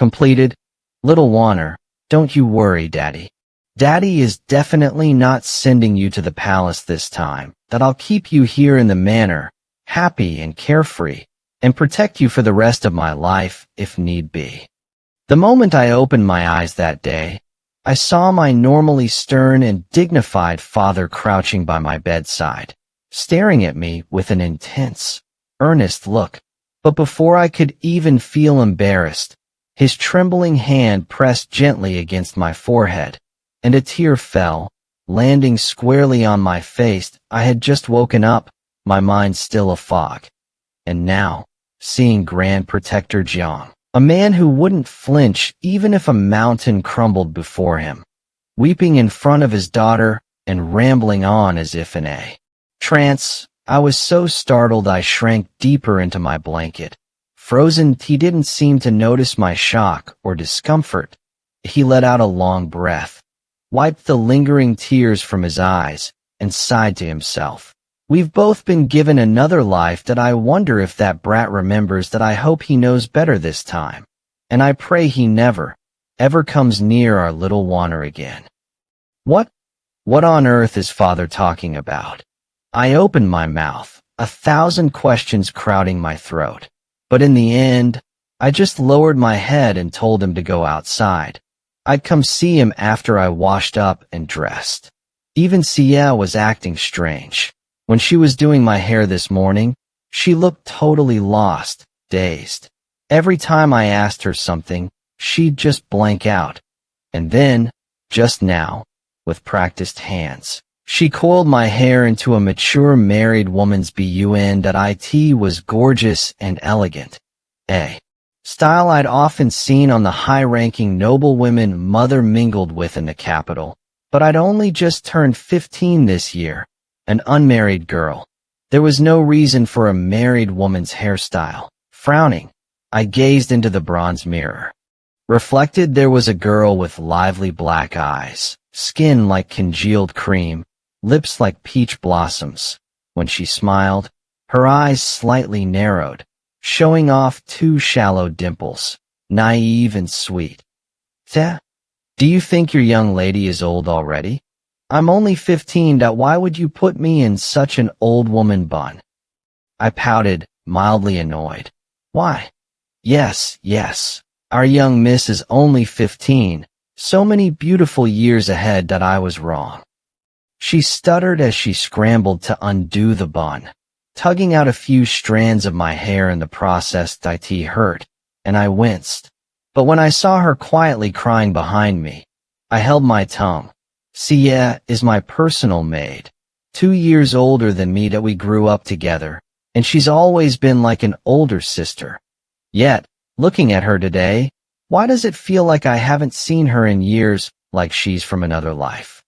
Completed. Little Wanner, don't you worry, Daddy. Daddy is definitely not sending you to the palace this time. That I'll keep you here in the manor, happy and carefree, and protect you for the rest of my life, if need be. The moment I opened my eyes that day, I saw my normally stern and dignified father crouching by my bedside, staring at me with an intense, earnest look. But before I could even feel embarrassed, his trembling hand pressed gently against my forehead, and a tear fell, landing squarely on my face. I had just woken up, my mind still a fog. And now, seeing Grand Protector Jiang, a man who wouldn't flinch even if a mountain crumbled before him, weeping in front of his daughter and rambling on as if in a trance, I was so startled I shrank deeper into my blanket. Frozen, he didn't seem to notice my shock or discomfort. He let out a long breath, wiped the lingering tears from his eyes, and sighed to himself. We've both been given another life that I wonder if that brat remembers. That I hope he knows better this time. And I pray he never, ever comes near our little Wanner again. What on earth is father talking about? I opened my mouth, 1,000 questions crowding my throat. But in the end, I just lowered my head and told him to go outside. I'd come see him after I washed up and dressed. Even Xia was acting strange. When she was doing my hair this morning, she looked totally lost, dazed. Every time I asked her something, she'd just blank out. And then, just now, with practiced hands, she coiled my hair into a mature married woman's bun. That it was gorgeous and elegant. A style I'd often seen on the high-ranking noblewomen mother mingled with in the capital. But I'd only just turned 15 this year, an unmarried girl. There was no reason for a married woman's hairstyle. Frowning, I gazed into the bronze mirror. Reflected, there was a girl with lively black eyes, skin like congealed cream, lips like peach blossoms. When she smiled, her eyes slightly narrowed, showing off 2 shallow dimples, naive and sweet. "Do you think your young lady is old already? I'm only 15. Why would you put me in such an old woman bun?" I pouted, mildly annoyed. "Why? Yes, our young miss is only 15. So many beautiful years ahead. That I was wrong." She stuttered as she scrambled to undo the bun, tugging out a few strands of my hair in the process. It hurt, and I winced. But when I saw her quietly crying behind me, I held my tongue. Xia is my personal maid, 2 years older than me. That we grew up together, and she's always been like an older sister. Yet, looking at her today, why does it feel like I haven't seen her in years, like she's from another life?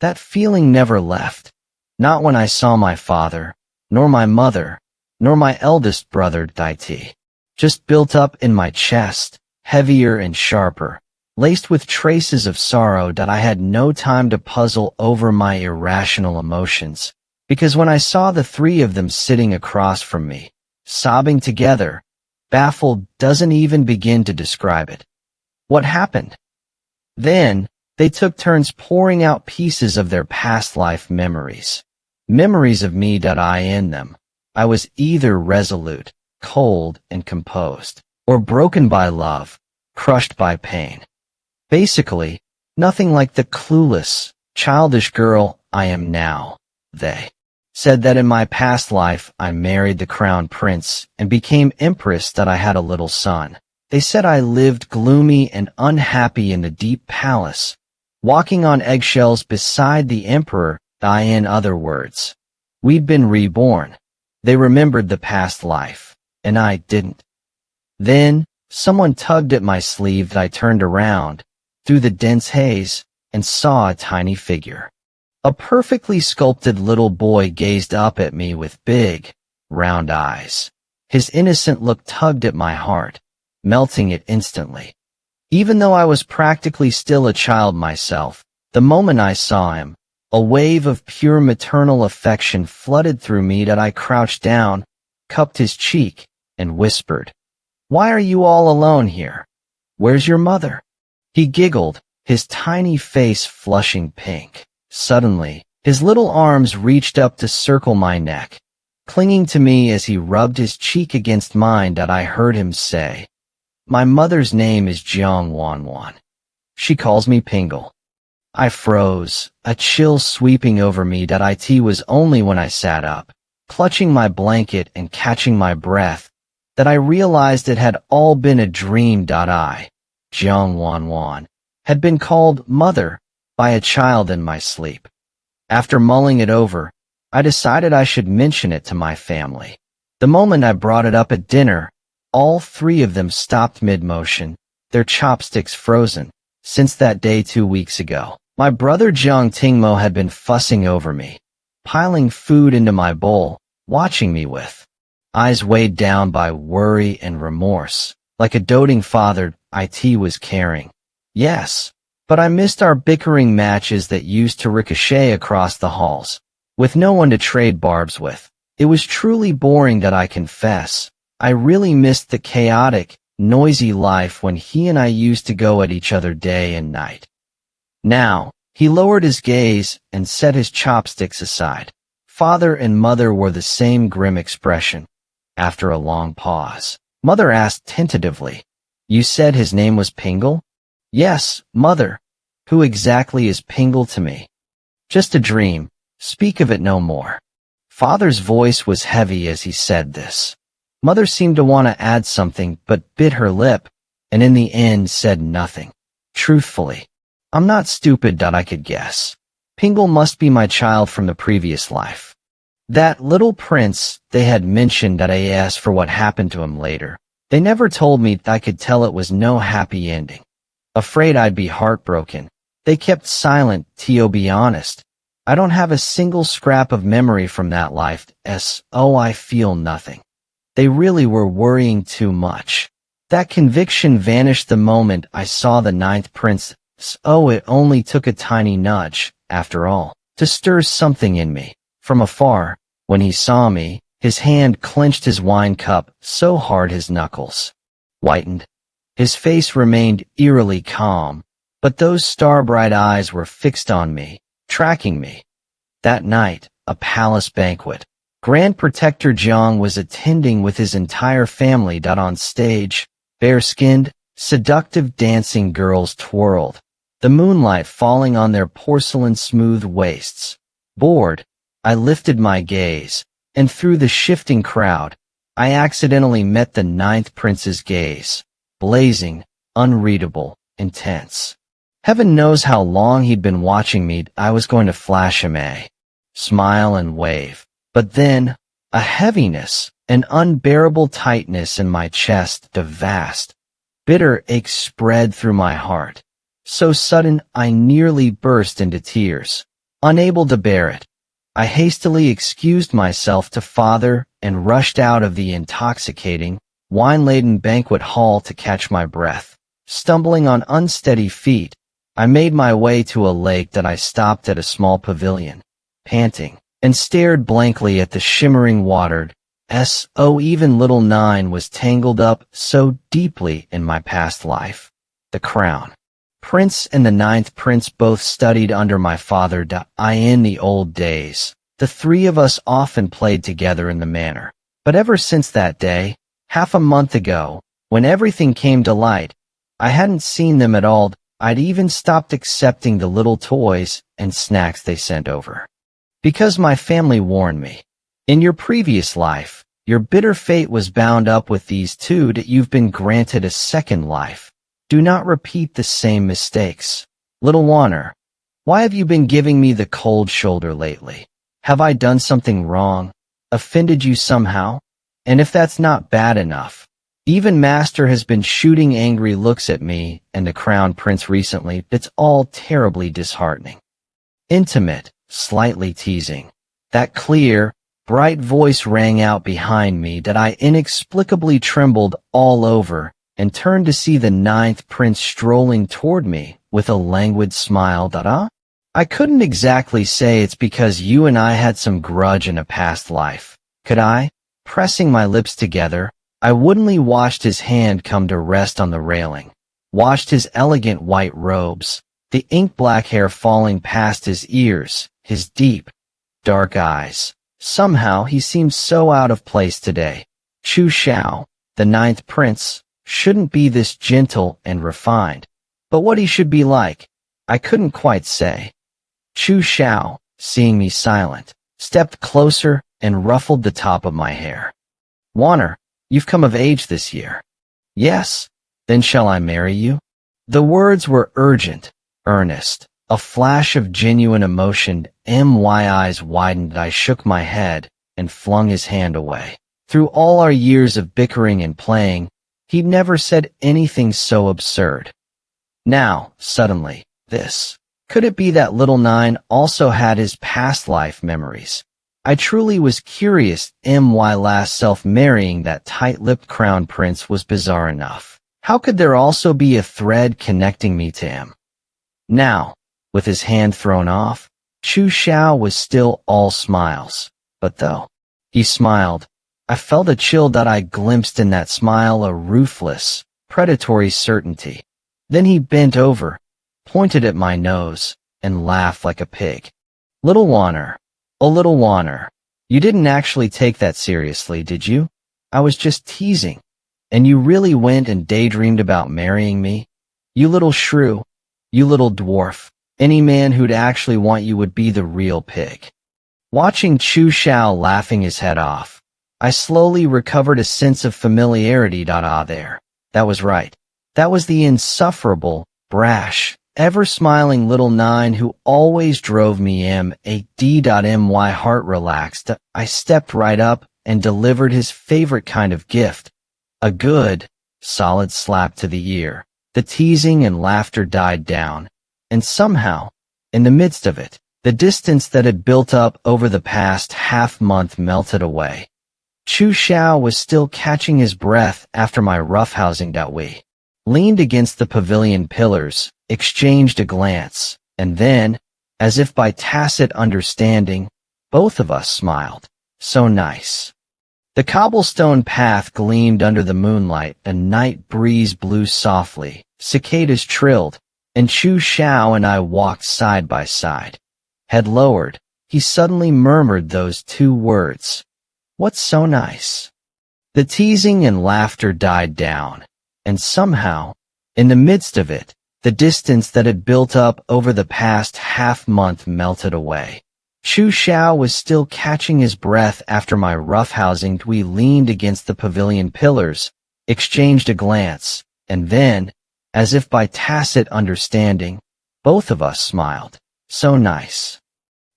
That feeling never left. Not when I saw my father, nor my mother, nor my eldest brother. It just built up in my chest, heavier and sharper, laced with traces of sorrow. That I had no time to puzzle over my irrational emotions, because when I saw the 3 of them sitting across from me, sobbing together, baffled doesn't even begin to describe it. What happened? Then, they took turns pouring out pieces of their past life memories. Memories of me. In them, I was either resolute, cold, and composed, or broken by love, crushed by pain. Basically, nothing like the clueless, childish girl I am now. They said that in my past life I married the crown prince and became Empress. That I had a little son. They said I lived gloomy and unhappy in the deep palace, walking on eggshells beside the emperor. In other words, we'd been reborn. They remembered the past life, and I didn't. Then, someone tugged at my sleeve. I turned around, through the dense haze, and saw a tiny figure. A perfectly sculpted little boy gazed up at me with big, round eyes. His innocent look tugged at my heart, melting it instantly. Even though I was practically still a child myself, the moment I saw him, a wave of pure maternal affection flooded through me. That I crouched down, cupped his cheek, and whispered, "Why are you all alone here?" Where's your mother? He giggled, his tiny face flushing pink. Suddenly, his little arms reached up to circle my neck, clinging to me as he rubbed his cheek against mine. That I heard him say, "My mother's name is Jiang Wanwan. She calls me Pingle." I froze, a chill sweeping over me. That it was only when I sat up, clutching my blanket and catching my breath, that I realized it had all been a dream. Jiang Wanwan, had been called mother by a child in my sleep. After mulling it over, I decided I should mention it to my family. The moment I brought it up at dinner, all three of them stopped mid-motion, their chopsticks frozen. Since that day 2 weeks ago, my brother Jiang Tingmo had been fussing over me, piling food into my bowl, watching me with eyes weighed down by worry and remorse, like a doting father it was caring. Yes, but I missed our bickering matches that used to ricochet across the halls, with no one to trade barbs with. It was truly boring, that I confess. I really missed the chaotic, noisy life when he and I used to go at each other day and night. Now, he lowered his gaze and set his chopsticks aside. Father and mother wore the same grim expression. After a long pause, mother asked tentatively, "You said his name was Pingle?" "Yes, mother. Who exactly is Pingle to me?" "Just a dream. Speak of it no more." Father's voice was heavy as he said this. Mother seemed to want to add something but bit her lip, and in the end said nothing. Truthfully, I'm not stupid that I could guess. Pingle must be my child from the previous life. That little prince they had mentioned. That I asked for what happened to him later. They never told me. I could tell it was no happy ending. Afraid I'd be heartbroken, they kept silent. To be honest, I don't have a single scrap of memory from that life. I feel nothing. They really were worrying too much. That conviction vanished the moment I saw the ninth prince. It only took a tiny nudge, after all, to stir something in me. From afar, when he saw me, his hand clenched his wine cup so hard his knuckles whitened. His face remained eerily calm, but those star-bright eyes were fixed on me, tracking me. That night, a palace banquet. Grand Protector Jiang was attending with his entire family. On stage, bare-skinned, seductive dancing girls twirled, the moonlight falling on their porcelain-smooth waists. Bored, I lifted my gaze, and through the shifting crowd, I accidentally met the ninth prince's gaze. Blazing, unreadable, intense. Heaven knows how long he'd been watching me. I was going to flash him a smile and wave. But then, a heaviness, an unbearable tightness in my chest, a vast, bitter ache spread through my heart. So sudden, I nearly burst into tears. Unable to bear it, I hastily excused myself to father and rushed out of the intoxicating, wine-laden banquet hall to catch my breath. Stumbling on unsteady feet, I made my way to a lake. That I stopped at a small pavilion, panting, and stared blankly at the shimmering water. Even little Nine was tangled up so deeply in my past life. The crown prince and the ninth prince both studied under my father. In the old days, the three of us often played together in the manor. But ever since that day, half a month ago, when everything came to light, I hadn't seen them at all. I'd even stopped accepting the little toys and snacks they sent over. Because my family warned me, in your previous life, your bitter fate was bound up with these two. That you've been granted a second life. Do not repeat the same mistakes. Little Wanner, why have you been giving me the cold shoulder lately? Have I done something wrong? Offended you somehow? And if that's not bad enough, even Master has been shooting angry looks at me and the Crown Prince recently. It's all terribly disheartening. Intimate, slightly teasing. That clear, bright voice rang out behind me. That I inexplicably trembled all over and turned to see the ninth prince strolling toward me with a languid smile. I couldn't exactly say it's because you and I had some grudge in a past life, could I? Pressing my lips together, I woodenly watched his hand come to rest on the railing. watched his elegant white robes, the ink-black hair falling past his ears, his deep, dark eyes. Somehow he seemed so out of place today. Chu Xiao, the ninth prince, shouldn't be this gentle and refined. But what he should be like, I couldn't quite say. Chu Xiao, seeing me silent, stepped closer and ruffled the top of my hair. Wanner, you've come of age this year. Yes, then shall I marry you? The words were urgent, earnest, a flash of genuine emotion. My eyes widened. I shook my head and flung his hand away. Through all our years of bickering and playing, he'd never said anything so absurd. Now, suddenly, this. Could it be that little Nine also had his past life memories? I truly was curious. My last self marrying that tight-lipped crown prince was bizarre enough. How could there also be a thread connecting me to him? Now, with his hand thrown off, Chu Xiao was still all smiles. But though he smiled, I felt a chill that I glimpsed in that smile, a ruthless, predatory certainty. Then he bent over, pointed at my nose, and laughed like a pig. Little Wanner, oh little Wanner, you didn't actually take that seriously, did you? I was just teasing. And you really went and daydreamed about marrying me? You little shrew, you little dwarf. Any man who'd actually want you would be the real pig. Watching Chu Xiao laughing his head off, I slowly recovered a sense of familiarity. There. That was right. That was the insufferable, brash, ever-smiling little Nine who always drove me My heart relaxed. I stepped right up and delivered his favorite kind of gift. A good, solid slap to the ear. The teasing and laughter died down, and somehow, in the midst of it, the distance that had built up over the past half-month melted away. Chu Xiao was still catching his breath after my roughhousing. We leaned against the pavilion pillars, exchanged a glance, and then, as if by tacit understanding, both of us smiled. So nice. The cobblestone path gleamed under the moonlight, a night breeze blew softly, cicadas trilled, and Chu Xiao and I walked side by side. Head lowered, he suddenly murmured those two words. What's so nice? The teasing and laughter died down, and somehow, in the midst of it, the distance that had built up over the past half-month melted away. Chu Xiao was still catching his breath after my roughhousing. We leaned against the pavilion pillars, exchanged a glance, and then, as if by tacit understanding, both of us smiled. So nice.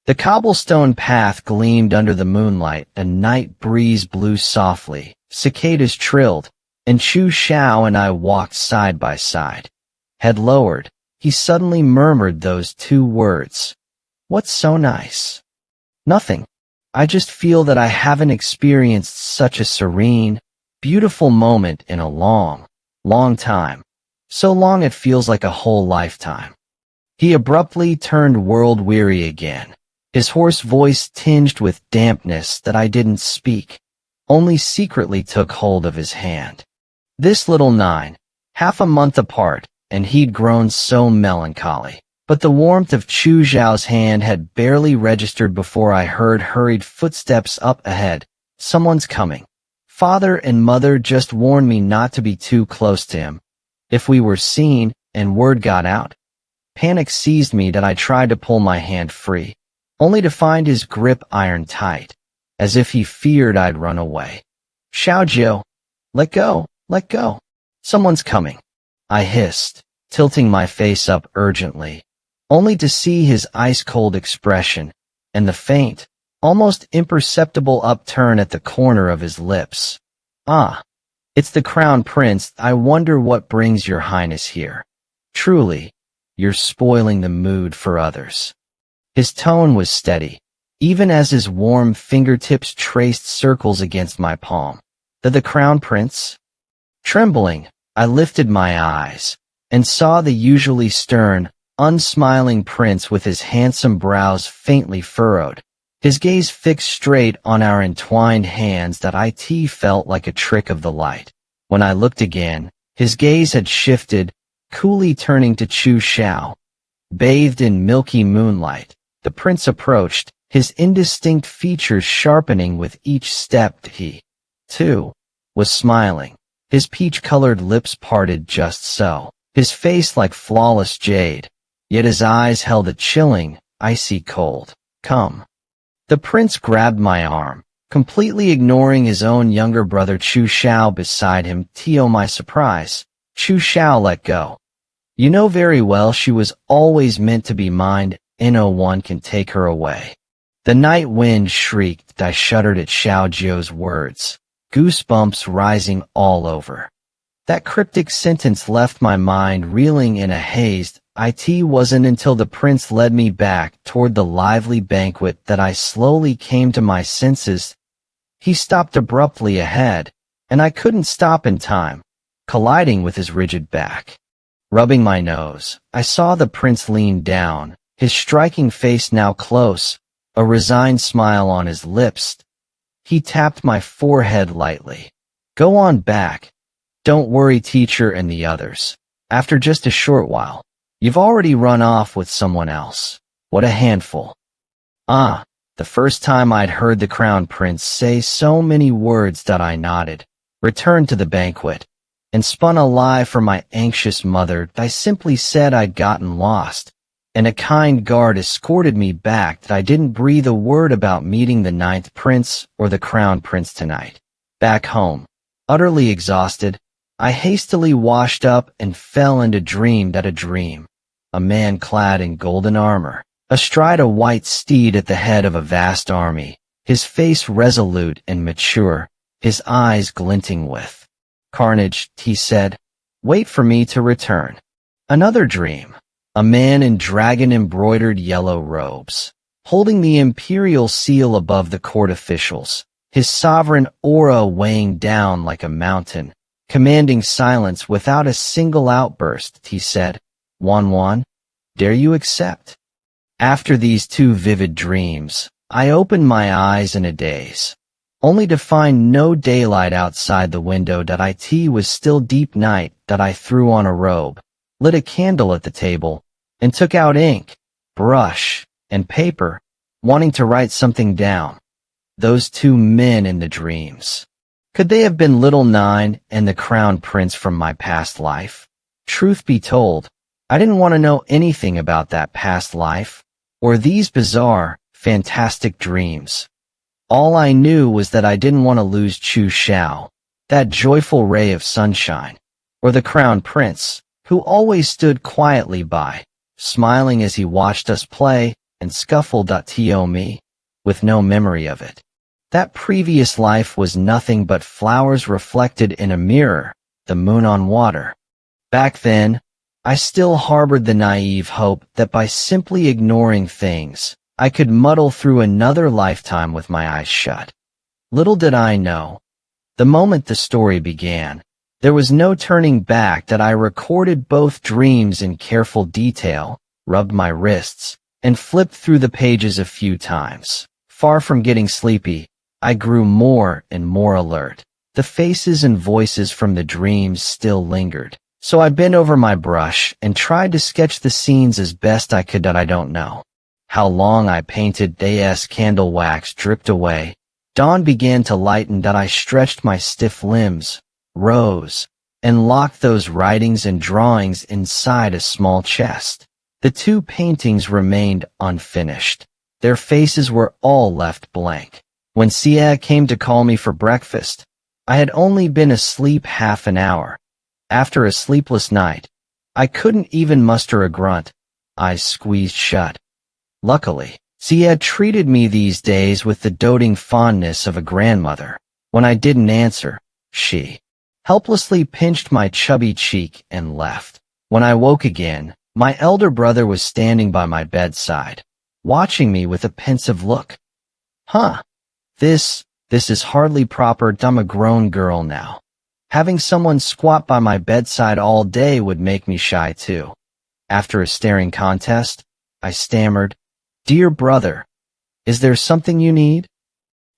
The cobblestone path gleamed under the moonlight, a night breeze blew softly, cicadas trilled, and Chu Xiao and I walked side by side. Head lowered, he suddenly murmured those two words. What's so nice? Nothing. I just feel that I haven't experienced such a serene, beautiful moment in a long, long time. So long it feels like a whole lifetime. He abruptly turned world-weary again, his hoarse voice tinged with dampness that I didn't speak, only secretly took hold of his hand. This little Nine, half a month apart, and he'd grown so melancholy. But the warmth of Chu Xiao's hand had barely registered before I heard hurried footsteps up ahead. Someone's coming. Father and Mother just warned me not to be too close to him. If we were seen, and word got out. Panic seized me that I tried to pull my hand free, only to find his grip iron tight, as if he feared I'd run away. Xiaojiu, let go, let go. Someone's coming. I hissed, tilting my face up urgently, only to see his ice-cold expression, and the faint, almost imperceptible upturn at the corner of his lips. Ah, it's the Crown Prince. I wonder what brings your highness here. Truly, you're spoiling the mood for others. His tone was steady, even as his warm fingertips traced circles against my palm. The Crown Prince? Trembling, I lifted my eyes, and saw the usually stern, unsmiling prince with his handsome brows faintly furrowed, his gaze fixed straight on our entwined hands. That it felt like a trick of the light. When I looked again, his gaze had shifted, coolly turning to Chu Xiao. Bathed in milky moonlight, the prince approached, his indistinct features sharpening with each step. He, too, was smiling, his peach-colored lips parted just so, his face like flawless jade, yet his eyes held a chilling, icy cold. Come. The prince grabbed my arm, completely ignoring his own younger brother Chu Xiao beside him. To my surprise, Chu Xiao let go. You know very well she was always meant to be mine, no one can take her away. The night wind shrieked. I shuddered at Xiao Jiu's words, goosebumps rising all over. That cryptic sentence left my mind reeling in a haze. It wasn't until the prince led me back toward the lively banquet that I slowly came to my senses. He stopped abruptly ahead, and I couldn't stop in time, colliding with his rigid back. Rubbing my nose, I saw the prince lean down, his striking face now close, a resigned smile on his lips. He tapped my forehead lightly. Go on back. Don't worry, teacher and the others. After just a short while, you've already run off with someone else. What a handful. The first time I'd heard the crown prince say so many words that I nodded, returned to the banquet, and spun a lie for my anxious mother. I simply said I'd gotten lost, and a kind guard escorted me back. I didn't breathe a word about meeting the 9th prince or the crown prince tonight. Back home, utterly exhausted, I hastily washed up and fell into a dream. A man clad in golden armor, astride a white steed at the head of a vast army, his face resolute and mature, his eyes glinting with carnage. He said, wait for me to return. Another dream. A man in dragon-embroidered yellow robes, holding the imperial seal above the court officials, his sovereign aura weighing down like a mountain, commanding silence without a single outburst. He said, Wanwan, dare you accept? After these two vivid dreams, I opened my eyes in a daze, only to find no daylight outside the window. It was still deep night. I threw on a robe, lit a candle at the table, and took out ink, brush, and paper, wanting to write something down. Those two men in the dreams. Could they have been little Nine and the crown prince from my past life? Truth be told, I didn't want to know anything about that past life, or these bizarre, fantastic dreams. All I knew was that I didn't want to lose Chu Xiao, that joyful ray of sunshine, or the crown prince, who always stood quietly by, smiling as he watched us play and scuffled. To me, with no memory of it. That previous life was nothing but flowers reflected in a mirror, the moon on water. Back then, I still harbored the naive hope that by simply ignoring things, I could muddle through another lifetime with my eyes shut. Little did I know, the moment the story began, there was no turning back. I recorded both dreams in careful detail, rubbed my wrists, and flipped through the pages a few times. Far from getting sleepy, I grew more and more alert. The faces and voices from the dreams still lingered, so I bent over my brush and tried to sketch the scenes as best I could. I don't know how long I painted. As candle wax dripped away, dawn began to lighten. I stretched my stiff limbs, rose, and locked those writings and drawings inside a small chest. The two paintings remained unfinished. Their faces were all left blank. When Xia came to call me for breakfast, I had only been asleep half an hour. After a sleepless night, I couldn't even muster a grunt, eyes squeezed shut. Luckily, Xia treated me these days with the doting fondness of a grandmother. When I didn't answer, she helplessly pinched my chubby cheek and left. When I woke again, my elder brother was standing by my bedside, watching me with a pensive look. This is hardly proper. I'm a grown girl now. Having someone squat by my bedside all day would make me shy too. After a staring contest, I stammered, Dear brother, is there something you need?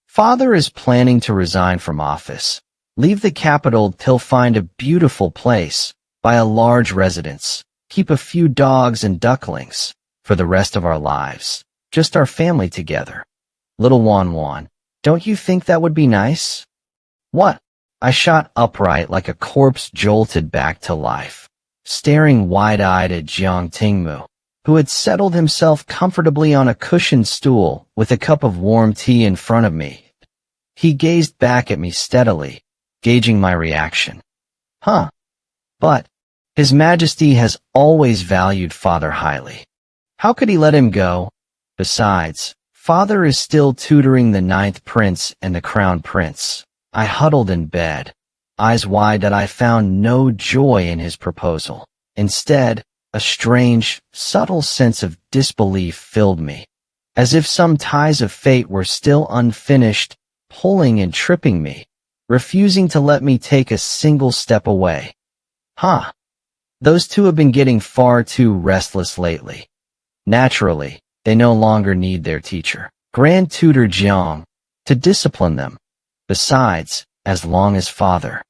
Father is planning to resign from office, leave the capital till find a beautiful place, buy a large residence, keep a few dogs and ducklings for the rest of our lives. Just our family together. Little Wanwan, don't you think that would be nice? What? I shot upright like a corpse jolted back to life, staring wide-eyed at Jiang Tingmu, who had settled himself comfortably on a cushioned stool with a cup of warm tea in front of me. He gazed back at me steadily, gauging my reaction. Huh. But His Majesty has always valued Father highly. How could he let him go? Besides, Father is still tutoring the 9th Prince and the Crown Prince. I huddled in bed, eyes wide that I found no joy in his proposal. Instead, a strange, subtle sense of disbelief filled me, as if some ties of fate were still unfinished, pulling and tripping me, refusing to let me take a single step away. Those two have been getting far too restless lately. Naturally, they no longer need their teacher, Grand Tutor Jiang, to discipline them. Besides, as long as Father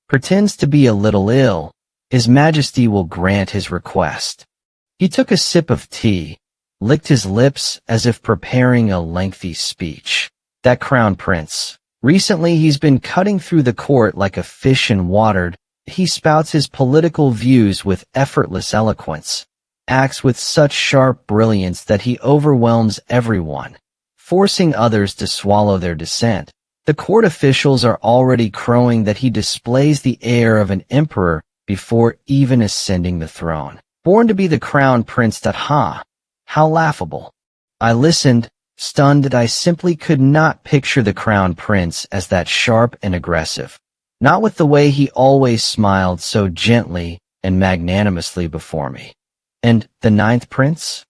pretends to be a little ill, His Majesty will grant his request. He took a sip of tea, licked his lips as if preparing a lengthy speech. That Crown Prince. Recently he's been cutting through the court like a fish in water. He spouts his political views with effortless eloquence, acts with such sharp brilliance that he overwhelms everyone, forcing others to swallow their dissent. The court officials are already crowing that he displays the air of an emperor before even ascending the throne. Born to be the Crown Prince. How laughable. I listened, stunned that I simply could not picture the Crown Prince as that sharp and aggressive. Not with the way he always smiled so gently and magnanimously before me. And the 9th Prince?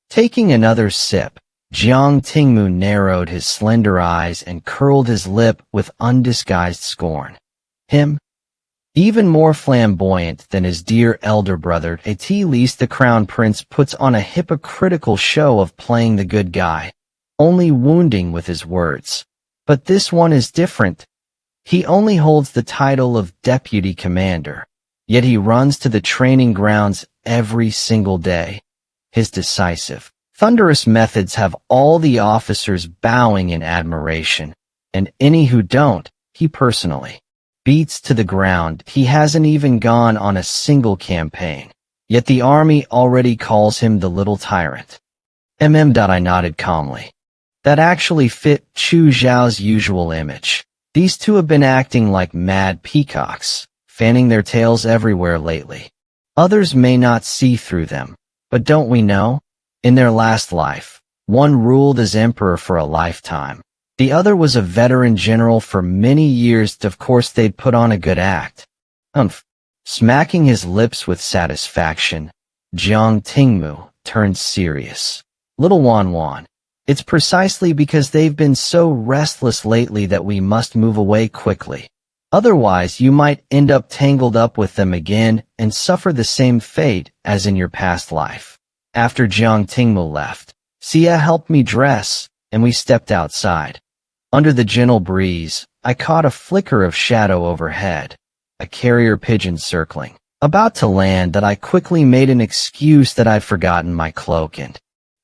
Taking another sip, Jiang Tingmu narrowed his slender eyes and curled his lip with undisguised scorn. Him? Even more flamboyant than his dear elder brother, at least the Crown Prince puts on a hypocritical show of playing the good guy, only wounding with his words. But this one is different. He only holds the title of Deputy Commander, yet he runs to the training grounds every single day. His decisive, thunderous methods have all the officers bowing in admiration, and any who don't, he personally beats to the ground. He hasn't even gone on a single campaign, yet the army already calls him the little tyrant. I nodded calmly. That actually fit Chu Zhao's usual image. These two have been acting like mad peacocks, fanning their tails everywhere lately. Others may not see through them, but don't we know? In their last life, one ruled as emperor for a lifetime. The other was a veteran general for many years. Of course they'd put on a good act. Smacking his lips with satisfaction, Jiang Tingmu turned serious. Little Wanwan, it's precisely because they've been so restless lately that we must move away quickly. Otherwise you might end up tangled up with them again and suffer the same fate as in your past life. After Jiang Tingmu left, Xia helped me dress, and we stepped outside. Under the gentle breeze, I caught a flicker of shadow overhead, a carrier pigeon circling, about to land. That I quickly made an excuse that I'd forgotten my cloak and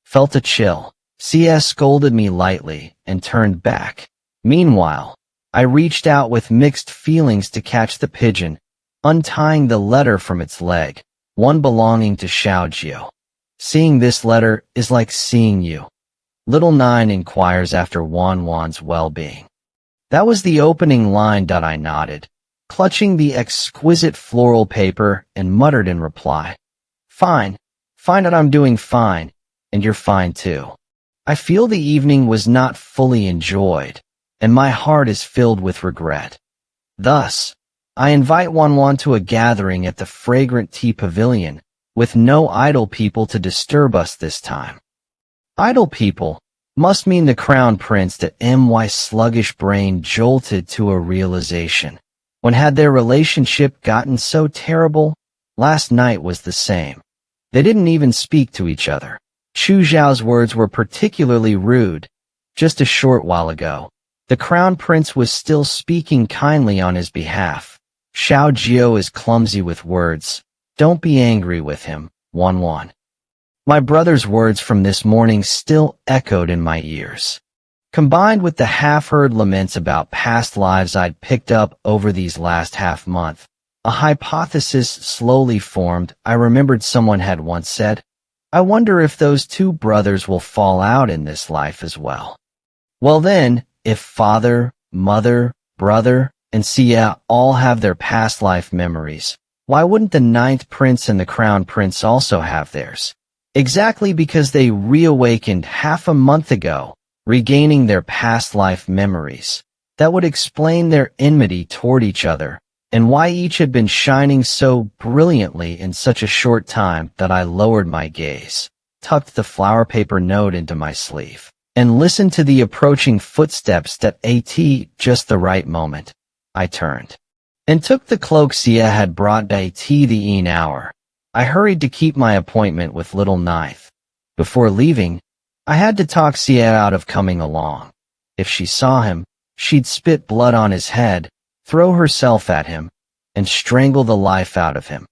felt a chill. Xia scolded me lightly and turned back. Meanwhile, I reached out with mixed feelings to catch the pigeon, untying the letter from its leg, one belonging to Xiaojio. Seeing this letter is like seeing you. Little Nine inquires after Wanwan's well-being. That was the opening line. I nodded, clutching the exquisite floral paper, and muttered in reply. Fine. Find out I'm doing fine, and you're fine too. I feel the evening was not fully enjoyed, and my heart is filled with regret. Thus, I invite Wanwan to a gathering at the fragrant tea pavilion, with no idle people to disturb us this time. Idle people must mean the Crown Prince. That my sluggish brain jolted to a realization. When had their relationship gotten so terrible? Last night was the same. They didn't even speak to each other. Chu Zhao's words were particularly rude. Just a short while ago, the Crown Prince was still speaking kindly on his behalf. Xiaojio is clumsy with words, Don't be angry with him, Wanwan. My brother's words from this morning still echoed in my ears. Combined with the half-heard laments about past lives I'd picked up over these last half-month, a hypothesis slowly formed. I remembered someone had once said, I wonder if those two brothers will fall out in this life as well. Well then, if father, mother, brother, and Sia all have their past life memories, why wouldn't the ninth prince and the crown prince also have theirs? Exactly because they reawakened half a month ago, regaining their past life memories. That would explain their enmity toward each other, and why each had been shining so brilliantly in such a short time that I lowered my gaze, tucked the flower paper note into my sleeve, and listened to the approaching footsteps. That at just the right moment, I turned and took the cloak Sia had brought. At the hour, I hurried to keep my appointment with little Ninth. Before leaving, I had to talk Sia out of coming along. If she saw him, she'd spit blood on his head, throw herself at him, and strangle the life out of him.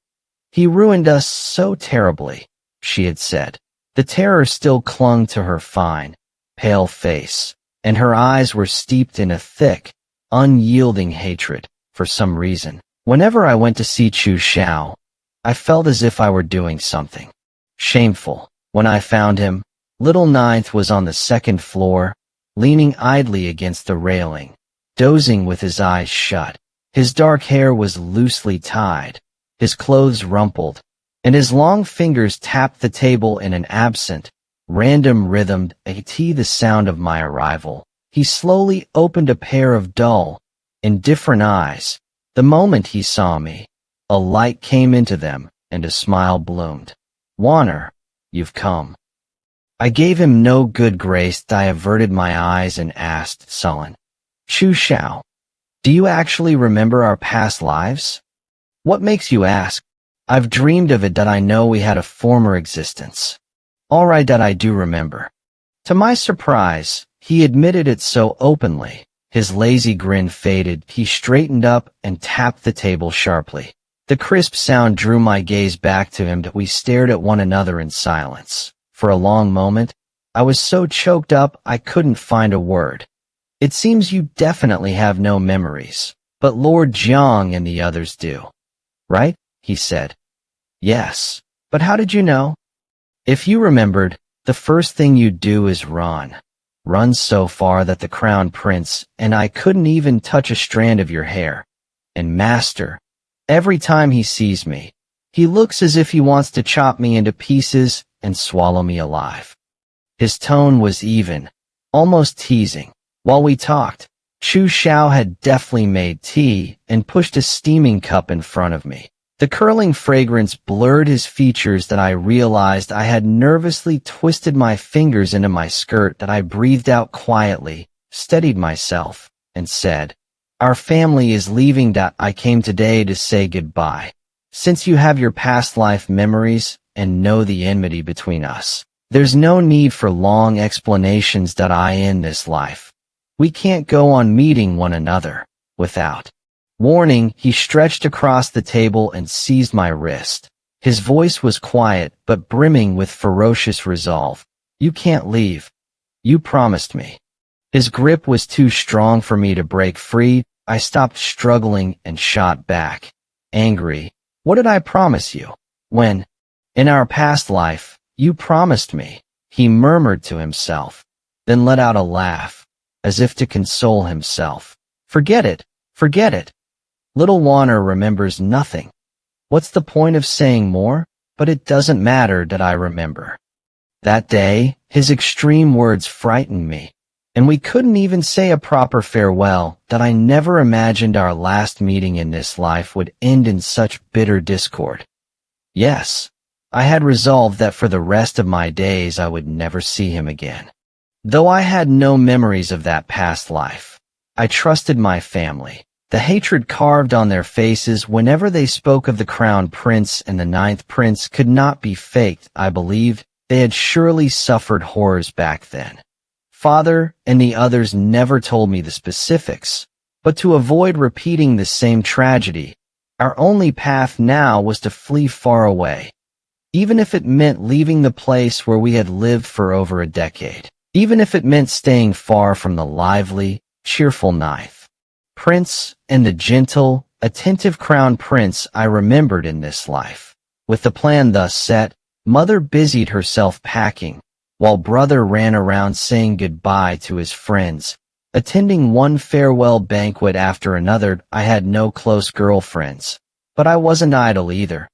He ruined us so terribly, she had said. The terror still clung to her fine, pale face, and her eyes were steeped in a thick, unyielding hatred. For some reason, whenever I went to see Chu Xiao, I felt as if I were doing something shameful. When I found him, little Ninth was on the second floor, leaning idly against the railing, dozing with his eyes shut. His dark hair was loosely tied, his clothes rumpled, and his long fingers tapped the table in an absent, random rhythm. At the sound of my arrival, he slowly opened a pair of dull, indifferent eyes. The moment he saw me, a light came into them, and a smile bloomed. Wanner, you've come. I gave him no good grace. I averted my eyes and asked, sullen, Chu Xiao, do you actually remember our past lives? What makes you ask? I've dreamed of it. That I know we had a former existence. All right, that I do remember. To my surprise, he admitted it so openly. His lazy grin faded. He straightened up and tapped the table sharply. The crisp sound drew my gaze back to him. We stared at one another in silence. For a long moment, I was so choked up I couldn't find a word. It seems you definitely have no memories, but Lord Jiang and the others do. Right? He said. Yes. But how did you know? If you remembered, the first thing you'd do is run. Run so far that the crown prince and I couldn't even touch a strand of your hair. And master, every time he sees me, he looks as if he wants to chop me into pieces and swallow me alive. His tone was even, almost teasing. While we talked, Chu Xiao had deftly made tea and pushed a steaming cup in front of me. The curling fragrance blurred his features. That I realized I had nervously twisted my fingers into my skirt. That I breathed out quietly, steadied myself, and said, Our family is leaving. That I came today to say goodbye. Since you have your past life memories and know the enmity between us, there's no need for long explanations. That I in this life, we can't go on meeting one another without warning. He stretched across the table and seized my wrist. His voice was quiet but brimming with ferocious resolve. You can't leave. You promised me. His grip was too strong for me to break free. I stopped struggling and shot back, angry. What did I promise you? When, in our past life, you promised me, he murmured to himself, then let out a laugh, as if to console himself. Forget it. Forget it. Little Wanner remembers nothing. What's the point of saying more? But it doesn't matter. That I remember. That day, his extreme words frightened me, and we couldn't even say a proper farewell. That I never imagined our last meeting in this life would end in such bitter discord. Yes, I had resolved that for the rest of my days I would never see him again. Though I had no memories of that past life, I trusted my family. The hatred carved on their faces whenever they spoke of the crown prince and the ninth prince could not be faked. I believed they had surely suffered horrors back then. Father and the others never told me the specifics, but to avoid repeating the same tragedy, Our only path now was to flee far away, even if it meant leaving the place where we had lived for over a decade, even if it meant staying far from the lively, cheerful ninth prince and the gentle, attentive crown prince I remembered in this life. With the plan thus set, Mother busied herself packing, while Brother ran around saying goodbye to his friends, attending one farewell banquet after another. I had no close girlfriends, but I wasn't idle either.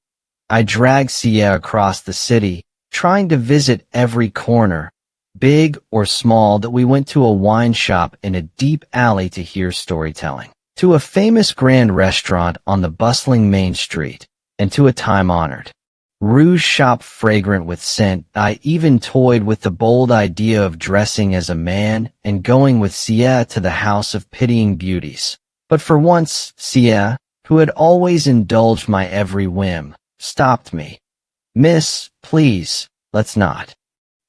I dragged Sia across the city, trying to visit every corner, big or small, that we went to a wine shop in a deep alley to hear storytelling, to a famous grand restaurant on the bustling main street, and to a time-honored rouge shop fragrant with scent. I even toyed with the bold idea of dressing as a man and going with Sia to the house of pitying beauties. But for once, Sia, who had always indulged my every whim, stopped me. "Miss, please, let's not."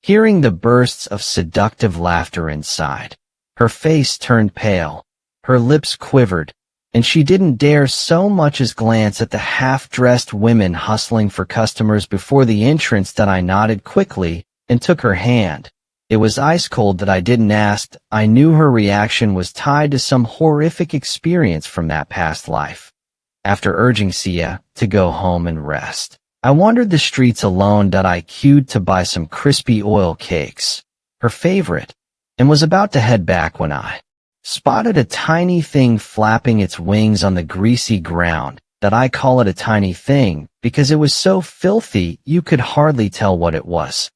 Hearing the bursts of seductive laughter inside, her face turned pale, her lips quivered, and she didn't dare so much as glance at the half-dressed women hustling for customers before the entrance. That I nodded quickly and took her hand. It was ice cold. That I didn't ask. I knew her reaction was tied to some horrific experience from that past life. After urging Sia to go home and rest, I wandered the streets alone. That I queued to buy some crispy oil cakes, her favorite, and was about to head back when I spotted a tiny thing flapping its wings on the greasy ground. That I call it a tiny thing because it was so filthy you could hardly tell what it was.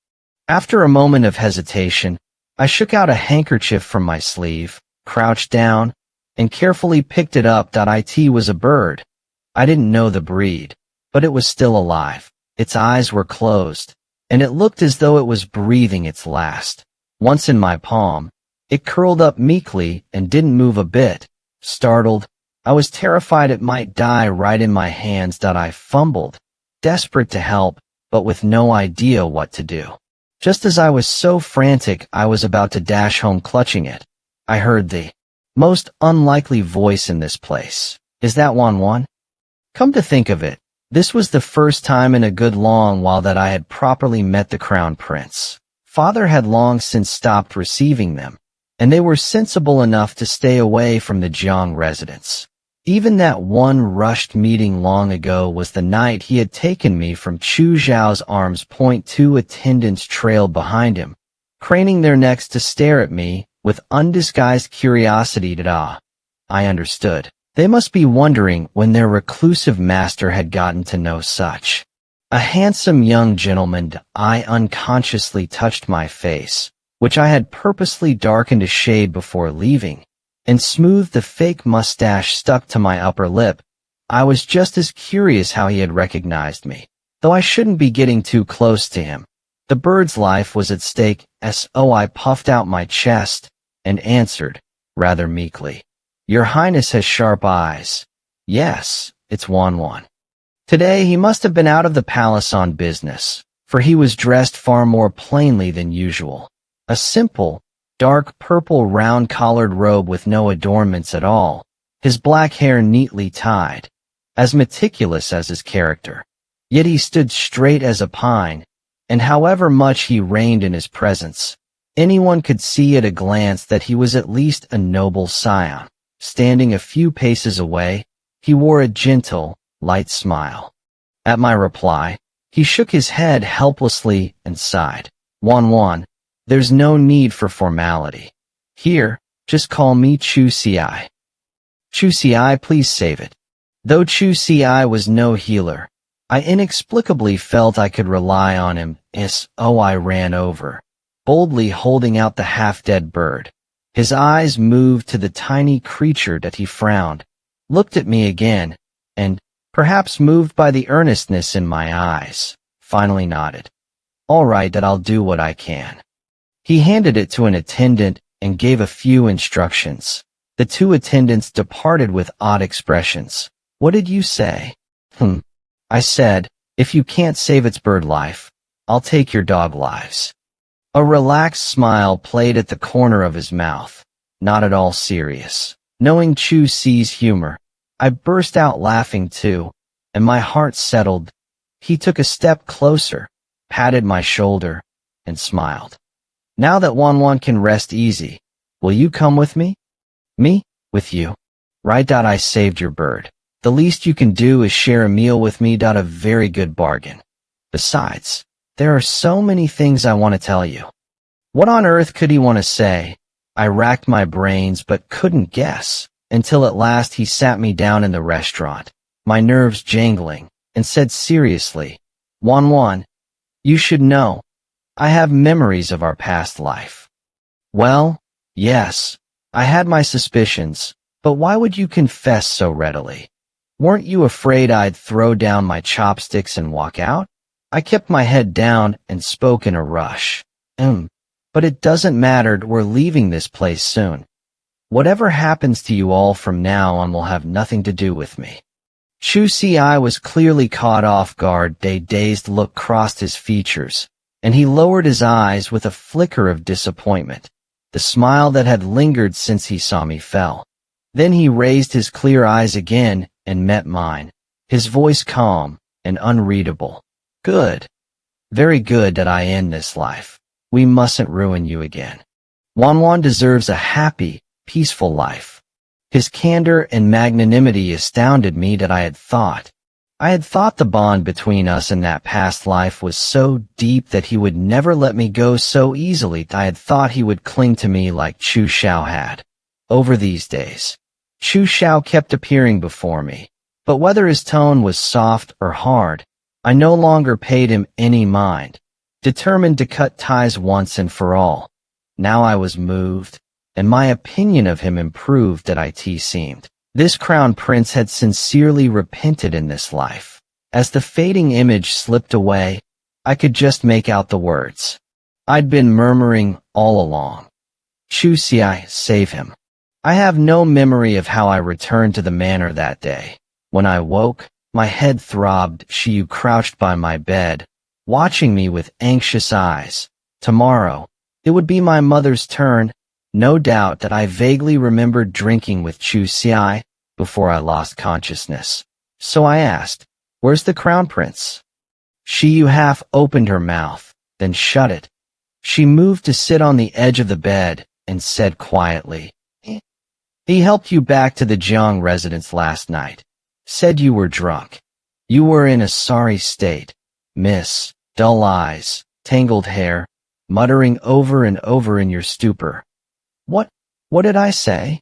After a moment of hesitation, I shook out a handkerchief from my sleeve, crouched down, and carefully picked it up. It was a bird. I didn't know the breed, but it was still alive. Its eyes were closed, and it looked as though it was breathing its last. Once in my palm, it curled up meekly and didn't move a bit. Startled, I was terrified it might die right in my hands. I fumbled, desperate to help, but with no idea what to do. Just as I was so frantic I was about to dash home clutching it, I heard the most unlikely voice in this place. "Is that Wanwan?" Come to think of it, this was the first time in a good long while that I had properly met the crown prince. Father had long since stopped receiving them, and they were sensible enough to stay away from the Jiang residence. Even that one rushed meeting long ago was the night he had taken me from Chu Zhao's arms. Two attendants trailed behind him, craning their necks to stare at me with undisguised curiosity. I understood. They must be wondering when their reclusive master had gotten to know such a handsome young gentleman. I unconsciously touched my face, which I had purposely darkened a shade before leaving, and smoothed the fake mustache stuck to my upper lip. I was just as curious how he had recognized me, though I shouldn't be getting too close to him. The bird's life was at stake. So I puffed out my chest and answered, rather meekly, "Your Highness has sharp eyes." "Yes, it's Wanwan." Today he must have been out of the palace on business, for he was dressed far more plainly than usual. A simple, dark purple round-collared robe with no adornments at all, his black hair neatly tied, as meticulous as his character. Yet he stood straight as a pine, and however much he reigned in his presence, anyone could see at a glance that he was at least a noble scion. Standing a few paces away, he wore a gentle, light smile. At my reply, he shook his head helplessly and sighed. "Wanwan, there's no need for formality. Here, just call me Chu Ci." "Chu Ci, please save it." Though Chu Ci was no healer, I inexplicably felt I could rely on him. So I ran over, boldly holding out the half-dead bird. His eyes moved to the tiny creature. He frowned, looked at me again, and, perhaps moved by the earnestness in my eyes, finally nodded. "All right, I'll do what I can." He handed it to an attendant and gave a few instructions. The two attendants departed with odd expressions. "What did you say?" I said, "If you can't save its bird life, I'll take your dog lives." A relaxed smile played at the corner of his mouth, not at all serious. Knowing Chu Ci's humor, I burst out laughing too, and my heart settled. He took a step closer, patted my shoulder, and smiled. Now that Wanwan can rest easy, will you come with me? Me? With you? Right. I saved your bird. The least you can do is share a meal with me. A very good bargain. Besides, there are so many things I want to tell you. What on earth could he want to say? I racked my brains but couldn't guess, until at last he sat me down in the restaurant, my nerves jangling, and said seriously, Wanwan, you should know, I have memories of our past life. Well, yes, I had my suspicions, but why would you confess so readily? Weren't you afraid I'd throw down my chopsticks and walk out? I kept my head down and spoke in a rush. But it doesn't matter, we're leaving this place soon. Whatever happens to you all from now on will have nothing to do with me. Chu Ci was clearly caught off guard. A dazed look crossed his features, and he lowered his eyes with a flicker of disappointment. The smile that had lingered since he saw me fell. Then he raised his clear eyes again and met mine, his voice calm and unreadable. Good. Very good that I end this life. We mustn't ruin you again. Wanwan deserves a happy, peaceful life. His candor and magnanimity astounded me. I had thought the bond between us in that past life was so deep that he would never let me go so easily. I had thought he would cling to me like Chu Xiao had. Over these days, Chu Xiao kept appearing before me, but whether his tone was soft or hard, I no longer paid him any mind, determined to cut ties once and for all. Now I was moved, and my opinion of him improved. It seemed this crown prince had sincerely repented in this life. As the fading image slipped away, I could just make out the words I'd been murmuring all along. Chu Ci, save him. I have no memory of how I returned to the manor that day. When I woke, my head throbbed. Shiyu crouched by my bed, watching me with anxious eyes. Tomorrow, it would be my mother's turn. No doubt that I vaguely remembered drinking with Chu Ci before I lost consciousness. So I asked, where's the crown prince? Shiyu half opened her mouth, then shut it. She moved to sit on the edge of the bed and said quietly, he helped you back to the Jiang residence last night. Said you were drunk. You were in a sorry state, miss, dull eyes, tangled hair, muttering over and over in your stupor. What did I say?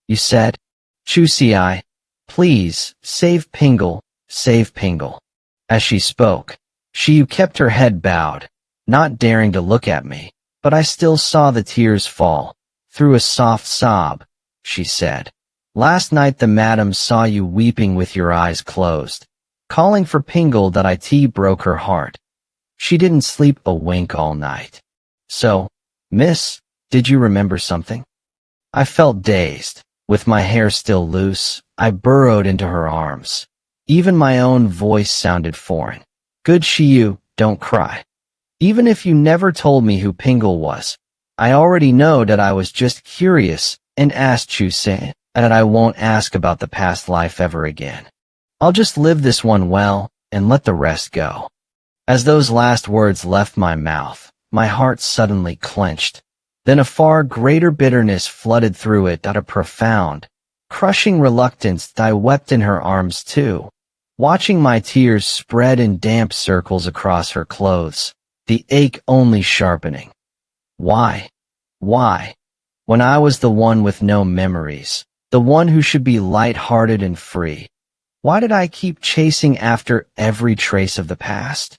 You said, Chu Ci, please, save Pingle, save Pingle. As she spoke, Shiyu kept her head bowed, not daring to look at me, but I still saw the tears fall. Through a soft sob, she said, last night the madam saw you weeping with your eyes closed, calling for Pingle. It broke her heart. She didn't sleep a wink all night. So, miss, did you remember something? I felt dazed. With my hair still loose, I burrowed into her arms. Even my own voice sounded foreign. Good Shiyu, don't cry. Even if you never told me who Pingle was, I already know that I was just curious and asked Chu Ci, and I won't ask about the past life ever again. I'll just live this one well and let the rest go. As those last words left my mouth, my heart suddenly clenched. Then a far greater bitterness flooded through it. A profound, crushing reluctance. I wept in her arms too, watching my tears spread in damp circles across her clothes, the ache only sharpening. Why? Why? When I was the one with no memories, the one who should be light-hearted and free, why did I keep chasing after every trace of the past?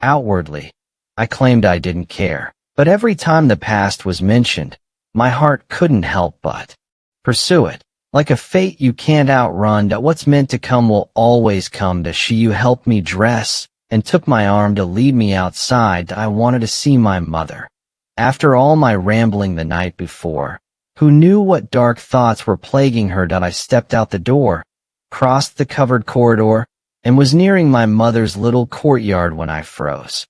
Outwardly, I claimed I didn't care, but every time the past was mentioned, my heart couldn't help but pursue it. Like a fate you can't outrun, that what's meant to come will always come. Shiyu helped me dress and took my arm to lead me outside. I wanted to see my mother. After all my rambling the night before, who knew what dark thoughts were plaguing her? I stepped out the door, crossed the covered corridor, and was nearing my mother's little courtyard when I froze.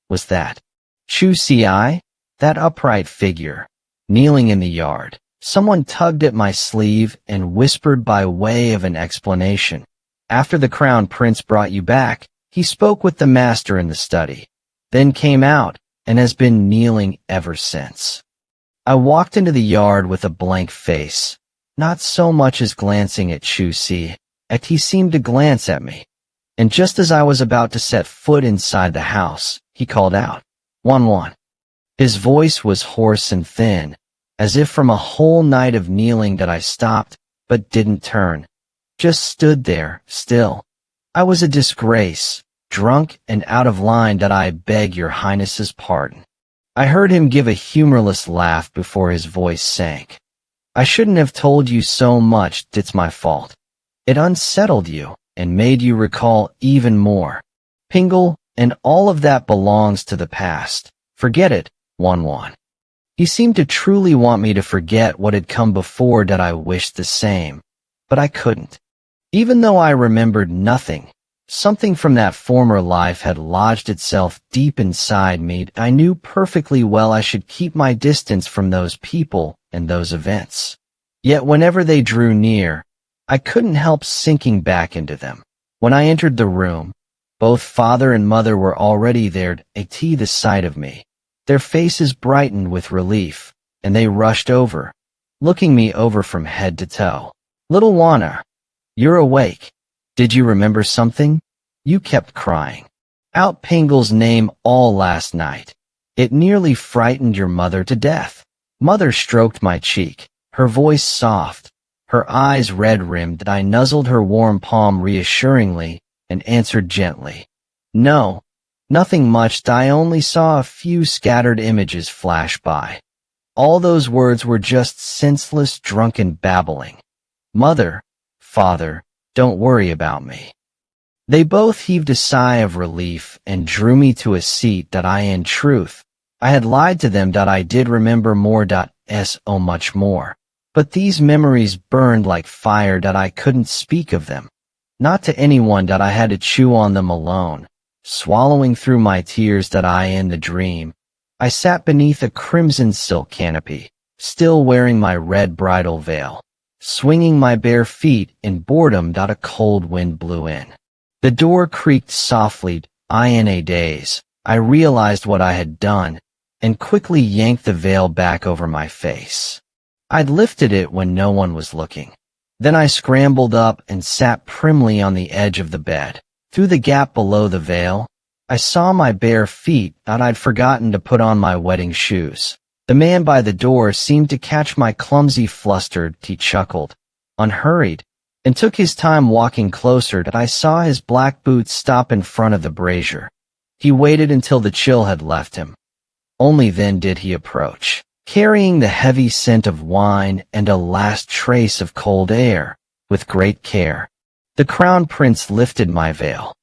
Was that Chu Ci? That upright figure, kneeling in the yard. Someone tugged at my sleeve and whispered by way of an explanation, After the crown prince brought you back, he spoke with the master in the study, then came out, and has been kneeling ever since. I walked into the yard with a blank face, not so much as glancing at Chu Si, as he seemed to glance at me. And just as I was about to set foot inside the house, he called out, "Wanwan." His voice was hoarse and thin, as if from a whole night of kneeling that I stopped, but didn't turn. Just stood there, still. I was a disgrace, drunk and out of line, that I beg your highness's pardon. I heard him give a humorless laugh before his voice sank. I shouldn't have told you so much, it's my fault. It unsettled you, and made you recall even more. Pingle, and all of that belongs to the past. Forget it, Wanwan. He seemed to truly want me to forget what had come before, that I wished the same. But I couldn't. Even though I remembered nothing, something from that former life had lodged itself deep inside me. I knew perfectly well I should keep my distance from those people and those events. Yet whenever they drew near, I couldn't help sinking back into them. When I entered the room, both father and mother were already there at the sight of me. Their faces brightened with relief, and they rushed over, looking me over from head to toe. "Little Wana, you're awake. Did you remember something? You kept crying out Pingle's name all last night. It nearly frightened your mother to death." Mother stroked my cheek, her voice soft, her eyes red-rimmed. I nuzzled her warm palm reassuringly and answered gently, "No, nothing much. I only saw a few scattered images flash by." All those words were just senseless, drunken babbling. "Mother, father, don't worry about me." They both heaved a sigh of relief and drew me to a seat. That I, in truth, I had lied to them. That I did remember more. So much more. But these memories burned like fire. That I couldn't speak of them, not to anyone. That I had to chew on them alone, swallowing through my tears. That I, in the dream, I sat beneath a crimson silk canopy, still wearing my red bridal veil, swinging my bare feet in boredom. That a cold wind blew in. The door creaked softly. In a daze, I realized what I had done, and quickly yanked the veil back over my face. I'd lifted it when no one was looking. Then I scrambled up and sat primly on the edge of the bed. Through the gap below the veil, I saw my bare feet. That I'd forgotten to put on my wedding shoes. The man by the door seemed to catch my clumsy fluster. He chuckled, unhurried, and took his time walking closer. That I saw his black boots stop in front of the brazier. He waited until the chill had left him. Only then did he approach, carrying the heavy scent of wine and a last trace of cold air. With great care, the crown prince lifted my veil.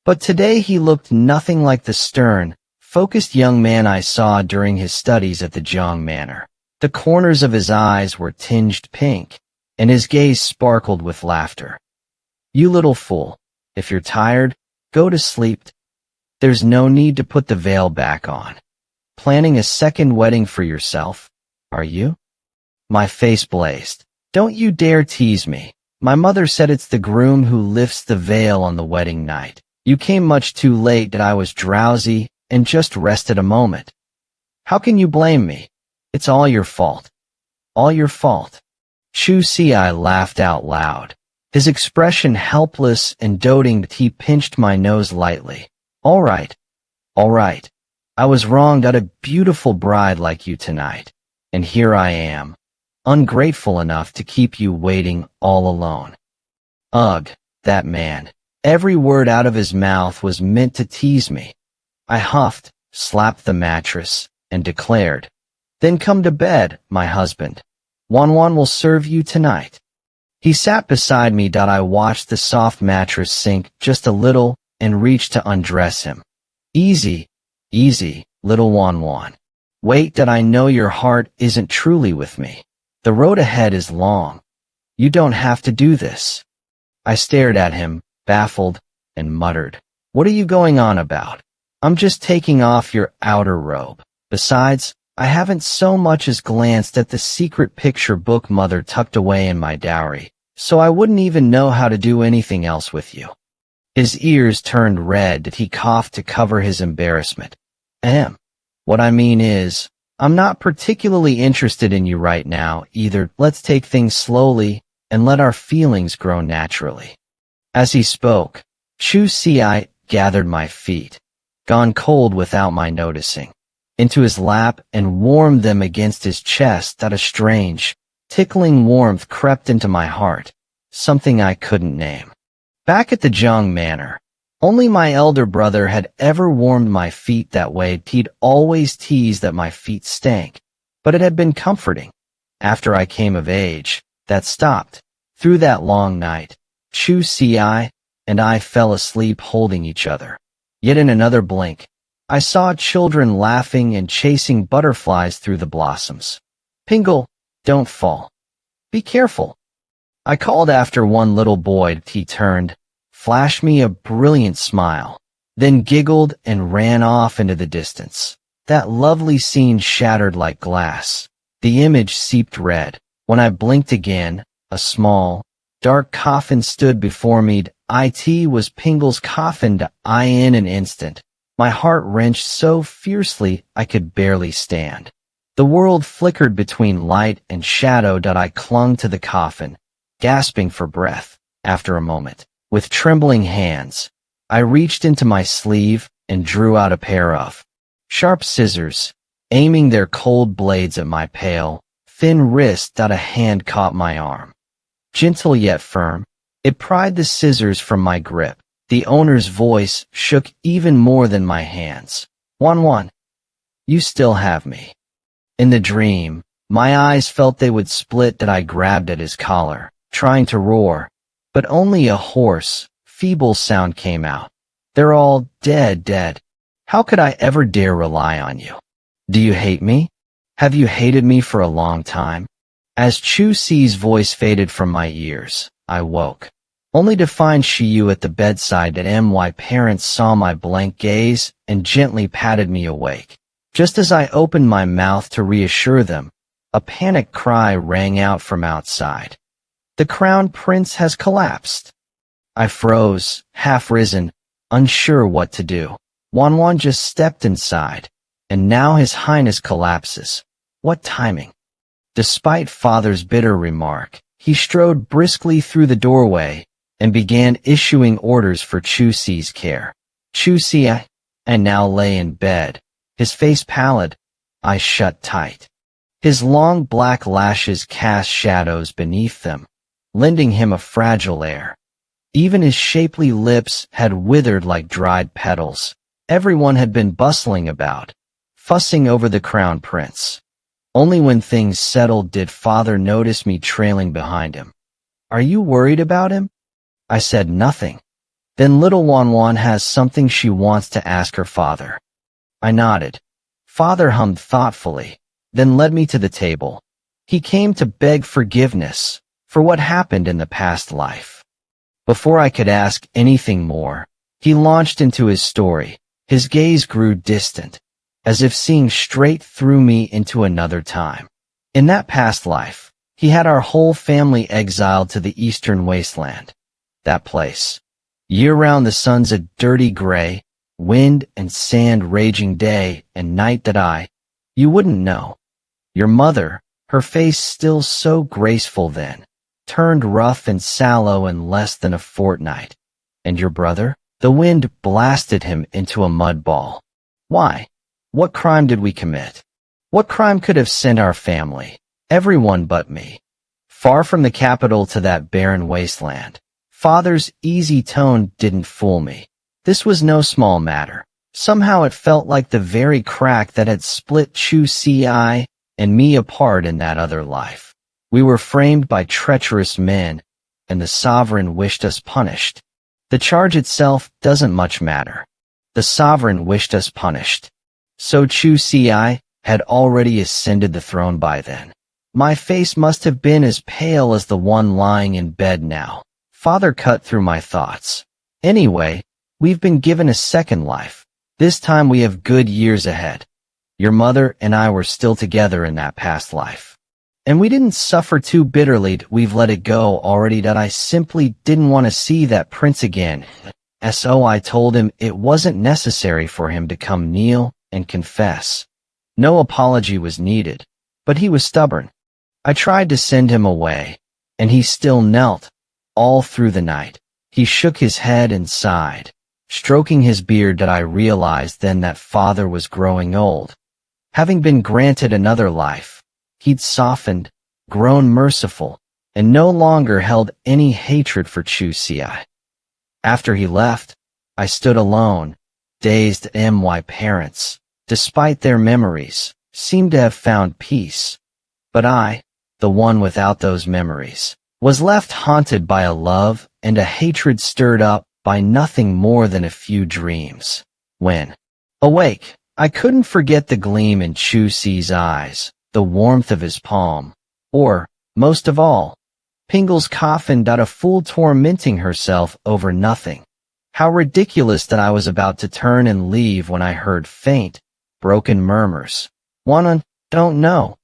But today he looked nothing like the stern, focused young man I saw during his studies at the Jiang Manor. The corners of his eyes were tinged pink, and his gaze sparkled with laughter. "You little fool, if you're tired, go to sleep. There's no need to put the veil back on. Planning a second wedding for yourself, are you?" My face blazed. "Don't you dare tease me. My mother said it's the groom who lifts the veil on the wedding night. You came much too late. That I was drowsy and just rested a moment. How can you blame me? It's all your fault. All your fault." Chu Si laughed out loud, his expression helpless and doting. He pinched my nose lightly. All right. I was wrong. Got a beautiful bride like you tonight, and here I am, ungrateful enough to keep you waiting all alone." Ugh, that man. Every word out of his mouth was meant to tease me. I huffed, slapped the mattress, and declared, "Then come to bed, my husband. Wanwan will serve you tonight." He sat beside me. I watched the soft mattress sink just a little and reached to undress him. Easy, little Wanwan. Wait. I know your heart isn't truly with me. The road ahead is long. You don't have to do this. I stared at him, baffled, and muttered, "What are you going on about? I'm just taking off your outer robe. Besides, I haven't so much as glanced at the secret picture book mother tucked away in my dowry. so I wouldn't even know how to do anything else with you." His ears turned red and he coughed to cover his embarrassment. "Ahem. What I mean is, I'm not particularly interested in you right now either. Let's take things slowly and let our feelings grow naturally." As he spoke, Chu Si gathered my feet, gone cold without my noticing, into his lap and warmed them against his chest. That a strange, tickling warmth crept into my heart, something I couldn't name. Back at the Jiang Manor, only my elder brother had ever warmed my feet that way. He'd always teased that my feet stank, but it had been comforting. After I came of age, that stopped. Through that long night, Chu Si and I fell asleep holding each other. Yet in another blink, I saw children laughing and chasing butterflies through the blossoms. "Pingle, don't fall. Be careful," I called after one little boy. He turned, flashed me a brilliant smile, then giggled and ran off into the distance. That lovely scene shattered like glass. The image seeped red. When I blinked again, a small, dark coffin stood before me. It was Pingle's coffin. In an instant, my heart wrenched so fiercely I could barely stand. The world flickered between light and shadow. I clung to the coffin, gasping for breath. After a moment, with trembling hands, I reached into my sleeve and drew out a pair of sharp scissors, aiming their cold blades at my pale, thin wrist. A hand caught my arm. Gentle yet firm, it pried the scissors from my grip. The owner's voice shook even more than my hands. "Wanwan, you still have me." In the dream, my eyes felt they would split. I grabbed at his collar, trying to roar, but only a hoarse, feeble sound came out. "They're all dead. How could I ever dare rely on you? Do you hate me? Have you hated me for a long time?" As Chu Si's voice faded from my ears, I woke, only to find Shiyu at the bedside. My parents saw my blank gaze and gently patted me awake. Just as I opened my mouth to reassure them, a panicked cry rang out from outside. "The crown prince has collapsed." I froze, half risen, unsure what to do. Wanwan just stepped inside, and now His Highness collapses. What timing! Despite father's bitter remark, he strode briskly through the doorway and began issuing orders for Chu Si's care. Chu Si and now lay in bed, his face pallid, eyes shut tight. His long black lashes cast shadows beneath them, lending him a fragile air. Even his shapely lips had withered like dried petals. Everyone had been bustling about, fussing over the crown prince. Only when things settled did father notice me trailing behind him. "Are you worried about him?" I said nothing. "Then little Wanwan has something she wants to ask her father." I nodded. Father hummed thoughtfully, then led me to the table. He came to beg forgiveness for what happened in the past life. Before I could ask anything more, he launched into his story. His gaze grew distant, as if seeing straight through me into another time. In that past life, he had our whole family exiled to the eastern wasteland. That place. Year-round the sun's a dirty gray, wind and sand raging day and night. You wouldn't know. Your mother, her face still so graceful then, turned rough and sallow in less than a fortnight. And your brother? The wind blasted him into a mud ball. Why? What crime did we commit? What crime could have sent our family, everyone but me, far from the capital to that barren wasteland? Father's easy tone didn't fool me. This was no small matter. Somehow it felt like the very crack that had split Chu Si and me apart in that other life. We were framed by treacherous men, and the sovereign wished us punished. The charge itself doesn't much matter. The sovereign wished us punished. So Chu Si had already ascended the throne by then. My face must have been as pale as the one lying in bed now. Father cut through my thoughts. Anyway, we've been given a second life. This time we have good years ahead. Your mother and I were still together in that past life. And we didn't suffer too bitterly. We've let it go already that I simply didn't want to see that prince again. So I told him it wasn't necessary for him to come kneel and confess. No apology was needed, but he was stubborn. I tried to send him away, and he still knelt, all through the night. He shook his head and sighed, stroking his beard that I realized then that father was growing old. Having been granted another life, he'd softened, grown merciful, and no longer held any hatred for Chu Xi. After he left, I stood alone, dazed. My parents, despite their memories, seemed to have found peace. But I, the one without those memories, was left haunted by a love and a hatred stirred up by nothing more than a few dreams. When awake, I couldn't forget the gleam in Chu Xi's eyes, the warmth of his palm, or, most of all, Pingle's coffin. A fool tormenting herself over nothing. How ridiculous that I was about to turn and leave when I heard faint, broken murmurs. Wanwan, don't know.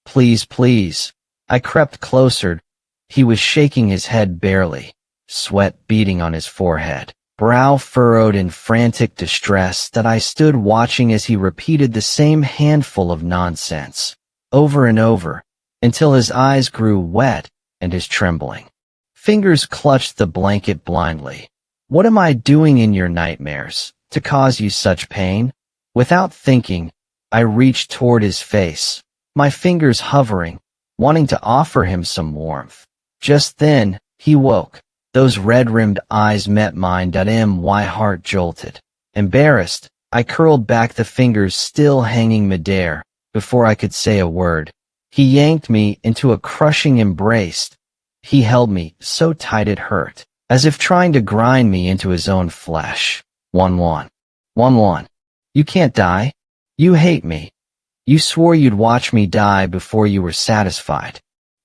Please, please. I crept closer. He was shaking his head barely, sweat beading on his forehead, brow furrowed in frantic distress. That I stood watching as he repeated the same handful of nonsense, over and over, until his eyes grew wet and his trembling fingers clutched the blanket blindly. What am I doing in your nightmares, to cause you such pain? Without thinking, I reached toward his face, my fingers hovering, wanting to offer him some warmth. Just then, he woke. Those red-rimmed eyes met mine. My heart jolted. Embarrassed, I curled back, the fingers still hanging midair. Before I could say a word, he yanked me into a crushing embrace. He held me so tight it hurt, as if trying to grind me into his own flesh. Wanwan. Wanwan. You can't die. You hate me. You swore you'd watch me die before you were satisfied.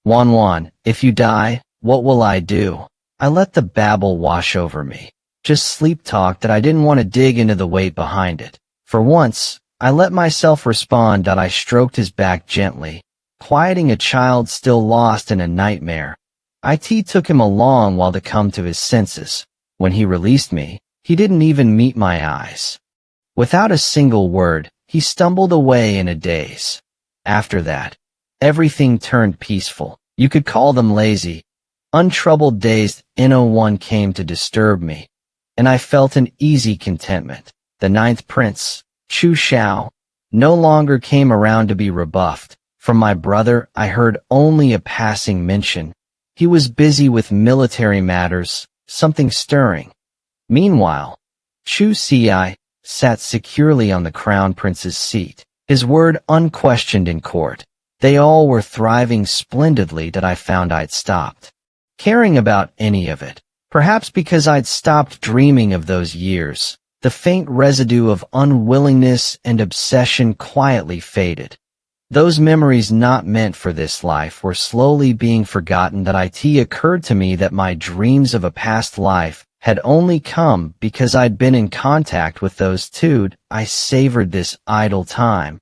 Wanwan, if you die, what will I do? I let the babble wash over me. Just sleep talk that I didn't want to dig into the weight behind it. For once, I let myself respond. I stroked his back gently, quieting a child still lost in a nightmare. It took him a long while to come to his senses. When he released me, he didn't even meet my eyes. Without a single word, he stumbled away in a daze. After that, everything turned peaceful. You could call them lazy, untroubled days. No one came to disturb me, and I felt an easy contentment. The ninth prince, Chu Xiao, no longer came around to be rebuffed. From my brother, I heard only a passing mention. He was busy with military matters, something stirring. Meanwhile, Chu Xi sat securely on the crown prince's seat, his word unquestioned in court. They all were thriving splendidly. I found I'd stopped caring about any of it. Perhaps because I'd stopped dreaming of those years. The faint residue of unwillingness and obsession quietly faded. Those memories not meant for this life were slowly being forgotten. It occurred to me that my dreams of a past life had only come because I'd been in contact with those two. I savored this idle time.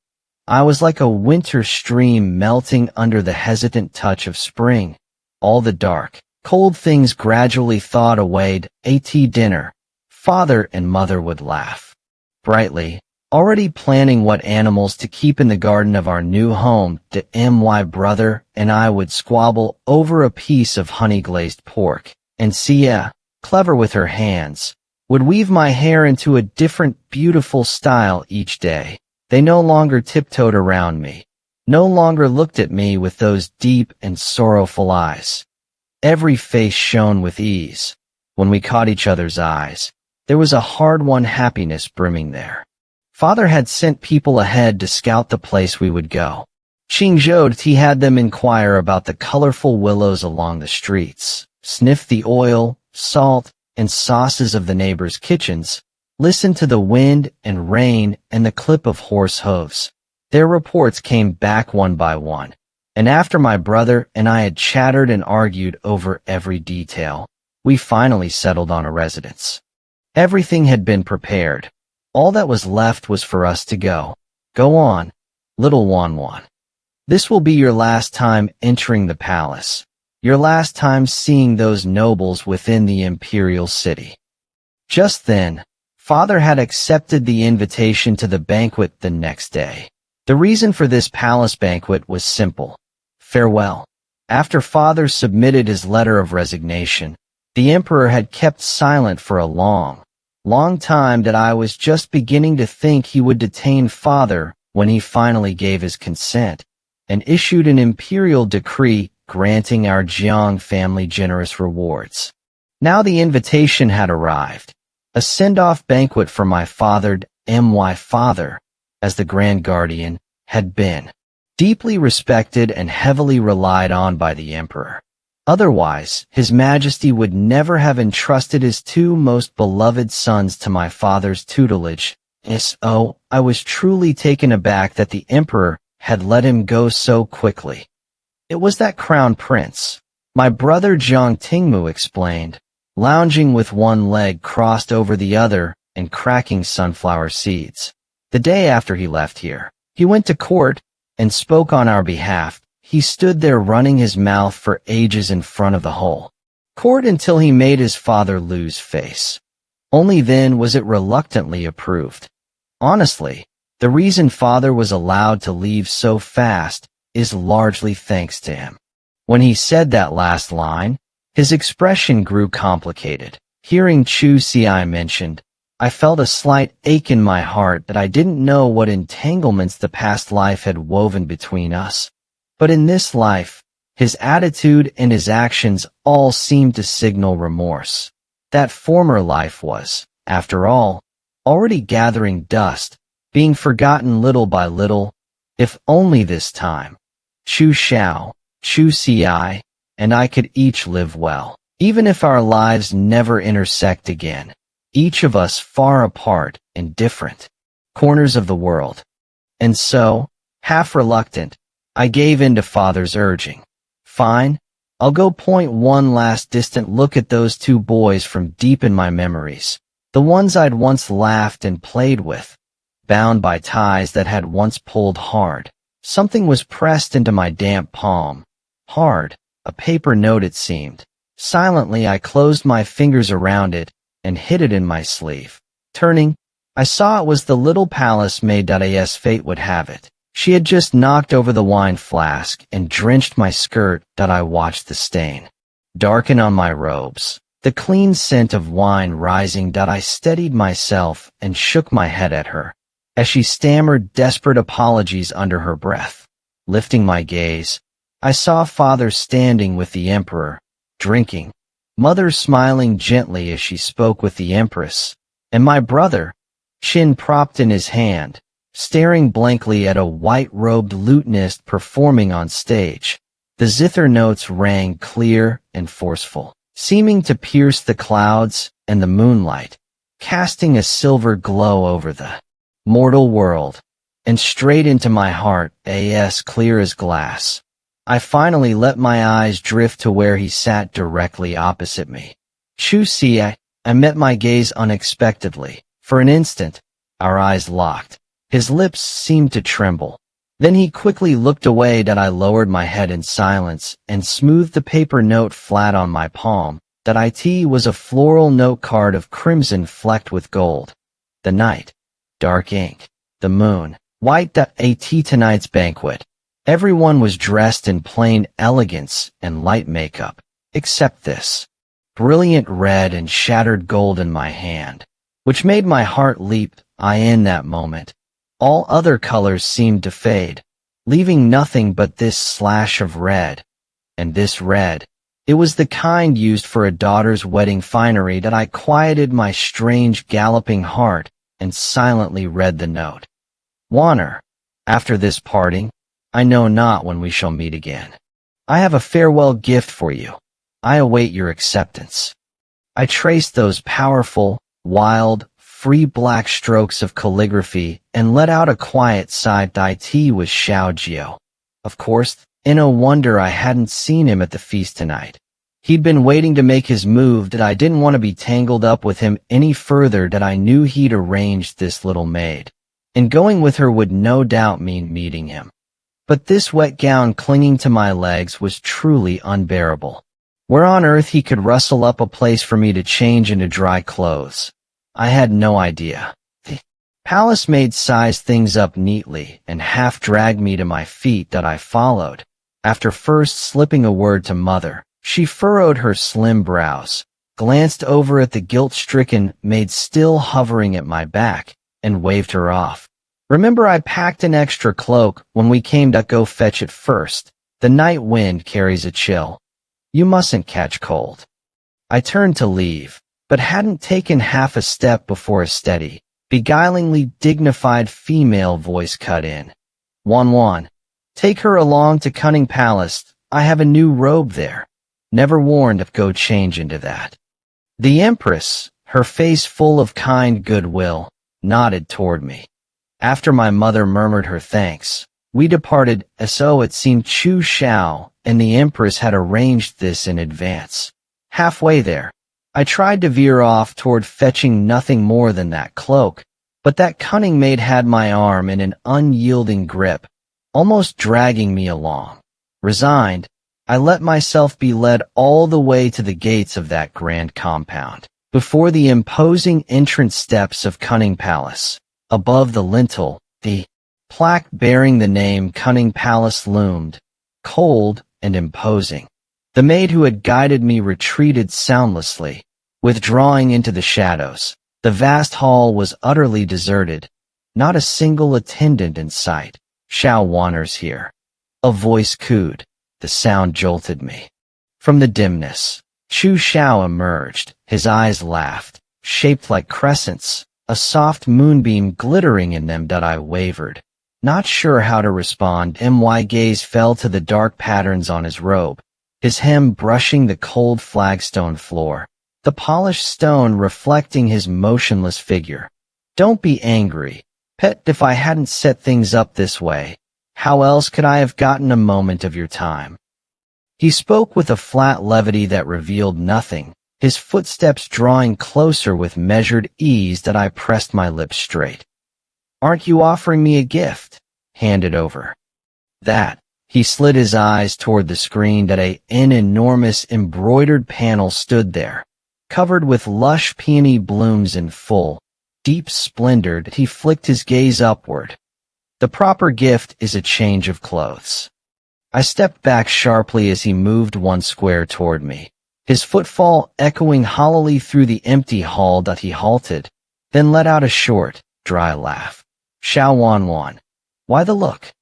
I was like a winter stream melting under the hesitant touch of spring. All the dark, cold things gradually thawed away. At dinner, father and mother would laugh brightly, already planning what animals to keep in the garden of our new home. My brother and I would squabble over a piece of honey-glazed pork, and Sia, clever with her hands, would weave my hair into a different beautiful style each day. They no longer tiptoed around me, no longer looked at me with those deep and sorrowful eyes. Every face shone with ease. When we caught each other's eyes, there was a hard-won happiness brimming there. Father had sent people ahead to scout the place we would go. He had them inquire about the colorful willows along the streets, sniff the oil, salt, and sauces of the neighbors' kitchens, listen to the wind and rain and the clip of horse hooves. Their reports came back one by one, and after my brother and I had chattered and argued over every detail, we finally settled on a residence. Everything had been prepared. All that was left was for us to go. Go on, little Wanwan. This will be your last time entering the palace, your last time seeing those nobles within the imperial city." Just then, Father had accepted the invitation to the banquet the next day. The reason for this palace banquet was simple: farewell. After Father submitted his letter of resignation, the Emperor had kept silent for a long time that I was just beginning to think he would detain Father when he finally gave his consent and issued an imperial decree granting our Jiang family generous rewards. Now the invitation had arrived, a send-off banquet for my father, Father, as the Grand Guardian, had been deeply respected and heavily relied on by the Emperor. Otherwise, His Majesty would never have entrusted his two most beloved sons to my father's tutelage. So, I was truly taken aback that the Emperor had let him go so quickly. "It was that Crown Prince," my brother Jiang Tingmu explained, lounging with one leg crossed over the other and cracking sunflower seeds. "The day after he left here, he went to court and spoke on our behalf. He stood there running his mouth for ages in front of the whole court until he made his father lose face. Only then was it reluctantly approved. Honestly, the reason Father was allowed to leave so fast is largely thanks to him." When he said that last line, his expression grew complicated. Hearing Chu Xi mentioned, I felt a slight ache in my heart that I didn't know what entanglements the past life had woven between us. But in this life, his attitude and his actions all seemed to signal remorse. That former life was, after all, already gathering dust, being forgotten little by little, if only this time. Chu Xiao, Chu Xi, and I could each live well, even if our lives never intersect again, each of us far apart in different corners of the world. And so, half reluctant, I gave in to Father's urging. "Fine, I'll go point one last distant look at those two boys from deep in my memories, the ones I'd once laughed and played with, bound by ties that had once pulled hard." Something was pressed into my damp palm. Hard, a paper note it seemed. Silently I closed my fingers around it and hid it in my sleeve. Turning, I saw it was the little palace maid. As fate would have it, she had just knocked over the wine flask and drenched my skirt. I watched the stain darken on my robes, the clean scent of wine rising. I steadied myself and shook my head at her, as she stammered desperate apologies under her breath. Lifting my gaze, I saw Father standing with the Emperor, drinking, Mother smiling gently as she spoke with the Empress, and my brother, chin propped in his hand, staring blankly at a white-robed lutenist performing on stage. The zither notes rang clear and forceful, seeming to pierce the clouds and the moonlight, casting a silver glow over the mortal world, and straight into my heart, as clear as glass. I finally let my eyes drift to where he sat directly opposite me. Chu Xi, I met my gaze unexpectedly. For an instant, our eyes locked. His lips seemed to tremble. Then he quickly looked away. I lowered my head in silence and smoothed the paper note flat on my palm. It was a floral note card of crimson flecked with gold. The night. Dark ink. The moon. White. Tonight's banquet. Everyone was dressed in plain elegance and light makeup, except this brilliant red and shattered gold in my hand, which made my heart leap. In that moment, all other colors seemed to fade, leaving nothing but this slash of red. And this red, it was the kind used for a daughter's wedding finery. I quieted my strange galloping heart and silently read the note. "Wanner, after this parting, I know not when we shall meet again. I have a farewell gift for you. I await your acceptance." I traced those powerful, wild, free black strokes of calligraphy and let out a quiet sigh. It was Xiao Jiao. Of course, no wonder I hadn't seen him at the feast tonight. He'd been waiting to make his move. I didn't want to be tangled up with him any further. I knew he'd arranged this little maid, and going with her would no doubt mean meeting him. but this wet gown clinging to my legs was truly unbearable. Where on earth he could rustle up a place for me to change into dry clothes, I had no idea. The palace maid sized things up neatly and half dragged me to my feet that I followed. After first slipping a word to Mother, she furrowed her slim brows, glanced over at the guilt-stricken maid still hovering at my back, and waved her off. Remember, I packed an extra cloak when we came to go fetch it first. The night wind carries a chill. You mustn't catch cold. I turned to leave, but hadn't taken half a step before a steady, beguilingly dignified female voice cut in. Wanwan, take her along to Cunning Palace. I have a new robe there. Never worn to go change into that. The Empress, her face full of kind goodwill, nodded toward me. After my mother murmured her thanks, we departed as though it seemed Chu Xiao and the Empress had arranged this in advance. Halfway there, I tried to veer off toward fetching nothing more than that cloak, but that cunning maid had my arm in an unyielding grip, almost dragging me along. Resigned, I let myself be led all the way to the gates of that grand compound. Before the imposing entrance steps of Cunning Palace, above the lintel, the plaque bearing the name Cunning Palace loomed, cold and imposing. The maid who had guided me retreated soundlessly, withdrawing into the shadows. The vast hall was utterly deserted, not a single attendant in sight. Xiao Wanner's here. A voice cooed. The sound jolted me. From the dimness, Chu Xiao emerged. His eyes laughed, shaped like crescents, a soft moonbeam glittering in them that I wavered. Not sure how to respond, my gaze fell to the dark patterns on his robe, his hem brushing the cold flagstone floor, the polished stone reflecting his motionless figure. Don't be angry, pet, if I hadn't set things up this way. How else could I have gotten a moment of your time? He spoke with a flat levity that revealed nothing, his footsteps drawing closer with measured ease that I pressed my lips straight. Aren't you offering me a gift? Hand it over. That. He slid his eyes toward the screen that an enormous embroidered panel stood there, covered with lush peony blooms in full, deep splendor. He flicked his gaze upward. The proper gift is a change of clothes. I stepped back sharply as he moved one square toward me, his footfall echoing hollowly through the empty hall. He halted, then let out a short, dry laugh. Xiao Wanwan. Why the look?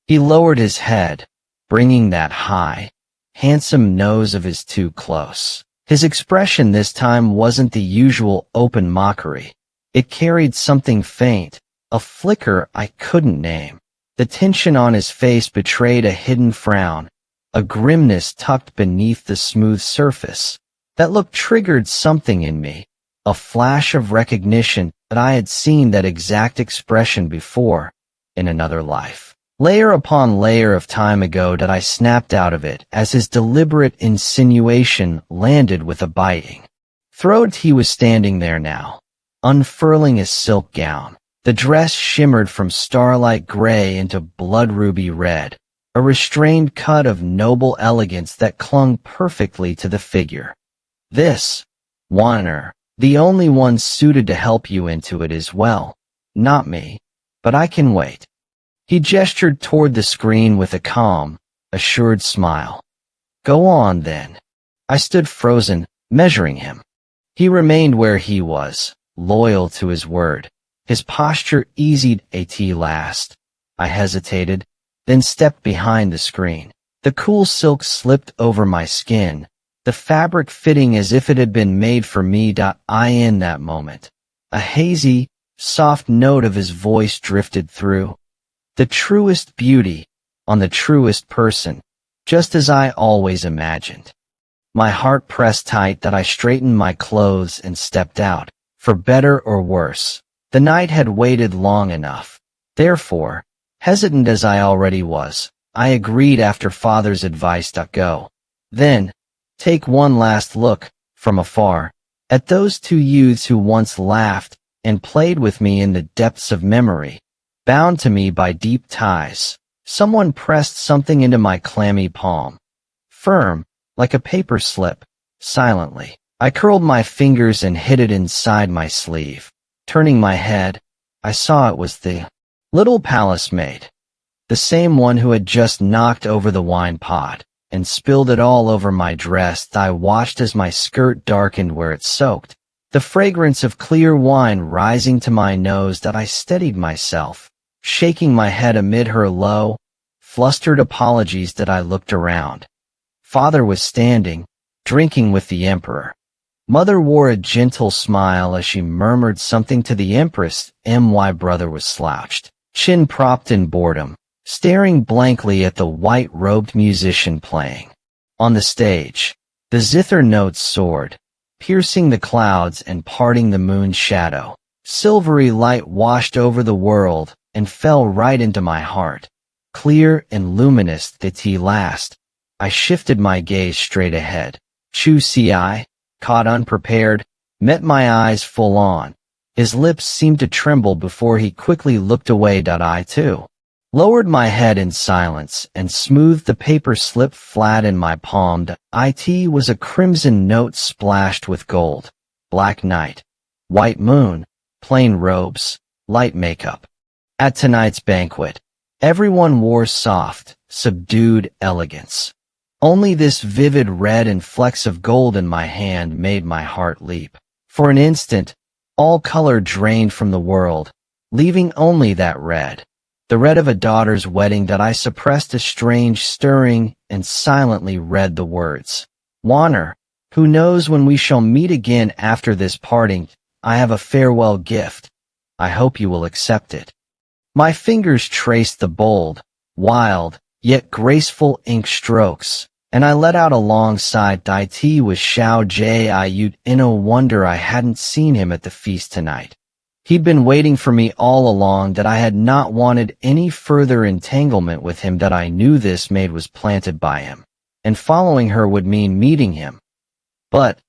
He lowered his head, bringing that high, handsome nose of his too close. His expression this time wasn't the usual open mockery. It carried something faint, a flicker I couldn't name. The tension on his face betrayed a hidden frown, a grimness tucked beneath the smooth surface. That look triggered something in me, a flash of recognition that I had seen that exact expression before, in another life. Layer upon layer of time ago that I snapped out of it as his deliberate insinuation landed with a biting throat. He was standing there now, unfurling his silk gown. The dress shimmered from starlight gray into blood ruby red, a restrained cut of noble elegance that clung perfectly to the figure. This, Wanner, the only one suited to help you into it as well. Not me, but I can wait. He gestured toward the screen with a calm, assured smile. Go on then. I stood frozen, measuring him. He remained where he was, loyal to his word. His posture eased at last. I hesitated, then stepped behind the screen. The cool silk slipped over my skin, the fabric fitting as if it had been made for me. In that moment, a hazy, soft note of his voice drifted through. The truest beauty, on the truest person, just as I always imagined. My heart pressed tight that I straightened my clothes and stepped out. For better or worse, the night had waited long enough. Therefore, hesitant as I already was, I agreed after Father's advice to go. Then, take one last look, from afar, at those two youths who once laughed and played with me in the depths of memory, bound to me by deep ties. Someone pressed something into my clammy palm. Firm, like a paper slip, silently. I curled my fingers and hid it inside my sleeve. Turning my head, I saw it was the little palace maid, the same one who had just knocked over the wine pot and spilled it all over my dress. I watched as my skirt darkened where it soaked, the fragrance of clear wine rising to my nose. That I steadied myself, shaking my head amid her low, flustered apologies. That I looked around. Father was standing, drinking with the emperor. Mother wore a gentle smile as she murmured something to the Empress. My brother was slouched, chin propped in boredom, staring blankly at the white-robed musician playing. On the stage, the zither notes soared, piercing the clouds and parting the moon's shadow. Silvery light washed over the world and fell right into my heart, clear and luminous. That tea last. I shifted my gaze straight ahead. Chu Ci, caught unprepared, met my eyes full on. His lips seemed to tremble before he quickly looked away. I, too, lowered my head in silence and smoothed the paper slip flat in my palm. It was a crimson note splashed with gold. Black night, white moon, plain robes, light makeup. At tonight's banquet, everyone wore soft, subdued elegance. Only this vivid red and flecks of gold in my hand made my heart leap. For an instant, all color drained from the world, leaving only that red, the red of a daughter's wedding. That I suppressed a strange stirring and silently read the words. Wanner, who knows when we shall meet again after this parting? I have a farewell gift. I hope you will accept it. My fingers traced the bold, wild, yet graceful ink strokes, and I let out a long sigh. It was Xiao Jiu. No wonder I hadn't seen him at the feast tonight. He'd been waiting for me all along. That I had not wanted any further entanglement with him. That I knew this maid was planted by him, and following her would mean meeting him. But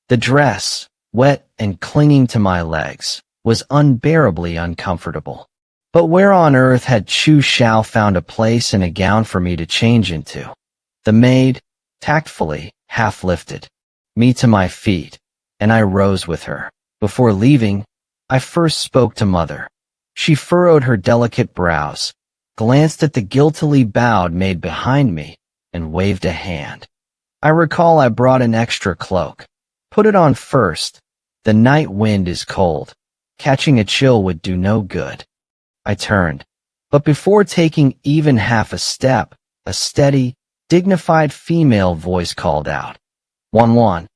the dress, wet and clinging to my legs, was unbearably uncomfortable. But where on earth had Chu Xiao found a place and a gown for me to change into? The maid, tactfully, half lifted me to my feet, and I rose with her. Before leaving, I first spoke to Mother. She furrowed her delicate brows, glanced at the guiltily bowed maid behind me, and waved a hand. I recall I brought an extra cloak. Put it on first. The night wind is cold. Catching a chill would do no good. I turned, but before taking even half a step, a steady, dignified female voice called out, Wanwan,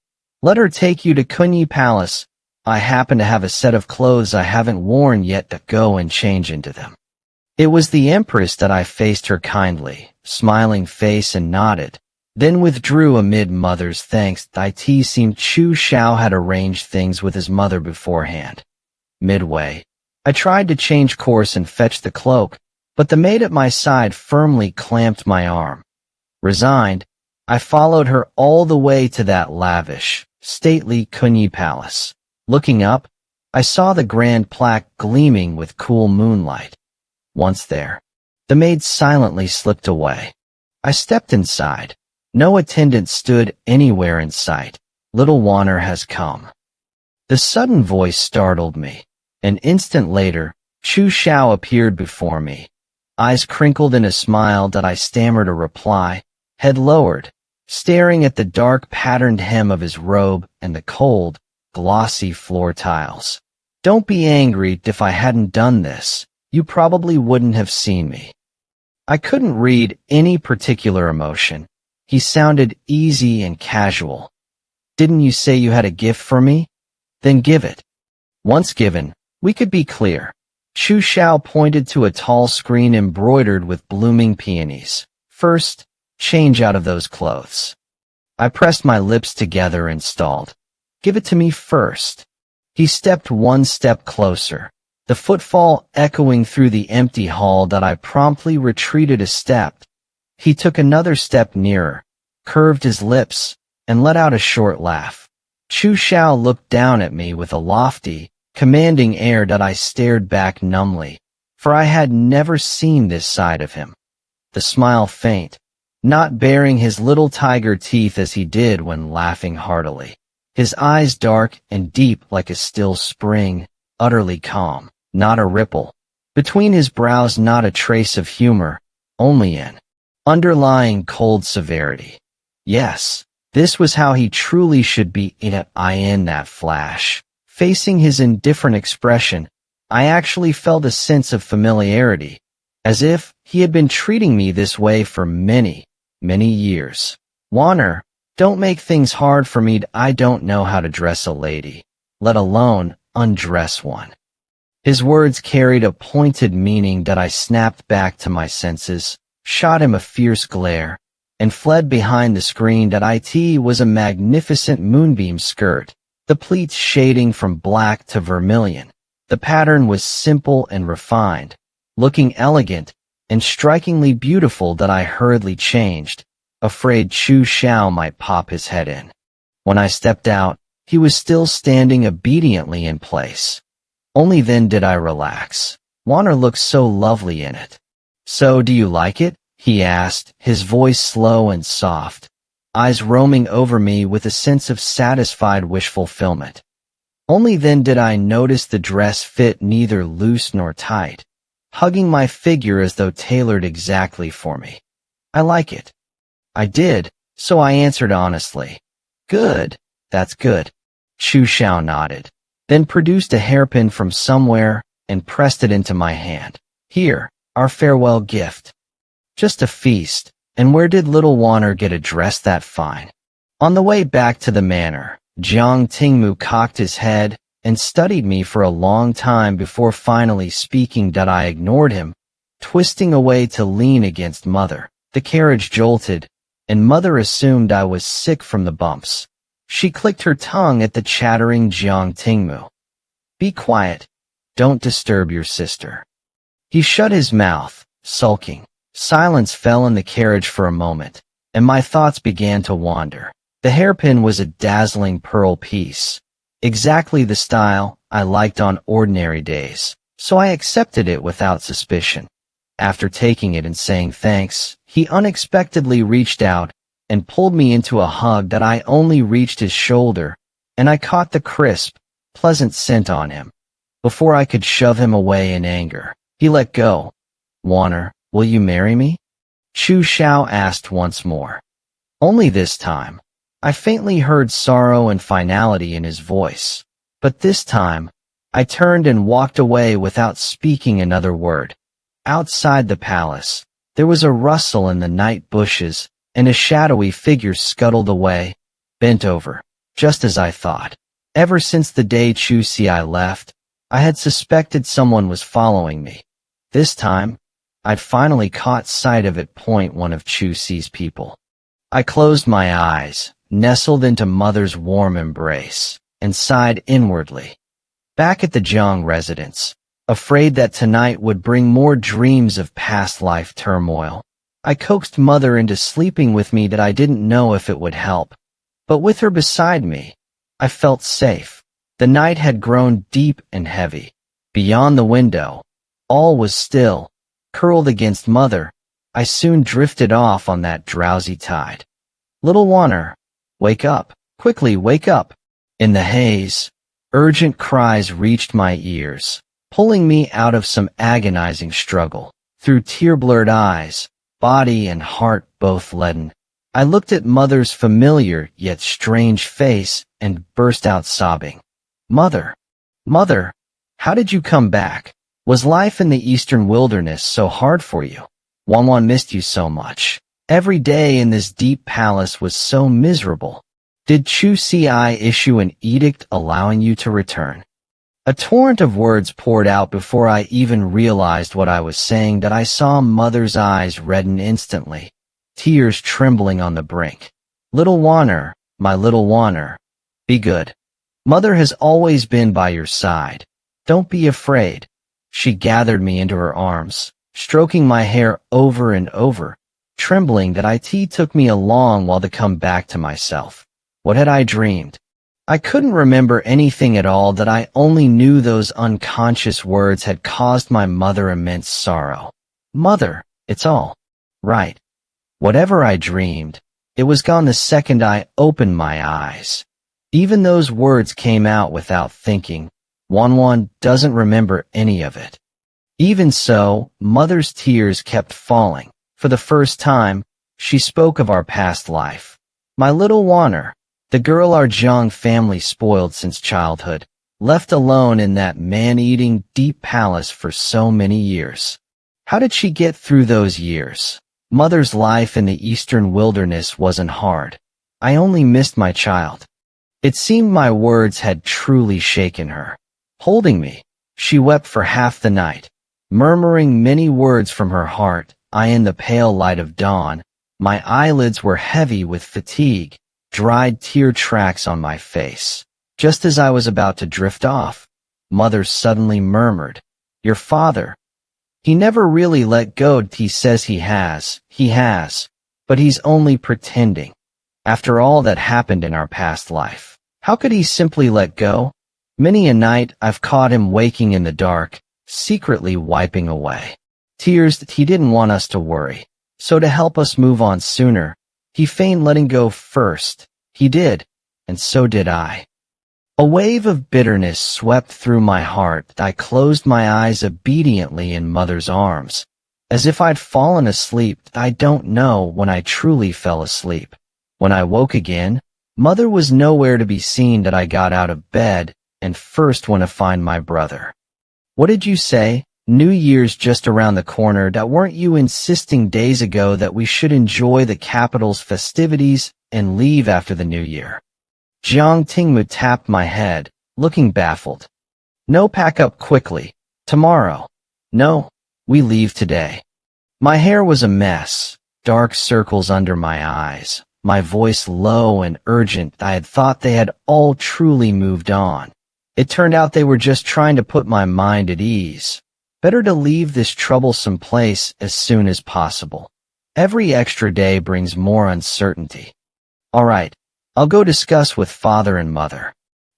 let her take you to Kunyi Palace. I happen to have a set of clothes I haven't worn yet. To go and change into them. It was the Empress. That I faced her kindly, smiling face and nodded, then withdrew amid Mother's thanks. It seemed Chu Xiao had arranged things with his mother beforehand. Midway, I tried to change course and fetch the cloak, but the maid at my side firmly clamped my arm. Resigned, I followed her all the way to that lavish, stately Kunyi Palace. Looking up, I saw the grand plaque gleaming with cool moonlight. Once there, the maid silently slipped away. I stepped inside. No attendant stood anywhere in sight. Little Wanner has come. The sudden voice startled me. An instant later, Chu Xiao appeared before me. Eyes crinkled in a smile. That I stammered a reply, head lowered, staring at the dark patterned hem of his robe and the cold, glossy floor tiles. Don't be angry. If I hadn't done this, you probably wouldn't have seen me. I couldn't read any particular emotion. He sounded easy and casual. Didn't you say you had a gift for me? Then give it. Once given, we could be clear. Chu Xiao pointed to a tall screen embroidered with blooming peonies. First, change out of those clothes. I pressed my lips together and stalled. Give it to me first. He stepped one step closer, the footfall echoing through the empty hall. That I promptly retreated a step. He took another step nearer, curved his lips, and let out a short laugh. Chu Xiao looked down at me with a lofty, commanding air. That I stared back numbly, for I had never seen this side of him. the smile faint, not baring his little tiger teeth as he did when laughing heartily. His eyes dark and deep like a still spring, utterly calm, not a ripple. Between his brows not a trace of humor, only an underlying cold severity. Yes, this was how he truly should be in that flash. Facing his indifferent expression, I actually felt a sense of familiarity, as if he had been treating me this way for many, many years. Wanner, don't make things hard for me. I don't know how to dress a lady, let alone undress one. His words carried a pointed meaning that I snapped back to my senses, shot him a fierce glare, and fled behind the screen that it was a magnificent moonbeam skirt, the pleats shading from black to vermilion. The pattern was simple and refined, looking elegant and strikingly beautiful that I hurriedly changed, afraid Chu Xiao might pop his head in. When I stepped out, he was still standing obediently in place. Only then did I relax. Wanner looked so lovely in it. So do you like it? He asked, his voice slow and soft, eyes roaming over me with a sense of satisfied wish fulfillment. Only then did I notice the dress fit neither loose nor tight, hugging my figure as though tailored exactly for me. I like it. I did, so I answered honestly. Good, that's good. Chu Xiao nodded, then produced a hairpin from somewhere and pressed it into my hand. Here, our farewell gift. Just a feast, and where did little Wanner get a dress that fine? On the way back to the manor, Jiang Tingmu cocked his head and studied me for a long time before finally speaking. That I ignored him, twisting away to lean against Mother. The carriage jolted, and Mother assumed I was sick from the bumps. She clicked her tongue at the chattering Jiang Tingmu. Be quiet. Don't disturb your sister. He shut his mouth, sulking. Silence fell in the carriage for a moment, and my thoughts began to wander. The hairpin was a dazzling pearl piece, exactly the style I liked on ordinary days, so I accepted it without suspicion. After taking it and saying thanks, he unexpectedly reached out and pulled me into a hug that I only reached his shoulder, and I caught the crisp, pleasant scent on him. Before I could shove him away in anger, he let go. Wanner, will you marry me? Chu Xiao asked once more. Only this time, I faintly heard sorrow and finality in his voice, but this time, I turned and walked away without speaking another word. Outside the palace, there was a rustle in the night bushes, and a shadowy figure scuttled away, bent over, just as I thought. Ever since the day Chu Xi left, I had suspected someone was following me. This time, I'd finally caught sight of it. One of Chu Xi's people. I closed my eyes, nestled into Mother's warm embrace, and sighed inwardly. Back at the Jiang residence, afraid that tonight would bring more dreams of past life turmoil, I coaxed Mother into sleeping with me. That I didn't know if it would help, but with her beside me, I felt safe. The night had grown deep and heavy. Beyond the window, all was still. Curled against Mother, I soon drifted off on that drowsy tide. Little Wanner, wake up, quickly wake up. In the haze, urgent cries reached my ears, pulling me out of some agonizing struggle. Through tear-blurred eyes, body and heart both leaden, I looked at Mother's familiar yet strange face and burst out sobbing. Mother, Mother, how did you come back? Was life in the eastern wilderness so hard for you? Wanwan missed you so much. Every day in this deep palace was so miserable. Did Chu Xi issue an edict allowing you to return? A torrent of words poured out before I even realized what I was saying. That I saw Mother's eyes redden instantly, tears trembling on the brink. Little Wanner, my little Wanner, be good. Mother has always been by your side. Don't be afraid. She gathered me into her arms, stroking my hair over and over, trembling. That it took me a long while to come back to myself. What had I dreamed? I couldn't remember anything at all. That I only knew those unconscious words had caused my mother immense sorrow. Mother, it's all Right. Whatever I dreamed, it was gone the second I opened my eyes. Even those words came out without thinking. Wanwan doesn't remember any of it. Even so, Mother's tears kept falling. For the first time, she spoke of our past life. My little Wanner, the girl our Jiang family spoiled since childhood, left alone in that man-eating deep palace for so many years. How did she get through those years? Mother's life in the eastern wilderness wasn't hard. I only missed my child. It seemed my words had truly shaken her. Holding me, she wept for half the night, murmuring many words from her heart. In the pale light of dawn, my eyelids were heavy with fatigue, dried tear tracks on my face. Just as I was about to drift off, Mother suddenly murmured, "Your father. He never really let go. He says he has, but he's only pretending. After all that happened in our past life, how could he simply let go? Many a night I've caught him waking in the dark, secretly wiping away tears that he didn't want us to worry. So to help us move on sooner, he feigned letting go first. He did, and so did I." A wave of bitterness swept through my heart. I closed my eyes obediently in Mother's arms, as if I'd fallen asleep. I don't know when I truly fell asleep. When I woke again, Mother was nowhere to be seen. That I got out of bed and first went to find my brother. "What did you say? New Year's just around the corner. Weren't you insisting days ago that we should enjoy the capital's festivities and leave after the New Year?" Jiang Tingmu tapped my head, looking baffled. "No, pack up quickly. Tomorrow." "No, we leave today." My hair was a mess, dark circles under my eyes, my voice low and urgent. I had thought they had all truly moved on. It turned out they were just trying to put my mind at ease. Better to leave this troublesome place as soon as possible. Every extra day brings more uncertainty. "All right, I'll go discuss with Father and Mother."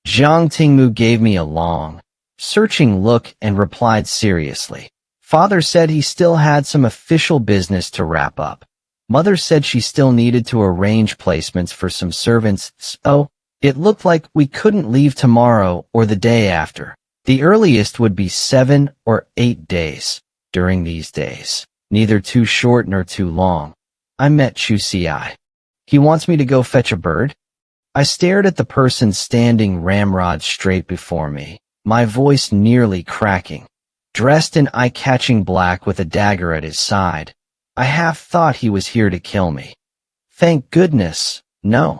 Jiang Tingmu gave me a long, searching look and replied seriously. Father said he still had some official business to wrap up. Mother said she still needed to arrange placements for some servants, so it looked like we couldn't leave tomorrow or the day after. The earliest would be 7 or 8 days. During these days, neither too short nor too long, I met Chu Si. "He wants me to go fetch a bird?" I stared at the person standing ramrod straight before me, my voice nearly cracking. Dressed in eye-catching black with a dagger at his side, I half thought he was here to kill me. Thank goodness, no.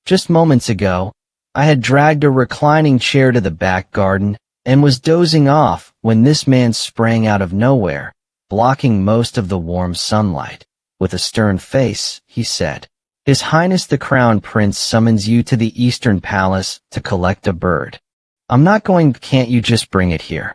Just moments ago, I had dragged a reclining chair to the back garden and was dozing off when this man sprang out of nowhere, blocking most of the warm sunlight. With a stern face, he said, "His Highness the Crown Prince summons you to the Eastern Palace to collect a bird." "I'm not going. Can't you just bring it here?"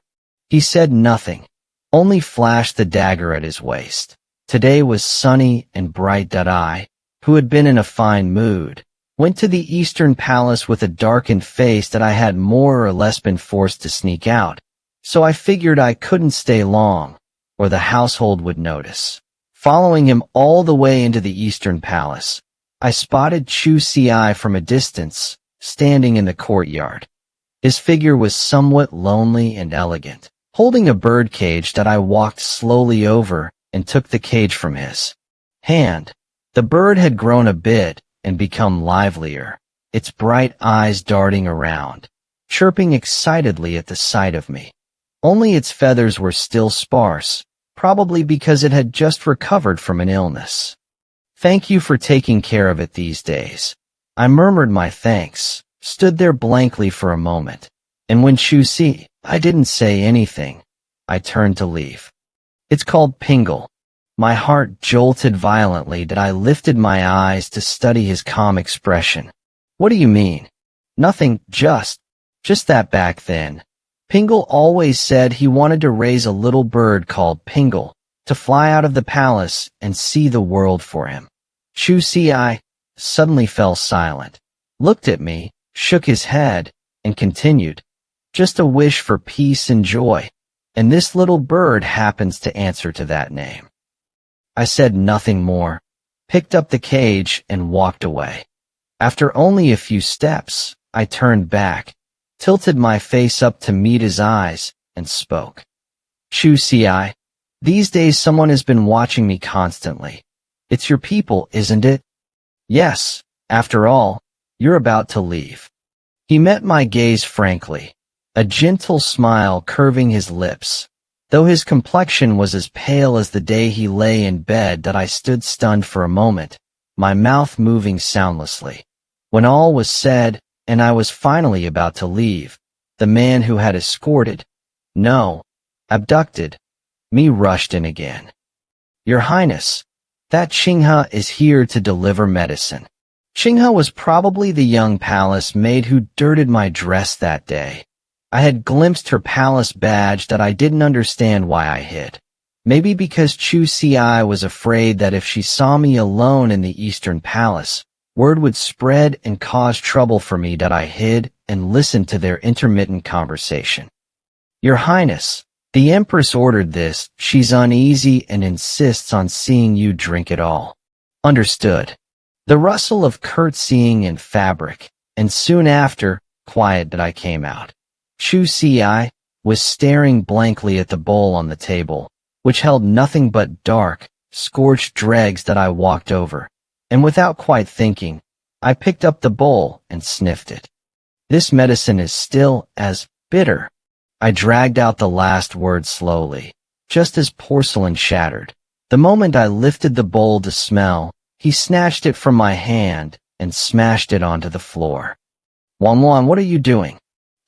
He said nothing, only flashed the dagger at his waist. Today was sunny and bright. I, who had been in a fine mood, went to the Eastern Palace with a darkened face. That I had more or less been forced to sneak out, so I figured I couldn't stay long, or the household would notice. Following him all the way into the Eastern Palace, I spotted Chu Si from a distance, standing in the courtyard. His figure was somewhat lonely and elegant, holding a bird cage. That I walked slowly over and took the cage from his hand. The bird had grown a bit and become livelier, its bright eyes darting around, chirping excitedly at the sight of me. Only its feathers were still sparse, probably because it had just recovered from an illness. "Thank you for taking care of it these days." I murmured my thanks, stood there blankly for a moment, and when Chu Si, I didn't say anything. I turned to leave. "It's called Pingle." My heart jolted violently. That I lifted my eyes to study his calm expression. "What do you mean?" "Nothing, just that back then, Pingle always said he wanted to raise a little bird called Pingle, to fly out of the palace and see the world for him." Chu Si suddenly fell silent, looked at me, shook his head, and continued, "Just a wish for peace and joy, and this little bird happens to answer to that name." I said nothing more, picked up the cage, and walked away. After only a few steps, I turned back, tilted my face up to meet his eyes, and spoke. Chu Ci, these days someone has been watching me constantly. It's your people, isn't it? Yes, after all, you're about to leave. He met my gaze frankly, a gentle smile curving his lips, though his complexion was as pale as the day he lay in bed that I stood stunned for a moment, my mouth moving soundlessly. When all was said, and I was finally about to leave, the man who had escorted, no, abducted, me rushed in again. Your Highness, that Qinghe is here to deliver medicine. Qinghe was probably the young palace maid who dirted my dress that day. I had glimpsed her palace badge that I didn't understand why I hid. Maybe because Chu Ci was afraid that if she saw me alone in the Eastern Palace, word would spread and cause trouble for me that I hid and listened to their intermittent conversation. Your Highness, the Empress ordered this. She's uneasy and insists on seeing you drink it all. Understood. The rustle of curtsying in fabric, and soon after, quiet that I came out. Chu Ci was staring blankly at the bowl on the table, which held nothing but dark, scorched dregs that I walked over, and without quite thinking, I picked up the bowl and sniffed it. This medicine is still as bitter. I dragged out the last word slowly, just as porcelain shattered. The moment I lifted the bowl to smell, he snatched it from my hand and smashed it onto the floor. Wanwan, what are you doing?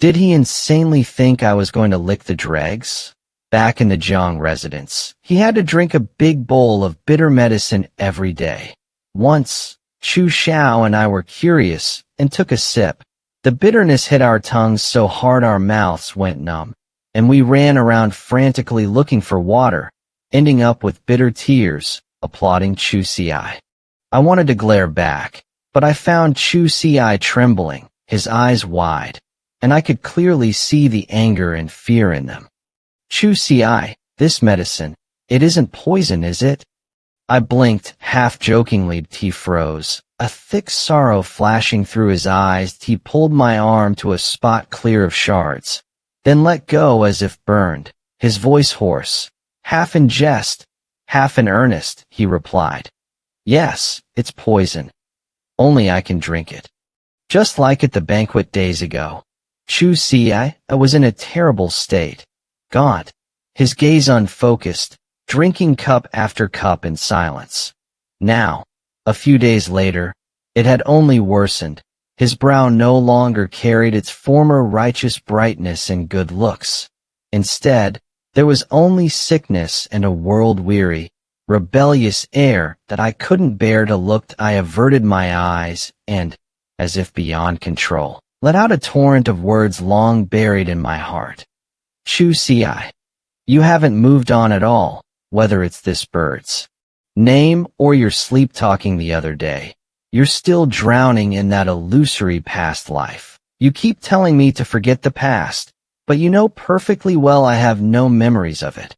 Did he insanely think I was going to lick the dregs? Back in the Jiang residence, he had to drink a big bowl of bitter medicine every day. Once, Chu Xiao and I were curious and took a sip. The bitterness hit our tongues so hard our mouths went numb, and we ran around frantically looking for water, ending up with bitter tears, applauding Chu Ci. I wanted to glare back, but I found Chu Ci trembling, his eyes wide, and I could clearly see the anger and fear in them. Chu Ci, this medicine, it isn't poison, is it? I blinked, half-jokingly. He froze, a thick sorrow flashing through his eyes. He pulled my arm to a spot clear of shards, then let go as if burned, his voice hoarse. Half in jest, half in earnest, he replied. Yes, it's poison. Only I can drink it. Just like at the banquet days ago. Chu Ci was in a terrible state. Gaunt, his gaze unfocused, drinking cup after cup in silence. Now, a few days later, it had only worsened. His brow no longer carried its former righteous brightness and good looks. Instead, there was only sickness and a world-weary, rebellious air that I couldn't bear to look. I averted my eyes and, as if beyond control, let out a torrent of words long buried in my heart. Chu Ci, you haven't moved on at all, whether it's this bird's name or your sleep-talking the other day. You're still drowning in that illusory past life. You keep telling me to forget the past, but you know perfectly well I have no memories of it.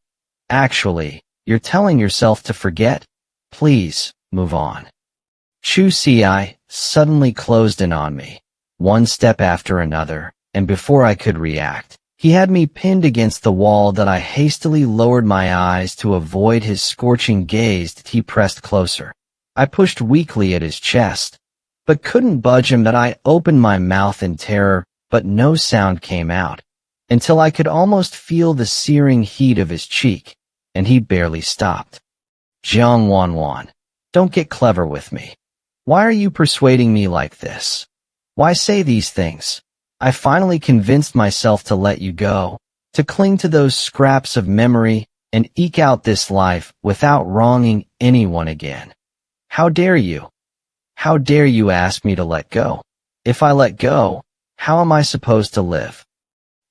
Actually, you're telling yourself to forget. Please, move on. Chu Ci suddenly closed in on me, one step after another, and before I could react, he had me pinned against the wall that I hastily lowered my eyes to avoid his scorching gaze. He pressed closer. I pushed weakly at his chest, but couldn't budge him. That I opened my mouth in terror, but no sound came out, until I could almost feel the searing heat of his cheek, and he barely stopped. Jiang Wanwan, don't get clever with me. Why are you persuading me like this? Why say these things? I finally convinced myself to let you go, to cling to those scraps of memory, and eke out this life without wronging anyone again. How dare you? How dare you ask me to let go? If I let go, how am I supposed to live?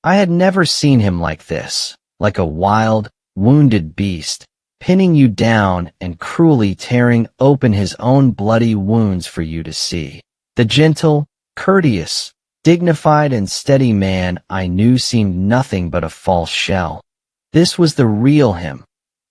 I had never seen him like this, like a wild, wounded beast, pinning you down and cruelly tearing open his own bloody wounds for you to see. The gentle, courteous, dignified and steady man I knew seemed nothing but a false shell. This was the real him,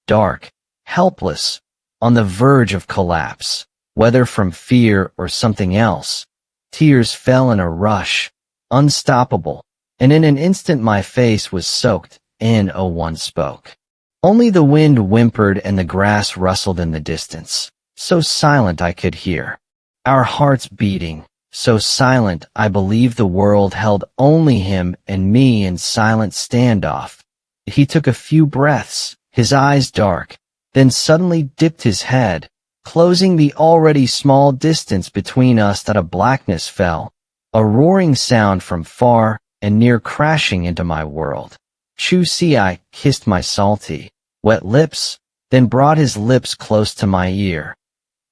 dark, helpless, on the verge of collapse, whether from fear or something else. Tears fell in a rush, unstoppable, and in an instant my face was soaked. No one spoke. Only the wind whimpered and the grass rustled in the distance, so silent I could hear. Our hearts beating, so silent I believe the world held only him and me in silent standoff. He took a few breaths, his eyes dark, then suddenly dipped his head, closing the already small distance between us that a blackness fell, a roaring sound from far and near crashing into my world. Chu Si kissed my salty, wet lips, then brought his lips close to my ear.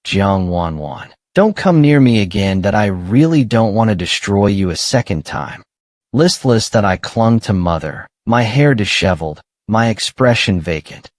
Jiang Wanwan, don't come near me again, that I really don't want to destroy you a second time. Listless that I clung to mother, my hair disheveled, my expression vacant.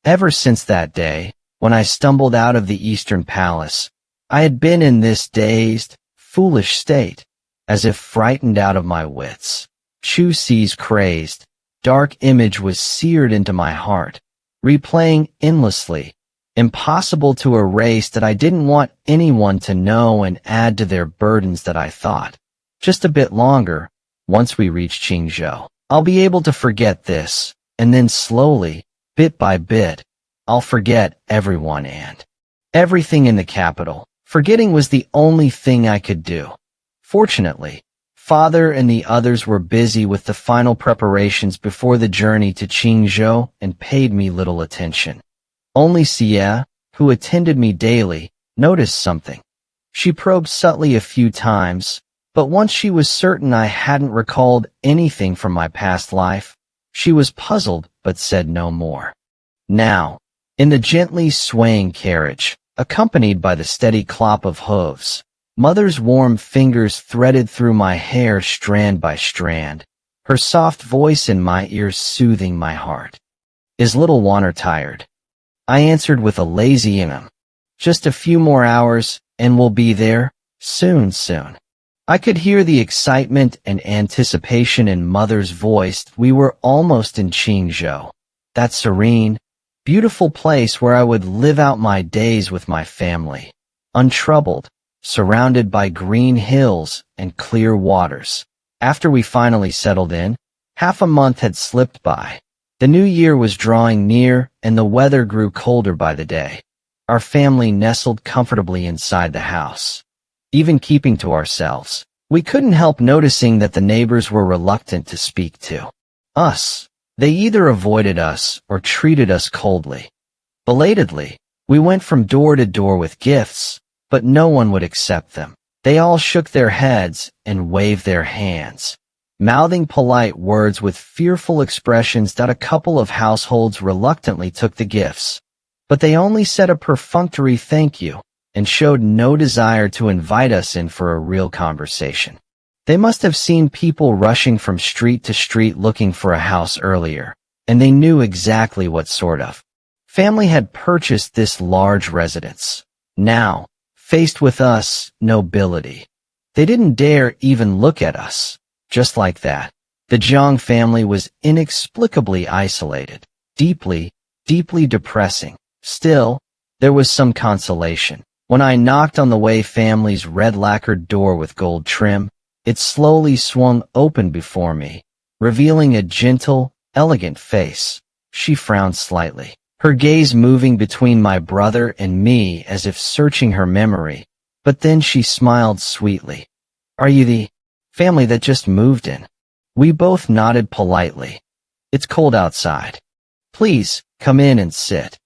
Ever since that day, when I stumbled out of the Eastern Palace, I had been in this dazed, foolish state, as if frightened out of my wits. Chu Si's crazed, dark image was seared into my heart, replaying endlessly, impossible to erase, that I didn't want anyone to know and add to their burdens. That I thought, just a bit longer, once we reach Qingzhou, I'll be able to forget this, and then slowly, bit by bit, I'll forget everyone and everything in the capital. Forgetting was the only thing I could do. Fortunately, Father and the others were busy with the final preparations before the journey to Qingzhou and paid me little attention. Only Xie, who attended me daily, noticed something. She probed subtly a few times, but once she was certain I hadn't recalled anything from my past life, she was puzzled but said no more. Now, in the gently swaying carriage, accompanied by the steady clop of hooves, Mother's warm fingers threaded through my hair strand by strand, her soft voice in my ears soothing my heart. Is little Wanner tired? I answered with a lazy just a few more hours, and we'll be there, soon. I could hear the excitement and anticipation in Mother's voice. We were almost in Qingzhou, that serene, beautiful place where I would live out my days with my family, untroubled, surrounded by green hills and clear waters. After we finally settled in, half a month had slipped by. The new year was drawing near, and the weather grew colder by the day. Our family nestled comfortably inside the house. Even keeping to ourselves, we couldn't help noticing that the neighbors were reluctant to speak to us. They either avoided us or treated us coldly. Belatedly, we went from door to door with gifts, but no one would accept them. They all shook their heads and waved their hands, mouthing polite words with fearful expressions. That a couple of households reluctantly took the gifts, but they only said a perfunctory thank you and showed no desire to invite us in for a real conversation. They must have seen people rushing from street to street looking for a house earlier, and they knew exactly what sort of family had purchased this large residence. Now, faced with us, nobility, they didn't dare even look at us. Just like that, the Jiang family was inexplicably isolated, deeply depressing. Still, there was some consolation. When I knocked on the Wei family's red lacquered door with gold trim, it slowly swung open before me, revealing a gentle, elegant face. She frowned slightly, her gaze moving between my brother and me as if searching her memory, but then she smiled sweetly. Are you the family that just moved in? We both nodded politely. It's cold outside. Please, come in and sit.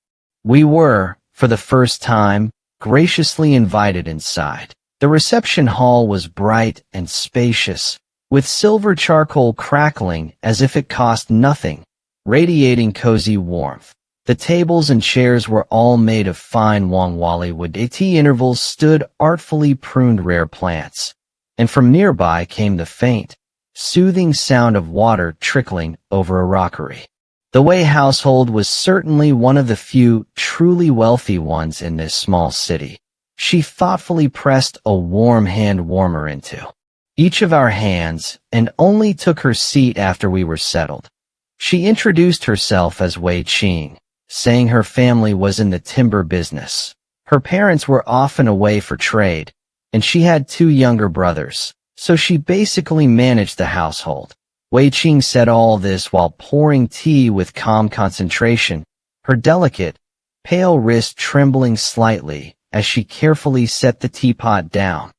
We were, for the first time, graciously invited inside. The reception hall was bright and spacious, with silver charcoal crackling as if it cost nothing, radiating cozy warmth. The tables and chairs were all made of fine Wangwali wood. At intervals stood artfully pruned rare plants, and from nearby came the faint, soothing sound of water trickling over a rockery. The Wei household was certainly one of the few truly wealthy ones in this small city. She thoughtfully pressed a warm hand warmer into each of our hands and only took her seat after we were settled. She introduced herself as Wei Qing, saying her family was in the timber business. Her parents were often away for trade, and she had 2 younger brothers, so she basically managed the household. Wei Qing said all this while pouring tea with calm concentration, her delicate, pale wrist trembling slightly as she carefully set the teapot down.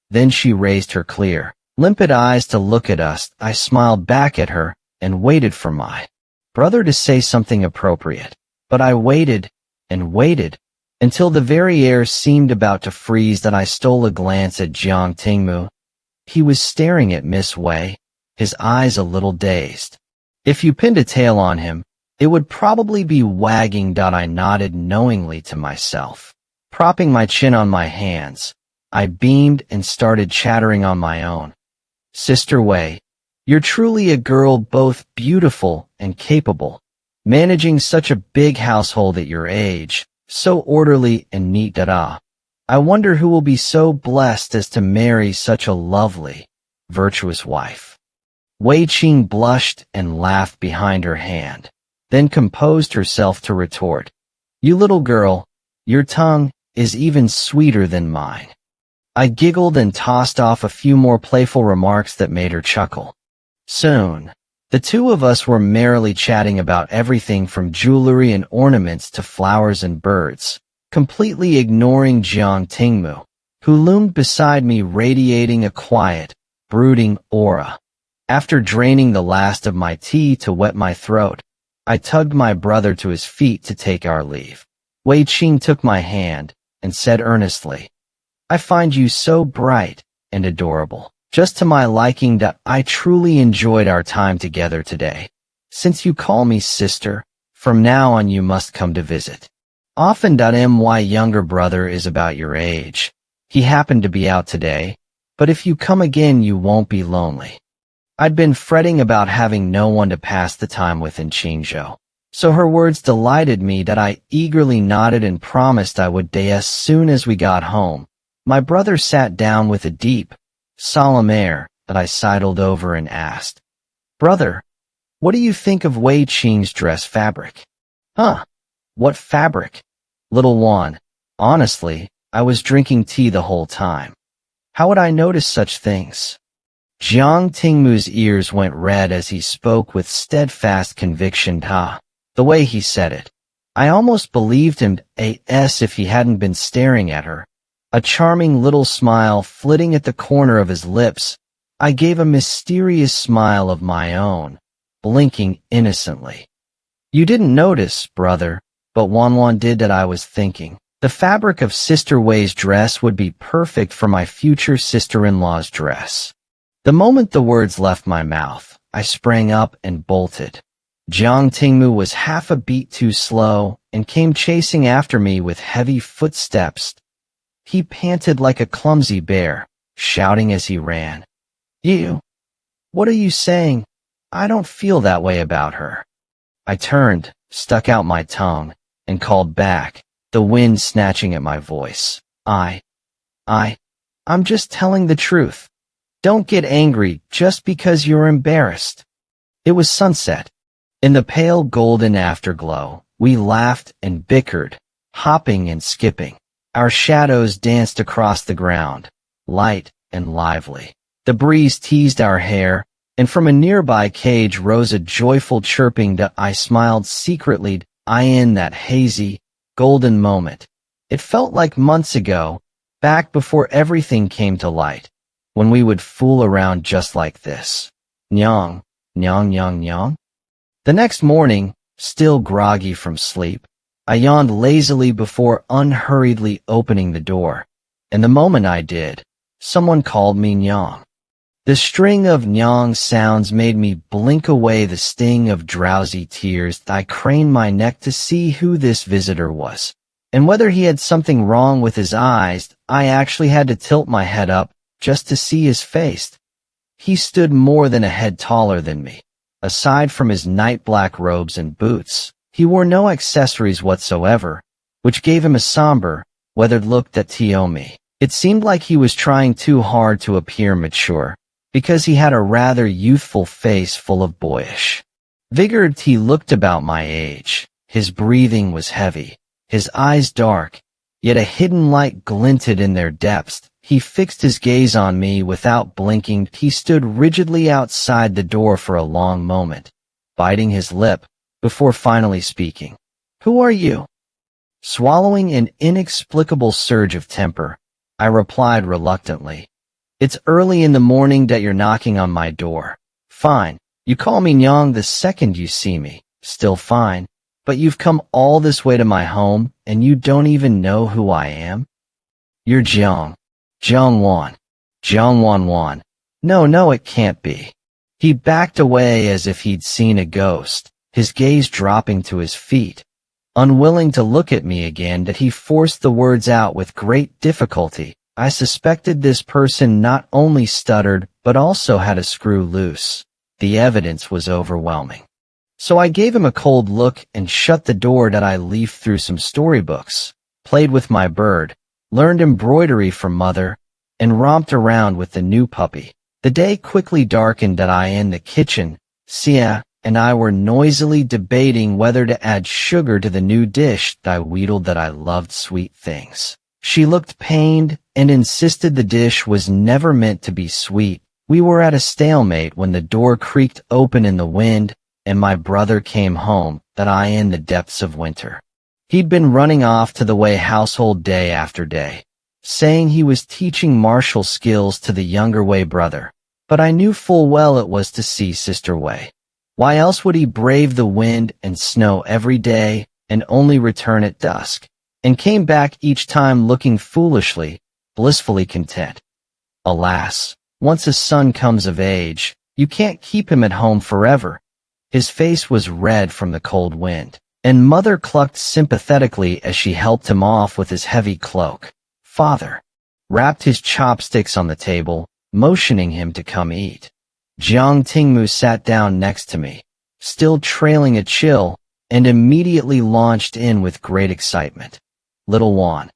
Then she raised her clear, limpid eyes to look at us. I smiled back at her and waited for my brother to say something appropriate. But I waited and waited until the very air seemed about to freeze that I stole a glance at Jiang Tingmu. He was staring at Miss Wei, his eyes a little dazed. If you pinned a tail on him, it would probably be wagging. I nodded knowingly to myself. Propping my chin on my hands, I beamed and started chattering on my own. Sister Wei, you're truly a girl, both beautiful and capable. Managing such a big household at your age, so orderly and neat. I wonder who will be so blessed as to marry such a lovely, virtuous wife. Wei Qing blushed and laughed behind her hand, then composed herself to retort. You little girl, your tongue is even sweeter than mine. I giggled and tossed off a few more playful remarks that made her chuckle. Soon, the 2 of us were merrily chatting about everything from jewelry and ornaments to flowers and birds, completely ignoring Jiang Tingmu, who loomed beside me radiating a quiet, brooding aura. After draining the last of my tea to wet my throat, I tugged my brother to his feet to take our leave. Wei Qing took my hand and said earnestly, I find you so bright and adorable. Just to my liking. I truly enjoyed our time together today. Since you call me sister, from now on you must come to visit. Often. My younger brother is about your age. He happened to be out today, but if you come again you won't be lonely. I'd been fretting about having no one to pass the time with in Qingzhou, so her words delighted me. I eagerly nodded and promised I would as soon as we got home. My brother sat down with a deep, solemn air that I sidled over and asked, Brother, what do you think of Wei Qing's dress fabric? Huh? What fabric? Little Wan, honestly, I was drinking tea the whole time. How would I notice such things? Jiang Tingmu's ears went red as he spoke with steadfast conviction. The way he said it, I almost believed him if he hadn't been staring at her. A charming little smile flitting at the corner of his lips, I gave a mysterious smile of my own, blinking innocently. You didn't notice, brother, but Wanwan did. I was thinking, the fabric of Sister Wei's dress would be perfect for my future sister-in-law's dress. The moment the words left my mouth, I sprang up and bolted. Jiang Tingmu was half a beat too slow and came chasing after me with heavy footsteps. He panted like a clumsy bear, shouting as he ran. You? What are you saying? I don't feel that way about her. I turned, stuck out my tongue, and called back, the wind snatching at my voice. I'm just telling the truth. Don't get angry just because you're embarrassed. It was sunset. In the pale golden afterglow, we laughed and bickered, hopping and skipping. Our shadows danced across the ground, light and lively. The breeze teased our hair, and from a nearby cage rose a joyful chirping. I smiled secretly. In that hazy, golden moment, it felt like months ago, back before everything came to light, when we would fool around just like this. Nyang, nyang, nyang, nyang. The next morning, still groggy from sleep, I yawned lazily before unhurriedly opening the door, and the moment I did, someone called me Nyang. The string of Nyang sounds made me blink away the sting of drowsy tears. I craned my neck to see who this visitor was, and whether he had something wrong with his eyes. I actually had to tilt my head up just to see his face. He stood more than a head taller than me. Aside from his night black robes and boots, he wore no accessories whatsoever, which gave him a somber, weathered look. Me. It seemed like he was trying too hard to appear mature, because he had a rather youthful face full of boyish vigor. He looked about my age. His breathing was heavy, his eyes dark, yet a hidden light glinted in their depths. He fixed his gaze on me without blinking. He stood rigidly outside the door for a long moment, biting his lip, before finally speaking. "Who are you?" Swallowing an inexplicable surge of temper, I replied reluctantly. "It's early in the morning that you're knocking on my door. Fine, you call me Nyang the second you see me. Still fine, but you've come all this way to my home, and you don't even know who I am? You're Jiang Wanwan. Jiang Wanwan. No, it can't be." He backed away as if he'd seen a ghost, his gaze dropping to his feet. Unwilling to look at me again, that he forced the words out with great difficulty. I suspected this person not only stuttered, but also had a screw loose. The evidence was overwhelming. So I gave him a cold look and shut the door. That I leafed through some storybooks, played with my bird, learned embroidery from mother, and romped around with the new puppy. The day quickly darkened. That I in the kitchen, Sia and I were noisily debating whether to add sugar to the new dish. I wheedled that I loved sweet things. She looked pained and insisted the dish was never meant to be sweet. We were at a stalemate when the door creaked open in the wind, and my brother came home. That I in the depths of winter. He'd been running off to the Wei household day after day, saying he was teaching martial skills to the younger Wei brother. But I knew full well it was to see Sister Wei. Why else would he brave the wind and snow every day and only return at dusk, and came back each time looking foolishly, blissfully content? Alas, once a son comes of age, you can't keep him at home forever. His face was red from the cold wind, and mother clucked sympathetically as she helped him off with his heavy cloak. Father rapped his chopsticks on the table, motioning him to come eat. Jiang Tingmu sat down next to me, still trailing a chill, and immediately launched in with great excitement. "Little Wan,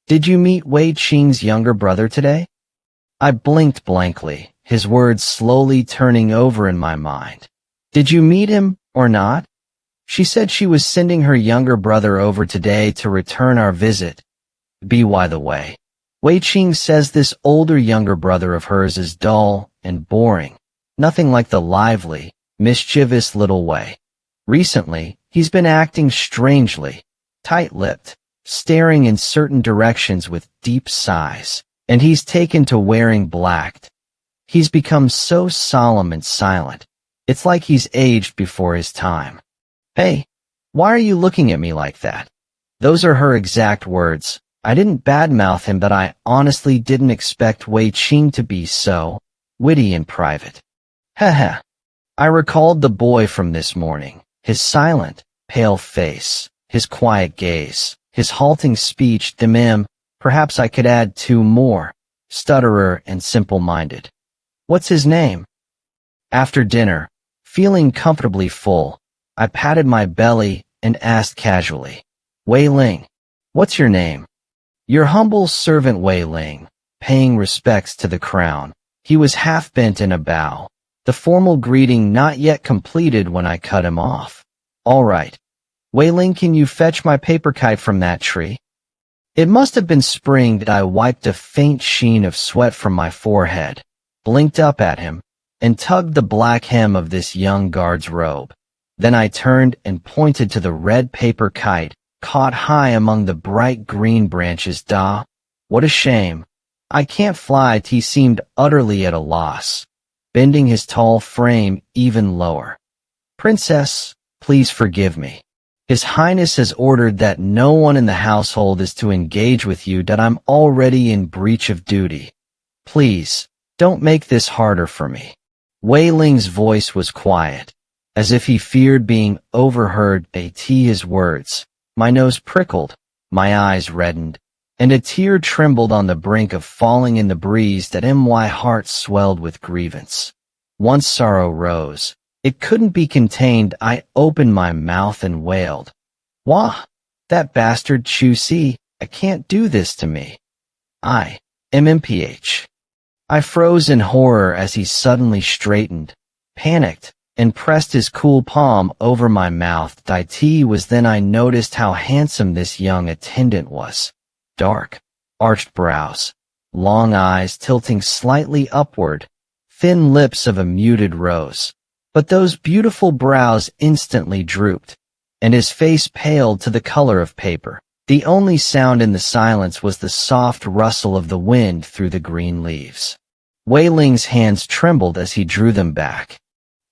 did you meet Wei Qing's younger brother today?" I blinked blankly, his words slowly turning over in my mind. "Did you meet him, or not?" She said she was sending her younger brother over today to return our visit. By the way, Wei Qing says this older younger brother of hers is dull and boring. Nothing like the lively, mischievous little Wei. Recently, he's been acting strangely, tight-lipped, staring in certain directions with deep sighs, and he's taken to wearing black. He's become so solemn and silent. It's like he's aged before his time. "Hey, why are you looking at me like that?" Those are her exact words. I didn't badmouth him, but I honestly didn't expect Wei Qing to be so witty in private. Heh. I recalled the boy from this morning, his silent, pale face, his quiet gaze, his halting speech. Perhaps I could add two more, stutterer and simple-minded. "What's his name?" After dinner, feeling comfortably full, I patted my belly and asked casually, "Wei Ling, what's your name?" "Your humble servant Wei Ling," paying respects to the crown. He was half bent in a bow, the formal greeting not yet completed when I cut him off. "All right. Wei Ling, can you fetch my paper kite from that tree?" It must have been spring that I wiped a faint sheen of sweat from my forehead, blinked up at him, and tugged the black hem of this young guard's robe. Then I turned and pointed to the red paper kite, caught high among the bright green branches. What a shame. I can't fly." He seemed utterly at a loss, bending his tall frame even lower. "Princess, please forgive me. His Highness has ordered that no one in the household is to engage with you. That I'm already in breach of duty. Please, don't make this harder for me." Wei Ling's voice was quiet, as if he feared being overheard. His words. My nose prickled, my eyes reddened, and a tear trembled on the brink of falling in the breeze. That my heart swelled with grievance. Once sorrow rose, it couldn't be contained. I opened my mouth and wailed, "Wah! That bastard Chu Si, I can't do this to me. I am MPH." I froze in horror as he suddenly straightened, panicked, and pressed his cool palm over my mouth. It was then I noticed how handsome this young attendant was. Dark, arched brows, long eyes tilting slightly upward, thin lips of a muted rose. But those beautiful brows instantly drooped, and his face paled to the color of paper. The only sound in the silence was the soft rustle of the wind through the green leaves. Wei Ling's hands trembled as he drew them back.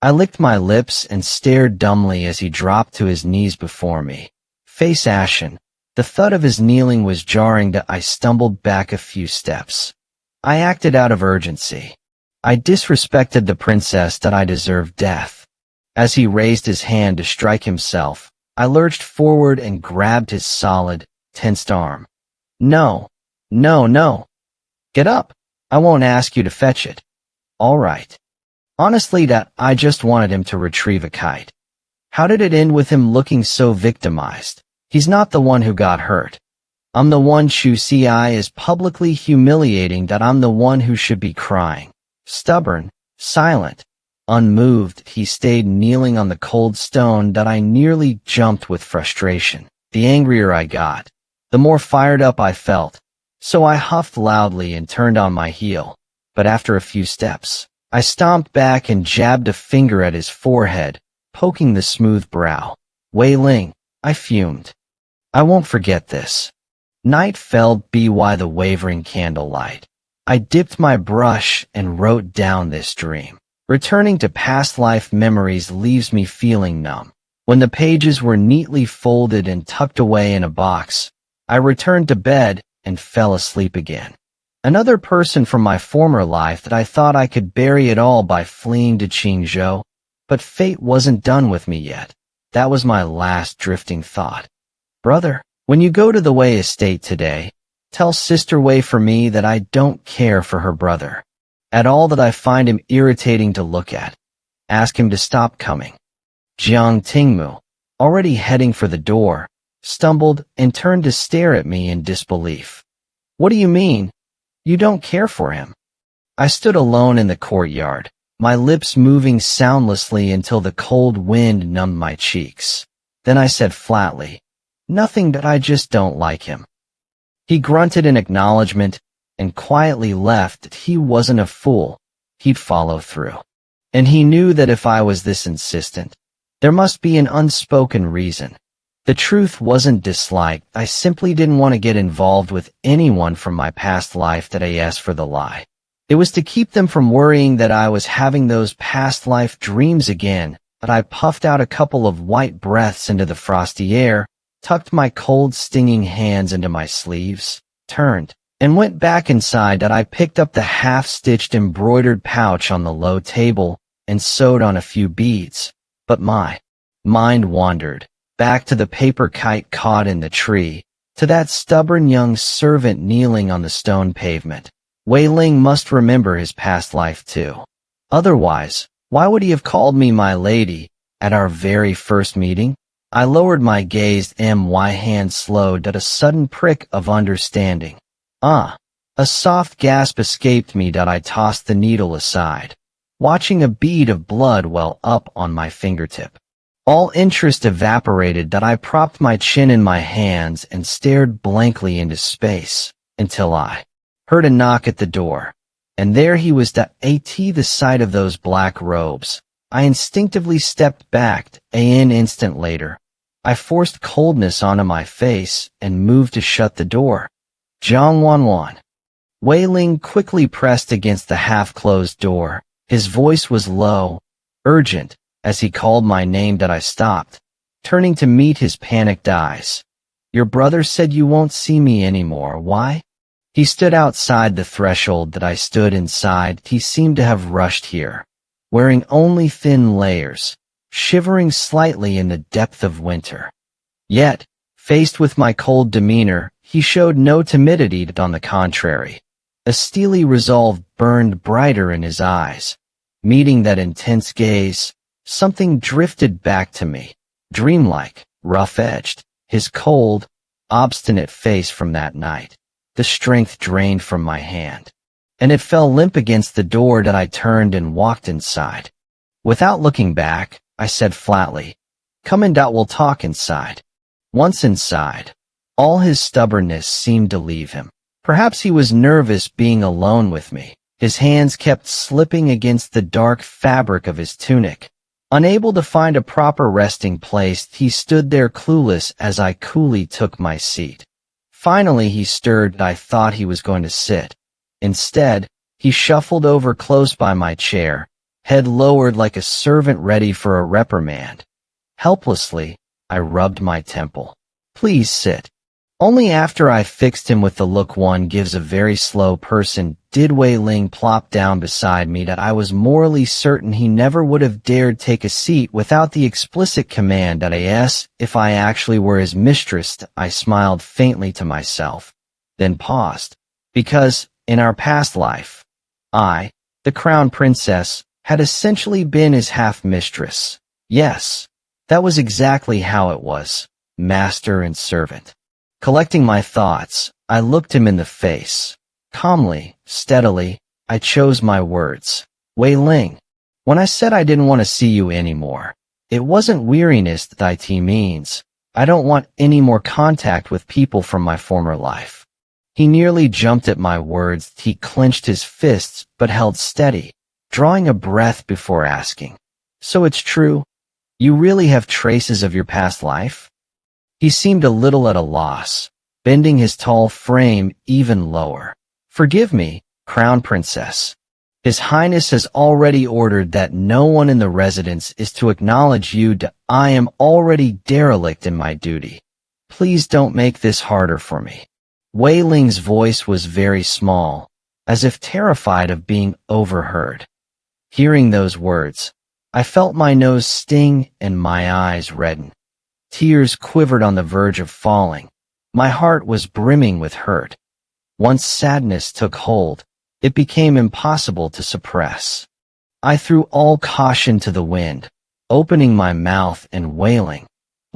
I licked my lips and stared dumbly as he dropped to his knees before me, face ashen. The thud of his kneeling was jarring. I stumbled back a few steps. I acted out of urgency. I disrespected the princess. That I deserved death. As he raised his hand to strike himself, I lurched forward and grabbed his solid, tensed arm. No, no, no. Get up. I won't ask you to fetch it. All right. Honestly, that I just wanted him to retrieve a kite. How did it end with him looking so victimized? He's not the one who got hurt. I'm the one. Chu Ci is publicly humiliating. That I'm the one who should be crying. Stubborn, silent, unmoved, he stayed kneeling on the cold stone. That I nearly jumped with frustration. The angrier I got, the more fired up I felt. So I huffed loudly and turned on my heel. But after a few steps, I stomped back and jabbed a finger at his forehead, poking the smooth brow. Wei Ling, I fumed. I won't forget this. Night fell by the wavering candlelight. I dipped my brush and wrote down this dream. Returning to past life memories leaves me feeling numb. When the pages were neatly folded and tucked away in a box, I returned to bed and fell asleep again. Another person from my former life. That I thought I could bury it all by fleeing to Qingzhou, but fate wasn't done with me yet. That was my last drifting thought. Brother, when you go to the Wei estate today, tell Sister Wei for me that I don't care for her brother at all, that I find him irritating to look at. Ask him to stop coming. Jiang Tingmu, already heading for the door, stumbled and turned to stare at me in disbelief. What do you mean? You don't care for him? I stood alone in the courtyard, my lips moving soundlessly until the cold wind numbed my cheeks. Then I said flatly, nothing, that I just don't like him. He grunted in acknowledgement and quietly left. He wasn't a fool. He'd follow through. And he knew that if I was this insistent, there must be an unspoken reason. The truth wasn't dislike. I simply didn't want to get involved with anyone from my past life. That I asked for the lie. It was to keep them from worrying that I was having those past life dreams again. But I puffed out a couple of white breaths into the frosty air, tucked my cold, stinging hands into my sleeves, turned, and went back inside. That I picked up the half-stitched embroidered pouch on the low table and sewed on a few beads. But my mind wandered back to the paper kite caught in the tree, to that stubborn young servant kneeling on the stone pavement. Wei Ling must remember his past life too. Otherwise, why would he have called me my lady at our very first meeting? I lowered my gaze. My hand slowed at a sudden prick of understanding. A soft gasp escaped me. That I tossed the needle aside, watching a bead of blood well up on my fingertip. All interest evaporated. That I propped my chin in my hands and stared blankly into space, until I heard a knock at the door. And there he was. The sight of those black robes, I instinctively stepped back. An instant later, I forced coldness onto my face and moved to shut the door. Jiang Wanwan. Wei Ling quickly pressed against the half-closed door. His voice was low, urgent. As he called my name, that I stopped, turning to meet his panicked eyes. Your brother said you won't see me anymore. Why? He stood outside the threshold. That I stood inside. He seemed to have rushed here, wearing only thin layers, shivering slightly in the depth of winter. Yet, faced with my cold demeanor, he showed no timidity. On the contrary, a steely resolve burned brighter in his eyes. Meeting that intense gaze, something drifted back to me, dreamlike, rough-edged, his cold, obstinate face from that night. The strength drained from my hand, and it fell limp against the door. That I turned and walked inside. Without looking back, I said flatly, "Come in, we'll talk inside." Once inside, all his stubbornness seemed to leave him. Perhaps he was nervous being alone with me. His hands kept slipping against the dark fabric of his tunic. Unable to find a proper resting place, he stood there clueless as I coolly took my seat. Finally he stirred, and I thought he was going to sit. Instead, he shuffled over close by my chair, head lowered like a servant ready for a reprimand. Helplessly, I rubbed my temple. "Please sit." Only after I fixed him with the look one gives a very slow person did Wei Ling plop down beside me that I was morally certain he never would have dared take a seat without the explicit command that if I actually were his mistress. I smiled faintly to myself, then paused, because, in our past life, I, the crown princess, had essentially been his half-mistress. Yes, that was exactly how it was, master and servant. Collecting my thoughts, I looked him in the face. Calmly, steadily, I chose my words. "Wei Ling, when I said I didn't want to see you anymore, it wasn't weariness that it means. I don't want any more contact with people from my former life." He nearly jumped at my words. He clenched his fists but held steady, drawing a breath before asking, "So it's true? You really have traces of your past life?" He seemed a little at a loss, bending his tall frame even lower. "Forgive me, Crown Princess. His Highness has already ordered that no one in the residence is to acknowledge you. I am already derelict in my duty. Please don't make this harder for me." Wei Ling's voice was very small, as if terrified of being overheard. Hearing those words, I felt my nose sting and my eyes redden. Tears quivered on the verge of falling. My heart was brimming with hurt. Once sadness took hold, it became impossible to suppress. I threw all caution to the wind, opening my mouth and wailing,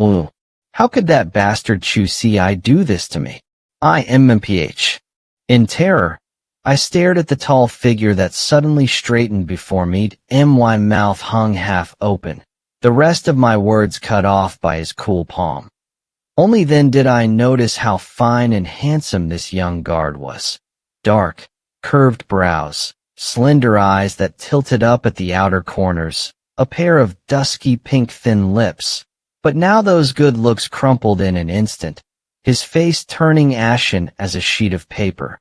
"Ooh, how could that bastard Chu Ci do this to me? I am Empress." In terror, I stared at the tall figure that suddenly straightened before me. My mouth hung half open, the rest of my words cut off by his cool palm. Only then did I notice how fine and handsome this young guard was. Dark, curved brows, slender eyes that tilted up at the outer corners, a pair of dusky pink thin lips. But now those good looks crumpled in an instant, his face turning ashen as a sheet of paper.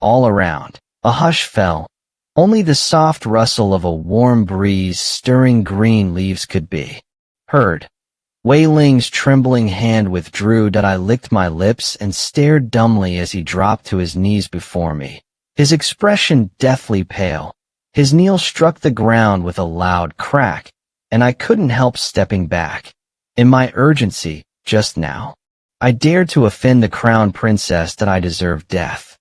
All around, a hush fell. Only the soft rustle of a warm breeze stirring green leaves could be heard. Wei Ling's trembling hand withdrew. I licked my lips and stared dumbly as he dropped to his knees before me, his expression deathly pale. His kneel struck the ground with a loud crack, and I couldn't help stepping back. In my urgency, just now, I dared to offend the crown princess. That I deserved death.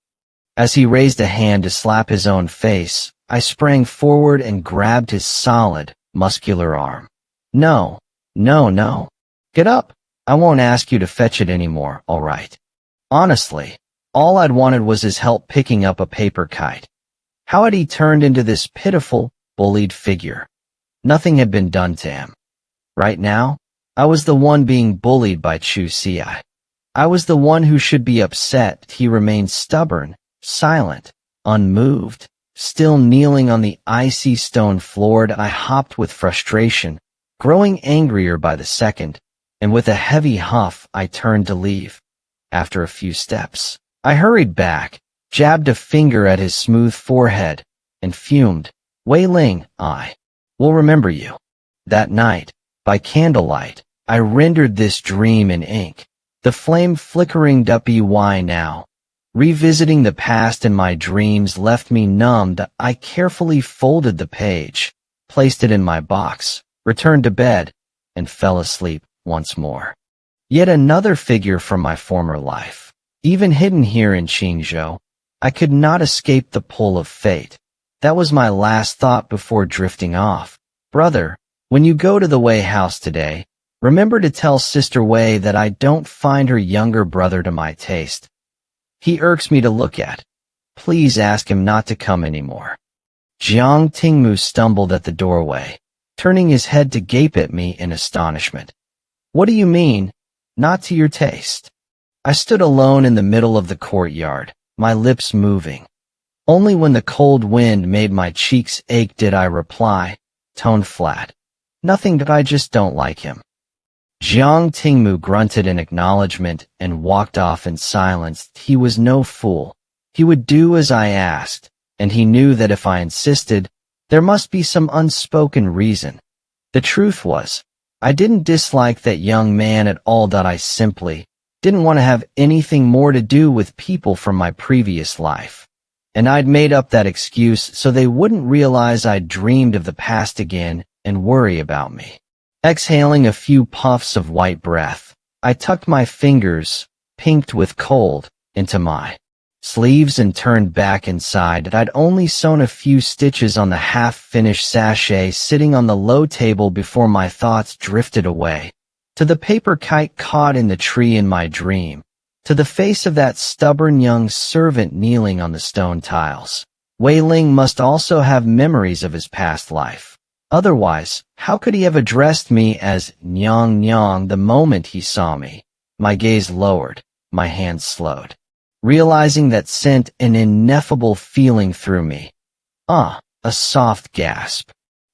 As he raised a hand to slap his own face, I sprang forward and grabbed his solid, muscular arm. "No, no, no. Get up. I won't ask you to fetch it anymore, all right?" Honestly, all I'd wanted was his help picking up a paper kite. How had he turned into this pitiful, bullied figure? Nothing had been done to him. Right now, I was the one being bullied by Chu Ci. I was the one who should be upset. He remained stubborn, silent, unmoved, still kneeling on the icy stone floor. I hopped with frustration, growing angrier by the second, and with a heavy huff I turned to leave. After a few steps, I hurried back, jabbed a finger at his smooth forehead, and fumed. "Wei Ling, I will remember you." That night, by candlelight, I rendered this dream in ink, the flame flickering by now. Revisiting the past in my dreams left me numbed. I carefully folded the page, placed it in my box, returned to bed, and fell asleep once more. Yet another figure from my former life, even hidden here in Qingzhou. I could not escape the pull of fate. That was my last thought before drifting off. "Brother, when you go to the Wei house today, remember to tell Sister Wei that I don't find her younger brother to my taste. He irks me to look at. Please ask him not to come anymore." Jiang Tingmu stumbled at the doorway. turning his head to gape at me in astonishment. What do you mean, not to your taste? I stood alone in the middle of the courtyard, my lips moving. Only when the cold wind made my cheeks ache did I reply, tone flat. Nothing, but I just don't like him. Jiang Tingmu grunted in acknowledgement and walked off in silence. He was no fool. He would do as I asked, and he knew that if I insisted, there must be some unspoken reason. The truth was, I didn't dislike that young man at all. That I simply didn't want to have anything more to do with people from my previous life. And I'd made up that excuse so they wouldn't realize I'd dreamed of the past again and worry about me. Exhaling a few puffs of white breath, I tucked my fingers, pinked with cold, into my sleeves and turned back inside. I'd only sewn a few stitches on the half-finished sachet sitting on the low table before my thoughts drifted away, to the paper kite caught in the tree in my dream, to the face of that stubborn young servant kneeling on the stone tiles. Wei Ling must also have memories of his past life. Otherwise, how could he have addressed me as Nyang Nyang the moment he saw me? My gaze lowered, my hands slowed. Realizing that sent an ineffable feeling through me. A soft gasp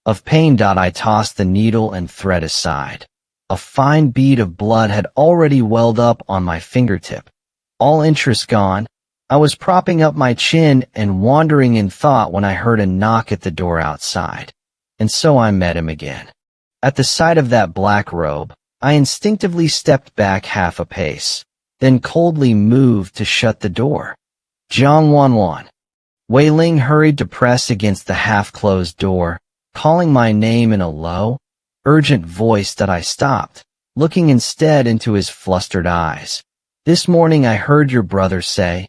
of pain. I tossed the needle and thread aside. A fine bead of blood had already welled up on my fingertip. All interest gone, I was propping up my chin and wandering in thought when I heard a knock at the door outside. And so I met him again. At the sight of that black robe, I instinctively stepped back half a pace, then coldly moved to shut the door. Jiang Wanwan. Wei Ling hurried to press against the half-closed door, calling my name in a low, urgent voice. That I stopped, looking instead into his flustered eyes. This morning I heard your brother say,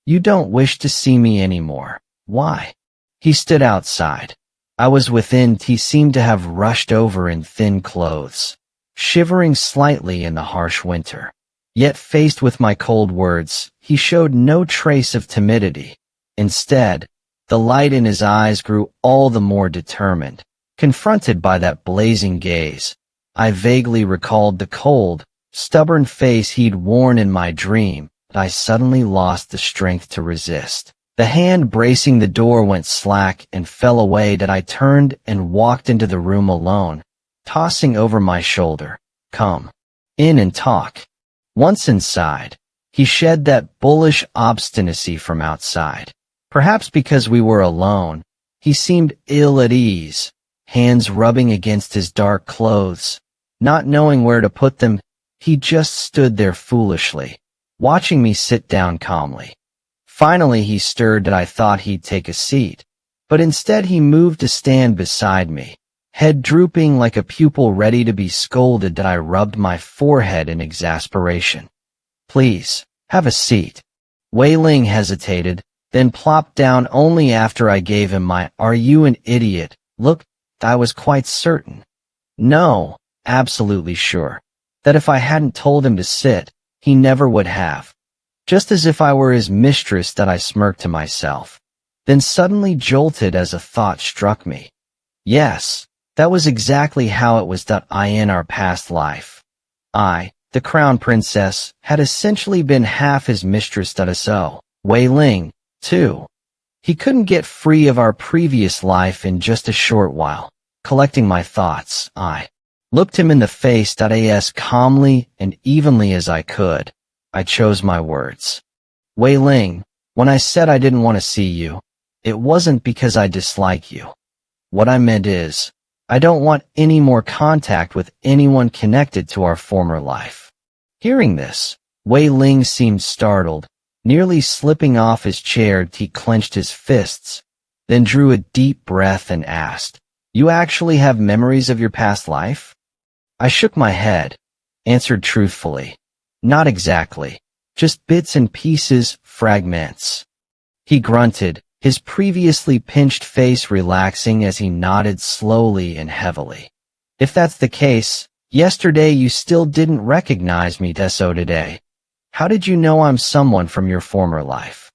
"You don't wish to see me anymore. Why?" He stood outside. I was within. He seemed to have rushed over in thin clothes, shivering slightly in the harsh winter. Yet faced with my cold words, he showed no trace of timidity. Instead, the light in his eyes grew all the more determined. Confronted by that blazing gaze, I vaguely recalled the cold, stubborn face he'd worn in my dream, but I suddenly lost the strength to resist. The hand bracing the door went slack and fell away. That I turned and walked into the room alone, tossing over my shoulder, "Come in and talk." Once inside, he shed that bullish obstinacy from outside. Perhaps because we were alone, he seemed ill at ease, hands rubbing against his dark clothes. Not knowing where to put them, he just stood there foolishly, watching me sit down calmly. Finally he stirred. That I thought he'd take a seat, but instead he moved to stand beside me, head drooping like a pupil ready to be scolded. That I rubbed my forehead in exasperation. "Please, have a seat." Wei Ling hesitated, then plopped down only after I gave him my "Are you an idiot?" look. I was quite certain, no, absolutely sure, that if I hadn't told him to sit, he never would have. Just as if I were his mistress. That I smirked to myself, then suddenly jolted as a thought struck me. Yes, that was exactly how it was. That I, in our past life, I, the crown princess, had essentially been half his mistress. That so, Wei Ling, too. He couldn't get free of our previous life in just a short while. Collecting my thoughts, I looked him in the face. As calmly and evenly as I could, I chose my words. "Wei Ling, when I said I didn't want to see you, it wasn't because I dislike you. What I meant is, I don't want any more contact with anyone connected to our former life." Hearing this, Wei Ling seemed startled, nearly slipping off his chair. He clenched his fists, then drew a deep breath and asked, "You actually have memories of your past life?" I shook my head, answered truthfully, "Not exactly, just bits and pieces, fragments." He grunted, his previously pinched face relaxing as he nodded slowly and heavily. "If that's the case, yesterday you still didn't recognize me. So today, how did you know I'm someone from your former life?"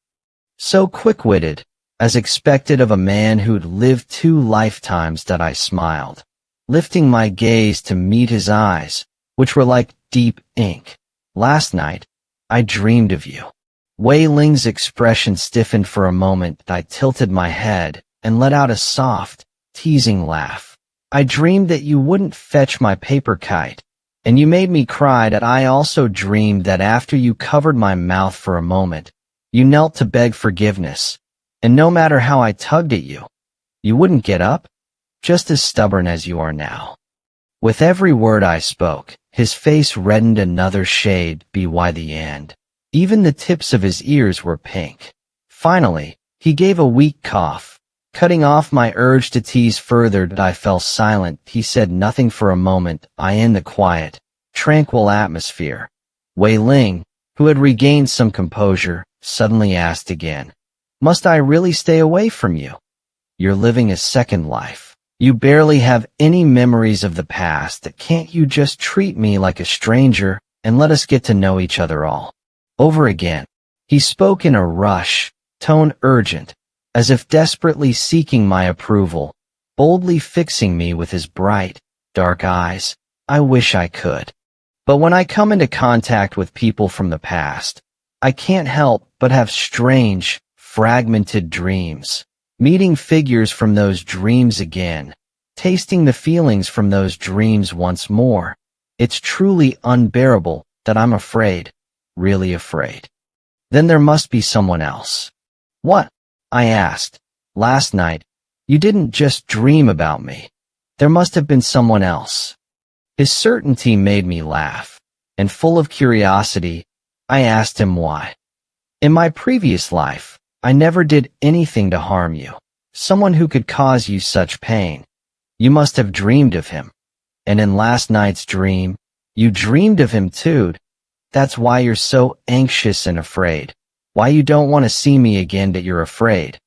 So quick-witted, as expected of a man who'd lived 2 lifetimes. That I smiled. lifting my gaze to meet his eyes, which were like deep ink. Last night, I dreamed of you. Wei Ling's expression stiffened for a moment. I tilted my head and let out a soft, teasing laugh. I dreamed that you wouldn't fetch my paper kite, and you made me cry. That I also dreamed that after you covered my mouth for a moment, you knelt to beg forgiveness, and no matter how I tugged at you, you wouldn't get up, just as stubborn as you are now. With every word I spoke, his face reddened another shade by the end. Even the tips of his ears were pink. Finally, he gave a weak cough, cutting off my urge to tease further. I fell silent. He said nothing for a moment. In the quiet, tranquil atmosphere, Wei Ling, who had regained some composure, suddenly asked again, "Must I really stay away from you? You're living a second life. You barely have any memories of the past. Can't you just treat me like a stranger and let us get to know each other all over again?" He spoke in a rush, tone urgent, as if desperately seeking my approval, boldly fixing me with his bright, dark eyes. I wish I could. But when I come into contact with people from the past, I can't help but have strange, fragmented dreams. Meeting figures from those dreams again, tasting the feelings from those dreams once more. It's truly unbearable that I'm afraid, really afraid. Then there must be someone else. What? I asked. Last night, you didn't just dream about me. There must have been someone else. His certainty made me laugh, and full of curiosity, I asked him why. In my previous life, I never did anything to harm you. Someone who could cause you such pain. You must have dreamed of him. And in last night's dream, you dreamed of him too. That's why you're so anxious and afraid. Why you don't want to see me again. That you're afraid.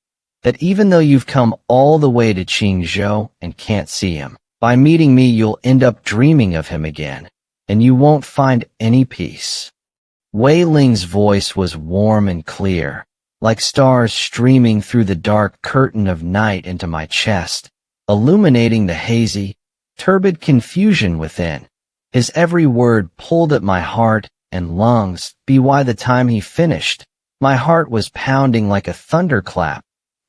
That even though you've come all the way to Qingzhou and can't see him, by meeting me you'll end up dreaming of him again, and you won't find any peace. Wei Ling's voice was warm and clear, like stars streaming through the dark curtain of night into my chest, illuminating the hazy, turbid confusion within. His every word pulled at my heart and lungs. By the time he finished, my heart was pounding like a thunderclap.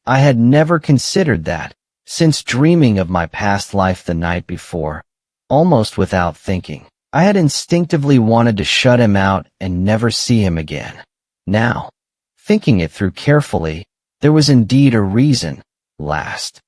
I had never considered that, since dreaming of my past life the night before. Almost without thinking, I had instinctively wanted to shut him out and never see him again. Now, thinking it through carefully, there was indeed a reason. Last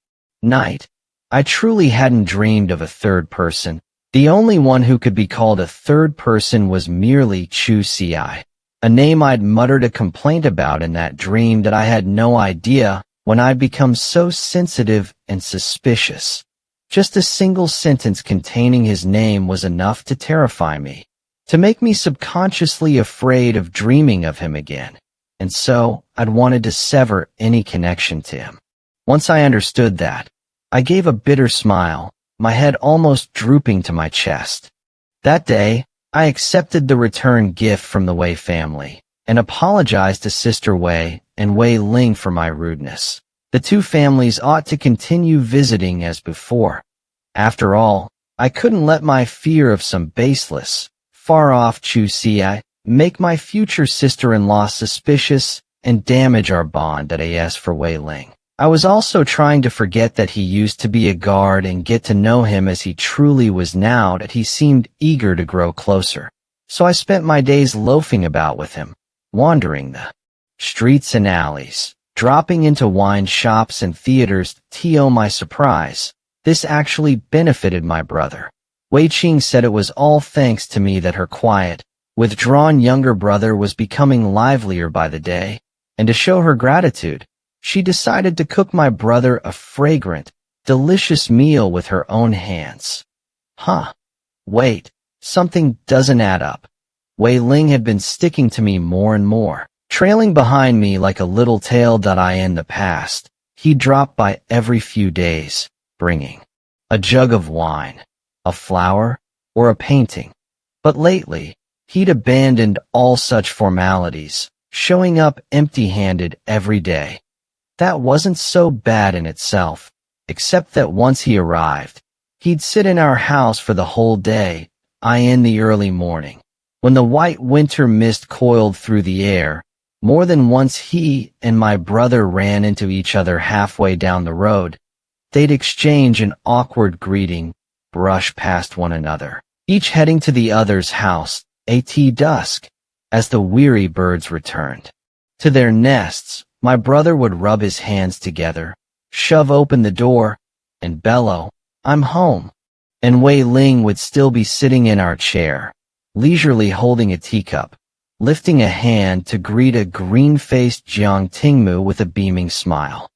night, I truly hadn't dreamed of a third person. The only one who could be called a third person was merely Chu Ci, a name I'd muttered a complaint about in that dream. That I had no idea when I'd become so sensitive and suspicious. Just a single sentence containing his name was enough to terrify me, to make me subconsciously afraid of dreaming of him again. And so, I'd wanted to sever any connection to him. Once I understood that, I gave a bitter smile, my head almost drooping to my chest. That day, I accepted the return gift from the Wei family, and apologized to Sister Wei and Wei Ling for my rudeness. The two families ought to continue visiting as before. After all, I couldn't let my fear of some baseless, far-off Chu Ci make my future sister-in-law suspicious and damage our bond. As for Wei Ling, I was also trying to forget that he used to be a guard and get to know him as he truly was now. That he seemed eager to grow closer. So I spent my days loafing about with him, wandering the streets and alleys, dropping into wine shops and theaters. To my surprise, this actually benefited my brother. Wei Qing said it was all thanks to me that her quiet, withdrawn younger brother was becoming livelier by the day, and to show her gratitude, she decided to cook my brother a fragrant, delicious meal with her own hands. Wait, something doesn't add up. Wei Ling had been sticking to me more and more, trailing behind me like a little tail. In the past, he dropped by every few days, bringing a jug of wine, a flower, or a painting. But lately, he'd abandoned all such formalities, showing up empty-handed every day. That wasn't so bad in itself, except that once he arrived, He'd sit in our house for the whole day, I in the early morning. When the white winter mist coiled through the air, more than once he and my brother ran into each other halfway down the road. They'd exchange an awkward greeting, brush past one another, each heading to the other's house, at dusk, as the weary birds returned to their nests. My brother would rub his hands together, shove open the door, and bellow, "I'm home." And Wei Ling would still be sitting in our chair, leisurely holding a teacup, lifting a hand to greet a green-faced Jiang Tingmu with a beaming smile.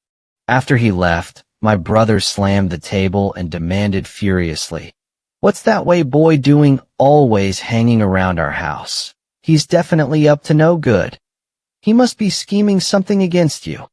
After he left, my brother slammed the table and demanded furiously, "What's that Wei boy doing always hanging around our house? He's definitely up to no good. He must be scheming something against you."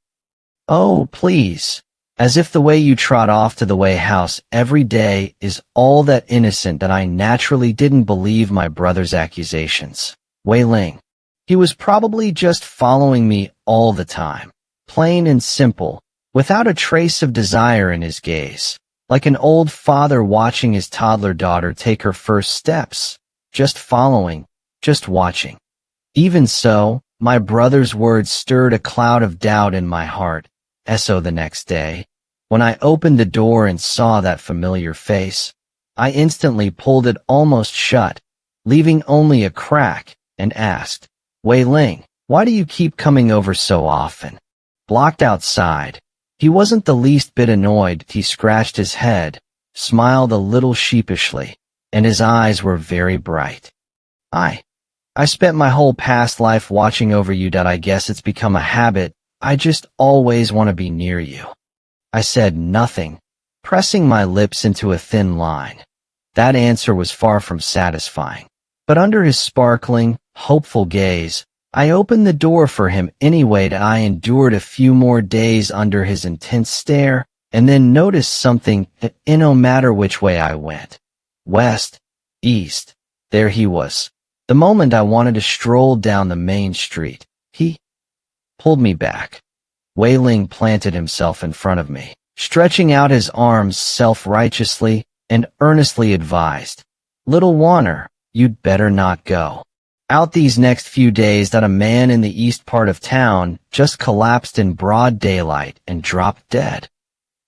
"Oh, please." As if the way you trot off to the Wei house every day is all that innocent that I naturally didn't believe my brother's accusations. Wei Ling. He was probably just following me all the time, plain and simple, without a trace of desire in his gaze, like an old father watching his toddler daughter take her first steps, just following, just watching. Even so, my brother's words stirred a cloud of doubt in my heart. So the next day, when I opened the door and saw that familiar face, I instantly pulled it almost shut, leaving only a crack, and asked, "Wei Ling, why do you keep coming over so often?" Blocked outside, he wasn't the least bit annoyed. He scratched his head, smiled a little sheepishly, and his eyes were very bright. I spent my whole past life watching over you. I guess it's become a habit. I just always want to be near you." I said nothing, pressing my lips into a thin line. That answer was far from satisfying. But under his sparkling, hopeful gaze, I opened the door for him anyway. I endured a few more days under his intense stare, and then noticed something that no matter which way I went, west, east, there he was. The moment I wanted to stroll down the main street, he pulled me back. Wei Ling planted himself in front of me, stretching out his arms self-righteously, and earnestly advised, "Little Wanner, you'd better not go out these next few days." That a man in the east part of town just collapsed in broad daylight and dropped dead.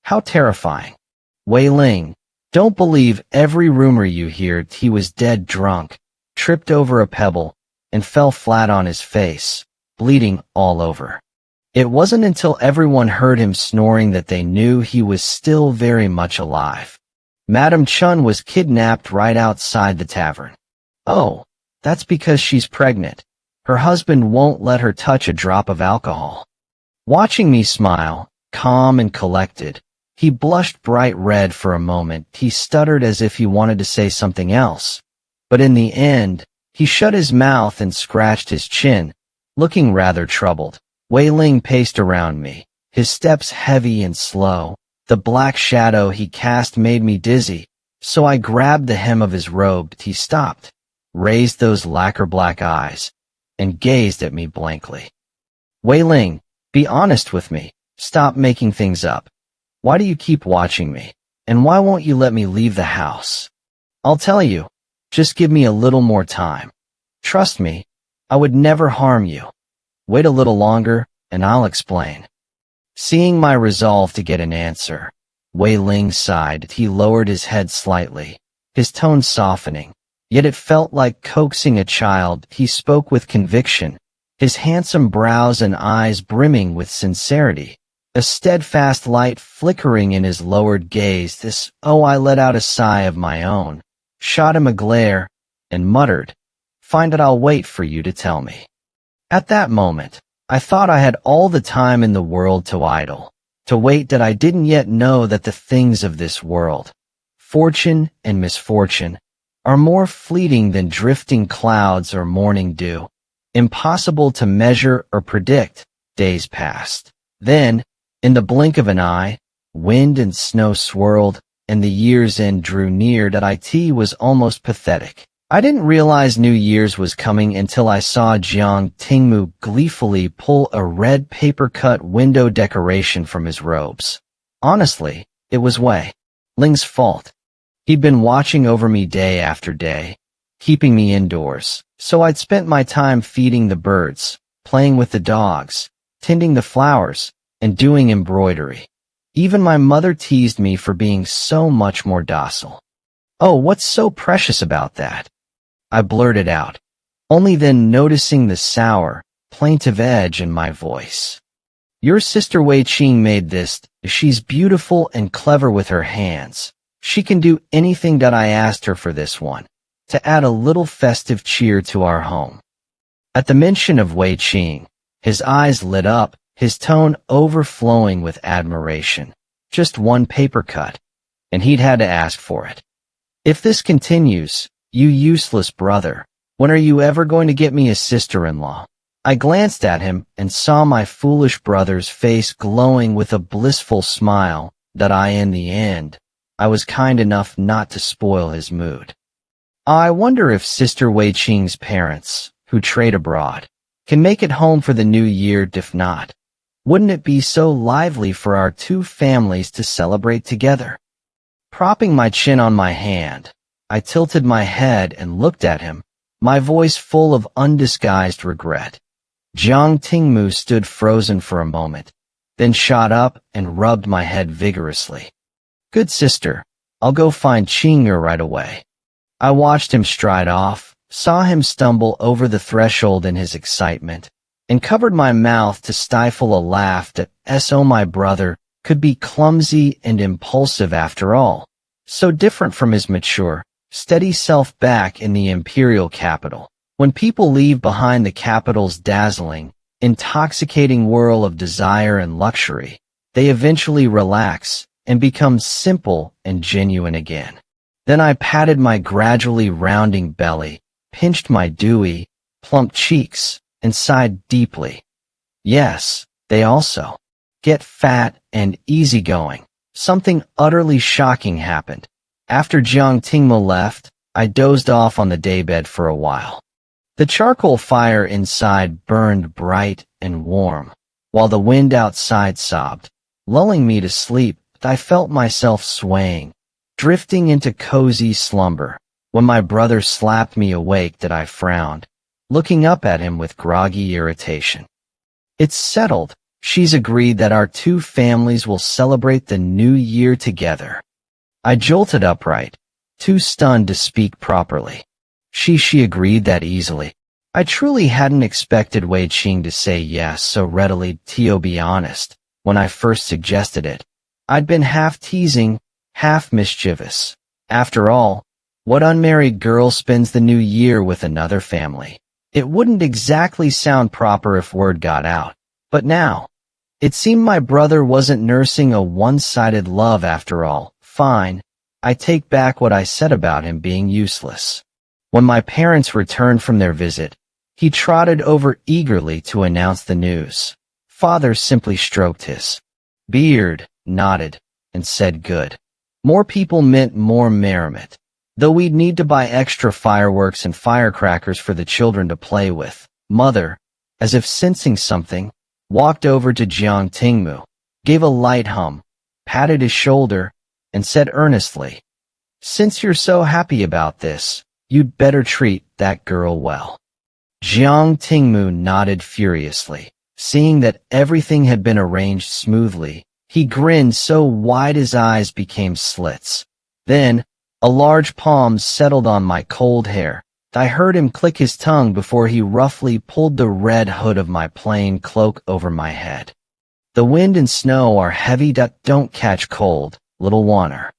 How terrifying. Wei Ling, don't believe every rumor you hear. He was dead drunk, tripped over a pebble, and fell flat on his face, bleeding all over. It wasn't until everyone heard him snoring that they knew he was still very much alive. Madam Chun was kidnapped right outside the tavern. Oh, that's because she's pregnant. Her husband won't let her touch a drop of alcohol. Watching me smile, calm and collected, he blushed bright red for a moment. He stuttered as if he wanted to say something else. But in the end, he shut his mouth and scratched his chin, looking rather troubled. Wei Ling paced around me, his steps heavy and slow. The black shadow he cast made me dizzy, so I grabbed the hem of his robe. He stopped, raised those lacquer black eyes, and gazed at me blankly. "Wei Ling, be honest with me. Stop making things up. Why do you keep watching me? And why won't you let me leave the house?" "I'll tell you. Just give me a little more time. Trust me, I would never harm you. Wait a little longer, and I'll explain." Seeing my resolve to get an answer, Wei Ling sighed. He lowered his head slightly, his tone softening, yet it felt like coaxing a child. He spoke with conviction, his handsome brows and eyes brimming with sincerity, a steadfast light flickering in his lowered gaze. I let out a sigh of my own, shot him a glare, and muttered, "Find it, I'll wait for you to tell me." At that moment, I thought I had all the time in the world to idle, to wait. That I didn't yet know that the things of this world, fortune and misfortune, are more fleeting than drifting clouds or morning dew, impossible to measure or predict. Days passed. Then, in the blink of an eye, wind and snow swirled, and the year's end drew near. That it was almost pathetic. I didn't realize New Year's was coming until I saw Jiang Tingmu gleefully pull a red paper-cut window decoration from his robes. Honestly, it was Wei Ling's fault. He'd been watching over me day after day, keeping me indoors, so I'd spent my time feeding the birds, playing with the dogs, tending the flowers, and doing embroidery. Even my mother teased me for being so much more docile. "Oh, what's so precious about that?" I blurted out, only then noticing the sour, plaintive edge in my voice. "Your sister Wei Qing made this. She's beautiful and clever with her hands. She can do anything that I asked her for this one, to add a little festive cheer to our home." At the mention of Wei Qing, his eyes lit up, his tone overflowing with admiration. Just one paper cut, and he'd had to ask for it. "If this continues, you useless brother, when are you ever going to get me a sister-in-law?" I glanced at him and saw my foolish brother's face glowing with a blissful smile that in the end, I was kind enough not to spoil his mood. "I wonder if Sister Wei Qing's parents, who trade abroad, can make it home for the new year. If not, wouldn't it be so lively for our two families to celebrate together?" Propping my chin on my hand, I tilted my head and looked at him, my voice full of undisguised regret. Jiang Tingmu stood frozen for a moment, then shot up and rubbed my head vigorously. "Good sister, I'll go find Qing'er right away." I watched him stride off, saw him stumble over the threshold in his excitement, and covered my mouth to stifle a laugh that so my brother could be clumsy and impulsive after all, so different from his mature, steady self back in the imperial capital. When people leave behind the capital's dazzling, intoxicating whirl of desire and luxury, they eventually relax and become simple and genuine again. Then I patted my gradually rounding belly, pinched my dewy, plump cheeks, and sighed deeply. Yes, they also get fat and easygoing. Something utterly shocking happened. After Jiang Tingmo left, I dozed off on the daybed for a while. The charcoal fire inside burned bright and warm, while the wind outside sobbed, lulling me to sleep. I felt myself swaying, drifting into cozy slumber, when my brother slapped me awake. That I frowned, looking up at him with groggy irritation. "It's settled. She's agreed that our two families will celebrate the new year together." I jolted upright, too stunned to speak properly. She agreed that easily. I truly hadn't expected Wei Qing to say yes so readily. To be honest, when I first suggested it, I'd been half teasing, half mischievous. After all, what unmarried girl spends the new year with another family? It wouldn't exactly sound proper if word got out. But now, it seemed my brother wasn't nursing a one-sided love after all. Fine, I take back what I said about him being useless. When my parents returned from their visit, he trotted over eagerly to announce the news. Father simply stroked his beard, nodded, and said good. More people meant more merriment, though we'd need to buy extra fireworks and firecrackers for the children to play with. Mother, as if sensing something, walked over to Jiang Tingmu, gave a light hum, patted his shoulder, and said earnestly, "Since you're so happy about this, you'd better treat that girl well." Jiang Tingmu nodded furiously. Seeing that everything had been arranged smoothly, he grinned so wide his eyes became slits. Then, a large palm settled on my cold hair. I heard him click his tongue before he roughly pulled the red hood of my plain cloak over my head. "The wind and snow are heavy. Don't catch cold, little Wanner."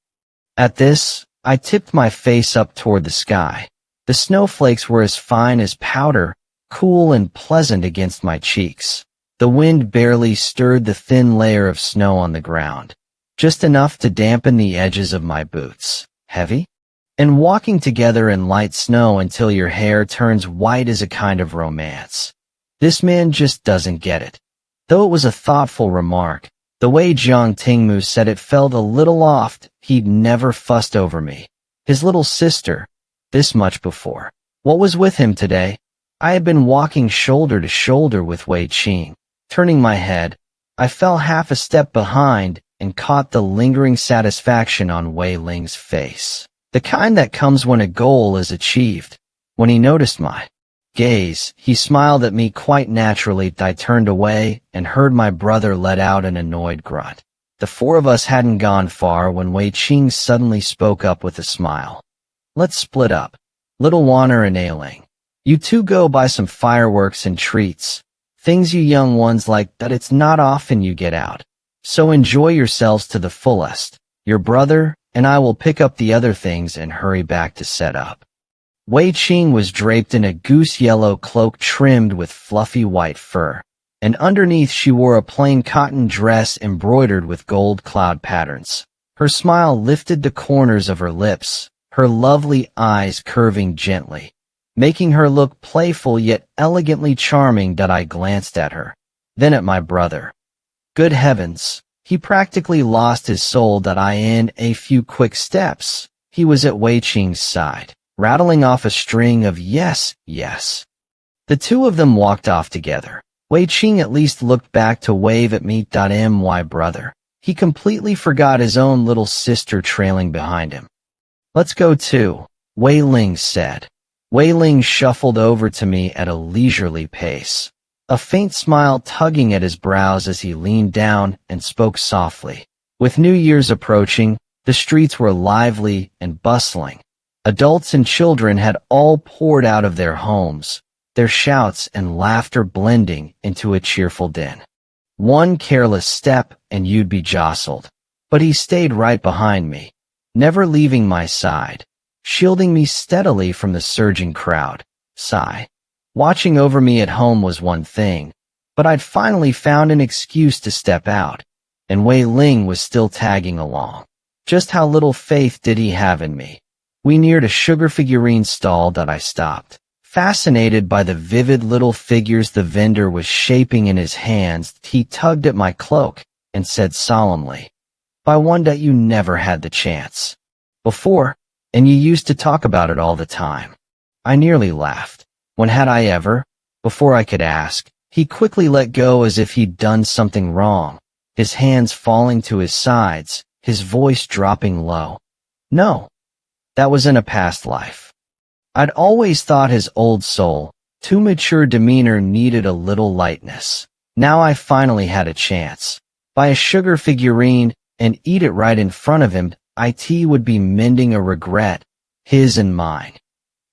At this, I tipped my face up toward the sky. The snowflakes were as fine as powder, cool and pleasant against my cheeks. The wind barely stirred the thin layer of snow on the ground, just enough to dampen the edges of my boots. Heavy? And walking together in light snow until your hair turns white is a kind of romance. This man just doesn't get it. Though it was a thoughtful remark, the way Jiang Tingmu said it felt a little off. He'd never fussed over me, his little sister, this much before. What was with him today? I had been walking shoulder to shoulder with Wei Qing. Turning my head, I fell half a step behind and caught the lingering satisfaction on Wei Ling's face. The kind that comes when a goal is achieved. When he noticed my gaze, he smiled at me quite naturally. I turned away and heard my brother let out an annoyed grunt. The four of us hadn't gone far when Wei Qing suddenly spoke up with a smile. Let's split up. Little Wanner and Ailing. You two go buy some fireworks and treats. Things you young ones like that it's not often you get out. So enjoy yourselves to the fullest. Your brother and I will pick up the other things and hurry back to set up. Wei Qing was draped in a goose-yellow cloak trimmed with fluffy white fur, and underneath she wore a plain cotton dress embroidered with gold cloud patterns. Her smile lifted the corners of her lips, her lovely eyes curving gently, making her look playful yet elegantly charming. I glanced at her, then at my brother. Good heavens, he practically lost his soul. In a few quick steps, he was at Wei Qing's side, rattling off a string of yes, yes. The two of them walked off together. Wei Qing at least looked back to wave at me. My brother. He completely forgot his own little sister trailing behind him. Let's go too, Wei Ling said. Wei Ling shuffled over to me at a leisurely pace, a faint smile tugging at his brows as he leaned down and spoke softly. With New Year's approaching, the streets were lively and bustling. Adults and children had all poured out of their homes, their shouts and laughter blending into a cheerful din. One careless step and you'd be jostled. But he stayed right behind me, never leaving my side, shielding me steadily from the surging crowd. Sigh. Watching over me at home was one thing, but I'd finally found an excuse to step out, and Wei Ling was still tagging along. Just how little faith did he have in me? We neared a sugar figurine stall. I stopped, fascinated by the vivid little figures the vendor was shaping in his hands. He tugged at my cloak and said solemnly, "Buy one that you never had the chance before, and you used to talk about it all the time." I nearly laughed. When had I ever? Before I could ask, he quickly let go as if he'd done something wrong, his hands falling to his sides, his voice dropping low. No, that was in a past life. I'd always thought his old soul, too mature demeanor needed a little lightness. Now I finally had a chance. Buy a sugar figurine and eat it right in front of him. It would be mending a regret, his and mine.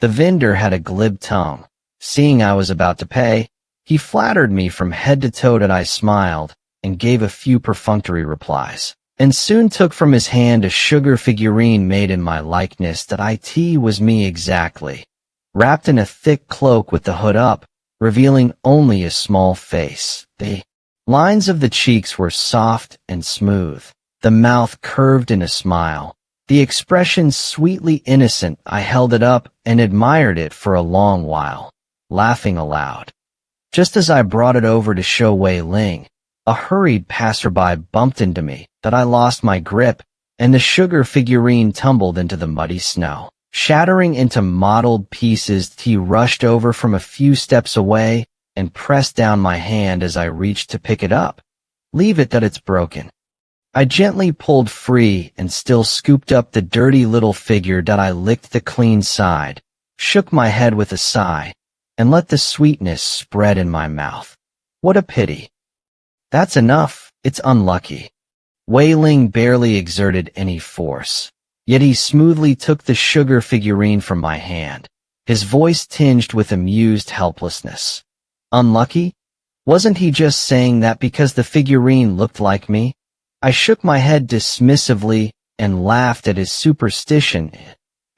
The vendor had a glib tongue. Seeing I was about to pay, he flattered me from head to toe. I smiled and gave a few perfunctory replies, and soon took from his hand a sugar figurine made in my likeness. It was me exactly, wrapped in a thick cloak with the hood up, revealing only a small face. The lines of the cheeks were soft and smooth, the mouth curved in a smile, the expression sweetly innocent. I held it up and admired it for a long while, laughing aloud. Just as I brought it over to show Wei Ling, a hurried passerby bumped into me. I lost my grip, and the sugar figurine tumbled into the muddy snow, shattering into mottled pieces. He rushed over from a few steps away and pressed down my hand as I reached to pick it up. "Leave it, it's broken." I gently pulled free and still scooped up the dirty little figure. I licked the clean side, shook my head with a sigh, and let the sweetness spread in my mouth. What a pity. That's enough, it's unlucky. Wei Ling barely exerted any force, yet he smoothly took the sugar figurine from my hand, his voice tinged with amused helplessness. Unlucky? Wasn't he just saying that because the figurine looked like me? I shook my head dismissively and laughed at his superstition.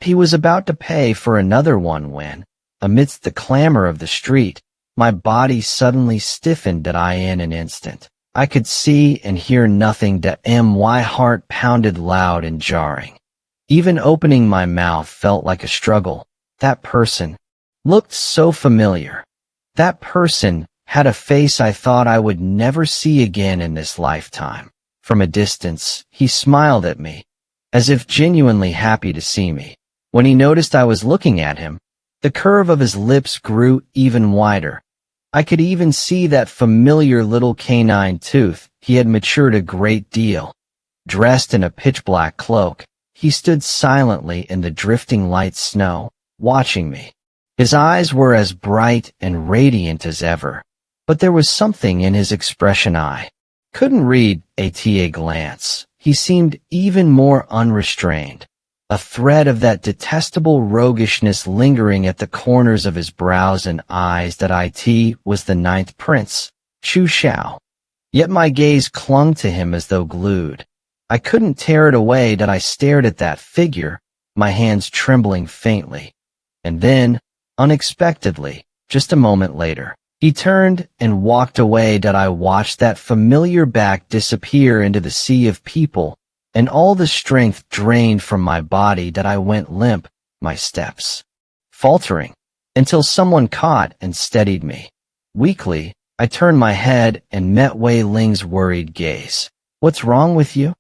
He was about to pay for another one when, amidst the clamor of the street, my body suddenly stiffened. In an instant, I could see and hear nothing. My heart pounded loud and jarring. Even opening my mouth felt like a struggle. That person looked so familiar. That person had a face I thought I would never see again in this lifetime. From a distance, he smiled at me, as if genuinely happy to see me. When he noticed I was looking at him, the curve of his lips grew even wider. I could even see that familiar little canine tooth. He had matured a great deal. Dressed in a pitch-black cloak, he stood silently in the drifting light snow, watching me. His eyes were as bright and radiant as ever, but there was something in his expression I couldn't read at a glance. He seemed even more unrestrained, a thread of that detestable roguishness lingering at the corners of his brows and eyes. That it was the ninth prince, Chu Xiao. Yet my gaze clung to him as though glued. I couldn't tear it away. That I stared at that figure, my hands trembling faintly. And then, unexpectedly, just a moment later, he turned and walked away. That I watched that familiar back disappear into the sea of people, and all the strength drained from my body. That I went limp, my steps faltering, until someone caught and steadied me. Weakly, I turned my head and met Wei Ling's worried gaze. "What's wrong with you?"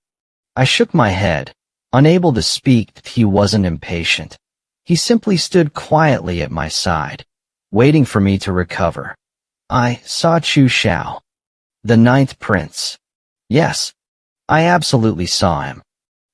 I shook my head, unable to speak. He wasn't impatient. He simply stood quietly at my side, waiting for me to recover. "I saw Chu Xiao, the ninth prince." Yes, I absolutely saw him.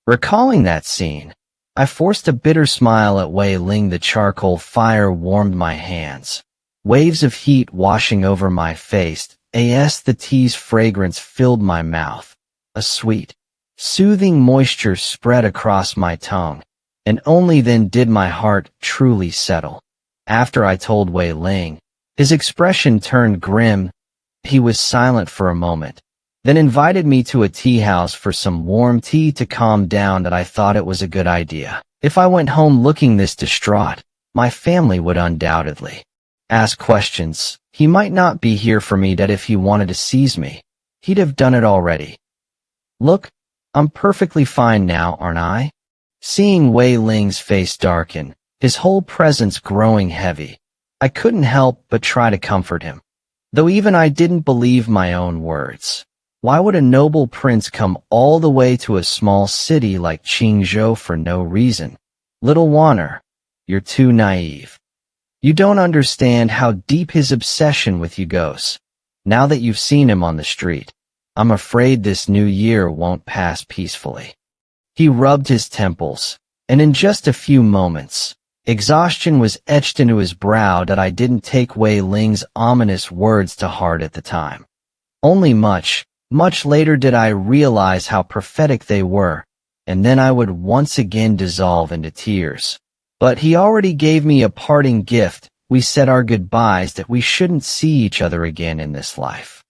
Recalling that scene, I forced a bitter smile at Wei Ling. The charcoal fire warmed my hands, waves of heat washing over my face. The tea's fragrance filled my mouth. A sweet, soothing moisture spread across my tongue, and only then did my heart truly settle. After I told Wei Ling, his expression turned grim. He was silent for a moment, then invited me to a tea house for some warm tea to calm down. That I thought it was a good idea. If I went home looking this distraught, my family would undoubtedly ask questions. He might not be here for me. That if he wanted to seize me, he'd have done it already. "Look, I'm perfectly fine now, aren't I?" Seeing Wei Ling's face darken, his whole presence growing heavy, I couldn't help but try to comfort him, though even I didn't believe my own words. Why would a noble prince come all the way to a small city like Qingzhou for no reason? "Little Wanner, you're too naive. You don't understand how deep his obsession with you goes. Now that you've seen him on the street, I'm afraid this new year won't pass peacefully." He rubbed his temples, and in just a few moments, exhaustion was etched into his brow. That I didn't take Wei Ling's ominous words to heart at the time. Only much later did I realize how prophetic they were, and then I would once again dissolve into tears. But he already gave me a parting gift. We said our goodbyes, that we shouldn't see each other again in this life.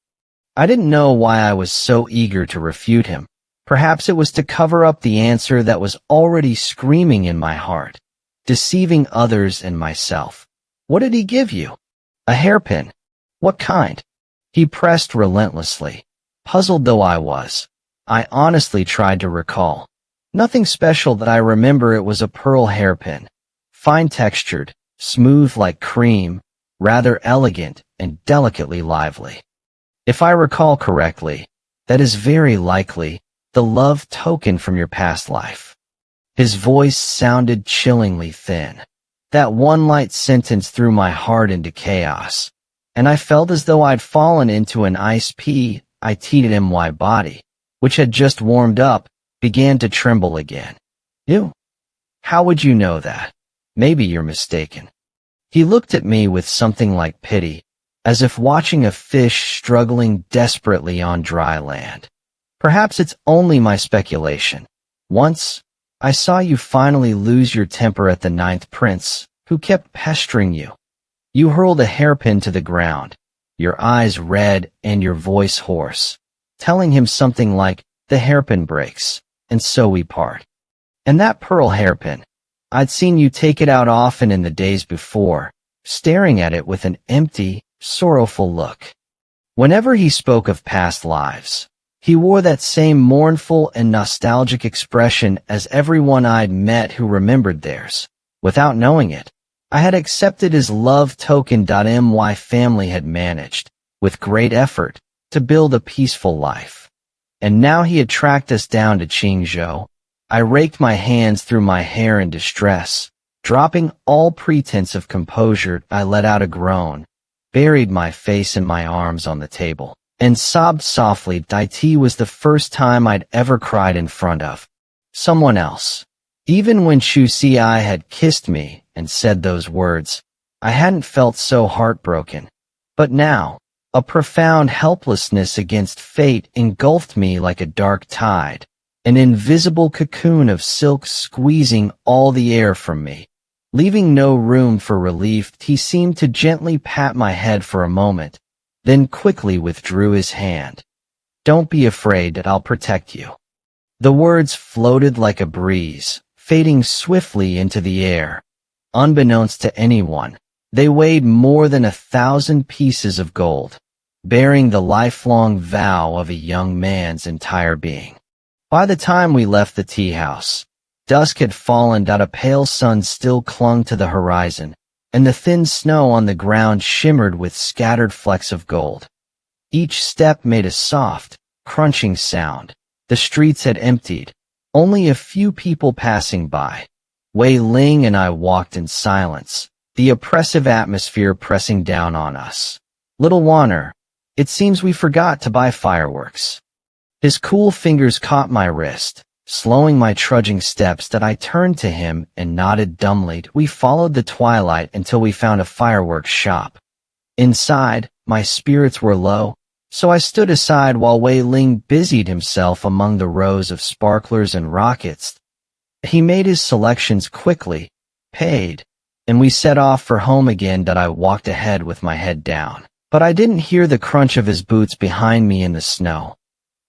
I didn't know why I was so eager to refute him. Perhaps it was to cover up the answer that was already screaming in my heart, deceiving others and myself. "What did he give you?" "A hairpin." "What kind?" He pressed relentlessly. Puzzled though I was, I honestly tried to recall. "Nothing special that I remember. It was a pearl hairpin, fine textured, smooth like cream, rather elegant and delicately lively. If I recall correctly, that is very likely the love token from your past life." His voice sounded chillingly thin. That one light sentence threw my heart into chaos, and I felt as though I'd fallen into an ice pea. My body, which had just warmed up, began to tremble again. "You? How would you know that? Maybe you're mistaken." He looked at me with something like pity, as if watching a fish struggling desperately on dry land. "Perhaps it's only my speculation. Once, I saw you finally lose your temper at the ninth prince, who kept pestering you. You hurled a hairpin to the ground, your eyes red and your voice hoarse, telling him something like, 'The hairpin breaks, and so we part.' And that pearl hairpin, I'd seen you take it out often in the days before, staring at it with an empty, sorrowful look." Whenever he spoke of past lives, he wore that same mournful and nostalgic expression as everyone I'd met who remembered theirs. Without knowing it, I had accepted his love token. My family had managed, with great effort, to build a peaceful life. And now he had tracked us down to Qingzhou. I raked my hands through my hair in distress. Dropping all pretense of composure, I let out a groan, buried my face in my arms on the table, and sobbed softly. It was the first time I'd ever cried in front of someone else. Even when Chu Si had kissed me and said those words, I hadn't felt so heartbroken. But now, a profound helplessness against fate engulfed me like a dark tide, an invisible cocoon of silk squeezing all the air from me. Leaving no room for relief, he seemed to gently pat my head for a moment, then quickly withdrew his hand. Don't be afraid that I'll protect you. The words floated like a breeze, fading swiftly into the air. Unbeknownst to anyone, they weighed more than 1,000 pieces of gold, bearing the lifelong vow of a young man's entire being. By the time we left the tea house, dusk had fallen, that a pale sun still clung to the horizon, and the thin snow on the ground shimmered with scattered flecks of gold. Each step made a soft, crunching sound. The streets had emptied, only a few people passing by. Wei Ling and I walked in silence, the oppressive atmosphere pressing down on us. Little Wanner, it seems we forgot to buy fireworks. His cool fingers caught my wrist, slowing my trudging steps. That I turned to him and nodded dumbly. We followed the twilight until we found a fireworks shop. Inside, my spirits were low, so I stood aside while Wei Ling busied himself among the rows of sparklers and rockets. He made his selections quickly, paid, and we set off for home again. That I walked ahead with my head down, but I didn't hear the crunch of his boots behind me in the snow.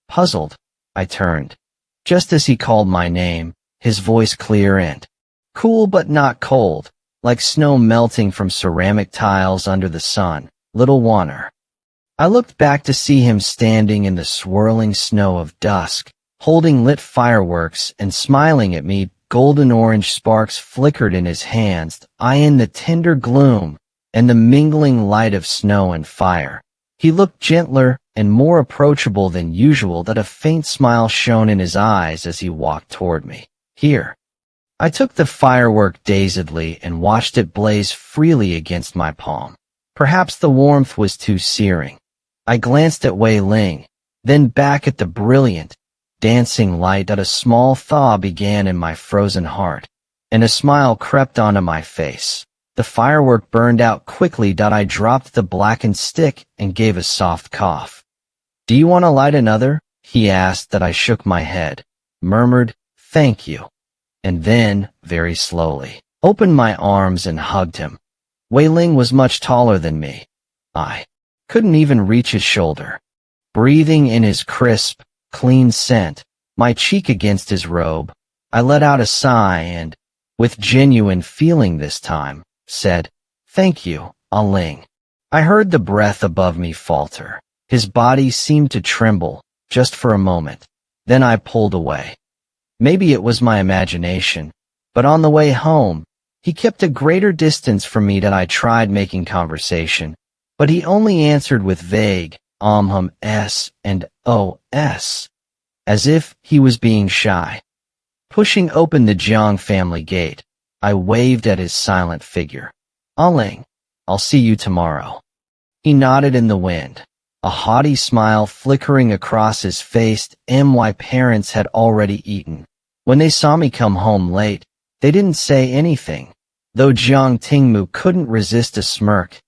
Puzzled, I turned. Just as he called my name, his voice clear and cool but not cold, like snow melting from ceramic tiles under the sun. Little Wanner. I looked back to see him standing in the swirling snow of dusk, holding lit fireworks and smiling at me. Golden orange sparks flickered in his hands, eyeing the tender gloom and the mingling light of snow and fire. He looked gentler and more approachable than usual. That a faint smile shone in his eyes as he walked toward me. Here. I took the firework dazedly and watched it blaze freely against my palm. Perhaps the warmth was too searing. I glanced at Wei Ling, then back at the brilliant, dancing light. That a small thaw began in my frozen heart, and a smile crept onto my face. The firework burned out quickly. I dropped the blackened stick and gave a soft cough. Do you want to light another? He asked. That I shook my head, murmured, thank you, and then, very slowly, opened my arms and hugged him. Wei Ling was much taller than me. I couldn't even reach his shoulder. Breathing in his crisp, clean scent, my cheek against his robe, I let out a sigh and, with genuine feeling this time, said, thank you, Ling. I heard the breath above me falter. His body seemed to tremble, just for a moment. Then I pulled away. Maybe it was my imagination, but on the way home, he kept a greater distance from me. That I tried making conversation, but he only answered with vague, s and os, as if he was being shy. Pushing open the Jiang family gate, I waved at his silent figure. Ling, I'll see you tomorrow. He nodded in the wind, a haughty smile flickering across his face. My parents had already eaten. When they saw me come home late, they didn't say anything, though Jiang Tingmu couldn't resist a smirk.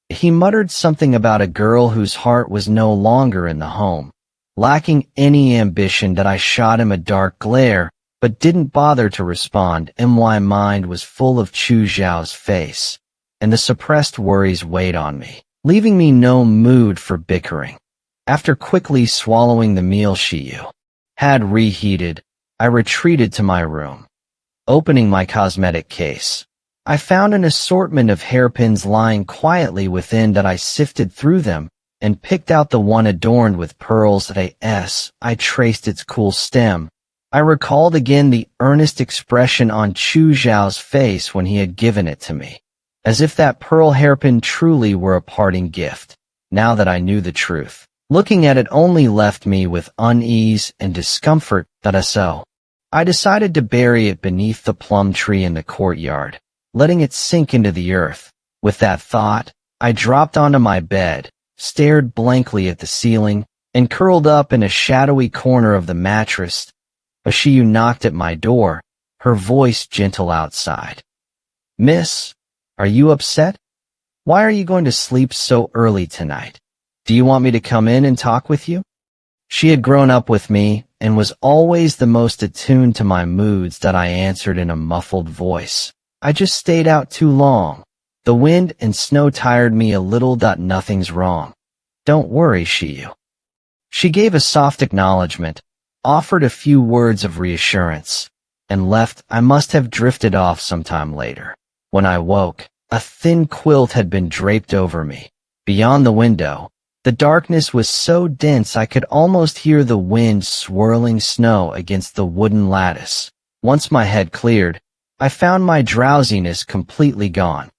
He muttered something about a girl whose heart was no longer in the home. Lacking any ambition, that I shot him a dark glare, but didn't bother to respond. My mind was full of Chu Zhao's face, and the suppressed worries weighed on me, leaving me no mood for bickering. After quickly swallowing the meal she had reheated, I retreated to my room. Opening my cosmetic case, I found an assortment of hairpins lying quietly within. That I sifted through them and picked out the one adorned with pearls. I traced its cool stem. I recalled again the earnest expression on Chu Zhao's face when he had given it to me, as if that pearl hairpin truly were a parting gift. Now that I knew the truth, looking at it only left me with unease and discomfort. So I decided to bury it beneath the plum tree in the courtyard, letting it sink into the earth. With that thought, I dropped onto my bed, stared blankly at the ceiling, and curled up in a shadowy corner of the mattress. Ashiyu knocked at my door, her voice gentle outside. "Miss, are you upset? Why are you going to sleep so early tonight? Do you want me to come in and talk with you?" She had grown up with me and was always the most attuned to my moods that I answered in a muffled voice. "I just stayed out too long. The wind and snow tired me a little. Nothing's wrong. Don't worry, She gave a soft acknowledgement, offered a few words of reassurance, and left. I must have drifted off sometime later. When I woke, a thin quilt had been draped over me. Beyond the window, the darkness was so dense I could almost hear the wind swirling snow against the wooden lattice. Once my head cleared, I found my drowsiness completely gone.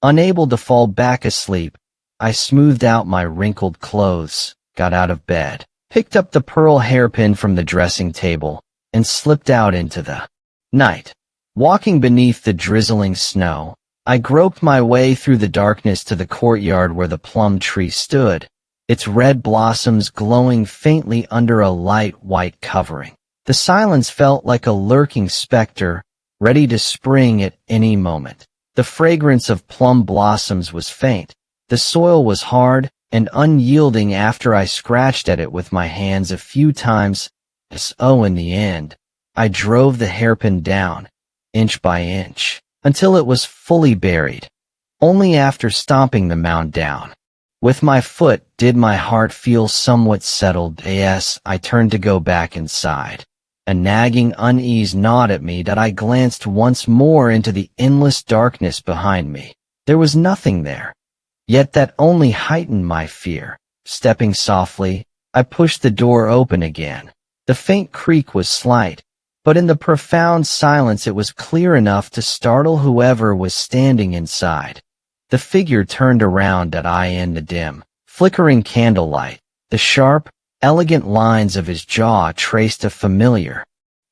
Unable to fall back asleep, I smoothed out my wrinkled clothes, got out of bed, picked up the pearl hairpin from the dressing table, and slipped out into the night. Walking beneath the drizzling snow, I groped my way through the darkness to the courtyard where the plum tree stood, its red blossoms glowing faintly under a light white covering. The silence felt like a lurking specter, ready to spring at any moment. The fragrance of plum blossoms was faint. The soil was hard and unyielding after I scratched at it with my hands a few times. So in the end, I drove the hairpin down, inch by inch, until it was fully buried. Only after stomping the mound down with my foot did my heart feel somewhat settled. As I turned to go back inside, a nagging unease gnawed at me that I glanced once more into the endless darkness behind me. There was nothing there, yet that only heightened my fear. Stepping softly, I pushed the door open again. The faint creak was slight, but in the profound silence it was clear enough to startle whoever was standing inside. The figure turned around in the dim, flickering candlelight. The sharp, elegant lines of his jaw traced a familiar,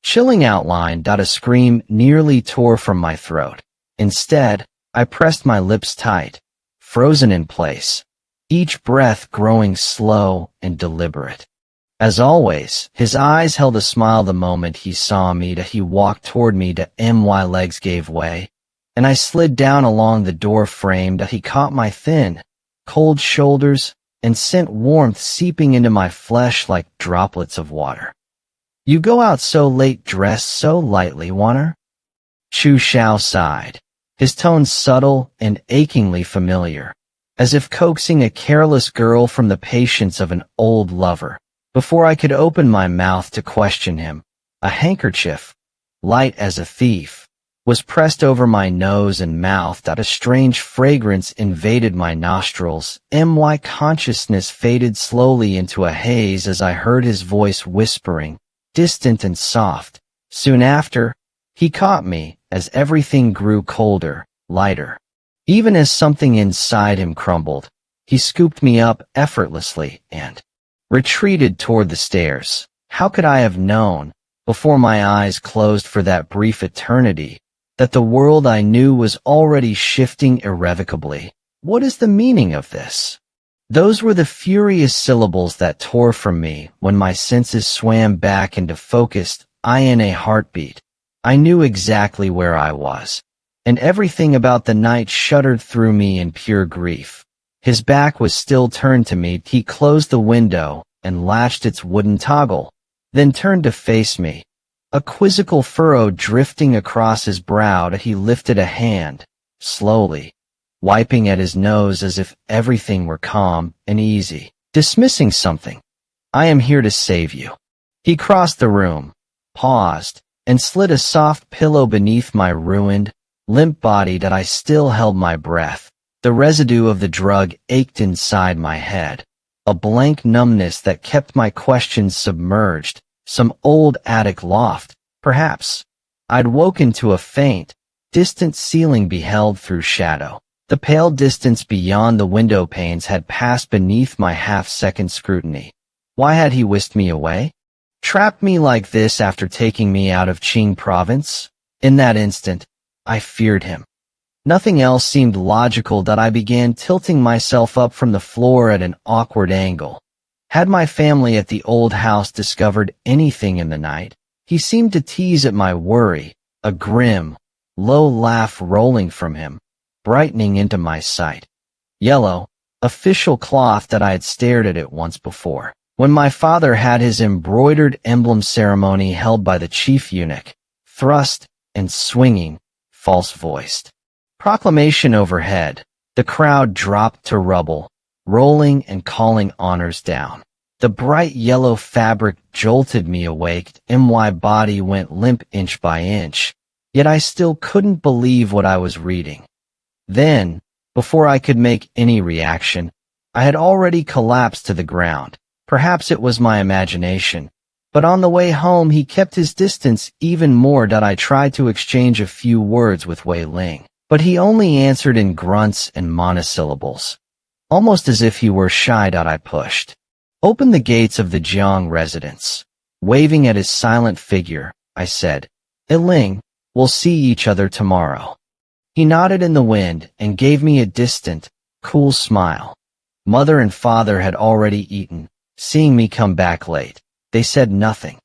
chilling outline. A scream nearly tore from my throat. Instead, I pressed my lips tight, frozen in place, each breath growing slow and deliberate. As always, his eyes held a smile the moment he saw me. He walked toward me. My legs gave way, and I slid down along the door frame. He caught my thin, cold shoulders and sent warmth seeping into my flesh like droplets of water. "You go out so late dressed so lightly, Wanner?" Chu Xiao sighed, his tone subtle and achingly familiar, as if coaxing a careless girl from the patience of an old lover. Before I could open my mouth to question him, a handkerchief, light as a thief, was pressed over my nose and mouth. A strange fragrance invaded my nostrils. My consciousness faded slowly into a haze as I heard his voice whispering, distant and soft. Soon after, he caught me as everything grew colder, lighter. Even as something inside him crumbled, he scooped me up effortlessly and retreated toward the stairs. How could I have known, before my eyes closed for that brief eternity, that the world I knew was already shifting irrevocably? What is the meaning of this? Those were the furious syllables that tore from me when my senses swam back into focused, in a heartbeat. I knew exactly where I was, and everything about the night shuddered through me in pure grief. His back was still turned to me. He closed the window and latched its wooden toggle, then turned to face me. A quizzical furrow drifting across his brow. He lifted a hand, slowly, wiping at his nose as if everything were calm and easy. "Dismissing something. I am here to save you." He crossed the room, paused, and slid a soft pillow beneath my ruined, limp body. I still held my breath. The residue of the drug ached inside my head, a blank numbness that kept my questions submerged. Some old attic loft, perhaps. I'd woken to a faint, distant ceiling beheld through shadow. The pale distance beyond the window panes had passed beneath my half-second scrutiny. Why had he whisked me away? Trapped me like this after taking me out of Qing province? In that instant, I feared him. Nothing else seemed logical. I began tilting myself up from the floor at an awkward angle. Had my family at the old house discovered anything in the night? He seemed to tease at my worry, a grim, low laugh rolling from him, brightening into my sight. Yellow, official cloth that I had stared at it once before, when my father had his embroidered emblem ceremony held by the chief eunuch, thrust and swinging, false-voiced. Proclamation overhead, the crowd dropped to rubble, rolling and calling honors down. The bright yellow fabric jolted me awake, and my body went limp inch by inch, yet I still couldn't believe what I was reading. Then, before I could make any reaction, I had already collapsed to the ground. Perhaps it was my imagination, but on the way home he kept his distance even more. I tried to exchange a few words with Wei Ling, but he only answered in grunts and monosyllables. Almost as if he were shy. I pushed open the gates of the Jiang residence. Waving at his silent figure, I said, "Ling, we'll see each other tomorrow." He nodded in the wind and gave me a distant, cool smile. Mother and father had already eaten. Seeing me come back late, they said nothing.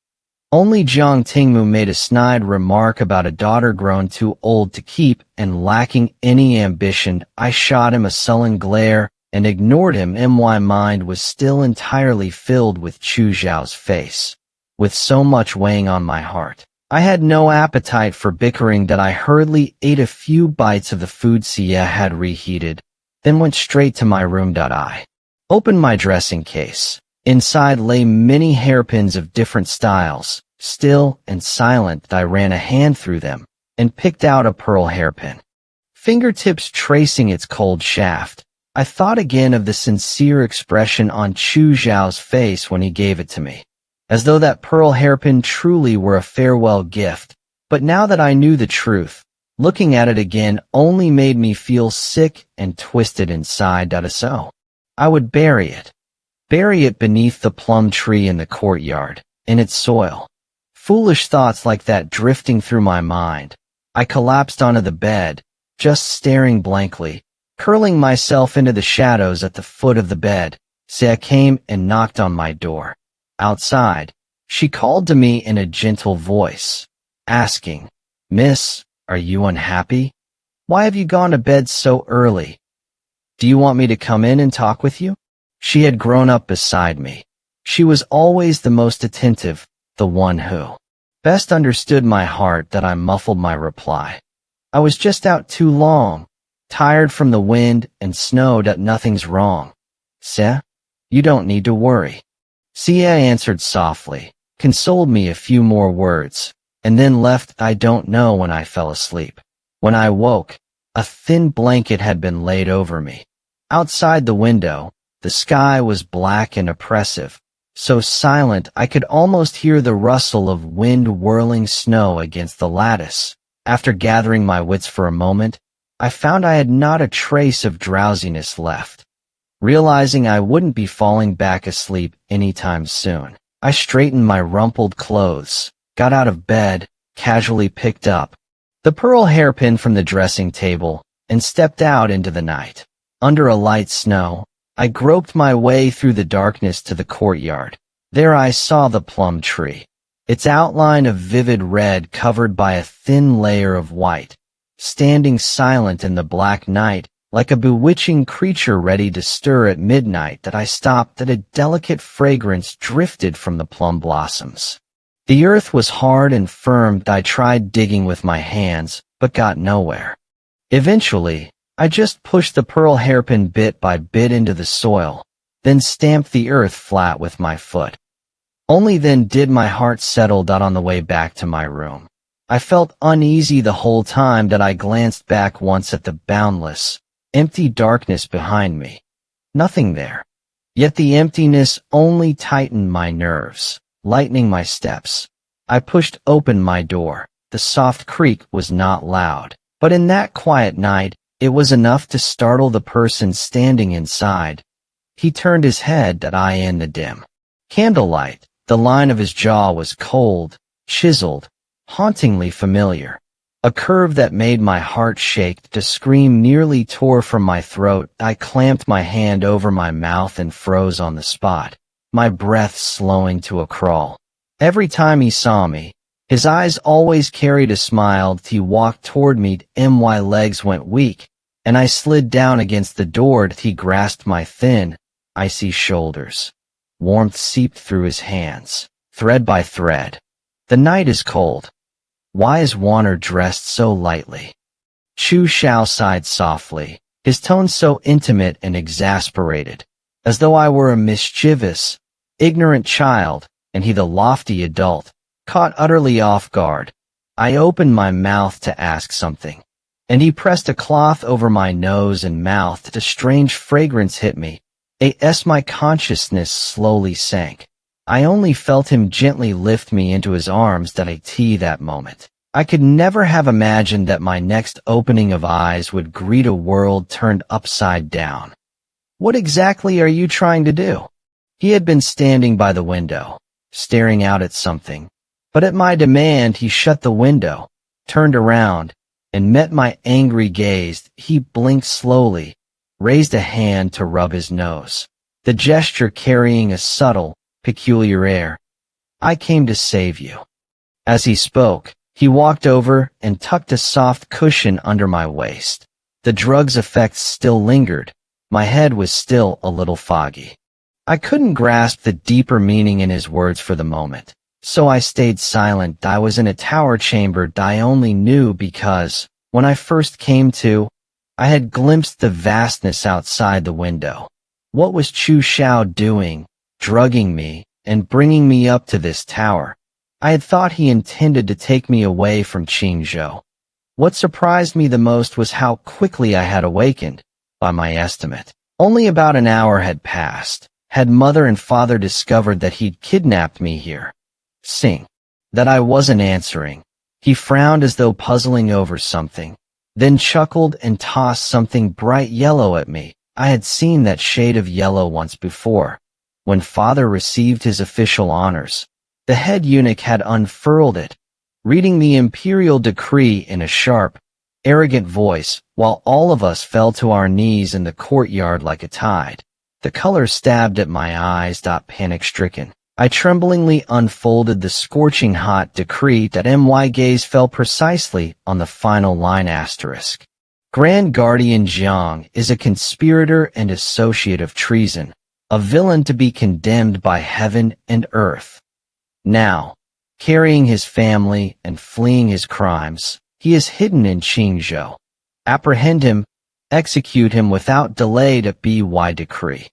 Only Jiang Tingmu made a snide remark about a daughter grown too old to keep and lacking any ambition. I shot him a sullen glare and ignored him. My mind was still entirely filled with Chu Zhao's face. With so much weighing on my heart, I had no appetite for bickering. I hurriedly ate a few bites of the food Xia had reheated, then went straight to my room. I opened my dressing case. Inside lay many hairpins of different styles. Still and silent, I ran a hand through them and picked out a pearl hairpin. Fingertips tracing its cold shaft, I thought again of the sincere expression on Chu Zhao's face when he gave it to me, as though that pearl hairpin truly were a farewell gift. But now that I knew the truth, looking at it again only made me feel sick and twisted inside. So I would bury it beneath the plum tree in the courtyard, in its soil. Foolish thoughts like that drifting through my mind, I collapsed onto the bed, just staring blankly, curling myself into the shadows at the foot of the bed. Xia came and knocked on my door. Outside, she called to me in a gentle voice, asking, "Miss, are you unhappy? Why have you gone to bed so early? Do you want me to come in and talk with you?" She had grown up beside me. She was always the most attentive, the one who best understood my heart. I muffled my reply. "I was just out too long, tired from the wind and snow. Nothing's wrong. Xia, you don't need to worry." Xia answered softly, consoled me a few more words, and then left. I don't know when I fell asleep. When I woke, a thin blanket had been laid over me. Outside the window, the sky was black and oppressive, so silent I could almost hear the rustle of wind whirling snow against the lattice. After gathering my wits for a moment, I found I had not a trace of drowsiness left. Realizing I wouldn't be falling back asleep anytime soon, I straightened my rumpled clothes, got out of bed, casually picked up the pearl hairpin from the dressing table, and stepped out into the night. Under a light snow, I groped my way through the darkness to the courtyard. There I saw the plum tree, its outline of vivid red covered by a thin layer of white, standing silent in the black night, like a bewitching creature ready to stir at midnight. I stopped. A delicate fragrance drifted from the plum blossoms. The earth was hard and firm. I tried digging with my hands, but got nowhere. Eventually, I just pushed the pearl hairpin bit by bit into the soil, then stamped the earth flat with my foot. Only then did my heart settle. On the way back to my room, I felt uneasy the whole time. I glanced back once at the boundless, empty darkness behind me. Nothing there. Yet the emptiness only tightened my nerves, lightening my steps. I pushed open my door. The soft creak was not loud, but in that quiet night, it was enough to startle the person standing inside. He turned his head. In the dim candlelight, the line of his jaw was cold, chiseled, hauntingly familiar. A curve that made my heart shake. To scream nearly tore from my throat. I clamped my hand over my mouth and froze on the spot, my breath slowing to a crawl. Every time he saw me, His eyes always carried a smile. He walked toward me. My legs went weak, and I slid down against the door. He grasped my thin, icy shoulders. Warmth seeped through his hands, thread by thread. The night is cold. Why is Wanner dressed so lightly? Chu Xiao sighed softly, his tone so intimate and exasperated, as though I were a mischievous, ignorant child, and he the lofty adult, caught utterly off guard. I opened my mouth to ask something, and he pressed a cloth over my nose and mouth. A strange fragrance hit me. As my consciousness slowly sank, I only felt him gently lift me into his arms. That moment, I could never have imagined that my next opening of eyes would greet a world turned upside down. What exactly are you trying to do? He had been standing by the window, staring out at something, but at my demand he shut the window, turned around, and met my angry gaze. He blinked slowly, raised a hand to rub his nose, the gesture carrying a subtle, peculiar air. I came to save you. As he spoke, he walked over and tucked a soft cushion under my waist. The drug's effects still lingered. My head was still a little foggy. I couldn't grasp the deeper meaning in his words for the moment, so I stayed silent. I was in a tower chamber. I only knew because, when I first came to, I had glimpsed the vastness outside the window. What was Chu Xiao doing, drugging me, and bringing me up to this tower? I had thought he intended to take me away from Qingzhou. What surprised me the most was how quickly I had awakened. By my estimate, only about an hour had passed. Had mother and father discovered that he'd kidnapped me here? Seeing that I wasn't answering, he frowned as though puzzling over something, then chuckled and tossed something bright yellow at me. I had seen that shade of yellow once before. When father received his official honors, the head eunuch had unfurled it, reading the imperial decree in a sharp, arrogant voice, while all of us fell to our knees in the courtyard like a tide. The color stabbed at my eyes. Panic-stricken, I tremblingly unfolded the scorching hot decree. My gaze fell precisely on the final line. Grand Guardian Jiang is a conspirator and associate of treason, a villain to be condemned by heaven and earth. Now, carrying his family and fleeing his crimes, he is hidden in Qingzhou. Apprehend him, execute him without delay. By decree.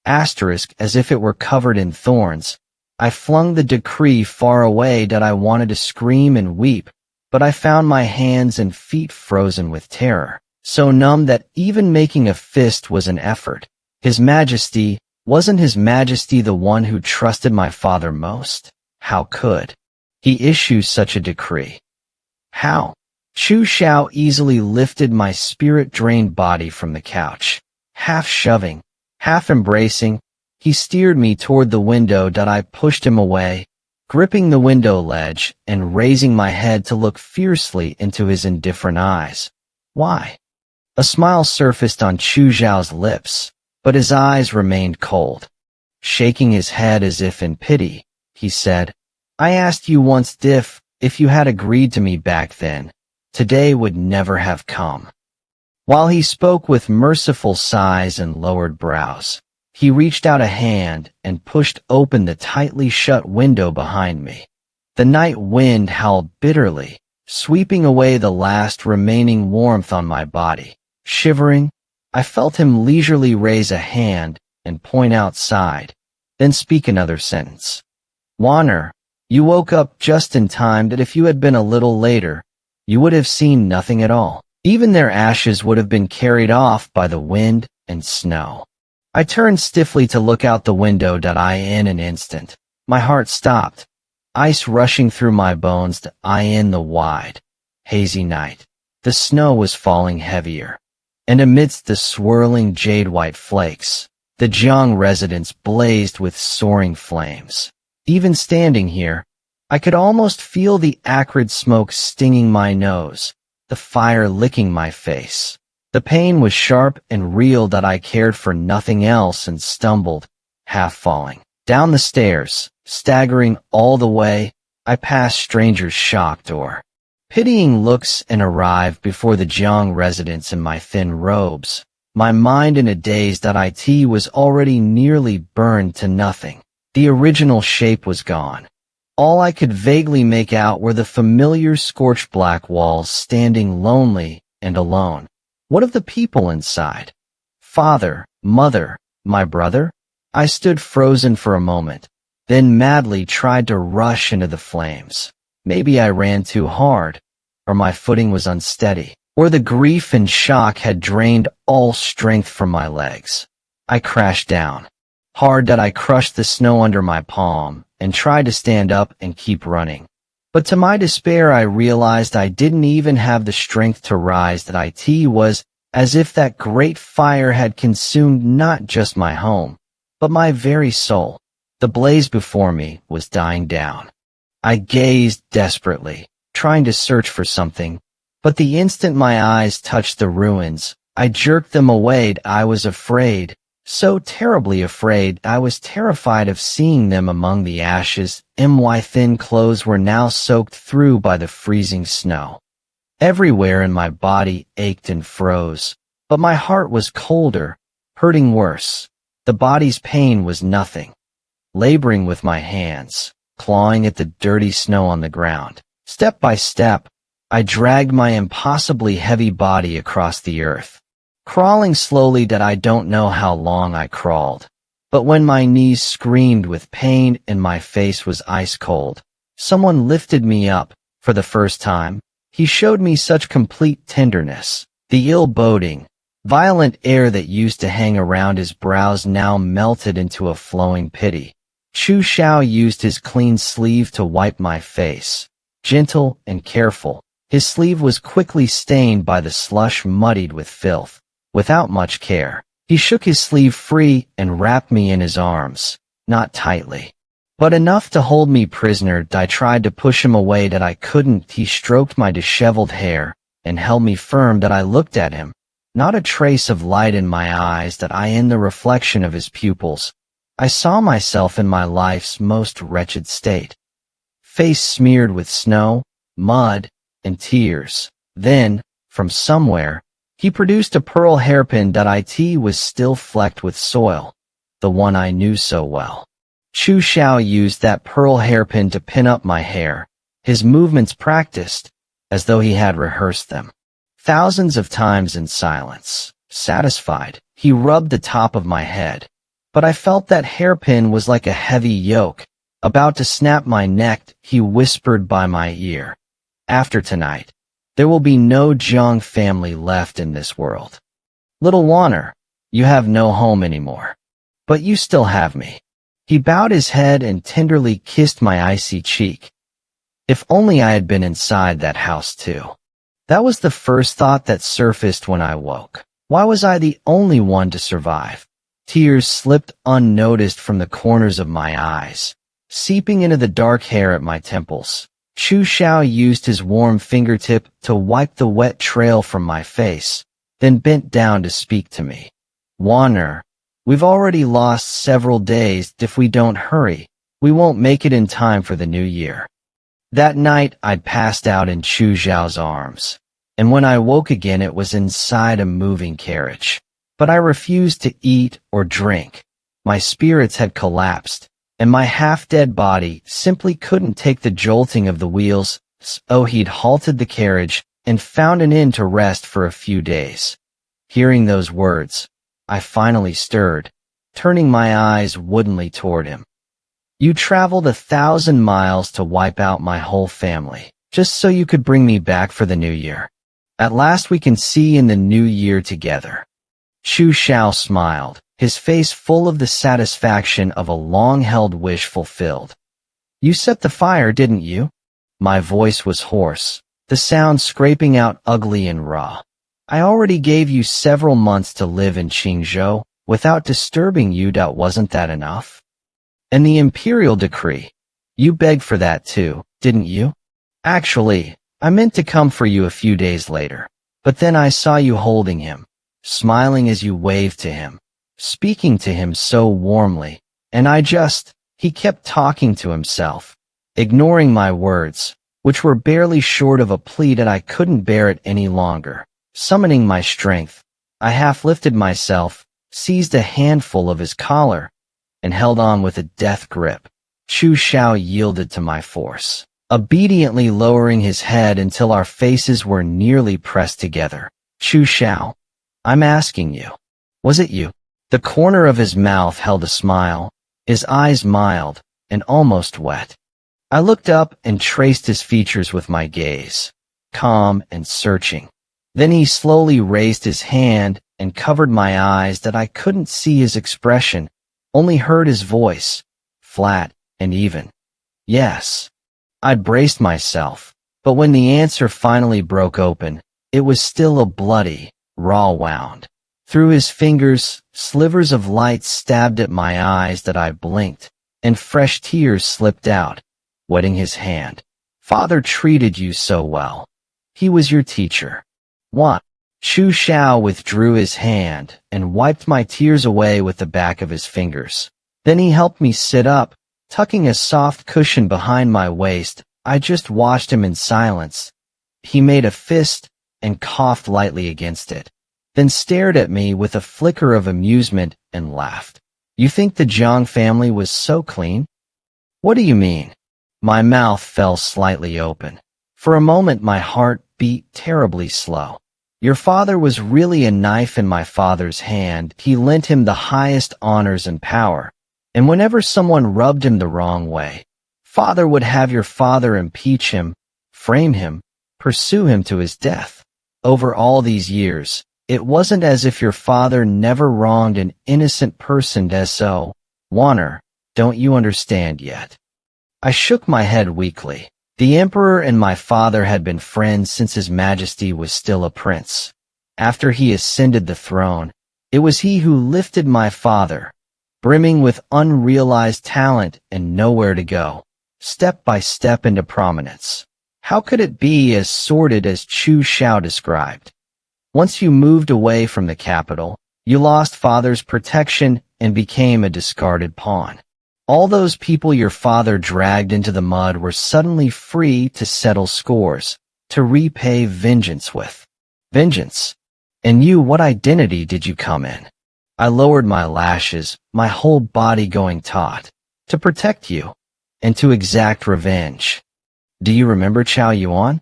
As if it were covered in thorns, I flung the decree far away. I wanted to scream and weep, but I found my hands and feet frozen with terror, so numb that even making a fist was an effort. His Majesty, wasn't His Majesty the one who trusted my father most? How could he issue such a decree? How? Chu Xiao easily lifted my spirit-drained body from the couch. Half shoving, half embracing, he steered me toward the window. I pushed him away, gripping the window ledge and raising my head to look fiercely into his indifferent eyes. Why? A smile surfaced on Chu Xiao's lips, but his eyes remained cold. Shaking his head as if in pity, he said, I asked you once if you had agreed to me back then, today would never have come. While he spoke with merciful sighs and lowered brows, he reached out a hand and pushed open the tightly shut window behind me. The night wind howled bitterly, sweeping away the last remaining warmth on my body. Shivering, I felt him leisurely raise a hand and point outside, then speak another sentence. Wanner, you woke up just in time. If you had been a little later, you would have seen nothing at all. Even their ashes would have been carried off by the wind and snow. I turned stiffly to look out the window. In an instant, my heart stopped, ice rushing through my bones. In the wide, hazy night, the snow was falling heavier, and amidst the swirling jade-white flakes, the Jiang residence blazed with soaring flames. Even standing here, I could almost feel the acrid smoke stinging my nose, the fire licking my face. The pain was sharp and real. I cared for nothing else and stumbled, half falling, down the stairs. Staggering all the way, I passed strangers' shocked or pitying looks and arrived before the Jiang residents in my thin robes, my mind in a daze that it was already nearly burned to nothing. The original shape was gone. All I could vaguely make out were the familiar scorched black walls standing lonely and alone. What of the people inside? Father, mother, my brother? I stood frozen for a moment, then madly tried to rush into the flames. Maybe I ran too hard, or my footing was unsteady, or the grief and shock had drained all strength from my legs. I crashed down, hard that I crushed the snow under my palm, and tried to stand up and keep running. But to my despair I realized I didn't even have the strength to rise. That it was as if that great fire had consumed not just my home, but my very soul. The blaze before me was dying down. I gazed desperately, trying to search for something, but the instant my eyes touched the ruins, I jerked them away. I was afraid, so terribly afraid. I was terrified of seeing them among the ashes. My thin clothes were now soaked through by the freezing snow. Everywhere in my body ached and froze, but my heart was colder, hurting worse. The body's pain was nothing. Laboring with my hands, clawing at the dirty snow on the ground, step by step, I dragged my impossibly heavy body across the earth. Crawling slowly that I don't know how long I crawled. But when my knees screamed with pain and my face was ice cold, someone lifted me up. For the first time, he showed me such complete tenderness. The ill-boding, violent air that used to hang around his brows now melted into a flowing pity. Chu Xiao used his clean sleeve to wipe my face. Gentle and careful, his sleeve was quickly stained by the slush muddied with filth. Without much care, he shook his sleeve free and wrapped me in his arms, not tightly, but enough to hold me prisoner. I tried to push him away that I couldn't. He stroked my disheveled hair and held me firm. That I looked at him, not a trace of light in my eyes. That I in the reflection of his pupils, I saw myself in my life's most wretched state. Face smeared with snow, mud, and tears. Then, from somewhere, he produced a pearl hairpin. That it was still flecked with soil, the one I knew so well. Chu Xiao used that pearl hairpin to pin up my hair, his movements practiced, as though he had rehearsed them. Thousands of times in silence, satisfied, he rubbed the top of my head. But I felt that hairpin was like a heavy yoke, about to snap my neck. He whispered by my ear, "After tonight, there will be no Jiang family left in this world. Little Wanner, you have no home anymore. But you still have me." He bowed his head and tenderly kissed my icy cheek. If only I had been inside that house too. That was the first thought that surfaced when I woke. Why was I the only one to survive? Tears slipped unnoticed from the corners of my eyes, seeping into the dark hair at my temples. Chu Xiao used his warm fingertip to wipe the wet trail from my face, then bent down to speak to me. "Wanner, we've already lost several days. If we don't hurry, we won't make it in time for the new year." That night, I'd passed out in Chu Xiao's arms, and when I woke again it was inside a moving carriage. But I refused to eat or drink. My spirits had collapsed, and my half-dead body simply couldn't take the jolting of the wheels, so he'd halted the carriage and found an inn to rest for a few days. Hearing those words, I finally stirred, turning my eyes woodenly toward him. "You traveled 1,000 miles to wipe out my whole family, just so you could bring me back for the new year. At last we can see in the new year together." Chu Xiao smiled, his face full of the satisfaction of a long-held wish fulfilled. "You set the fire, didn't you?" My voice was hoarse, the sound scraping out ugly and raw. "I already gave you several months to live in Qingzhou without disturbing you. Wasn't that enough? And the imperial decree, you begged for that too, didn't you? Actually, I meant to come for you a few days later, but then I saw you holding him, smiling as you waved to him, speaking to him so warmly, and he kept talking to himself. ignoring my words, which were barely short of a plea that I couldn't bear it any longer. Summoning my strength, I half lifted myself, seized a handful of his collar, and held on with a death grip. Chu Xiao yielded to my force, obediently lowering his head until our faces were nearly pressed together. Chu Xiao, I'm asking you, was it you? The corner of his mouth held a smile, his eyes mild and almost wet. I looked up and traced his features with my gaze, calm and searching. Then he slowly raised his hand and covered my eyes that I couldn't see his expression, only heard his voice, flat and even. Yes. I'd braced myself, but when the answer finally broke open, it was still a bloody, raw wound. Through his fingers, slivers of light stabbed at my eyes that I blinked, and fresh tears slipped out, wetting his hand. Father treated you so well. He was your teacher. What? Chu Xiao withdrew his hand and wiped my tears away with the back of his fingers. Then he helped me sit up, tucking a soft cushion behind my waist. I just watched him in silence. He made a fist and coughed lightly against it, then stared at me with a flicker of amusement and laughed. You think the Jiang family was so clean? What do you mean? My mouth fell slightly open. For a moment my heart beat terribly slow. Your father was really a knife in my father's hand. He lent him the highest honors and power, and whenever someone rubbed him the wrong way, father would have your father impeach him, frame him, pursue him to his death. Over all these years, it wasn't as if your father never wronged an innocent person. So, Wanner, don't you understand yet? I shook my head weakly. The emperor and my father had been friends since his majesty was still a prince. After he ascended the throne, it was he who lifted my father, brimming with unrealized talent and nowhere to go, step by step into prominence. How could it be as sordid as Chu Xiao described? Once you moved away from the capital, you lost father's protection and became a discarded pawn. All those people your father dragged into the mud were suddenly free to settle scores, to repay vengeance with. Vengeance? And you, what identity did you come in? I lowered my lashes, my whole body going taut. To protect you, and to exact revenge. Do you remember Chao Yuan?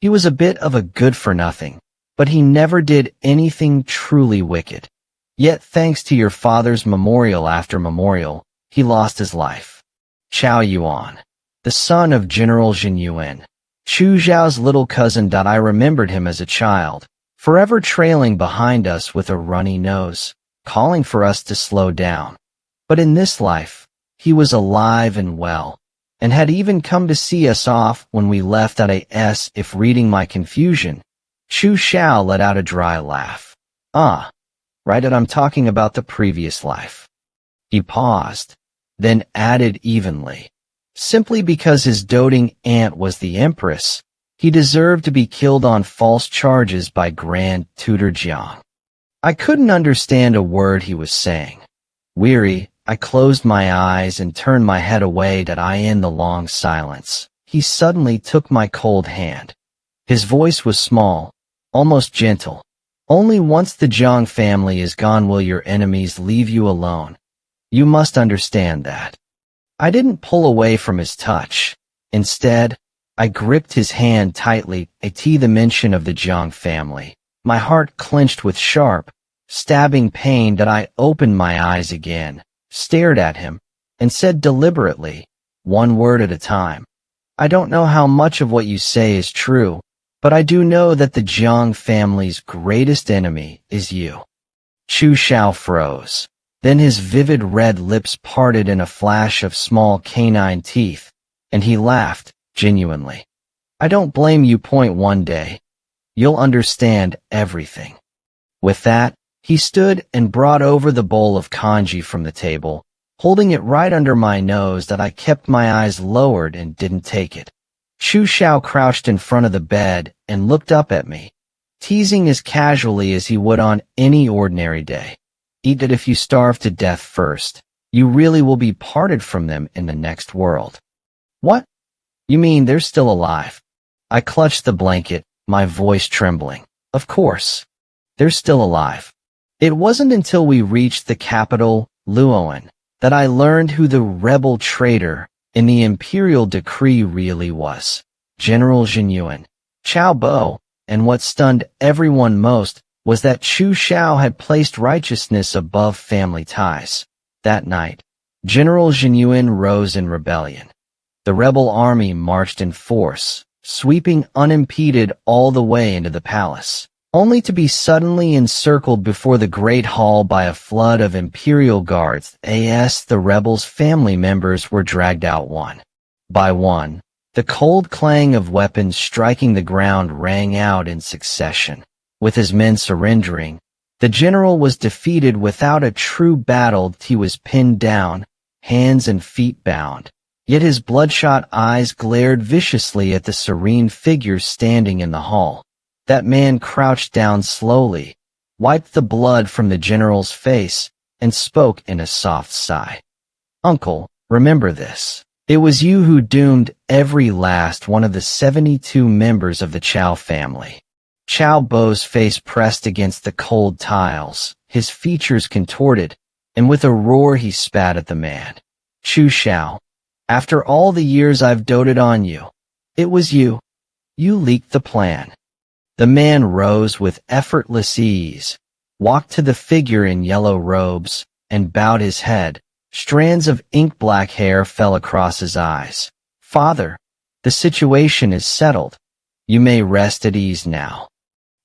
He was a bit of a good-for-nothing, but he never did anything truly wicked. Yet thanks to your father's memorial after memorial, he lost his life. Chao Yuan, the son of General Jin Yuan, Chu Zhao's little cousin. I remembered him as a child, forever trailing behind us with a runny nose, calling for us to slow down. But in this life, he was alive and well, and had even come to see us off when we left at a. If reading my confusion, Chu Xiao let out a dry laugh. Ah, right, I'm talking about the previous life. He paused, then added evenly. Simply because his doting aunt was the Empress, he deserved to be killed on false charges by Grand Tutor Jiang. I couldn't understand a word he was saying. Weary, I closed my eyes and turned my head away. In the long silence, he suddenly took my cold hand. His voice was small, almost gentle. Only once the Jiang family is gone will your enemies leave you alone. You must understand that. I didn't pull away from his touch. Instead, I gripped his hand tightly. The mention of the Jiang family. My heart clenched with sharp, stabbing pain. I opened my eyes again, stared at him, and said deliberately, one word at a time. I don't know how much of what you say is true, but I do know that the Jiang family's greatest enemy is you. Chu Xiao froze. Then his vivid red lips parted in a flash of small canine teeth, and he laughed, genuinely. I don't blame you. One day, you'll understand everything. With that, he stood and brought over the bowl of kanji from the table, holding it right under my nose. I kept my eyes lowered and didn't take it. Chu Xiao crouched in front of the bed and looked up at me, teasing as casually as he would on any ordinary day. Eat that if you starve to death first, you really will be parted from them in the next world. What? You mean they're still alive? I clutched the blanket, my voice trembling. Of course. They're still alive. It wasn't until we reached the capital, Luoan, that I learned who the rebel traitor in the imperial decree really was. General Jiang Wanwan, and what stunned everyone most was that Chu Xiao had placed righteousness above family ties. That night, General Jiang Wanwan rose in rebellion. The rebel army marched in force, sweeping unimpeded all the way into the palace, only to be suddenly encircled before the Great Hall by a flood of imperial guards. As the rebels' family members were dragged out one by one, the cold clang of weapons striking the ground rang out in succession. With his men surrendering, the general was defeated without a true battle. He was pinned down, hands and feet bound. Yet his bloodshot eyes glared viciously at the serene figure standing in the hall. That man crouched down slowly, wiped the blood from the general's face, and spoke in a soft sigh. "Uncle, remember this. It was you who doomed every last one of the 72 members of the Chao family." Chao Bo's face pressed against the cold tiles, his features contorted, and with a roar he spat at the man. "Chu Xiao, after all the years I've doted on you, it was you. You leaked the plan." The man rose with effortless ease, walked to the figure in yellow robes, and bowed his head. Strands of ink-black hair fell across his eyes. "Father, the situation is settled. You may rest at ease now."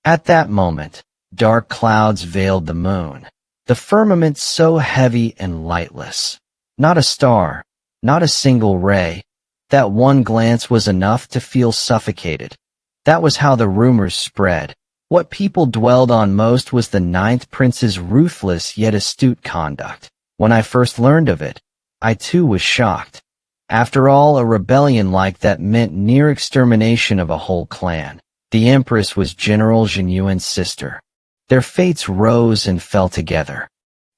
At that moment, dark clouds veiled the moon, the firmament so heavy and lightless. Not a star, not a single ray. That one glance was enough to feel suffocated. That was how the rumors spread. What people dwelled on most was the ninth prince's ruthless yet astute conduct. When I first learned of it, I too was shocked. After all, a rebellion like that meant near extermination of a whole clan. The Empress was General Jiang sister. Their fates rose and fell together.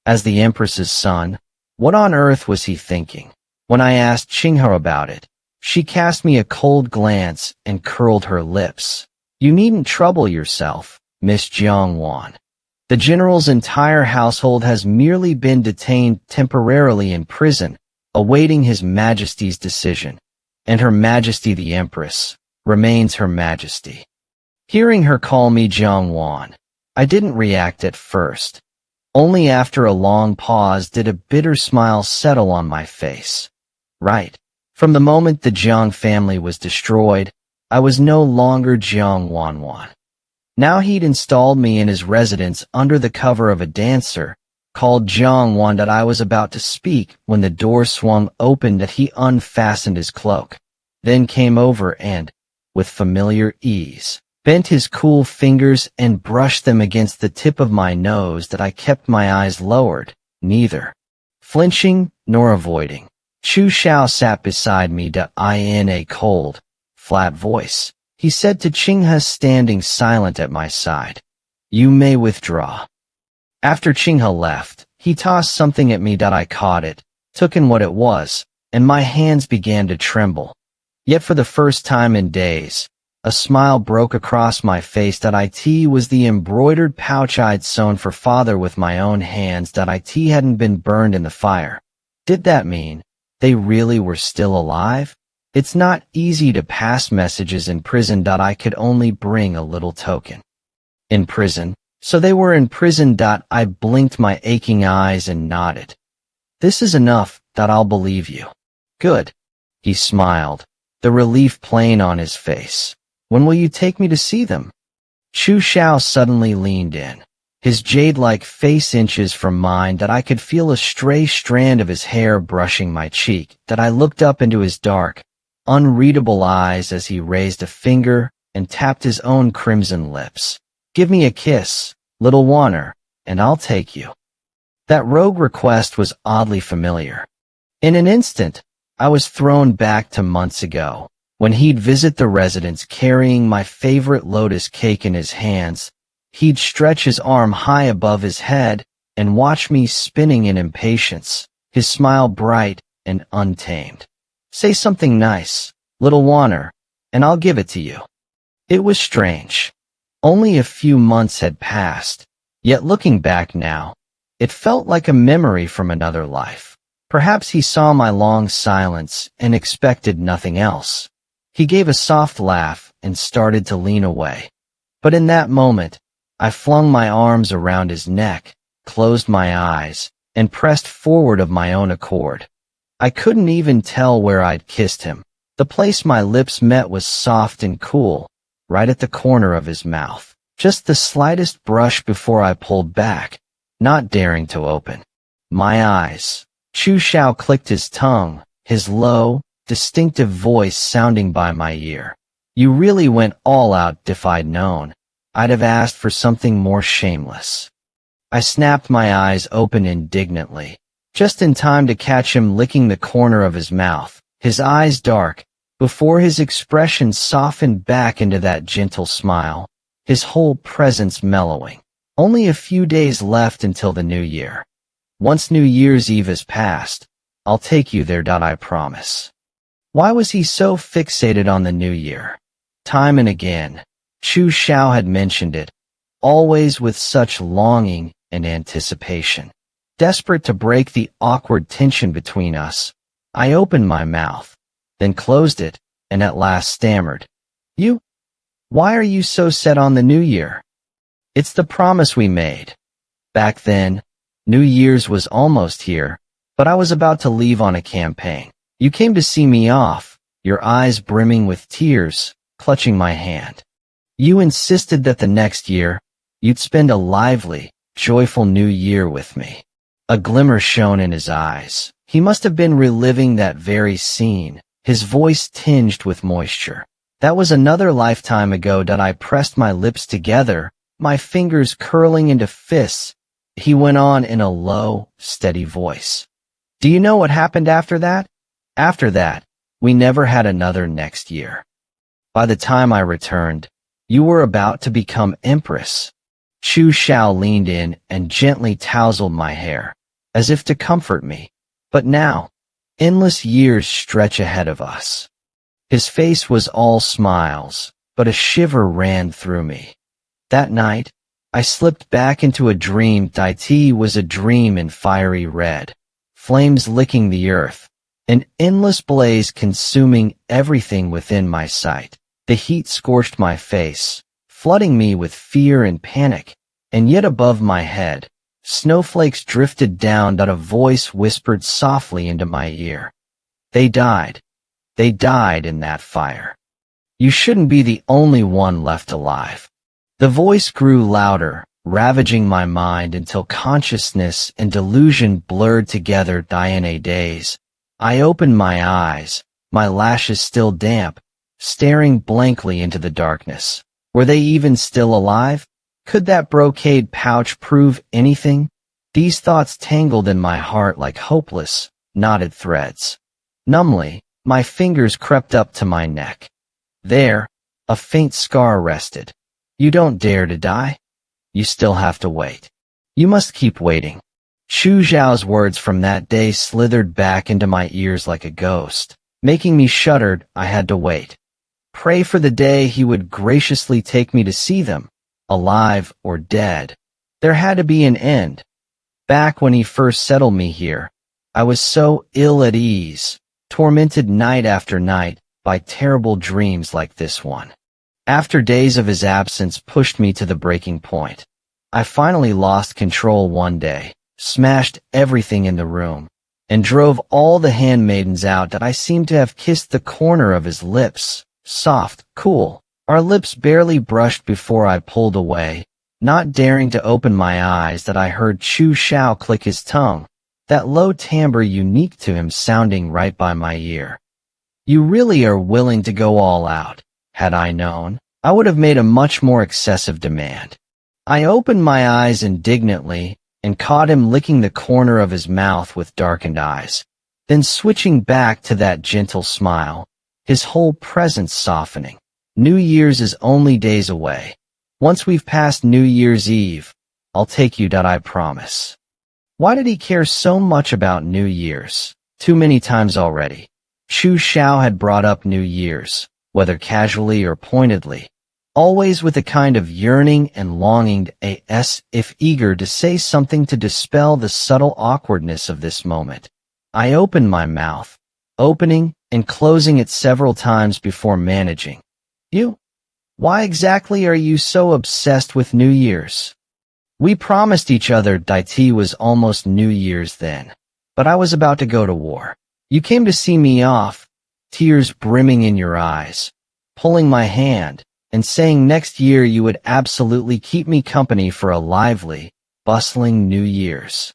As the Empress's son, what on earth was he thinking? When I asked Qinghe about it, she cast me a cold glance and curled her lips. "You needn't trouble yourself, Miss Jiang Wanwan. The general's entire household has merely been detained temporarily in prison, awaiting His Majesty's decision, and Her Majesty the Empress remains Her Majesty." Hearing her call me Jiang Wanwan, I didn't react at first. Only after a long pause did a bitter smile settle on my face. Right. From the moment the Jiang family was destroyed, I was no longer Jiang Wanwan. Now he'd installed me in his residence under the cover of a dancer called Jiang Wan. That I was about to speak when the door swung open. That he unfastened his cloak, then came over and, with familiar ease, bent his cool fingers and brushed them against the tip of my nose. That I kept my eyes lowered, neither flinching nor avoiding. Chu Xiao sat beside me. In a cold, flat voice, he said to Qinghe standing silent at my side, "You may withdraw." After Qinghe left, he tossed something at me. I caught it, took in what it was, and my hands began to tremble. Yet for the first time in days, a smile broke across my face. It was the embroidered pouch I'd sewn for father with my own hands. It hadn't been burned in the fire. Did that mean they really were still alive? It's not easy to pass messages in prison. I could only bring a little token. In prison? So they were in prison. I blinked my aching eyes and nodded. "This is enough. I'll believe you." "Good." He smiled, the relief plain on his face. "When will you take me to see them?" Chu Xiao suddenly leaned in, his jade-like face inches from mine. I could feel a stray strand of his hair brushing my cheek. I looked up into his dark, unreadable eyes as he raised a finger and tapped his own crimson lips. "Give me a kiss, little Wanner, and I'll take you." That rogue request was oddly familiar. In an instant, I was thrown back to months ago, when he'd visit the residence carrying my favorite lotus cake in his hands. He'd stretch his arm high above his head and watch me spinning in impatience, his smile bright and untamed. "Say something nice, Little Wanner, and I'll give it to you. It was strange. Only a few months had passed, yet looking back now, it felt like a memory from another life. Perhaps he saw my long silence and expected nothing else. He gave a soft laugh and started to lean away. But in that moment, I flung my arms around his neck, closed my eyes, and pressed forward of my own accord. I couldn't even tell where I'd kissed him. The place my lips met was soft and cool, right at the corner of his mouth. Just the slightest brush before I pulled back, not daring to open my eyes. Chu Xiao clicked his tongue, his low, distinctive voice sounding by my ear. You really went all out. If I'd known, I'd have asked for something more shameless. I snapped my eyes open indignantly, just in time to catch him licking the corner of his mouth, his eyes dark, before his expression softened back into that gentle smile, his whole presence mellowing. Only a few days left until the new year. Once New Year's Eve is past, I'll take you there. I promise. Why was he so fixated on the new year? Time and again, Chu Xiao had mentioned it, always with such longing and anticipation. Desperate to break the awkward tension between us, I opened my mouth, then closed it, and at last stammered. Why are you so set on the new year? It's the promise we made. Back then, New Year's was almost here, but I was about to leave on a campaign. You came to see me off, your eyes brimming with tears, clutching my hand. You insisted that the next year, you'd spend a lively, joyful new year with me. A glimmer shone in his eyes. He must have been reliving that very scene, his voice tinged with moisture. That was another lifetime ago. I pressed my lips together, my fingers curling into fists. He went on in a low, steady voice. Do you know what happened after that? After that, we never had another next year. By the time I returned, you were about to become Empress. Chu Xiao leaned in and gently tousled my hair, as if to comfort me. But now, endless years stretch ahead of us. His face was all smiles, but a shiver ran through me. That night, I slipped back into a dream. Tea was a dream in fiery red, flames licking the earth, an endless blaze consuming everything within my sight. The heat scorched my face, flooding me with fear and panic, and yet above my head, snowflakes drifted down. A voice whispered softly into my ear. They died in that fire. You shouldn't be the only one left alive. The voice grew louder, ravaging my mind until consciousness and delusion blurred together. In a daze, I opened my eyes, my lashes still damp, staring blankly into the darkness. Were they even still alive? Could that brocade pouch prove anything? These thoughts tangled in my heart like hopeless, knotted threads. Numbly, my fingers crept up to my neck. There, a faint scar rested. You don't dare to die. You still have to wait. You must keep waiting. Chu Xiao's words from that day slithered back into my ears like a ghost, making me shudder. I had to wait. Pray for the day he would graciously take me to see them, alive or dead. There had to be an end. Back when he first settled me here, I was so ill at ease, tormented night after night by terrible dreams like this one. After days of his absence pushed me to the breaking point, I finally lost control one day, smashed everything in the room, and drove all the handmaidens out. I seemed to have kissed the corner of his lips, soft, cool. Our lips barely brushed before I pulled away, not daring to open my eyes. I heard Chu Xiao click his tongue, that low timbre unique to him sounding right by my ear. You really are willing to go all out. Had I known, I would have made a much more excessive demand. I opened my eyes indignantly and caught him licking the corner of his mouth with darkened eyes, then switching back to that gentle smile, his whole presence softening. New Year's is only days away. Once we've passed New Year's Eve, I'll take you. I promise. Why did he care so much about New Year's? Too many times already. Chu Xiao had brought up New Year's, whether casually or pointedly, always with a kind of yearning and longing, as if eager to say something to dispel the subtle awkwardness of this moment. I opened my mouth, opening and closing it several times before managing. You? Why exactly are you so obsessed with New Year's? We promised each other it was almost New Year's then, but I was about to go to war. You came to see me off, tears brimming in your eyes, pulling my hand, and saying next year you would absolutely keep me company for a lively, bustling New Year's.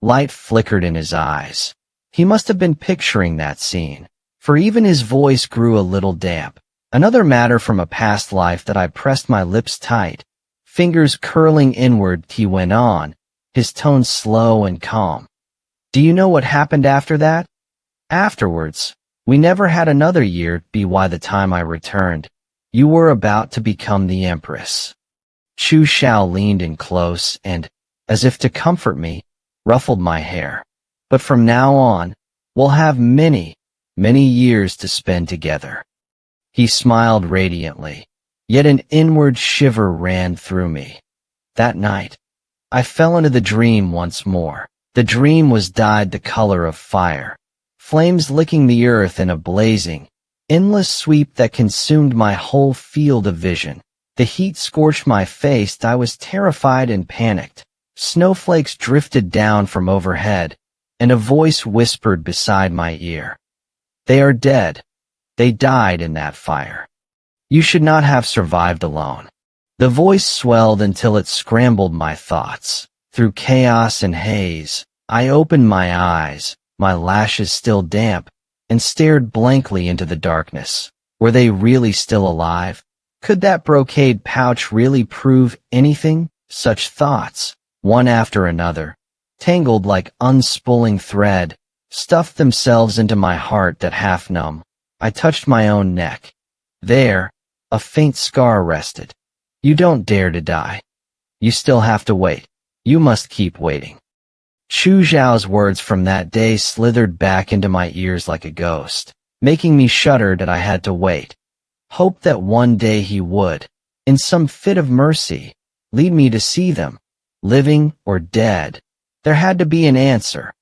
Light flickered in his eyes. He must have been picturing that scene, for even his voice grew a little damp. Another matter from a past life that I pressed my lips tight, fingers curling inward. He went on, his tone slow and calm. Do you know what happened after that? Afterwards, we never had another year. By the time I returned, you were about to become the Empress. Chu Xiao leaned in close and, as if to comfort me, ruffled my hair. But from now on, we'll have many, many years to spend together. He smiled radiantly, yet an inward shiver ran through me. That night, I fell into the dream once more. The dream was dyed the color of fire, flames licking the earth in a blazing, endless sweep that consumed my whole field of vision. The heat scorched my face. I was terrified and panicked. Snowflakes drifted down from overhead, and a voice whispered beside my ear. They are dead. They died in that fire. You should not have survived alone. The voice swelled until it scrambled my thoughts. Through chaos and haze, I opened my eyes, my lashes still damp, and stared blankly into the darkness. Were they really still alive? Could that brocade pouch really prove anything? Such thoughts, one after another, tangled like unspooling thread, stuffed themselves into my heart that half numb. I touched my own neck. There, a faint scar rested. You don't dare to die. You still have to wait. You must keep waiting. Chu Xiao's words from that day slithered back into my ears like a ghost, making me shudder that I had to wait. Hope that one day he would, in some fit of mercy, lead me to see them, living or dead. There had to be an answer.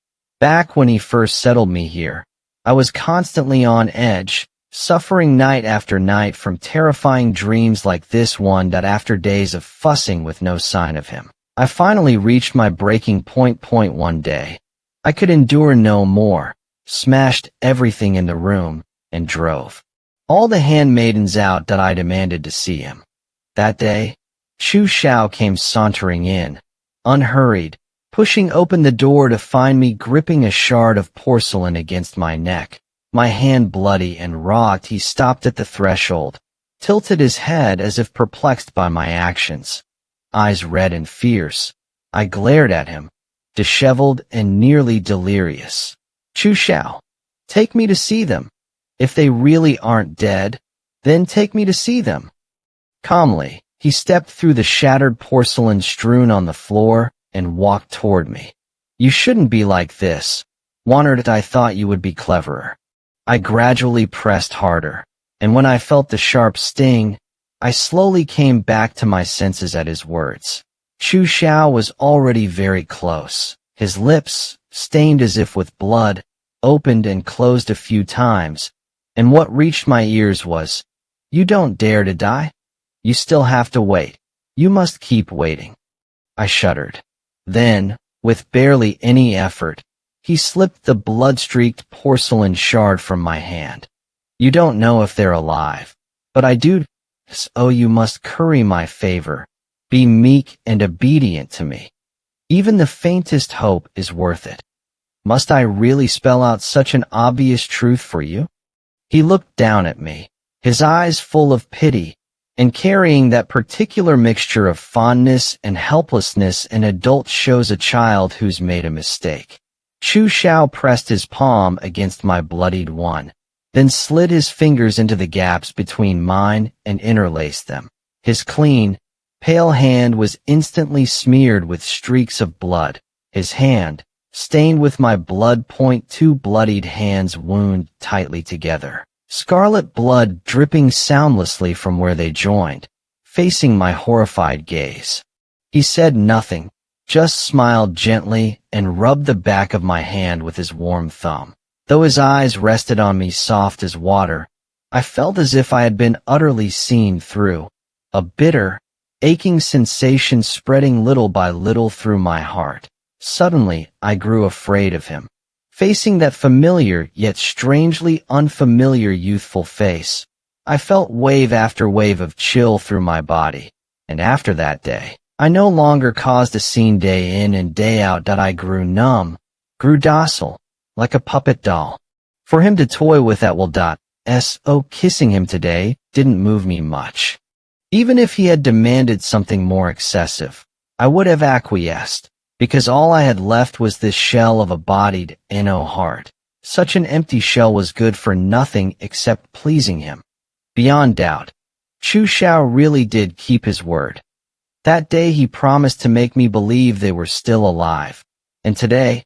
Back when he first settled me here, I was constantly on edge, suffering night after night from terrifying dreams like this one. That after days of fussing with no sign of him, I finally reached my breaking point. One day, I could endure no more, smashed everything in the room, and drove all the handmaidens out that I demanded to see him. That day, Chu Xiao came sauntering in, unhurried, pushing open the door to find me gripping a shard of porcelain against my neck. My hand bloody and raw. He stopped at the threshold, tilted his head as if perplexed by my actions. Eyes red and fierce, I glared at him, disheveled and nearly delirious. Chu Xiao, take me to see them. If they really aren't dead, then take me to see them. Calmly, he stepped through the shattered porcelain strewn on the floor and walked toward me. You shouldn't be like this. Wanted I thought you would be cleverer. I gradually pressed harder, and when I felt the sharp sting, I slowly came back to my senses at his words. Chu Xiao was already very close. His lips, stained as if with blood, opened and closed a few times, and what reached my ears was, "You don't dare to die? You still have to wait. You must keep waiting." I shuddered. Then, with barely any effort, he slipped the blood-streaked porcelain shard from my hand. "You don't know if they're alive, but I do. So you must curry my favor. Be meek and obedient to me. Even the faintest hope is worth it." Must I really spell out such an obvious truth for you? He looked down at me, his eyes full of pity, and carrying that particular mixture of fondness and helplessness an adult shows a child who's made a mistake. Chu Xiao pressed his palm against my bloodied one, then slid his fingers into the gaps between mine and interlaced them. His clean, pale hand was instantly smeared with streaks of blood. His hand, stained with my blood. Two bloodied hands wound tightly together, scarlet blood dripping soundlessly from where they joined, facing my horrified gaze. He said nothing, just smiled gently and rubbed the back of my hand with his warm thumb. Though his eyes rested on me soft as water, I felt as if I had been utterly seen through, a bitter, aching sensation spreading little by little through my heart. Suddenly, I grew afraid of him. Facing that familiar yet strangely unfamiliar youthful face, I felt wave after wave of chill through my body, and after that day, I no longer caused a scene day in and day out. I grew numb, grew docile, like a puppet doll. For him to toy with at will. Kissing him today didn't move me much. Even if he had demanded something more excessive, I would have acquiesced, because all I had left was this shell of a bodied, heart. Such an empty shell was good for nothing except pleasing him. Beyond doubt, Chu Xiao really did keep his word. That day he promised to make me believe they were still alive. And today,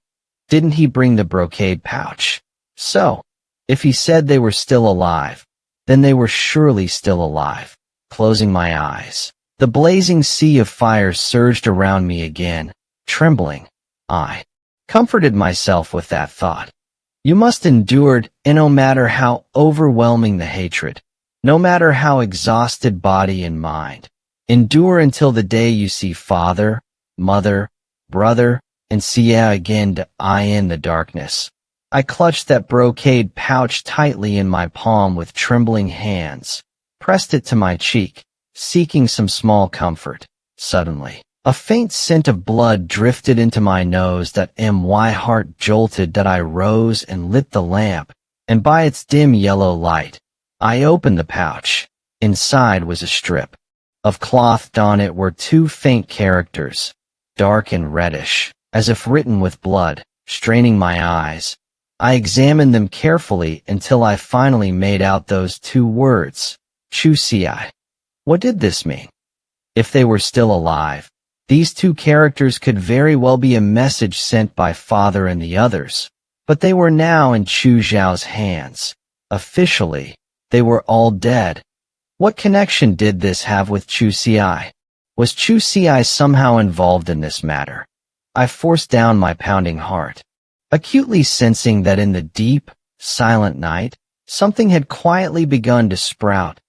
didn't he bring the brocade pouch? So, if he said they were still alive, then they were surely still alive. Closing my eyes, the blazing sea of fire surged around me again. Trembling, I comforted myself with that thought. You must endure, and no matter how overwhelming the hatred, no matter how exhausted body and mind, endure until the day you see father, mother, brother, and see again. I in the darkness. I clutched that brocade pouch tightly in my palm with trembling hands, pressed it to my cheek, seeking some small comfort. Suddenly, a faint scent of blood drifted into my nose. My heart jolted. I rose and lit the lamp, and by its dim yellow light, I opened the pouch. Inside was a strip of cloth. On it were two faint characters, dark and reddish, as if written with blood. Straining my eyes, I examined them carefully until I finally made out those two words, Chu Xiai. What did this mean? If they were still alive, these two characters could very well be a message sent by father and the others, but they were now in Chu Xiao's hands. Officially, they were all dead. What connection did this have with Chu Xiai? Was Chu Xiai somehow involved in this matter? I forced down my pounding heart, acutely sensing that in the deep, silent night, something had quietly begun to sprout.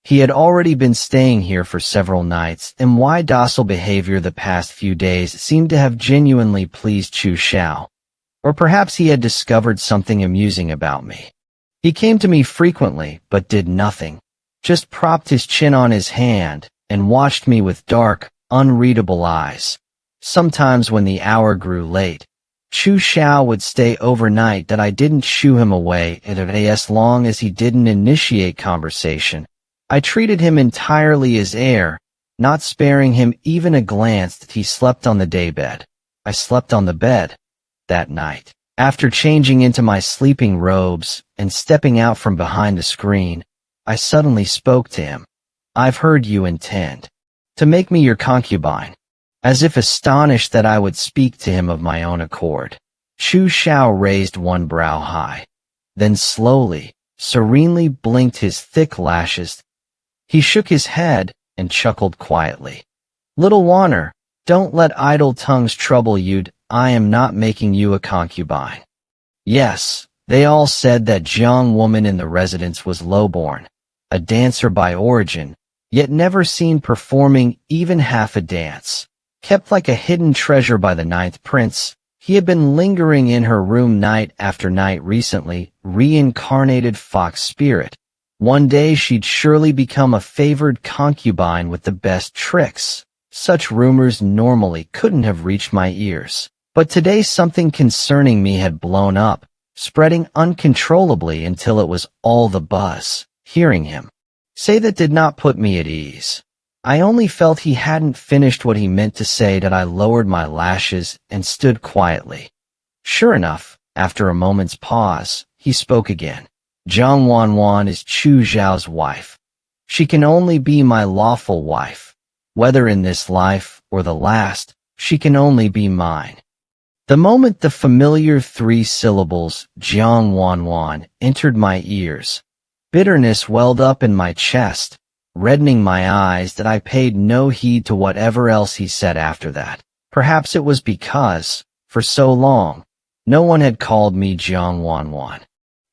He had already been staying here for several nights, and my docile behavior the past few days seemed to have genuinely pleased Chu Xiao. Or perhaps he had discovered something amusing about me. He came to me frequently, but did nothing, just propped his chin on his hand and watched me with dark, unreadable eyes. Sometimes when the hour grew late, Chu Xiao would stay overnight. I didn't shoo him away, and as long as he didn't initiate conversation, I treated him entirely as heir, not sparing him even a glance. He slept on the daybed. I slept on the bed. That night, after changing into my sleeping robes and stepping out from behind the screen, I suddenly spoke to him. I've heard you intend to make me your concubine. As if astonished that I would speak to him of my own accord, Chu Xiao raised one brow high, then slowly, serenely blinked his thick lashes. He shook his head and chuckled quietly. Little Wanner, don't let idle tongues trouble you. I am not making you a concubine. Yes, they all said that Jiang Wanwan in the residence was lowborn, a dancer by origin, yet never seen performing even half a dance. Kept like a hidden treasure by the ninth prince, he had been lingering in her room night after night recently, reincarnated fox spirit. One day she'd surely become a favored concubine with the best tricks. Such rumors normally couldn't have reached my ears. But today something concerning me had blown up, spreading uncontrollably until it was all the buzz. Hearing him say that did not put me at ease. I only felt he hadn't finished what he meant to say. I lowered my lashes and stood quietly. Sure enough, after a moment's pause, he spoke again. Jiang Wanwan is Chu Xiao's wife. She can only be my lawful wife. Whether in this life or the last, she can only be mine. The moment the familiar 3 syllables, Jiang Wanwan, entered my ears, bitterness welled up in my chest, reddening my eyes that I paid no heed to whatever else he said after that. Perhaps it was because, for so long, no one had called me Jiang Wanwan.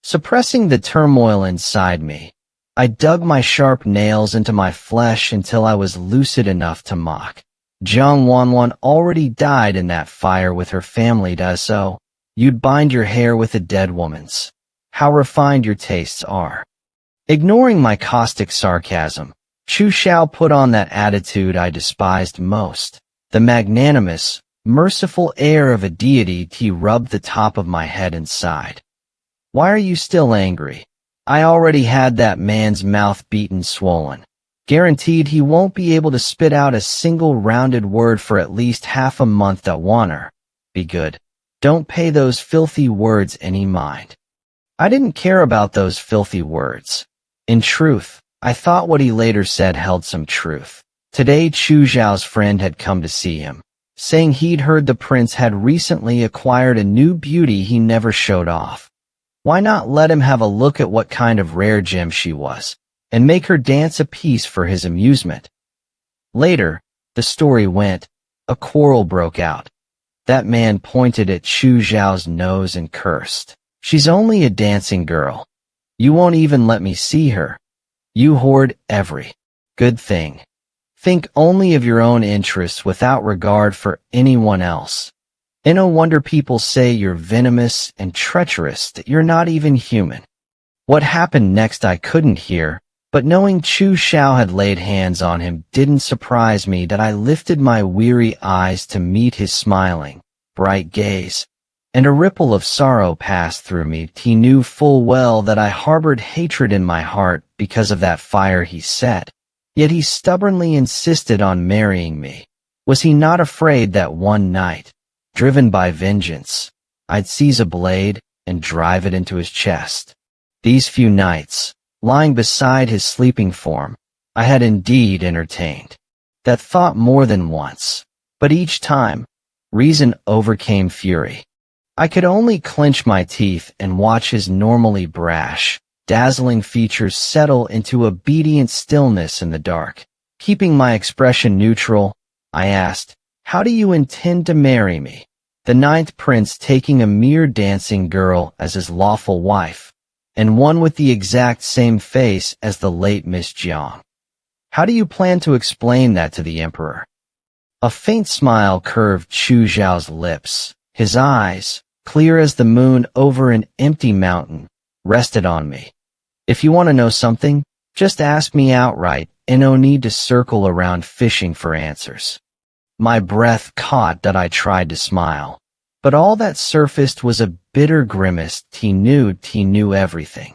Suppressing the turmoil inside me, I dug my sharp nails into my flesh until I was lucid enough to mock. Jiang Wanwan already died in that fire with her family, does so. You'd bind your hair with a dead woman's. How refined your tastes are. Ignoring my caustic sarcasm, Chu Xiao put on that attitude I despised most. The magnanimous, merciful air of a deity. He rubbed the top of my head and sighed. Why are you still angry? I already had that man's mouth beaten swollen. Guaranteed he won't be able to spit out a single rounded word for at least half a month. That Wanner. Be good. Don't pay those filthy words any mind. I didn't care about those filthy words. In truth, I thought what he later said held some truth. Today Chu Xiao's friend had come to see him, saying he'd heard the prince had recently acquired a new beauty he never showed off. Why not let him have a look at what kind of rare gem she was, and make her dance a piece for his amusement? Later, the story went, a quarrel broke out. That man pointed at Chu Xiao's nose and cursed. She's only a dancing girl. You won't even let me see her. You hoard every good thing. Think only of your own interests without regard for anyone else. And no wonder people say you're venomous and treacherous, that you're not even human. What happened next I couldn't hear, but knowing Chu Xiao had laid hands on him didn't surprise me. That I lifted my weary eyes to meet his smiling, bright gaze, and a ripple of sorrow passed through me. He knew full well that I harbored hatred in my heart because of that fire he set, yet he stubbornly insisted on marrying me. Was he not afraid that one night, driven by vengeance, I'd seize a blade and drive it into his chest? These few nights, lying beside his sleeping form, I had indeed entertained that thought more than once, but each time, reason overcame fury. I could only clench my teeth and watch his normally brash, dazzling features settle into obedient stillness in the dark. Keeping my expression neutral, I asked, "How do you intend to marry me?" The 9th prince taking a mere dancing girl as his lawful wife, and one with the exact same face as the late Miss Jiang. How do you plan to explain that to the emperor? A faint smile curved Chu Xiao's lips. His eyes, clear as the moon over an empty mountain, rested on me. If you want to know something, just ask me outright, and no need to circle around fishing for answers. My breath caught that I tried to smile, but all that surfaced was a bitter grimace. He knew everything.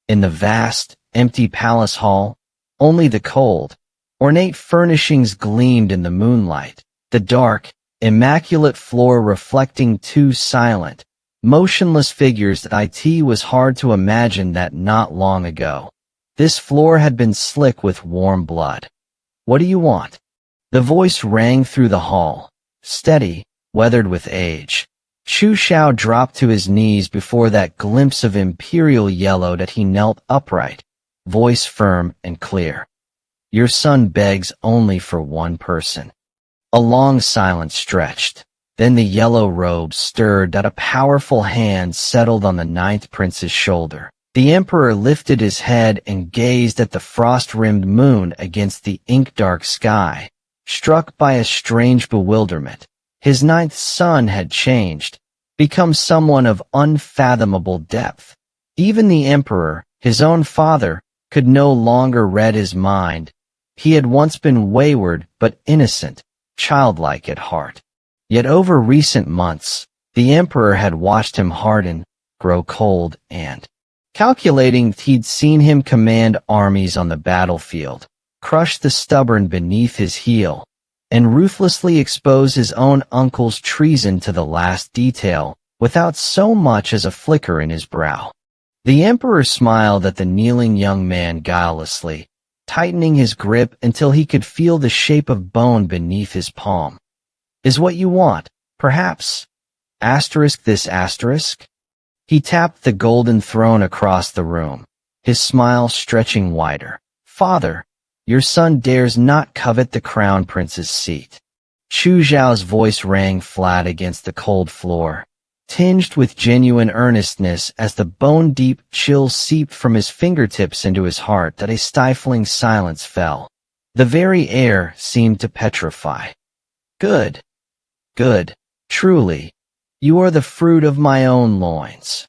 In the vast, empty palace hall, only the cold, ornate furnishings gleamed in the moonlight, the dark, immaculate floor reflecting 2 silent, motionless figures. That it was hard to imagine that not long ago, this floor had been slick with warm blood. What do you want? The voice rang through the hall, steady, weathered with age. Chu Xiao dropped to his knees before that glimpse of imperial yellow. That he knelt upright, voice firm and clear. Your son begs only for one person. A long silence stretched. Then the yellow robe stirred. That a powerful hand settled on the 9th prince's shoulder. The emperor lifted his head and gazed at the frost-rimmed moon against the ink-dark sky, struck by a strange bewilderment. His 9th son had changed, become someone of unfathomable depth. Even the emperor, his own father, could no longer read his mind. He had once been wayward but innocent, childlike at heart. Yet over recent months, the emperor had watched him harden, grow cold, and calculating. He'd seen him command armies on the battlefield, crush the stubborn beneath his heel, and ruthlessly expose his own uncle's treason to the last detail, without so much as a flicker in his brow. The emperor smiled at the kneeling young man guilelessly, tightening his grip until he could feel the shape of bone beneath his palm. Is what you want, perhaps? Asterisk this asterisk? He tapped the golden throne across the room, his smile stretching wider. Father, your son dares not covet the crown prince's seat. Chu Zhao's voice rang flat against the cold floor, tinged with genuine earnestness as the bone-deep chill seeped from his fingertips into his heart that a stifling silence fell. The very air seemed to petrify. Good. Good. Truly. You are the fruit of my own loins.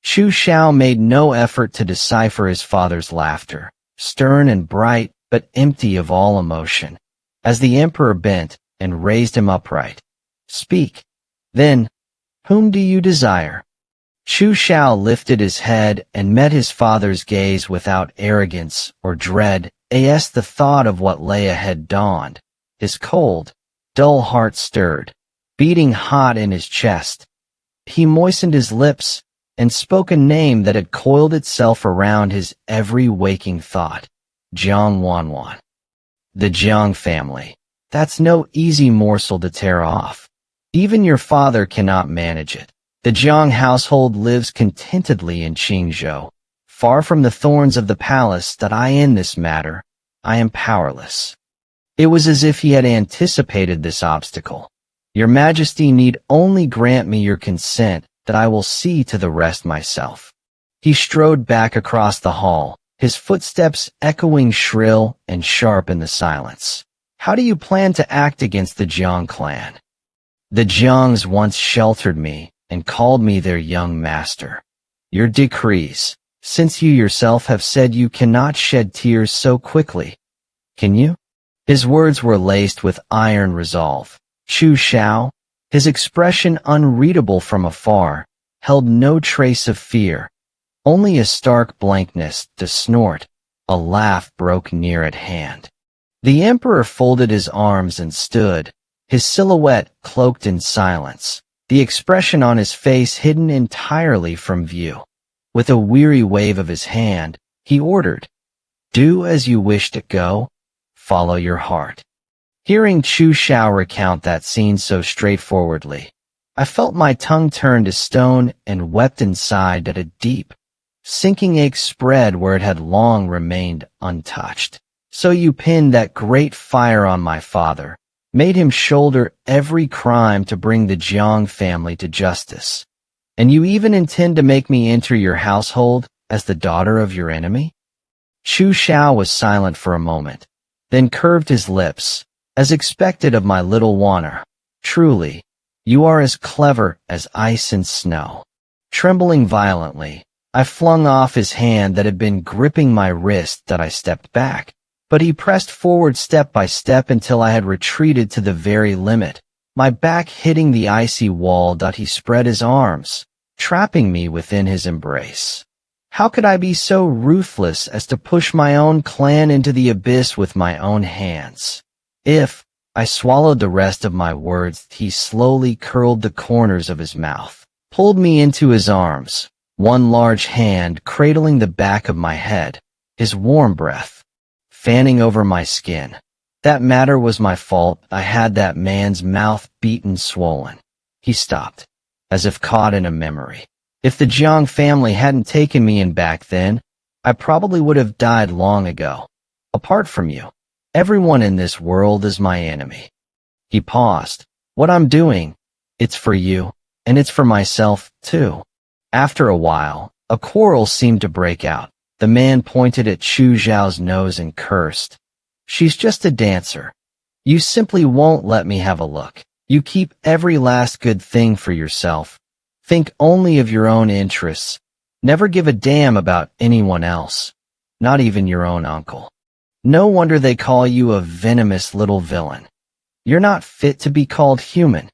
Chu Xiao made no effort to decipher his father's laughter, stern and bright, but empty of all emotion, as the emperor bent and raised him upright. Speak. Then, whom do you desire? Chu Xiao lifted his head and met his father's gaze without arrogance or dread, as the thought of what lay ahead dawned. His cold, dull heart stirred, beating hot in his chest. He moistened his lips and spoke a name that had coiled itself around his every waking thought. Jiang Wanwan. The Jiang family. That's no easy morsel to tear off. Even your father cannot manage it. The Jiang household lives contentedly in Qingzhou. Far from the thorns of the palace that I in this matter, I am powerless. It was as if he had anticipated this obstacle. Your Majesty need only grant me your consent that I will see to the rest myself. He strode back across the hall, his footsteps echoing shrill and sharp in the silence. How do you plan to act against the Jiang clan? The Jiangs once sheltered me and called me their young master. Your decrees, since you yourself have said you cannot shed tears so quickly. Can you? His words were laced with iron resolve. Chu Xiao, his expression unreadable from afar, held no trace of fear, only a stark blankness to snort. A laugh broke near at hand. The emperor folded his arms and stood, his silhouette cloaked in silence, the expression on his face hidden entirely from view. With a weary wave of his hand, he ordered, "Do as you wish to go, follow your heart." Hearing Chu Xiao recount that scene so straightforwardly, I felt my tongue turn to stone and wept inside that a deep, sinking ache spread where it had long remained untouched. So you pinned that great fire on my father, made him shoulder every crime to bring the Jiang family to justice. And you even intend to make me enter your household as the daughter of your enemy? Chu Xiao was silent for a moment, then curved his lips, as expected of my little Wanner. Truly, you are as clever as ice and snow. Trembling violently, I flung off his hand that had been gripping my wrist that I stepped back, but he pressed forward step by step until I had retreated to the very limit, my back hitting the icy wall. He spread his arms, trapping me within his embrace. How could I be so ruthless as to push my own clan into the abyss with my own hands? If I swallowed the rest of my words, he slowly curled the corners of his mouth, pulled me into his arms, one large hand cradling the back of my head, his warm breath fanning over my skin. That matter was my fault. I had that man's mouth beaten swollen. He stopped, as if caught in a memory. If the Jiang family hadn't taken me in back then, I probably would have died long ago. Apart from you, everyone in this world is my enemy. He paused. What I'm doing, it's for you, and it's for myself, too. After a while, a quarrel seemed to break out. The man pointed at Chu Zhao's nose and cursed. She's just a dancer. You simply won't let me have a look. You keep every last good thing for yourself. Think only of your own interests. Never give a damn about anyone else, not even your own uncle. No wonder they call you a venomous little villain. You're not fit to be called human.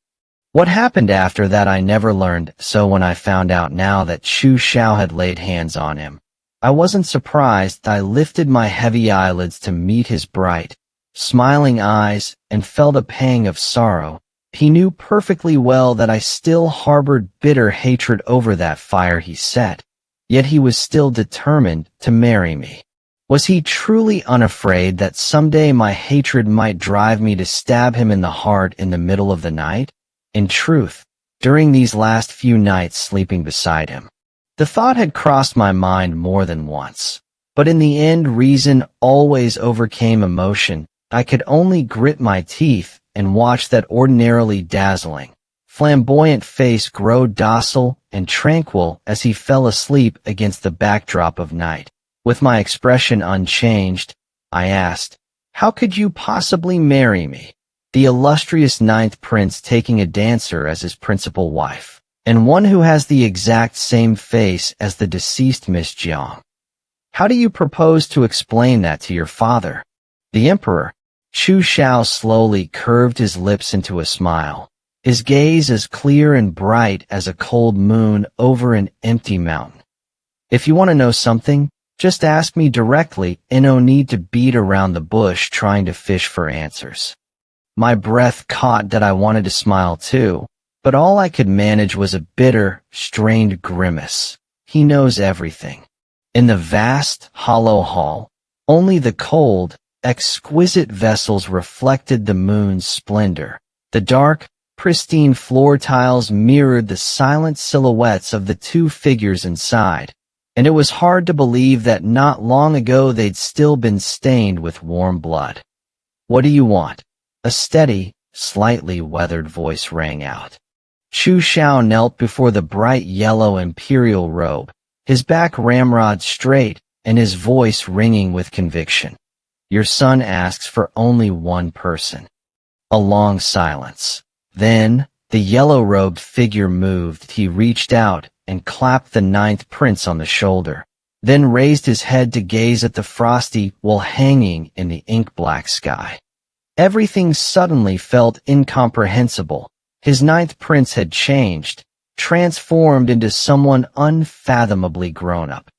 What happened after that I never learned, so when I found out now that Chu Xiao had laid hands on him, I wasn't surprised. I lifted my heavy eyelids to meet his bright, smiling eyes and felt a pang of sorrow. He knew perfectly well that I still harbored bitter hatred over that fire he set, yet he was still determined to marry me. Was he truly unafraid that someday my hatred might drive me to stab him in the heart in the middle of the night? In truth, during these last few nights sleeping beside him. The thought had crossed my mind more than once, but in the end reason always overcame emotion. I could only grit my teeth and watch that ordinarily dazzling, flamboyant face grow docile and tranquil as he fell asleep against the backdrop of night. With my expression unchanged, I asked, "How could you possibly marry me?" The illustrious ninth prince taking a dancer as his principal wife, and one who has the exact same face as the deceased Miss Jiang. How do you propose to explain that to your father? The emperor, Chu Shao, slowly curved his lips into a smile, his gaze as clear and bright as a cold moon over an empty mountain. If you want to know something, just ask me directly, and no need to beat around the bush trying to fish for answers. My breath caught that I wanted to smile too, but all I could manage was a bitter, strained grimace. He knows everything. In the vast, hollow hall, only the cold, exquisite vessels reflected the moon's splendor. The dark, pristine floor tiles mirrored the silent silhouettes of the two figures inside, and it was hard to believe that not long ago they'd still been stained with warm blood. "What do you want?" A steady, slightly weathered voice rang out. Chu Shao knelt before the bright yellow imperial robe, his back ramrod straight and his voice ringing with conviction. "Your son asks for only one person." A long silence. Then, the yellow-robed figure moved. He reached out and clapped the ninth prince on the shoulder, then raised his head to gaze at the frosty wool hanging in the ink-black sky. Everything suddenly felt incomprehensible. His ninth prince had changed, transformed into someone unfathomably grown-up.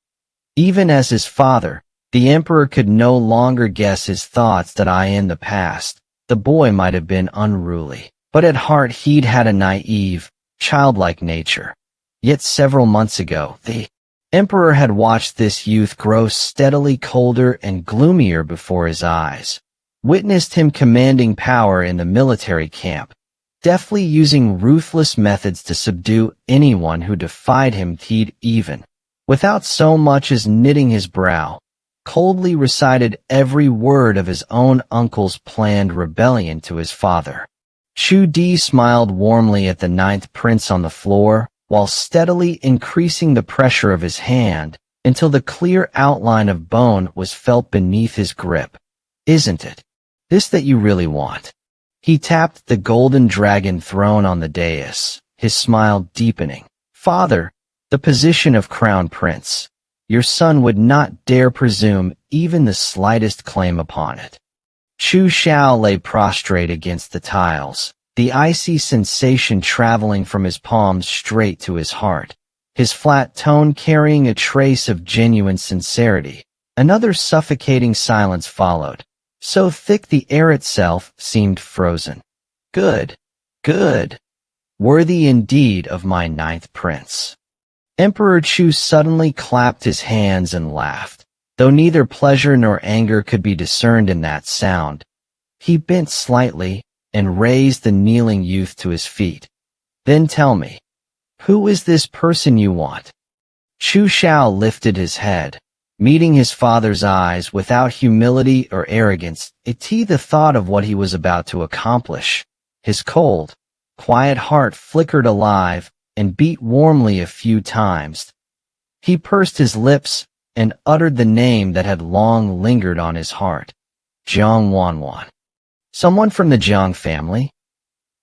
Even as his father, the emperor could no longer guess his thoughts that in the past, the boy might have been unruly, but at heart he'd had a naive, childlike nature. Yet several months ago, the emperor had watched this youth grow steadily colder and gloomier before his eyes, witnessed him commanding power in the military camp, deftly using ruthless methods to subdue anyone who defied him. He'd even, without so much as knitting his brow, coldly recited every word of his own uncle's planned rebellion to his father. Chu Di smiled warmly at the ninth prince on the floor, while steadily increasing the pressure of his hand until the clear outline of bone was felt beneath his grip. "Isn't it this that you really want?" He tapped the golden dragon throne on the dais, his smile deepening. "Father, the position of crown prince. Your son would not dare presume even the slightest claim upon it." Chu Shao lay prostrate against the tiles, the icy sensation traveling from his palms straight to his heart, his flat tone carrying a trace of genuine sincerity. Another suffocating silence followed, so thick the air itself seemed frozen. "Good, good. Worthy indeed of my ninth prince." Emperor Chu suddenly clapped his hands and laughed, though neither pleasure nor anger could be discerned in that sound. He bent slightly and raised the kneeling youth to his feet. "Then tell me, who is this person you want?" Chu Shao lifted his head, meeting his father's eyes without humility or arrogance. The thought of what he was about to accomplish. His cold, quiet heart flickered alive and beat warmly a few times. He pursed his lips and uttered the name that had long lingered on his heart. "Jiang Wanwan. Someone from the Jiang family?"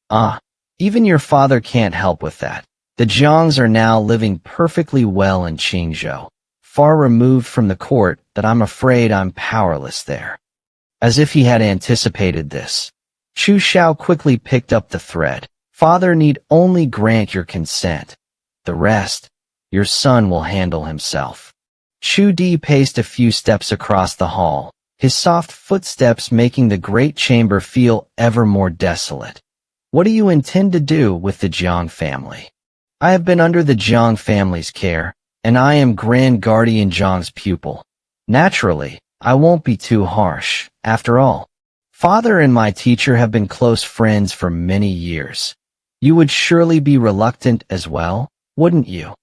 "Ah, even your father can't help with that. The Jiangs are now living perfectly well in Qingzhou, far removed from the court that I'm afraid I'm powerless there." As if he had anticipated this, Chu Shao quickly picked up the thread. "Father need only grant your consent. The rest, your son will handle himself." Chu Di paced a few steps across the hall, his soft footsteps making the great chamber feel ever more desolate. "What do you intend to do with the Jiang family?" "I have been under the Jiang family's care, and I am Grand Guardian Jiang's pupil. Naturally, I won't be too harsh. After all, father and my teacher have been close friends for many years. You would surely be reluctant as well, wouldn't you?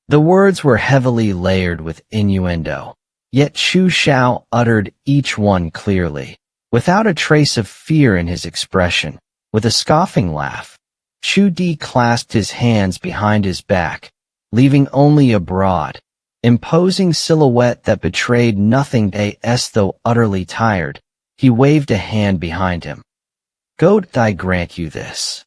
The words were heavily layered with innuendo, yet Chu Xiao uttered each one clearly, without a trace of fear in his expression. With a scoffing laugh, Chu Di clasped his hands behind his back, leaving only a broad, imposing silhouette that betrayed nothing as though utterly tired. He waved a hand behind him. Go, I grant you this.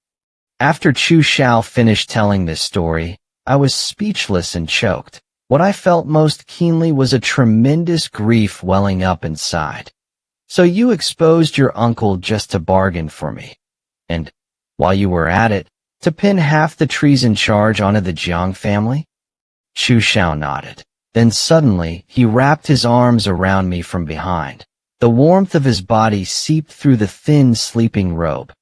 After Chu Xiao finished telling this story, I was speechless and choked. What I felt most keenly was a tremendous grief welling up inside. So you exposed your uncle just to bargain for me. And, while you were at it, to pin half the treason charge onto the Jiang family? Chu Xiao nodded. Then suddenly, he wrapped his arms around me from behind. The warmth of his body seeped through the thin sleeping robe.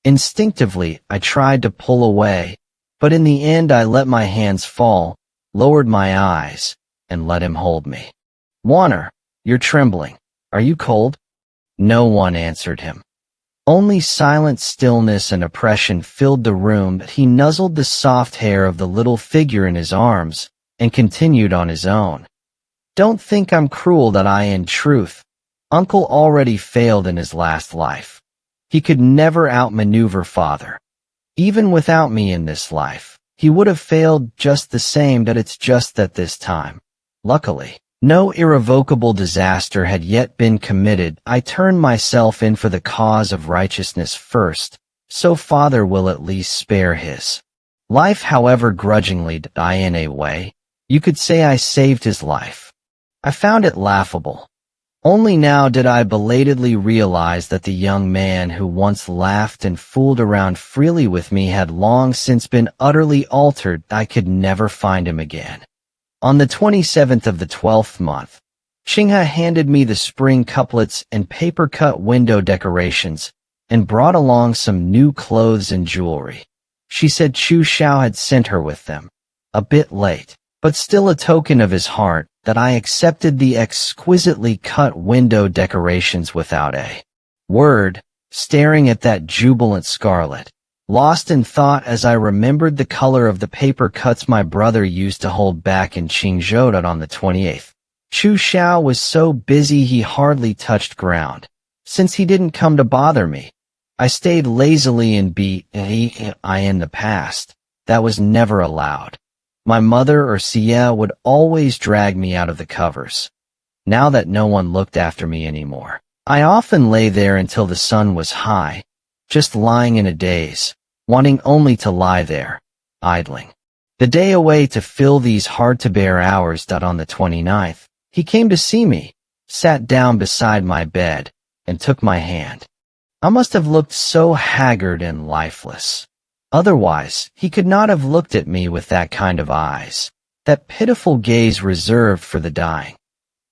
Instinctively, I tried to pull away, but in the end I let my hands fall, lowered my eyes, and let him hold me. Wanner, you're trembling. Are you cold? No one answered him. Only silent stillness and oppression filled the room, but he nuzzled the soft hair of the little figure in his arms, and continued on his own. Don't think I'm cruel that I, in truth, Uncle already failed in his last life. He could never outmaneuver Father. Even without me in this life, he would have failed just the same, that it's just that this time, luckily, no irrevocable disaster had yet been committed. I turned myself in for the cause of righteousness first, so Father will at least spare his life, however grudgingly did I in a way. You could say I saved his life. I found it laughable. Only now did I belatedly realize that the young man who once laughed and fooled around freely with me had long since been utterly altered. I could never find him again. On the 27th of the 12th month, Qinghe handed me the spring couplets and paper-cut window decorations, and brought along some new clothes and jewelry. She said Chu Xiao had sent her with them. A bit late, but still a token of his heart, that I accepted the exquisitely cut window decorations without a word, staring at that jubilant scarlet, lost in thought as I remembered the color of the paper cuts my brother used to hold back in Qingzhou on the 28th. Chu Xiao was so busy he hardly touched ground. Since he didn't come to bother me, I stayed lazily in the past. That was never allowed. My mother or Xie would always drag me out of the covers. Now that no one looked after me anymore, I often lay there until the sun was high, just lying in a daze, wanting only to lie there, idling the day away to fill these hard-to-bear hours. On the 29th, he came to see me, sat down beside my bed, and took my hand. I must have looked so haggard and lifeless. Otherwise, he could not have looked at me with that kind of eyes, that pitiful gaze reserved for the dying.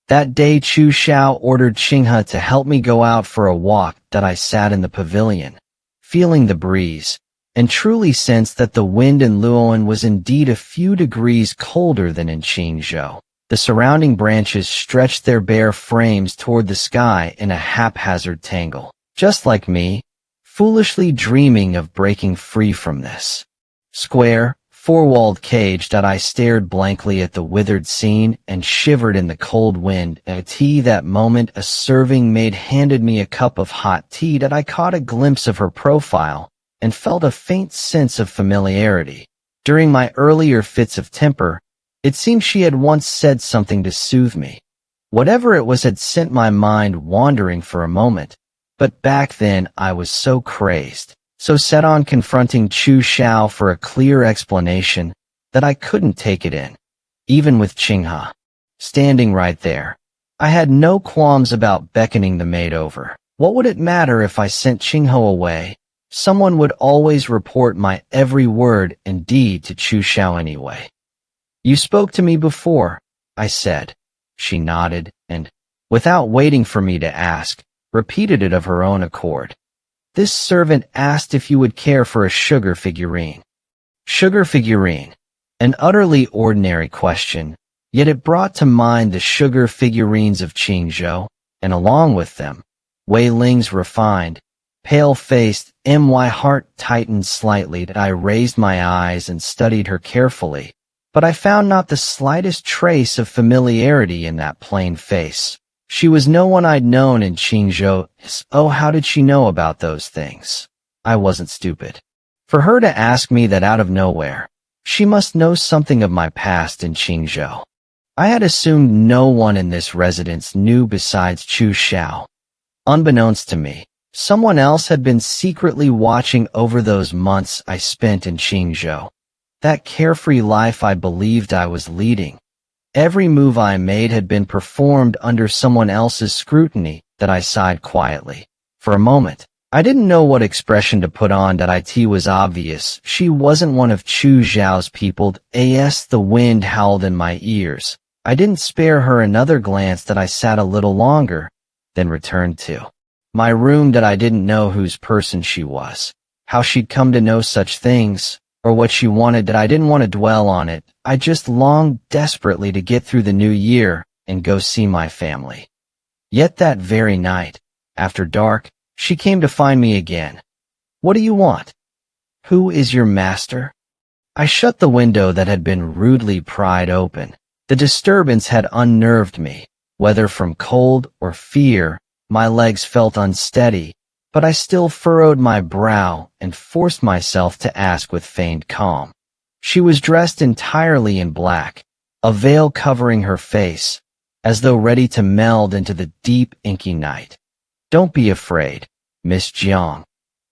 That day Chu Xiao ordered Qinghe to help me go out for a walk. That I sat in the pavilion, feeling the breeze, and truly sensed that the wind in Luoan was indeed a few degrees colder than in Qingzhou. The surrounding branches stretched their bare frames toward the sky in a haphazard tangle, just like me, foolishly dreaming of breaking free from this square, four-walled cage. That I stared blankly at the withered scene and shivered in the cold wind. At that moment a serving maid handed me a cup of hot tea. That I caught a glimpse of her profile and felt a faint sense of familiarity. During my earlier fits of temper, it seemed she had once said something to soothe me. Whatever it was had sent my mind wandering for a moment. But back then I was so crazed, so set on confronting Chu Xiao for a clear explanation, that I couldn't take it in. Even with Qinghe standing right there, I had no qualms about beckoning the maid over. What would it matter if I sent Qinghe away? Someone would always report my every word and deed to Chu Xiao anyway. You spoke to me before, I said. She nodded, and, without waiting for me to ask, repeated it of her own accord. This servant asked if you would care for a sugar figurine. Sugar figurine. An utterly ordinary question, yet it brought to mind the sugar figurines of Qingzhou, and along with them, Wei Ling's refined, Pale-faced, my heart tightened slightly that I raised my eyes and studied her carefully, but I found not the slightest trace of familiarity in that plain face. She was no one I'd known in Qingzhou. Oh, how did she know about those things? I wasn't stupid. For her to ask me that out of nowhere, she must know something of my past in Qingzhou. I had assumed no one in this residence knew besides Chu Xiao. Unbeknownst to me, someone else had been secretly watching over those months I spent in Qingzhou. That carefree life I believed I was leading. Every move I made had been performed under someone else's scrutiny, that I sighed quietly. For a moment, I didn't know what expression to put on. That it was obvious she wasn't one of Chu Xiao's people. The wind howled in my ears. I didn't spare her another glance. That I sat a little longer, then returned to my room. That I didn't know whose person she was, how she'd come to know such things, or what she wanted. That I didn't want to dwell on it. I just longed desperately to get through the new year and go see my family. Yet that very night, after dark, she came to find me again. What do you want? Who is your master? I shut the window that had been rudely pried open. The disturbance had unnerved me. Whether from cold or fear, my legs felt unsteady, but I still furrowed my brow and forced myself to ask with feigned calm. She was dressed entirely in black, a veil covering her face, as though ready to meld into the deep, inky night. Don't be afraid, Miss Jiang.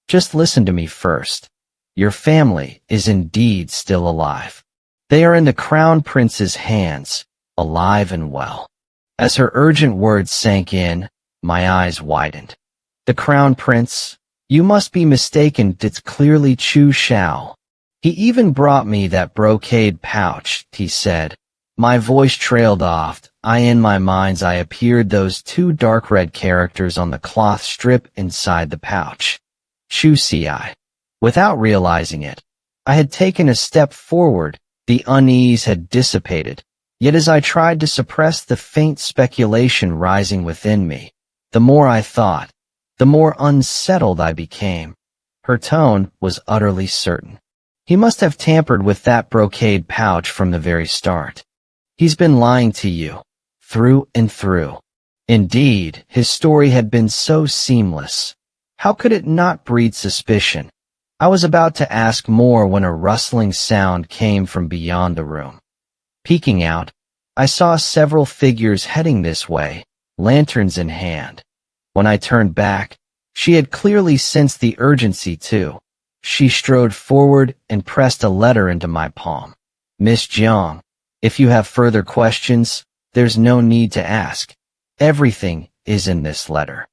Just listen to me first. Your family is indeed still alive. They are in the Crown Prince's hands, alive and well. As her urgent words sank in, my eyes widened. The Crown Prince? You must be mistaken. It's clearly Chu Xiao. He even brought me that brocade pouch, he said. My voice trailed off. In my mind's eye appeared those two dark red characters on the cloth strip inside the pouch. Chu Xi. Without realizing it, I had taken a step forward. The unease had dissipated, yet as I tried to suppress the faint speculation rising within me, the more I thought, the more unsettled I became. Her tone was utterly certain. He must have tampered with that brocade pouch from the very start. He's been lying to you, through and through. Indeed, his story had been so seamless. How could it not breed suspicion? I was about to ask more when a rustling sound came from beyond the room. Peeking out, I saw several figures heading this way, lanterns in hand. When I turned back, she had clearly sensed the urgency too. She strode forward and pressed a letter into my palm. Miss Jiang, if you have further questions, there's no need to ask. Everything is in this letter.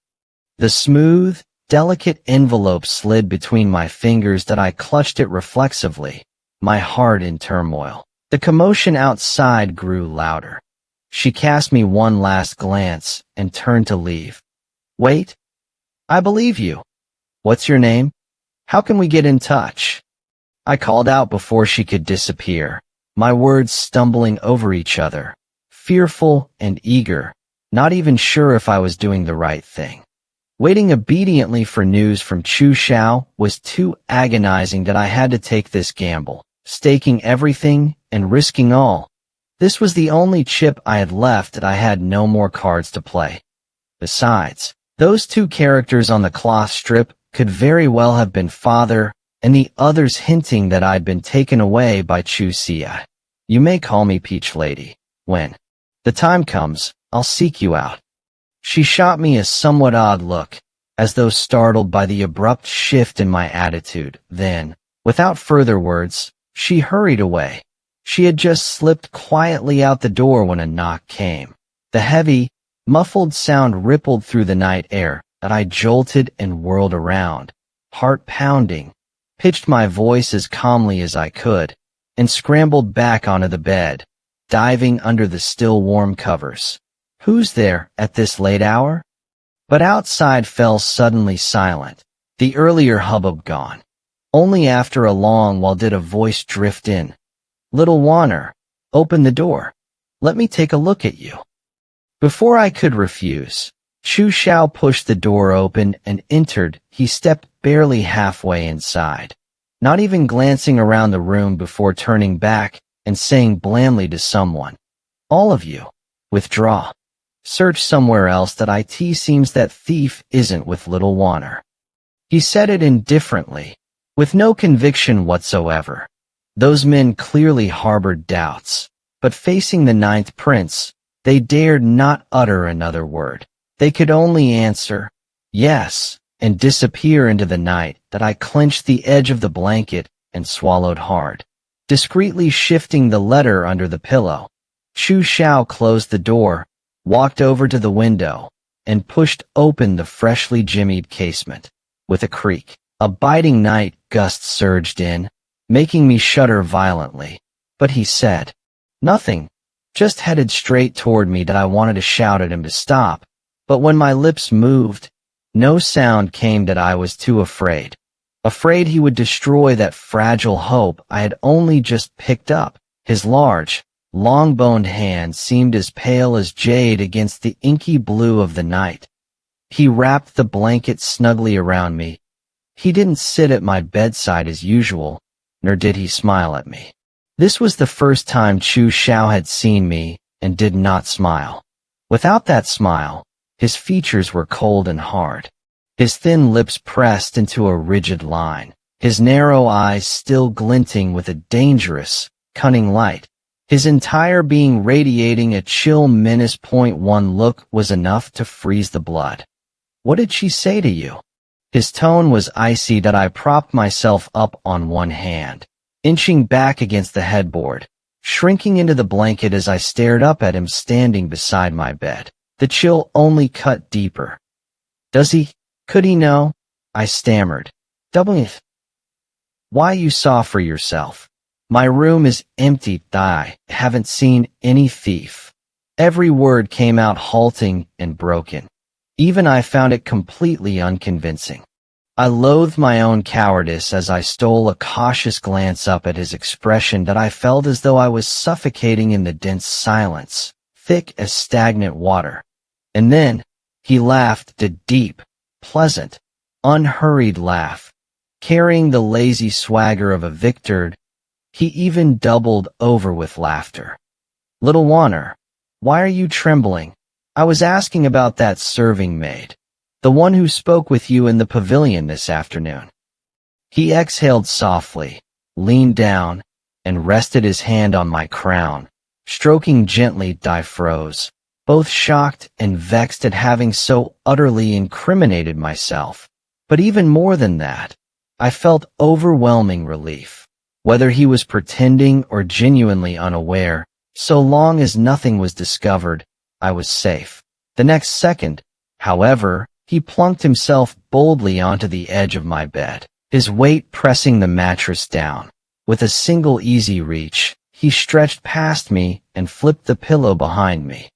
The smooth, delicate envelope slid between my fingers. That I clutched it reflexively, my heart in turmoil. The commotion outside grew louder. She cast me one last glance and turned to leave. Wait. I believe you. What's your name? How can we get in touch? I called out before she could disappear, my words stumbling over each other, fearful and eager, not even sure if I was doing the right thing. Waiting obediently for news from Chu Xiao was too agonizing. That I had to take this gamble, staking everything and risking all. This was the only chip I had left. That I had no more cards to play. Besides, those two characters on the cloth strip could very well have been father and the others, hinting that I'd been taken away by Chu Xi. You may call me Peach Lady. When the time comes, I'll seek you out. She shot me a somewhat odd look, as though startled by the abrupt shift in my attitude. Then, without further words, she hurried away. She had just slipped quietly out the door when a knock came. The heavy, muffled sound rippled through the night air. That I jolted and whirled around, heart pounding, pitched my voice as calmly as I could, and scrambled back onto the bed, diving under the still warm covers. Who's there at this late hour? But outside fell suddenly silent, the earlier hubbub gone. Only after a long while did a voice drift in. Little Wanner, open the door. Let me take a look at you. Before I could refuse, Chu Xiao pushed the door open and entered. He stepped barely halfway inside, not even glancing around the room before turning back and saying blandly to someone, "All of you, withdraw. Search somewhere else. That it seems that thief isn't with little Wanner." He said it indifferently, with no conviction whatsoever. Those men clearly harbored doubts, but facing the ninth prince, they dared not utter another word. They could only answer, "Yes," and disappear into the night. That I clenched the edge of the blanket and swallowed hard, discreetly shifting the letter under the pillow. Chu Xiao closed the door, walked over to the window, and pushed open the freshly jimmied casement. With a creak, a biting night gust surged in, making me shudder violently. But he said nothing, just headed straight toward me. That I wanted to shout at him to stop, but when my lips moved, no sound came. That I was too afraid. Afraid he would destroy that fragile hope I had only just picked up. His large, long-boned hand seemed as pale as jade against the inky blue of the night. He wrapped the blanket snugly around me. He didn't sit at my bedside as usual, nor did he smile at me. This was the first time Chu Xiao had seen me, and did not smile. Without that smile, his features were cold and hard. His thin lips pressed into a rigid line, his narrow eyes still glinting with a dangerous, cunning light. His entire being radiating a chill menace. One look was enough to freeze the blood. "What did she say to you?" His tone was icy. That I propped myself up on one hand, inching back against the headboard, shrinking into the blanket as I stared up at him standing beside my bed. The chill only cut deeper. Could he know?" I stammered. "Why, you saw for yourself. My room is empty. I haven't seen any thief." Every word came out halting and broken. Even I found it completely unconvincing. I loathed my own cowardice as I stole a cautious glance up at his expression. That I felt as though I was suffocating in the dense silence, thick as stagnant water. And then he laughed, a deep, pleasant, unhurried laugh, carrying the lazy swagger of a victor. He even doubled over with laughter. "Little Wanner, why are you trembling? I was asking about that serving maid, the one who spoke with you in the pavilion this afternoon." He exhaled softly, leaned down, and rested his hand on my crown, stroking gently. I froze, both shocked and vexed at having so utterly incriminated myself. But even more than that, I felt overwhelming relief. Whether he was pretending or genuinely unaware, so long as nothing was discovered, I was safe. The next second, however, he plunked himself boldly onto the edge of my bed, his weight pressing the mattress down. With a single easy reach, he stretched past me and flipped the pillow behind me.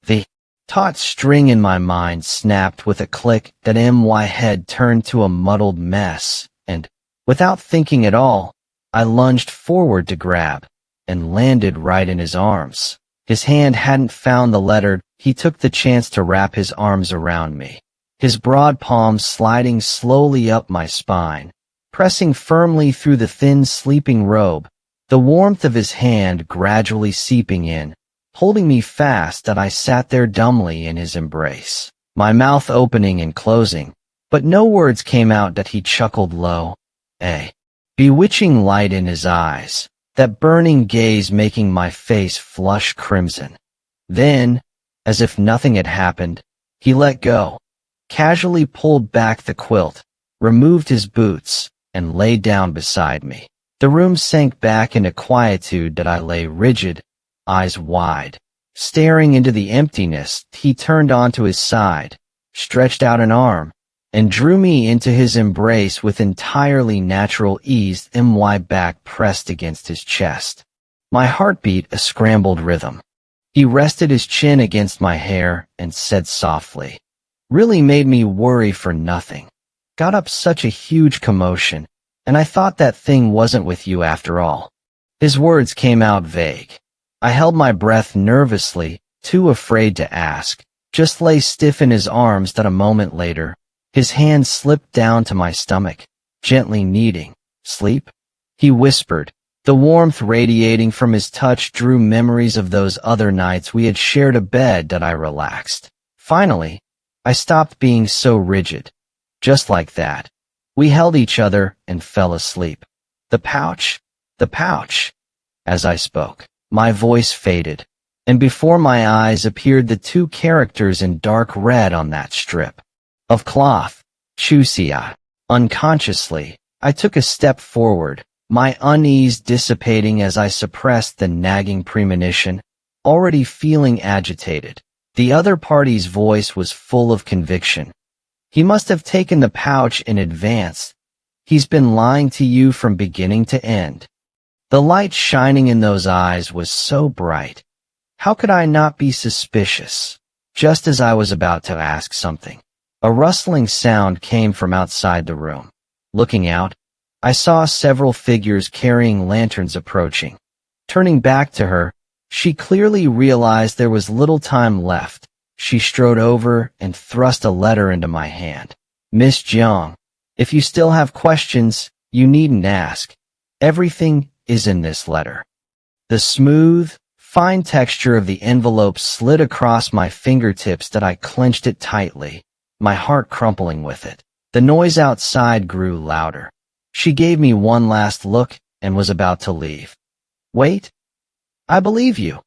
The taut string in my mind snapped with a click. That my head turned to a muddled mess, and, without thinking at all, I lunged forward to grab, and landed right in his arms. His hand hadn't found the letter. He took the chance to wrap his arms around me, his broad palms sliding slowly up my spine, pressing firmly through the thin sleeping robe, the warmth of his hand gradually seeping in, holding me fast. That I sat there dumbly in his embrace, my mouth opening and closing, but no words came out. That he chuckled low, a bewitching light in his eyes, that burning gaze making my face flush crimson. Then, as if nothing had happened, he let go, casually pulled back the quilt, removed his boots, and lay down beside me. The room sank back into quietude. That I lay rigid, eyes wide, staring into the emptiness. He turned onto his side, stretched out an arm, and drew me into his embrace with entirely natural ease. My back pressed against his chest, my heartbeat a scrambled rhythm. He rested his chin against my hair and said softly, "Really made me worry for nothing. Got up such a huge commotion, and I thought that thing wasn't with you after all." His words came out vague. I held my breath nervously, too afraid to ask, just lay stiff in his arms that a moment later, his hand slipped down to my stomach, gently kneading. Sleep? He whispered. The warmth radiating from his touch drew memories of those other nights we had shared a bed that I relaxed. Finally, I stopped being so rigid. Just like that, we held each other and fell asleep. The pouch. As I spoke, my voice faded, and before my eyes appeared the two characters in dark red on that strip of cloth. Chuxia. Unconsciously, I took a step forward, my unease dissipating as I suppressed the nagging premonition, already feeling agitated. The other party's voice was full of conviction. He must have taken the pouch in advance. He's been lying to you from beginning to end. The light shining in those eyes was so bright. How could I not be suspicious? Just as I was about to ask something, a rustling sound came from outside the room. Looking out, I saw several figures carrying lanterns approaching. Turning back to her, she clearly realized there was little time left. She strode over and thrust a letter into my hand. Miss Jiang, if you still have questions, you needn't ask. Everything is in this letter. The smooth, fine texture of the envelope slid across my fingertips that I clenched it tightly, my heart crumpling with it. The noise outside grew louder. She gave me one last look and was about to leave. Wait. I believe you.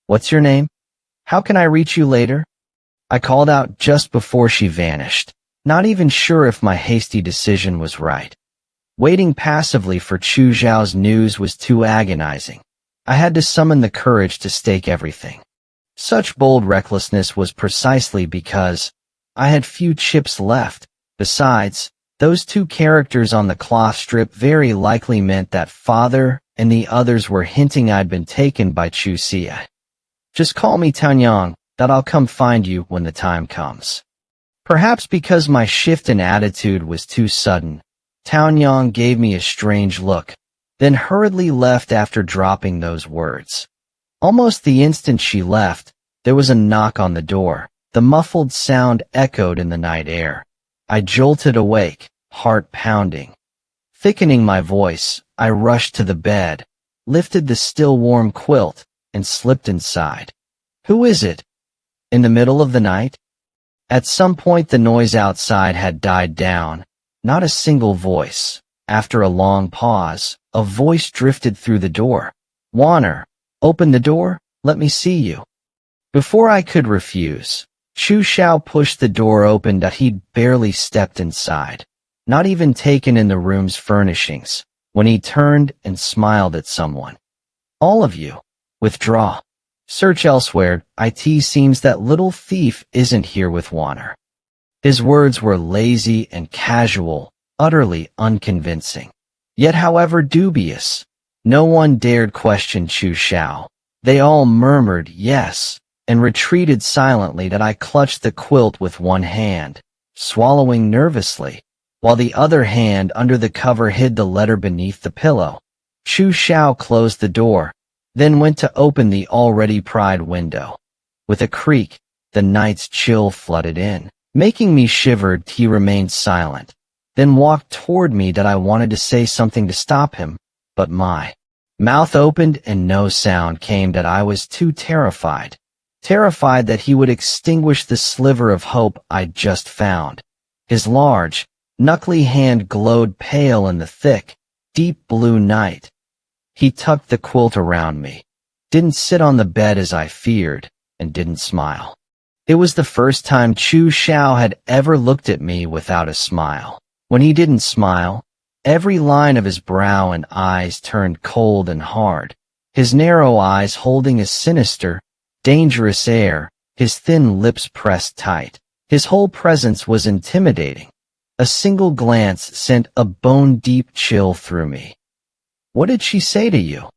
What's your name? How can I reach you later? I called out just before she vanished, not even sure if my hasty decision was right. Waiting passively for Chu Zhao's news was too agonizing. I had to summon the courage to stake everything. Such bold recklessness was precisely because I had few chips left. Besides, those two characters on the cloth strip very likely meant that father and the others were hinting I'd been taken by Chuxia. Just call me Taonyang, that I'll come find you when the time comes. Perhaps because my shift in attitude was too sudden, Taonyang gave me a strange look, then hurriedly left after dropping those words. Almost the instant she left, there was a knock on the door. The muffled sound echoed in the night air. I jolted awake, heart pounding. Thickening my voice, I rushed to the bed, lifted the still warm quilt, and slipped inside. Who is it? In the middle of the night? At some point the noise outside had died down. Not a single voice. After a long pause, a voice drifted through the door. Wanner, open the door, let me see you. Before I could refuse, Chu Xiao pushed the door open that he'd barely stepped inside, not even taken in the room's furnishings, when he turned and smiled at someone. All of you, withdraw. Search elsewhere. It seems that little thief isn't here with Wanner. His words were lazy and casual, utterly unconvincing. Yet however dubious, no one dared question Chu Xiao. They all murmured yes, and retreated silently that I clutched the quilt with one hand, swallowing nervously, while the other hand under the cover hid the letter beneath the pillow. Chu Xiao closed the door, then went to open the already pried window. With a creak, the night's chill flooded in. Making me shiver, he remained silent, then walked toward me that I wanted to say something to stop him, but my mouth opened and no sound came that I was too terrified. Terrified that he would extinguish the sliver of hope I'd just found. His large, knuckly hand glowed pale in the thick, deep blue night. He tucked the quilt around me, didn't sit on the bed as I feared, and didn't smile. It was the first time Chu Xiao had ever looked at me without a smile. When he didn't smile, every line of his brow and eyes turned cold and hard, his narrow eyes holding a sinister, dangerous air, his thin lips pressed tight. His whole presence was intimidating. A single glance sent a bone-deep chill through me. What did she say to you?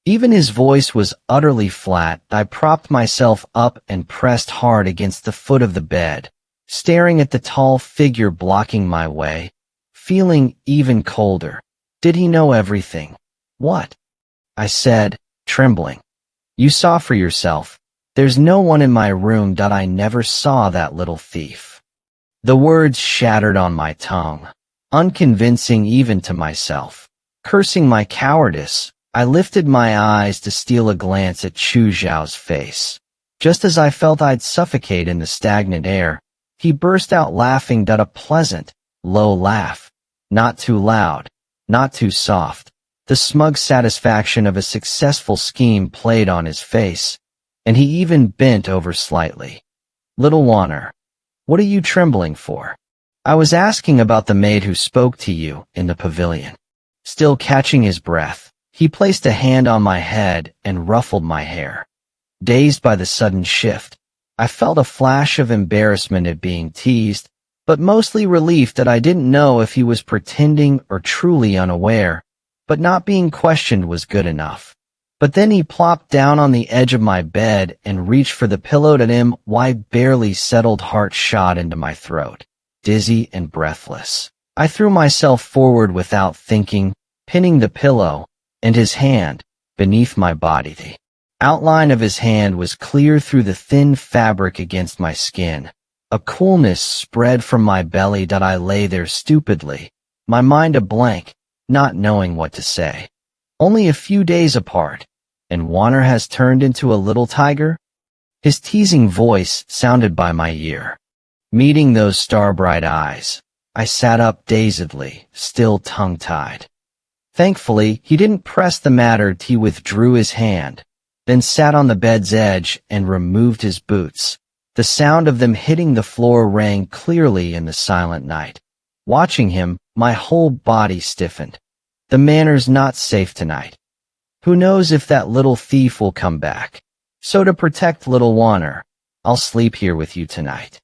Even his voice was utterly flat. I propped myself up and pressed hard against the foot of the bed, staring at the tall figure blocking my way, feeling even colder. Did he know everything? What? I said, trembling. You saw for yourself. There's no one in my room that I never saw that little thief. The words shattered on my tongue, unconvincing even to myself. Cursing my cowardice, I lifted my eyes to steal a glance at Chu Xiao's face. Just as I felt I'd suffocate in the stagnant air, he burst out laughing that a pleasant, low laugh. Not too loud, not too soft. The smug satisfaction of a successful scheme played on his face, and he even bent over slightly. Little Wanner, what are you trembling for? I was asking about the maid who spoke to you in the pavilion. Still catching his breath, he placed a hand on my head and ruffled my hair. Dazed by the sudden shift, I felt a flash of embarrassment at being teased, but mostly relief that I didn't know if he was pretending or truly unaware, but not being questioned was good enough. But then he plopped down on the edge of my bed and reached for the pillow that him why barely settled heart shot into my throat. Dizzy and breathless, I threw myself forward without thinking, pinning the pillow, and his hand, beneath my body. The outline of his hand was clear through the thin fabric against my skin. A coolness spread from my belly that I lay there stupidly, my mind a blank, not knowing what to say. Only a few days apart, and Wanner has turned into a little tiger? His teasing voice sounded by my ear. Meeting those star-bright eyes, I sat up dazedly, still tongue-tied. Thankfully, he didn't press the matter. He withdrew his hand, then sat on the bed's edge and removed his boots. The sound of them hitting the floor rang clearly in the silent night. Watching him, my whole body stiffened. The manor's not safe tonight. Who knows if that little thief will come back. So to protect little Wanner, I'll sleep here with you tonight.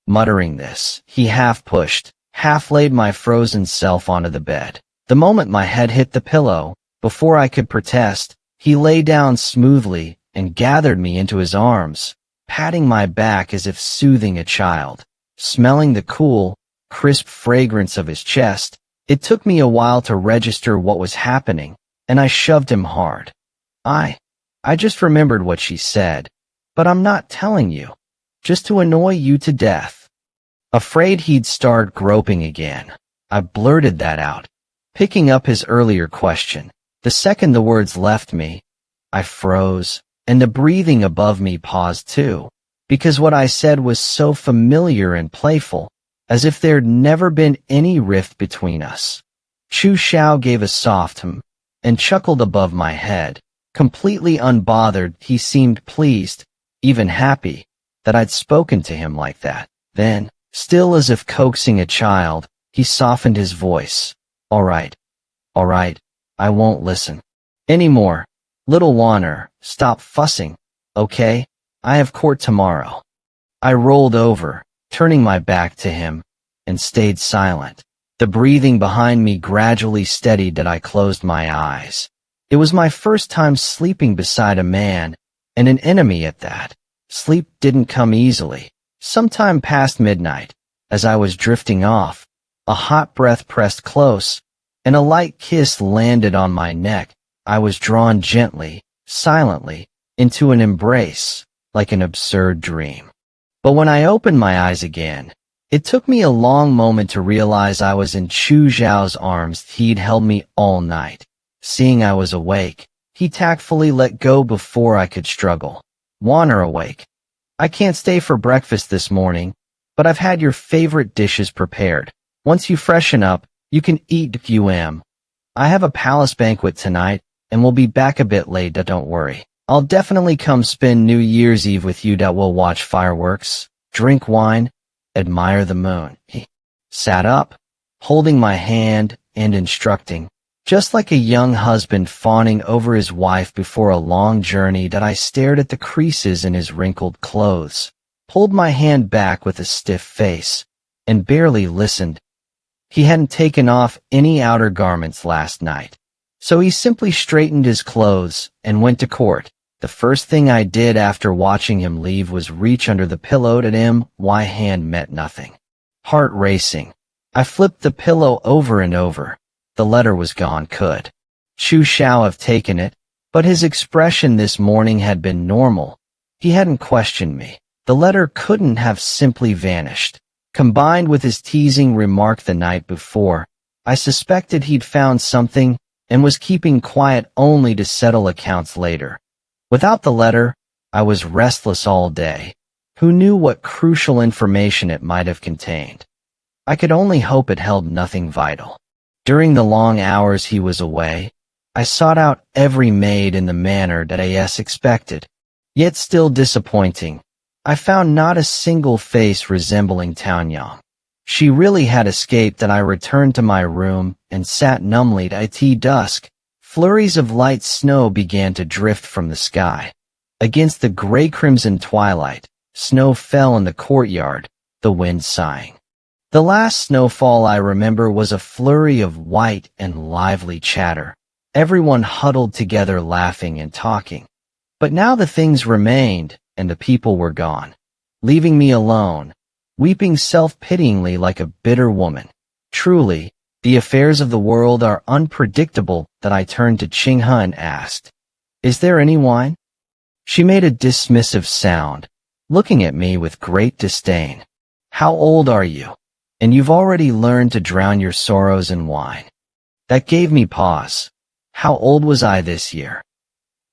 Muttering this, he half pushed, half laid my frozen self onto the bed. The moment my head hit the pillow, before I could protest, he lay down smoothly and gathered me into his arms, patting my back as if soothing a child. Smelling the cool, crisp fragrance of his chest, it took me a while to register what was happening, and I shoved him hard. I just remembered what she said, but I'm not telling you, just to annoy you to death. Afraid he'd start groping again, I blurted that out, picking up his earlier question. The second the words left me, I froze, and the breathing above me paused too, because what I said was so familiar and playful, as if there'd never been any rift between us. Chu Xiao gave a soft hum, and chuckled above my head. Completely unbothered, he seemed pleased, even happy, that I'd spoken to him like that. Then, still as if coaxing a child, he softened his voice. All right, I won't listen anymore. Little Wanner, stop fussing, okay? I have court tomorrow. I rolled over, turning my back to him, and stayed silent. The breathing behind me gradually steadied that I closed my eyes. It was my first time sleeping beside a man, and an enemy at that. Sleep didn't come easily. Sometime past midnight, as I was drifting off, a hot breath pressed close, and a light kiss landed on my neck. I was drawn gently, silently, into an embrace, like an absurd dream. But when I opened my eyes again, it took me a long moment to realize I was in Chu Xiao's arms. He'd held me all night. Seeing I was awake, he tactfully let go before I could struggle. Wanner awake. I can't stay for breakfast this morning, but I've had your favorite dishes prepared. Once you freshen up, you can eat if you am. I have a palace banquet tonight, and we'll be back a bit late, don't worry. I'll definitely come spend New Year's Eve with you. We'll watch fireworks, drink wine, admire the moon. He sat up, holding my hand and instructing, just like a young husband fawning over his wife before a long journey. That I stared at the creases in his wrinkled clothes, pulled my hand back with a stiff face, and barely listened. He hadn't taken off any outer garments last night, so he simply straightened his clothes and went to court. The first thing I did after watching him leave was reach under the pillow at him. My hand met nothing. Heart racing, I flipped the pillow over and over. The letter was gone. Could Chu Xiao have taken it? But his expression this morning had been normal, He hadn't questioned me. The letter couldn't have simply vanished. Combined with his teasing remark the night before, I suspected he'd found something and was keeping quiet only to settle accounts later. Without the letter, I was restless all day. Who knew what crucial information it might have contained? I could only hope it held nothing vital. During the long hours he was away, I sought out every maid in the manner that I expected. Yet still disappointing, I found not a single face resembling Taonyang. She really had escaped, and I returned to my room and sat numbly till dusk. Flurries of light snow began to drift from the sky. Against the gray-crimson twilight, snow fell in the courtyard, the wind sighing. The last snowfall I remember was a flurry of white and lively chatter, everyone huddled together laughing and talking. But now the things remained, and the people were gone, leaving me alone, weeping self-pityingly like a bitter woman. Truly, the affairs of the world are unpredictable. That I turned to Qinghe and asked, "Is there any wine?" She made a dismissive sound, looking at me with great disdain. "How old are you? And you've already learned to drown your sorrows in wine." That gave me pause. How old was I this year?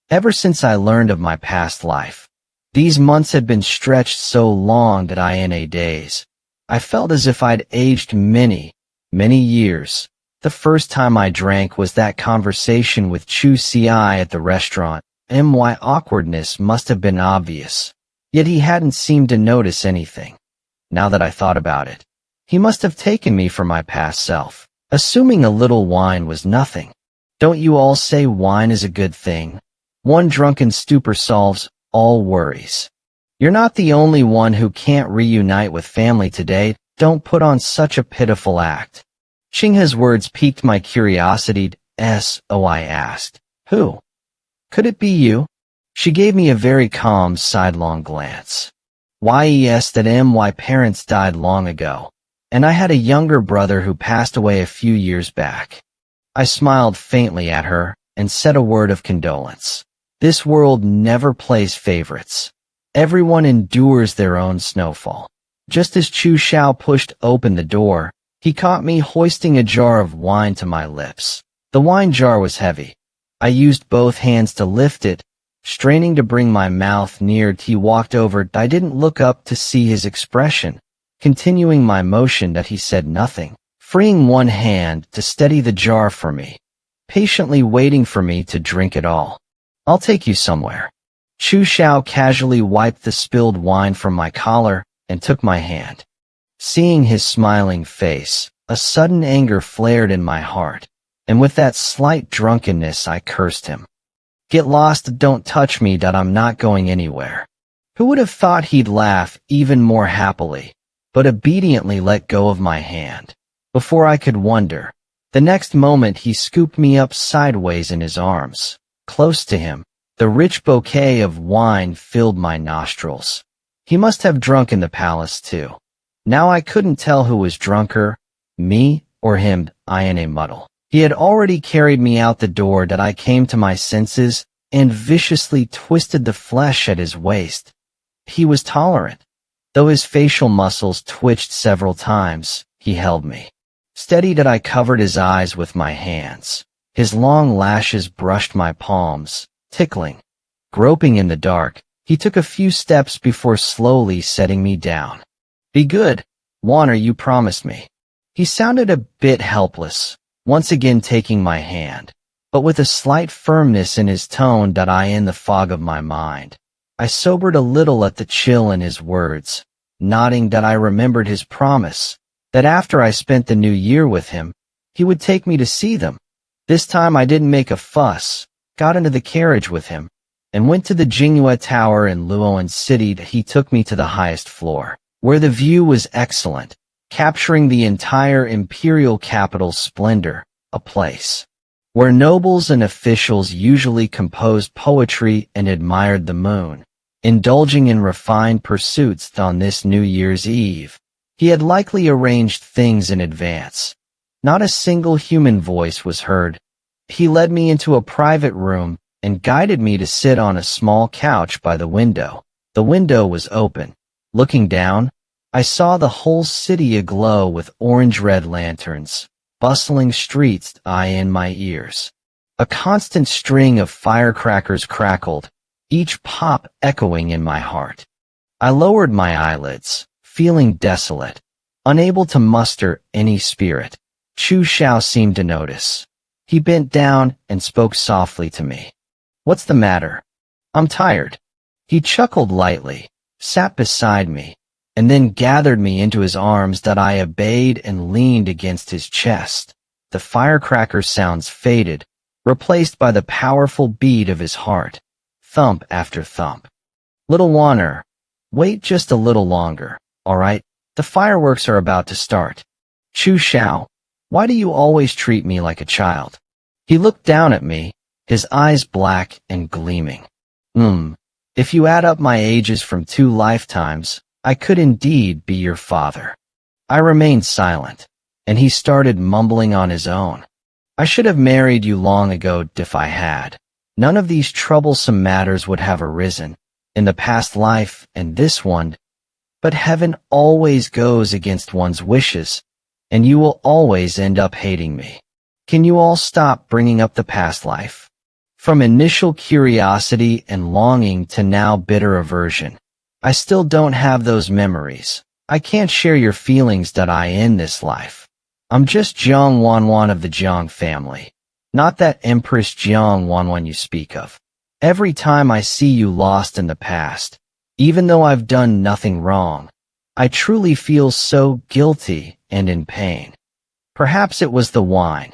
Ever since I learned of my past life, these months had been stretched so long that in a daze, I felt as if I'd aged many, many years. The first time I drank was that conversation with Chu Ci at the restaurant. My awkwardness must have been obvious, yet he hadn't seemed to notice anything. Now that I thought about it, he must have taken me for my past self, assuming a little wine was nothing. Don't you all say wine is a good thing? One drunken stupor solves all worries. You're not the only one who can't reunite with family today. Don't put on such a pitiful act. Qinghe's words piqued my curiosity. I asked, "Who? Could it be you?" She gave me a very calm, sidelong glance. "Yes, that my parents died long ago, and I had a younger brother who passed away a few years back." I smiled faintly at her and said a word of condolence. This world never plays favorites. Everyone endures their own snowfall. Just as Chu Xiao pushed open the door, he caught me hoisting a jar of wine to my lips. The wine jar was heavy. I used both hands to lift it, straining to bring my mouth near. He walked over. I didn't look up to see his expression. Continuing my motion, that he said nothing, freeing one hand to steady the jar for me, patiently waiting for me to drink it all. "I'll take you somewhere." Chu Xiao casually wiped the spilled wine from my collar and took my hand. Seeing his smiling face, a sudden anger flared in my heart, and with that slight drunkenness I cursed him. "Get lost, don't touch me. I'm not going anywhere." Who would have thought he'd laugh even more happily, but obediently let go of my hand. Before I could wonder, the next moment he scooped me up sideways in his arms. Close to him, the rich bouquet of wine filled my nostrils. He must have drunk in the palace too. Now I couldn't tell who was drunker, me or him. In a muddle. He had already carried me out the door. I came to my senses and viciously twisted the flesh at his waist. He was tolerant. Though his facial muscles twitched several times, he held me. Steady, I covered his eyes with my hands. His long lashes brushed my palms, tickling. Groping in the dark, he took a few steps before slowly setting me down. "Be good, Wanner, you promised me." He sounded a bit helpless, once again taking my hand, but with a slight firmness in his tone. In the fog of my mind, I sobered a little at the chill in his words, nodding. I remembered his promise, that after I spent the new year with him, he would take me to see them. This time I didn't make a fuss, got into the carriage with him, and went to the Jinghua Tower in Luoan City. He took me to the highest floor, where the view was excellent, capturing the entire imperial capital's splendor, a place where nobles and officials usually composed poetry and admired the moon, indulging in refined pursuits. On this New Year's Eve, he had likely arranged things in advance. Not a single human voice was heard. He led me into a private room and guided me to sit on a small couch by the window. The window was open. Looking down, I saw the whole city aglow with orange-red lanterns, bustling streets in my ears. A constant string of firecrackers crackled, each pop echoing in my heart. I lowered my eyelids, feeling desolate, unable to muster any spirit. Chu Xiao seemed to notice. He bent down and spoke softly to me. "What's the matter?" "I'm tired." He chuckled lightly, sat beside me, and then gathered me into his arms that I obeyed and leaned against his chest. The firecracker sounds faded, replaced by the powerful beat of his heart, thump after thump. "Little Wanner, wait just a little longer, all right? The fireworks are about to start." "Chu Xiao, why do you always treat me like a child?" He looked down at me, his eyes black and gleaming. If you add up my ages from 2 lifetimes, I could indeed be your father." I remained silent, and he started mumbling on his own. "I should have married you long ago if I had. None of these troublesome matters would have arisen, in the past life and this one, but heaven always goes against one's wishes, and you will always end up hating me. Can you all stop bringing up the past life? From initial curiosity and longing to now bitter aversion, I still don't have those memories. I can't share your feelings that I in this life. I'm just Jiang Wanwan of the Jiang family, not that Empress Jiang Wanwan you speak of. Every time I see you lost in the past, even though I've done nothing wrong, I truly feel so guilty and in pain. Perhaps it was the wine.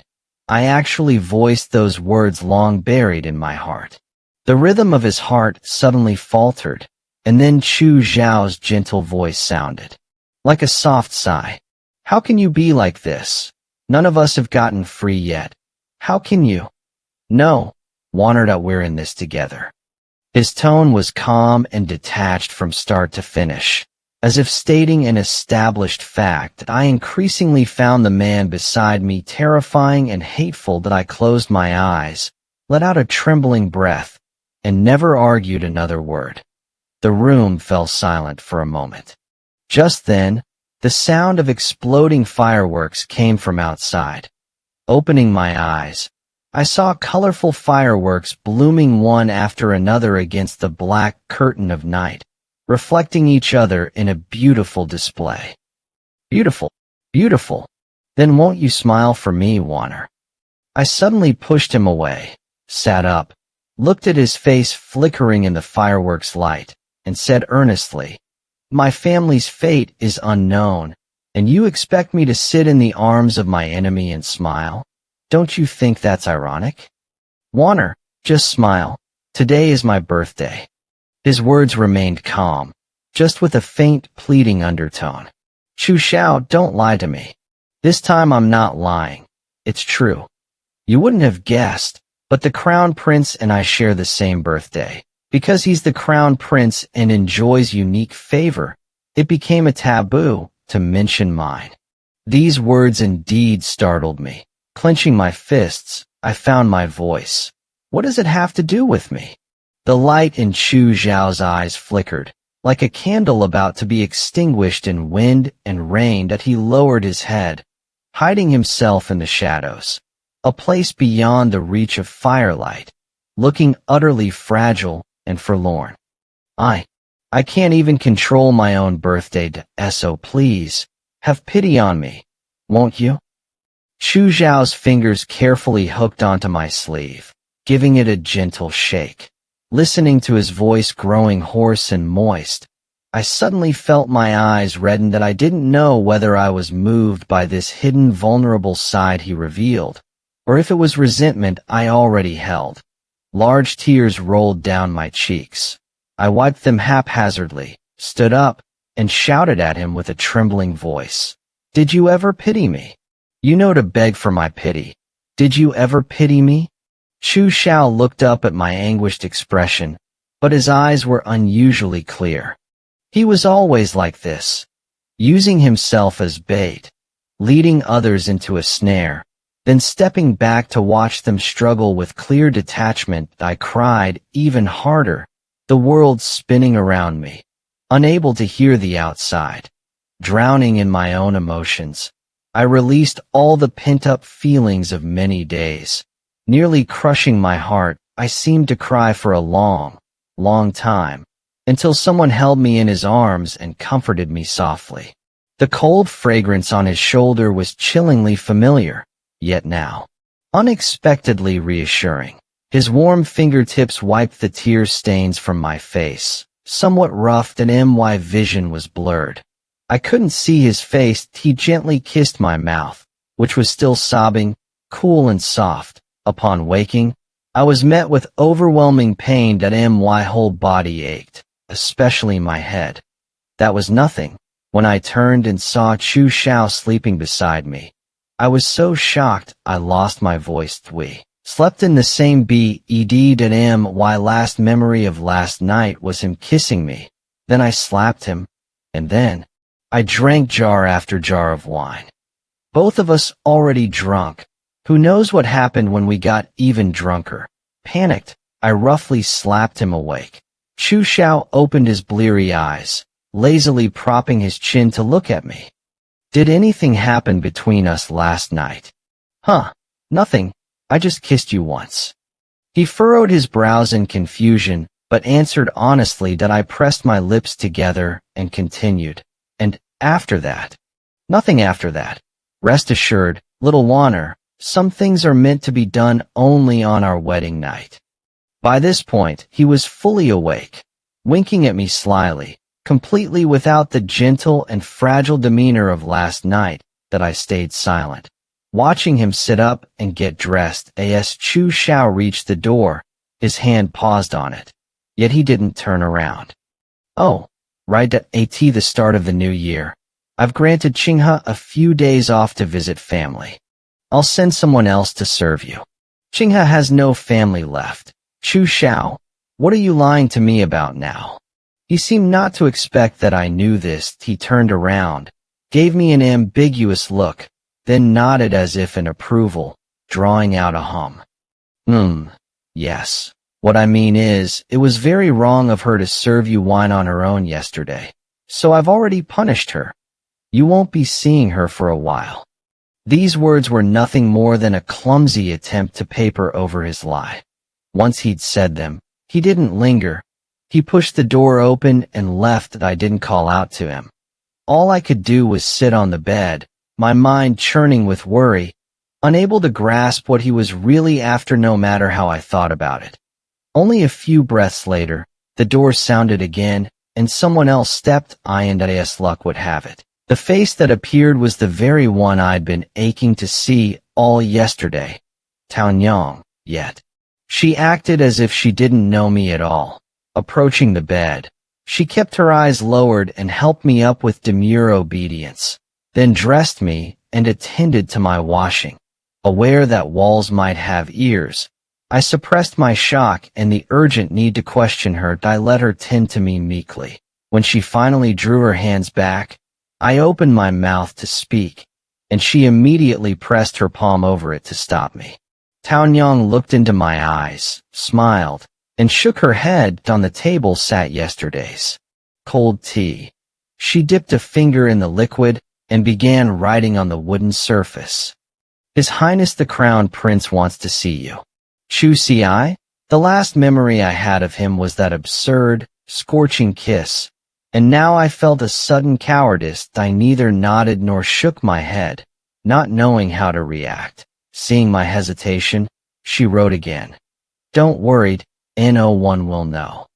I actually voiced those words long buried in my heart." The rhythm of his heart suddenly faltered, and then Chu Xiao's gentle voice sounded like a soft sigh. "How can you be like this? None of us have gotten free yet. How can you? No, Wanner, that we're in this together." His tone was calm and detached from start to finish, as if stating an established fact that I increasingly found the man beside me terrifying and hateful that I closed my eyes, let out a trembling breath, and never argued another word. The room fell silent for a moment. Just then, the sound of exploding fireworks came from outside. Opening my eyes, I saw colorful fireworks blooming one after another against the black curtain of night, reflecting each other in a beautiful display. "Beautiful, beautiful. Then won't you smile for me, Wanner?" I suddenly pushed him away, sat up, looked at his face flickering in the fireworks light, and said earnestly, "My family's fate is unknown, and you expect me to sit in the arms of my enemy and smile? Don't you think that's ironic? Wanner, just smile. Today is my birthday." His words remained calm, just with a faint, pleading undertone. "Chu Xiao, don't lie to me. This time I'm not lying. It's true. You wouldn't have guessed, but the Crown Prince and I share the same birthday. Because he's the Crown Prince and enjoys unique favor, it became a taboo to mention mine." These words indeed startled me. Clenching my fists, I found my voice. "What does it have to do with me?" The light in Chu Xiao's eyes flickered, like a candle about to be extinguished in wind and rain, that he lowered his head, hiding himself in the shadows, a place beyond the reach of firelight, looking utterly fragile and forlorn. I can't even control my own birthday, so please, have pity on me, won't you?" Chu Xiao's fingers carefully hooked onto my sleeve, giving it a gentle shake. Listening to his voice growing hoarse and moist, I suddenly felt my eyes redden, that I didn't know whether I was moved by this hidden vulnerable side he revealed, or if it was resentment I already held. Large tears rolled down my cheeks. I wiped them haphazardly, stood up, and shouted at him with a trembling voice. "Did you ever pity me? You know to beg for my pity. Did you ever pity me?" Chu Xiao looked up at my anguished expression, but his eyes were unusually clear. He was always like this, using himself as bait, leading others into a snare, then stepping back to watch them struggle with clear detachment. I cried even harder, the world spinning around me, unable to hear the outside. Drowning in my own emotions, I released all the pent-up feelings of many days. Nearly crushing my heart, I seemed to cry for a long, long time, until someone held me in his arms and comforted me softly. The cold fragrance on his shoulder was chillingly familiar, yet now unexpectedly reassuring. His warm fingertips wiped the tear stains from my face. Somewhat roughed and my vision was blurred. I couldn't see his face. He gently kissed my mouth, which was still sobbing, cool and soft. Upon waking, I was met with overwhelming pain that my whole body ached, especially my head. That was nothing. When I turned and saw Chu Xiao sleeping beside me, I was so shocked I lost my voice. We slept in the same bed and my last memory of last night was him kissing me. Then I slapped him, and then I drank jar after jar of wine. Both of us already drunk. Who knows what happened when we got even drunker? Panicked, I roughly slapped him awake. Chu Xiao opened his bleary eyes, lazily propping his chin to look at me. Did anything happen between us last night? Huh, nothing. I just kissed you once. He furrowed his brows in confusion, but answered honestly that I pressed my lips together and continued. And after that? Nothing after that. Rest assured, little Wanner, some things are meant to be done only on our wedding night. By this point, he was fully awake, winking at me slyly, completely without the gentle and fragile demeanor of last night, that I stayed silent. Watching him sit up and get dressed as Chu Xiao reached the door, his hand paused on it. Yet he didn't turn around. Oh, right at the start of the new year. I've granted Qinghe a few days off to visit family. I'll send someone else to serve you. Qinghe has no family left. Chu Xiao, what are you lying to me about now? He seemed not to expect that I knew this. He turned around, gave me an ambiguous look, then nodded as if in approval, drawing out a hum. Yes. What I mean is, it was very wrong of her to serve you wine on her own yesterday. So I've already punished her. You won't be seeing her for a while. These words were nothing more than a clumsy attempt to paper over his lie. Once he'd said them, he didn't linger. He pushed the door open and left. I didn't call out to him. All I could do was sit on the bed, my mind churning with worry, unable to grasp what he was really after no matter how I thought about it. Only a few breaths later, the door sounded again, and someone else stepped in. As luck would have it, the face that appeared was the very one I'd been aching to see all yesterday. Taonyang, yet. She acted as if she didn't know me at all. Approaching the bed, she kept her eyes lowered and helped me up with demure obedience, then dressed me and attended to my washing. Aware that walls might have ears, I suppressed my shock and the urgent need to question her. I let her tend to me meekly. When she finally drew her hands back, I opened my mouth to speak, and she immediately pressed her palm over it to stop me. Taonyang looked into my eyes, smiled, and shook her head. On the table sat yesterday's cold tea. She dipped a finger in the liquid and began writing on the wooden surface. His Highness the Crown Prince wants to see you. Chu Ci? The last memory I had of him was that absurd, scorching kiss, and now I felt a sudden cowardice. I neither nodded nor shook my head, not knowing how to react. Seeing my hesitation, she wrote again. Don't worry, no one will know.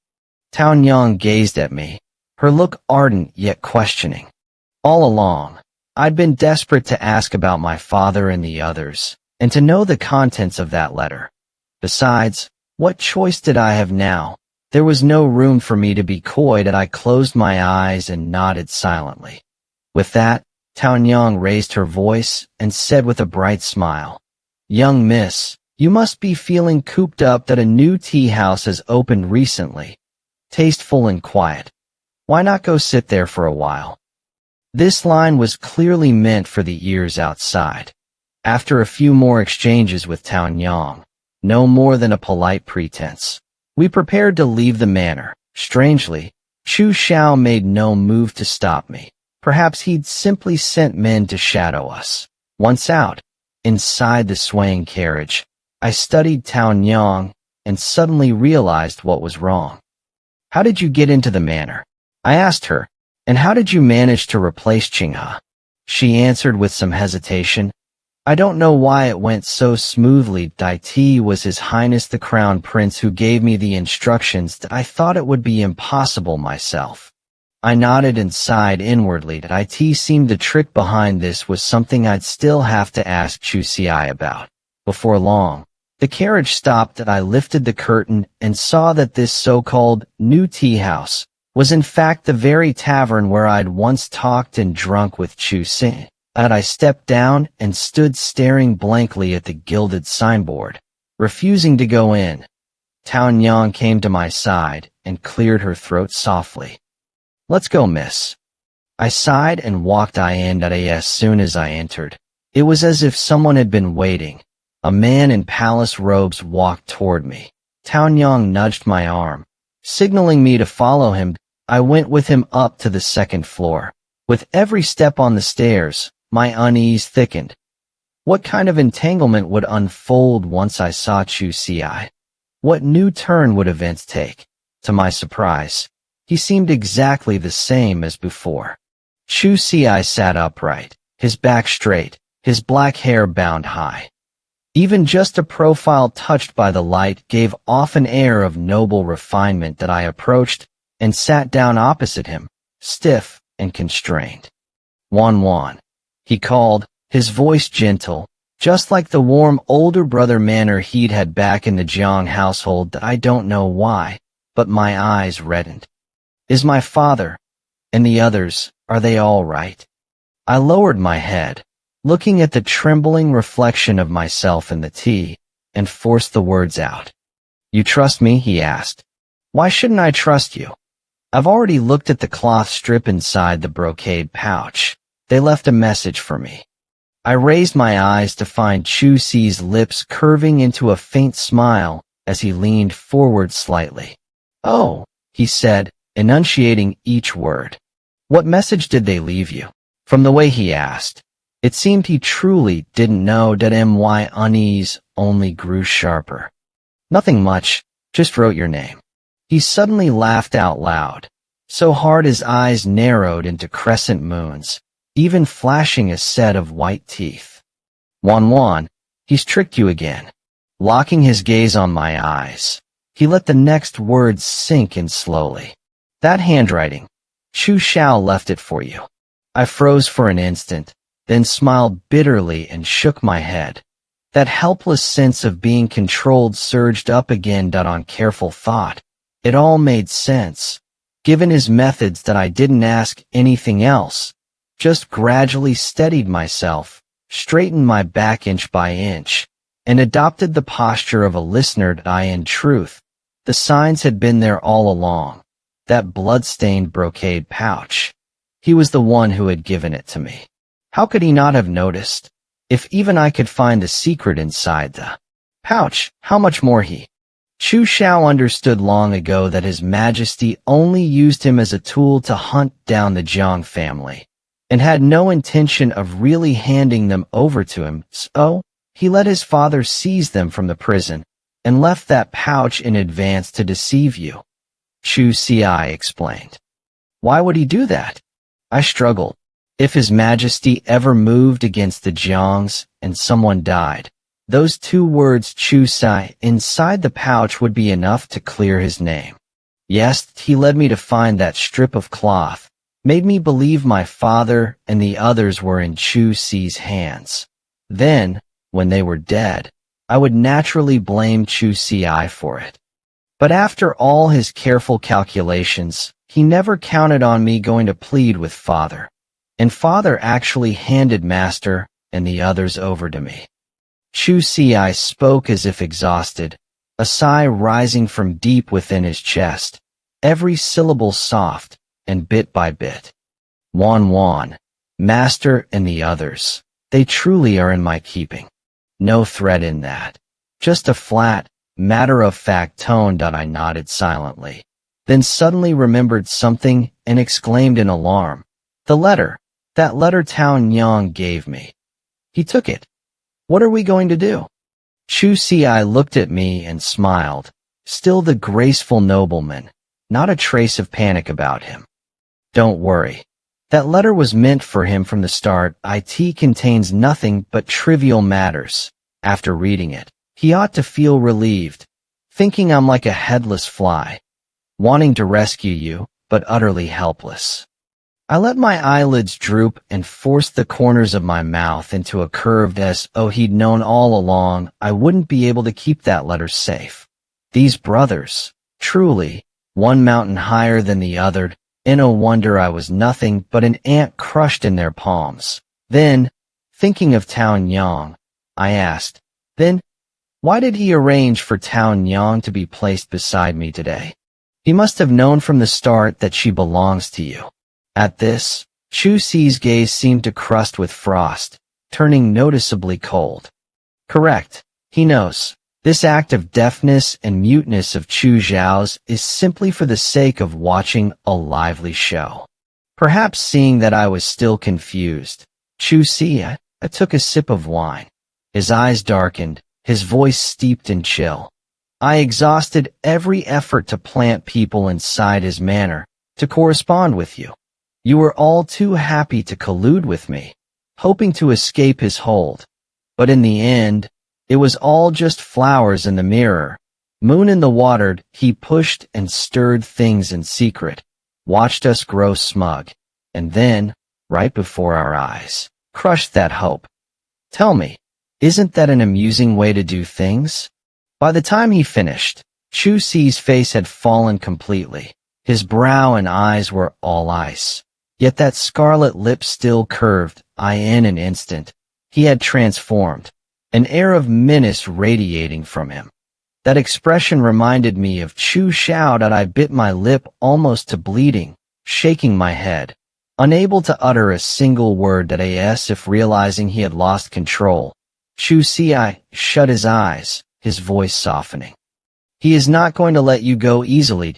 Taonyang gazed at me, her look ardent yet questioning. All along, I'd been desperate to ask about my father and the others, and to know the contents of that letter. Besides, what choice did I have now? There was no room for me to be coy. That I closed my eyes and nodded silently. With that, Taonyang raised her voice and said with a bright smile, Young miss, you must be feeling cooped up. That a new tea house has opened recently. Tasteful and quiet. Why not go sit there for a while? This line was clearly meant for the ears outside. After a few more exchanges with Taonyang, no more than a polite pretense, we prepared to leave the manor. Strangely, Chu Xiao made no move to stop me. Perhaps he'd simply sent men to shadow us. Once out, inside the swaying carriage, I studied Tao Nyang and suddenly realized what was wrong. How did you get into the manor? I asked her, and how did you manage to replace Qinghe? She answered with some hesitation. I don't know why it went so smoothly. Dai Ti was His Highness the Crown Prince who gave me the instructions that I thought it would be impossible myself. I nodded and sighed inwardly. Dai Ti seemed the trick behind this was something I'd still have to ask Chu Xi about. Before long, the carriage stopped and I lifted the curtain and saw that this so-called new tea house was in fact the very tavern where I'd once talked and drunk with Chu Xi. I stepped down and stood staring blankly at the gilded signboard, refusing to go in. Tao Nyang came to my side and cleared her throat softly. Let's go, miss. I sighed and walked in. As soon as I entered, it was as if someone had been waiting. A man in palace robes walked toward me. Tao Nyang nudged my arm, signaling me to follow him. I went with him up to the second floor. With every step on the stairs, my unease thickened. What kind of entanglement would unfold once I saw Chu Xi? What new turn would events take? To my surprise, he seemed exactly the same as before. Chu Xi sat upright, his back straight, his black hair bound high. Even just a profile touched by the light gave off an air of noble refinement. That I approached and sat down opposite him, stiff and constrained. Wanwan, he called, his voice gentle, just like the warm older brother manner he'd had back in the Jiang household. I don't know why, but my eyes reddened. Is my father and the others, are they all right? I lowered my head, looking at the trembling reflection of myself in the tea, and forced the words out. You trust me? He asked. Why shouldn't I trust you? I've already looked at the cloth strip inside the brocade pouch. They left a message for me. I raised my eyes to find Chu Xi's lips curving into a faint smile as he leaned forward slightly. Oh, he said, enunciating each word. What message did they leave you? From the way he asked, it seemed he truly didn't know. My unease only grew sharper. Nothing much, just wrote your name. He suddenly laughed out loud, so hard his eyes narrowed into crescent moons, even flashing a set of white teeth. Wanwan, he's tricked you again. Locking his gaze on my eyes, he let the next words sink in slowly. That handwriting, Chu Xiao left it for you. I froze for an instant, then smiled bitterly and shook my head. That helpless sense of being controlled surged up again. On careful thought, it all made sense. Given his methods, that I didn't ask anything else, just gradually steadied myself, straightened my back inch by inch, and adopted the posture of a listener. In truth, the signs had been there all along. That blood-stained brocade pouch. He was the one who had given it to me. How could he not have noticed? If even I could find the secret inside the pouch, how much more he? Chu Xiao understood long ago that His Majesty only used him as a tool to hunt down the Jiang family, and had no intention of really handing them over to him, so he let his father seize them from the prison, and left that pouch in advance to deceive you. Chu Xi explained. Why would he do that? I struggled. If His Majesty ever moved against the Jiangs and someone died, those two words Chu Xi inside the pouch would be enough to clear his name. Yes, he led me to find that strip of cloth, made me believe my father and the others were in Chu Xi's hands. Then, when they were dead, I would naturally blame Chu Xi for it. But after all his careful calculations, he never counted on me going to plead with father. And father actually handed master and the others over to me. Chu Xi spoke as if exhausted, a sigh rising from deep within his chest, every syllable soft, and bit by bit. Wanwan, master and the others, they truly are in my keeping. No threat in that. Just a flat, matter-of-fact tone. I nodded silently. then suddenly remembered something and exclaimed in alarm. The letter. That letter Tao Nyang gave me. He took it. What are we going to do? Chu Xi looked at me and smiled, still the graceful nobleman, not a trace of panic about him. Don't worry. That letter was meant for him from the start. It contains nothing but trivial matters. After reading it, he ought to feel relieved, thinking I'm like a headless fly, wanting to rescue you, but utterly helpless. I let my eyelids droop and forced the corners of my mouth into a curved S. Oh, he'd known all along I wouldn't be able to keep that letter safe. These brothers, truly, one mountain higher than the other, and no wonder I was nothing but an ant crushed in their palms. Then, thinking of Tao Nyang, I asked, then, why did he arrange for Tao Nyang to be placed beside me today? He must have known from the start that she belongs to you. At this, Chu Xi's gaze seemed to crust with frost, turning noticeably cold. Correct, he knows. This act of deafness and muteness of Chu Zhao's is simply for the sake of watching a lively show. Perhaps seeing that I was still confused, Chu Xi took a sip of wine. His eyes darkened, his voice steeped in chill. I exhausted every effort to plant people inside his manner, to correspond with you. You were all too happy to collude with me, hoping to escape his hold. But in the end, it was all just flowers in the mirror. Moon in the water. He pushed and stirred things in secret, watched us grow smug, and then, right before our eyes, crushed that hope. Tell me, isn't that an amusing way to do things? By the time he finished, Chu Xi's face had fallen completely. His brow and eyes were all ice. Yet that scarlet lip still curved. In an instant, he had transformed, an air of menace radiating from him. That expression reminded me of Chu Xiao. That I bit my lip almost to bleeding, shaking my head, unable to utter a single word. That as if realizing he had lost control, Chu Xi shut his eyes, his voice softening. He is not going to let you go easily.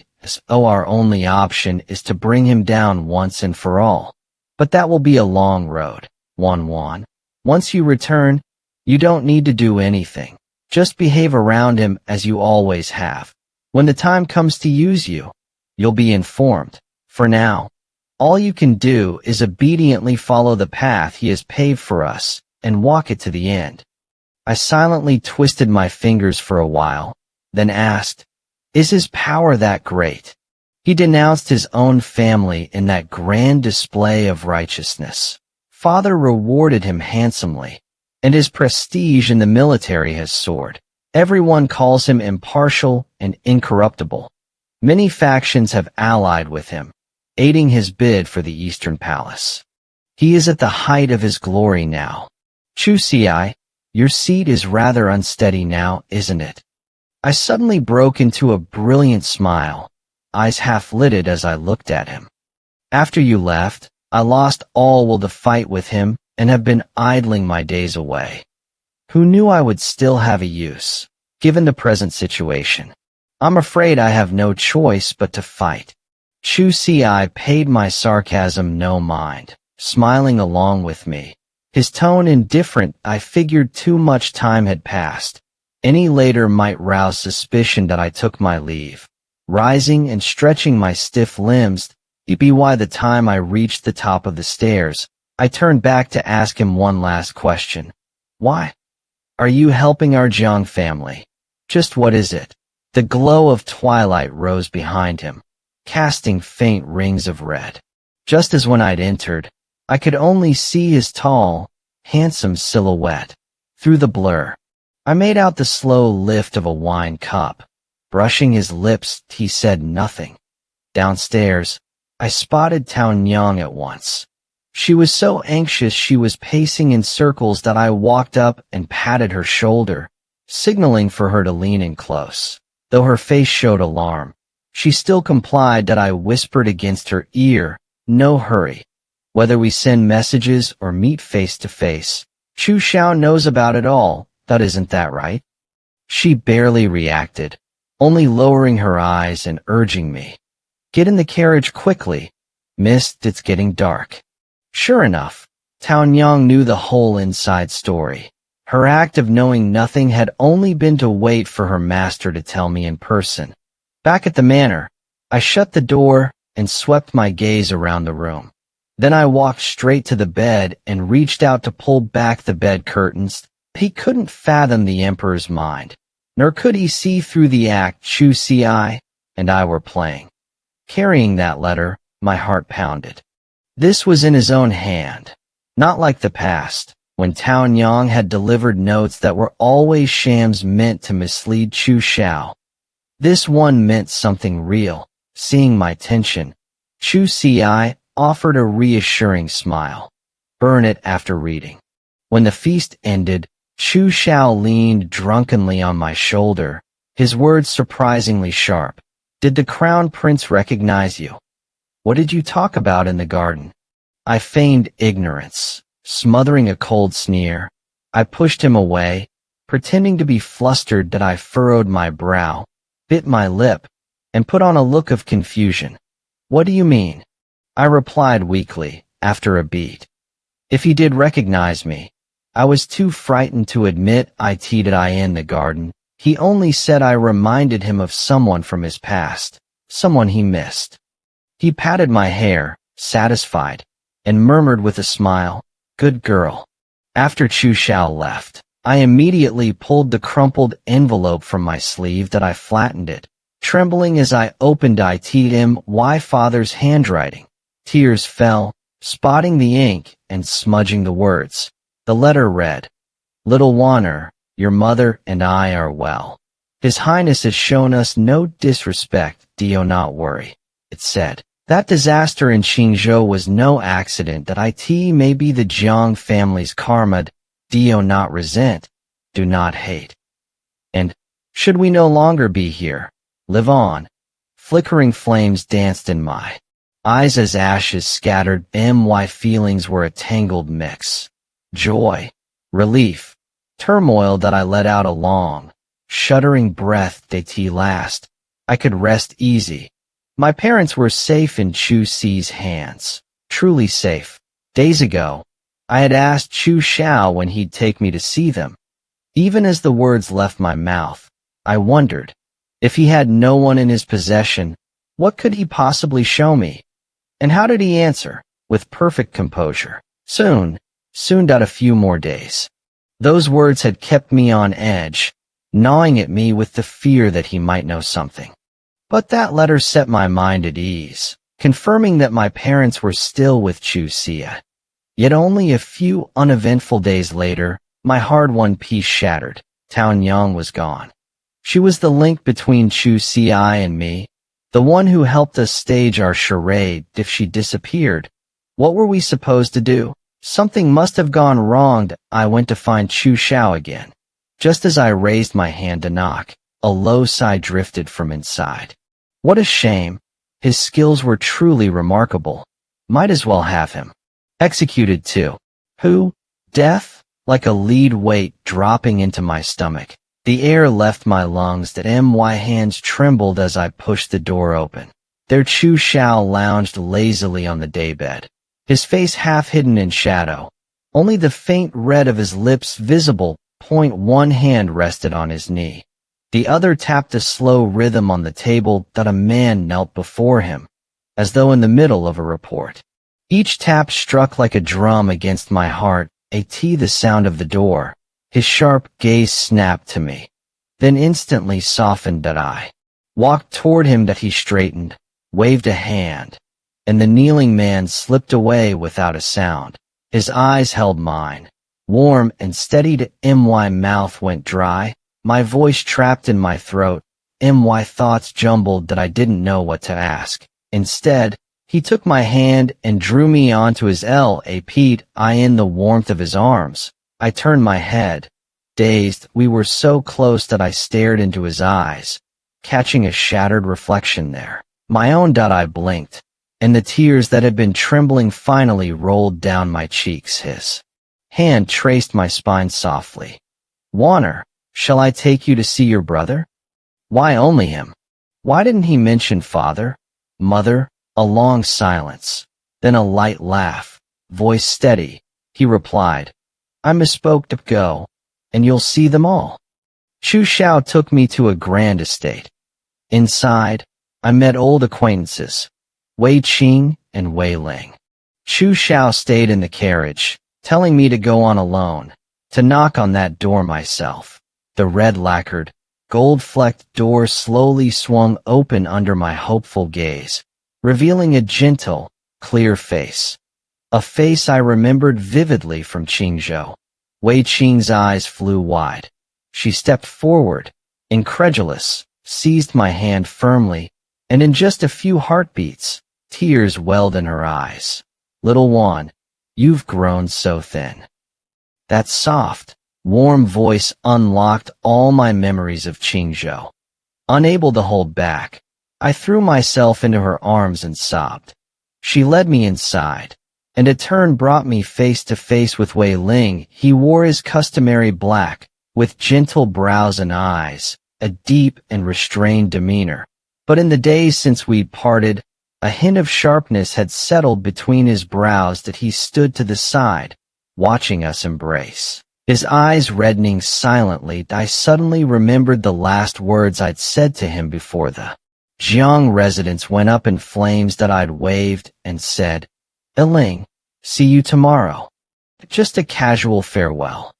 Our only option is to bring him down once and for all. But that will be a long road, Wanwan. Once you return, you don't need to do anything. Just behave around him as you always have. When the time comes to use you, you'll be informed. For now, all you can do is obediently follow the path he has paved for us and walk it to the end. I silently twisted my fingers for a while, then asked, is his power that great? He denounced his own family in that grand display of righteousness. Father rewarded him handsomely, and his prestige in the military has soared. Everyone calls him impartial and incorruptible. Many factions have allied with him, aiding his bid for the Eastern Palace. He is at the height of his glory now. Chu Xi, your seat is rather unsteady now, isn't it? I suddenly broke into a brilliant smile, eyes half-lidded as I looked at him. After you left, I lost all will to fight with him and have been idling my days away. Who knew I would still have a use, given the present situation? I'm afraid I have no choice but to fight. Chu Xi paid my sarcasm no mind, smiling along with me. His tone indifferent. I figured too much time had passed. Any later might rouse suspicion that I took my leave. Rising and stretching my stiff limbs, by the time I reached the top of the stairs, I turned back to ask him one last question. Why? Are you helping our Jiang family? Just what is it? The glow of twilight rose behind him, casting faint rings of red. Just as when I'd entered, I could only see his tall, handsome silhouette. Through the blur, I made out the slow lift of a wine cup. Brushing his lips, he said nothing. Downstairs, I spotted Tao Nyang at once. She was so anxious she was pacing in circles that I walked up and patted her shoulder, signaling for her to lean in close. Though her face showed alarm, she still complied. That I whispered against her ear, no hurry. Whether we send messages or meet face to face, Chu Xiao knows about it all. Isn't that right? She barely reacted, only lowering her eyes and urging me. Get in the carriage quickly. Mist, it's getting dark. Sure enough, Tao Yang knew the whole inside story. Her act of knowing nothing had only been to wait for her master to tell me in person. Back at the manor, I shut the door and swept my gaze around the room. Then I walked straight to the bed and reached out to pull back the bed curtains. He couldn't fathom the emperor's mind, nor could he see through the act Chu Si and I were playing. Carrying that letter, my heart pounded. This was in his own hand, not like the past, when Tao Yang had delivered notes that were always shams meant to mislead Chu Xiao. This one meant something real. Seeing my tension, Chu Si offered a reassuring smile. Burn it after reading. When the feast ended, Chu Xiao leaned drunkenly on my shoulder, his words surprisingly sharp. Did the crown prince recognize you? What did you talk about in the garden? I feigned ignorance, smothering a cold sneer. I pushed him away, pretending to be flustered that I furrowed my brow, bit my lip, and put on a look of confusion. What do you mean? I replied weakly, after a beat. If he did recognize me, I was too frightened to admit did I in the garden. He only said I reminded him of someone from his past, someone he missed. He patted my hair, satisfied, and murmured with a smile, "Good girl." After Chu Xiao left, I immediately pulled the crumpled envelope from my sleeve that I flattened it, trembling as I opened my father's handwriting. Tears fell, spotting the ink and smudging the words. The letter read, "Little Wanner, your mother and I are well. His Highness has shown us no disrespect, do not worry," it said. That disaster in Qingzhou was no accident. That may be the Jiang family's karma. Do not resent, do not hate. And, should we no longer be here, live on. Flickering flames danced in my eyes as ashes scattered. My feelings were a tangled mix. Joy, relief, turmoil that I let out a long, shuddering breath. Last, I could rest easy. My parents were safe in Chu Si's hands, truly safe. Days ago, I had asked Chu Xiao when he'd take me to see them. Even as the words left my mouth, I wondered, if he had no one in his possession, what could he possibly show me? And how did he answer? With perfect composure. Soon. A few more days. Those words had kept me on edge, gnawing at me with the fear that he might know something. But that letter set my mind at ease, confirming that my parents were still with Chu Xia. Yet only a few uneventful days later, my hard-won peace shattered. Tao Yang was gone. She was the link between Chu Xia and me, the one who helped us stage our charade. If she disappeared, what were we supposed to do? Something must have gone wrong. I went to find Chu Xiao again. Just as I raised my hand to knock, a low sigh drifted from inside. What a shame. His skills were truly remarkable. Might as well have him executed too. Who? Death? Like a lead weight dropping into my stomach. The air left my lungs. My hands trembled as I pushed the door open. There Chu Xiao lounged lazily on the daybed, his face half hidden in shadow, only the faint red of his lips visible. One hand rested on his knee. The other tapped a slow rhythm on the table. A man knelt before him, as though in the middle of a report. Each tap struck like a drum against my heart. The sound of the door. His sharp gaze snapped to me, then instantly softened. I walked toward him. He straightened, waved a hand, and the kneeling man slipped away without a sound. His eyes held mine, warm and steady. My mouth went dry, my voice trapped in my throat. My thoughts jumbled. I didn't know what to ask. Instead, he took my hand and drew me onto his lap. In the warmth of his arms, I turned my head. Dazed, we were so close that I stared into his eyes, catching a shattered reflection there. My own. I blinked, and the tears that had been trembling finally rolled down my cheeks. His hand traced my spine softly. "Wanner, shall I take you to see your brother?" Why only him? Why didn't he mention father? Mother, a long silence, then a light laugh, voice steady. He replied, I misspoke to go, and you'll see them all. Chu Xiao took me to a grand estate. Inside, I met old acquaintances, Wei Qing and Wei Ling. Chu Xiao stayed in the carriage, telling me to go on alone, to knock on that door myself. The red-lacquered, gold-flecked door slowly swung open under my hopeful gaze, revealing a gentle, clear face. A face I remembered vividly from Qingzhou. Wei Qing's eyes flew wide. She stepped forward, incredulous, seized my hand firmly, and in just a few heartbeats, tears welled in her eyes. Little Wan, you've grown so thin. That soft, warm voice unlocked all my memories of Qingzhou. Unable to hold back, I threw myself into her arms and sobbed. She led me inside, and a turn brought me face to face with Wei Ling. He wore his customary black, with gentle brows and eyes, a deep and restrained demeanor. But in the days since we'd parted, a hint of sharpness had settled between his brows that he stood to the side, watching us embrace. His eyes reddening silently, I suddenly remembered the last words I'd said to him before the Jiang residence went up in flames that I'd waved and said, Ling, see you tomorrow. Just a casual farewell.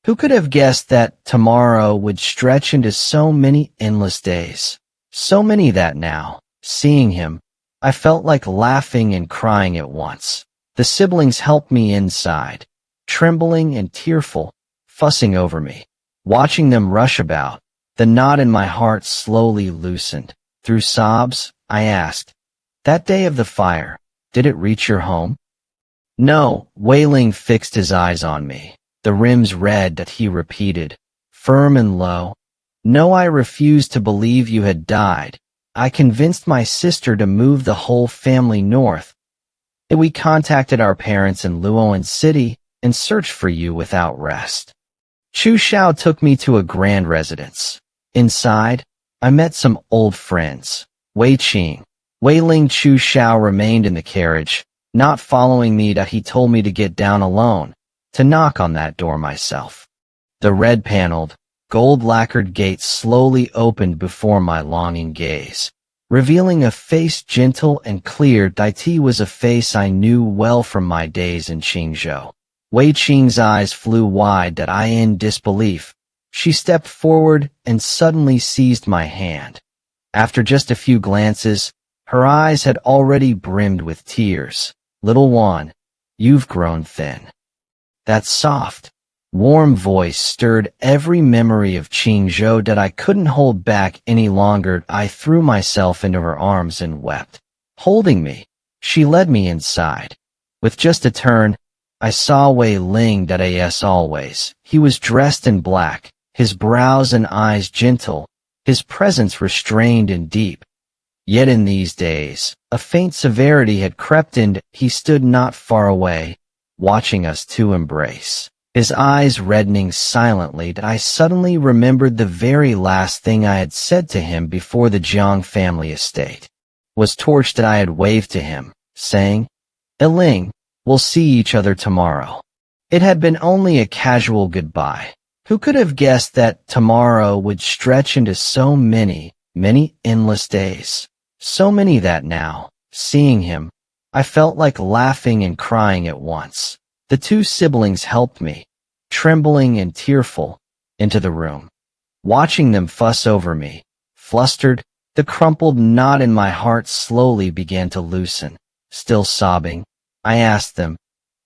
Who could have guessed that tomorrow would stretch into so many endless days? So many that now, seeing him, I felt like laughing and crying at once. The siblings helped me inside, trembling and tearful, fussing over me. Watching them rush about, the knot in my heart slowly loosened. Through sobs, I asked, that day of the fire, did it reach your home? No, Wei Ling fixed his eyes on me, the rims red that he repeated, firm and low. No, I refused to believe you had died. I convinced my sister to move the whole family north. And we contacted our parents in Luoan City and searched for you without rest. Chu Xiao took me to a grand residence. Inside, I met some old friends, Wei Qing. Wei Ling. Chu Xiao remained in the carriage, not following me. That he told me to get down alone, to knock on that door myself. The red-paneled, gold-lacquered gate slowly opened before my longing gaze, revealing a face gentle and clear. Dai was a face I knew well from my days in Qingzhou. Wei Qing's eyes flew wide. That I in disbelief. She stepped forward and suddenly seized my hand. After just a few glances, her eyes had already brimmed with tears. Little Wan, you've grown thin. That soft, warm voice stirred every memory of Qingzhou that I couldn't hold back any longer. I threw myself into her arms and wept. Holding me, she led me inside. With just a turn, I saw Wei Ling. As always, he was dressed in black, his brows and eyes gentle, his presence restrained and deep. Yet in these days, a faint severity had crept in. He stood not far away, watching us two embrace. His eyes reddening silently. That I suddenly remembered the very last thing I had said to him before the Jiang family estate was torched. That I had waved to him, saying, Ling, we'll see each other tomorrow. It had been only a casual goodbye. Who could have guessed that tomorrow would stretch into so many, many endless days? So many that now, seeing him, I felt like laughing and crying at once. The two siblings helped me, trembling and tearful, into the room. Watching them fuss over me, flustered, the crumpled knot in my heart slowly began to loosen. Still sobbing, I asked them,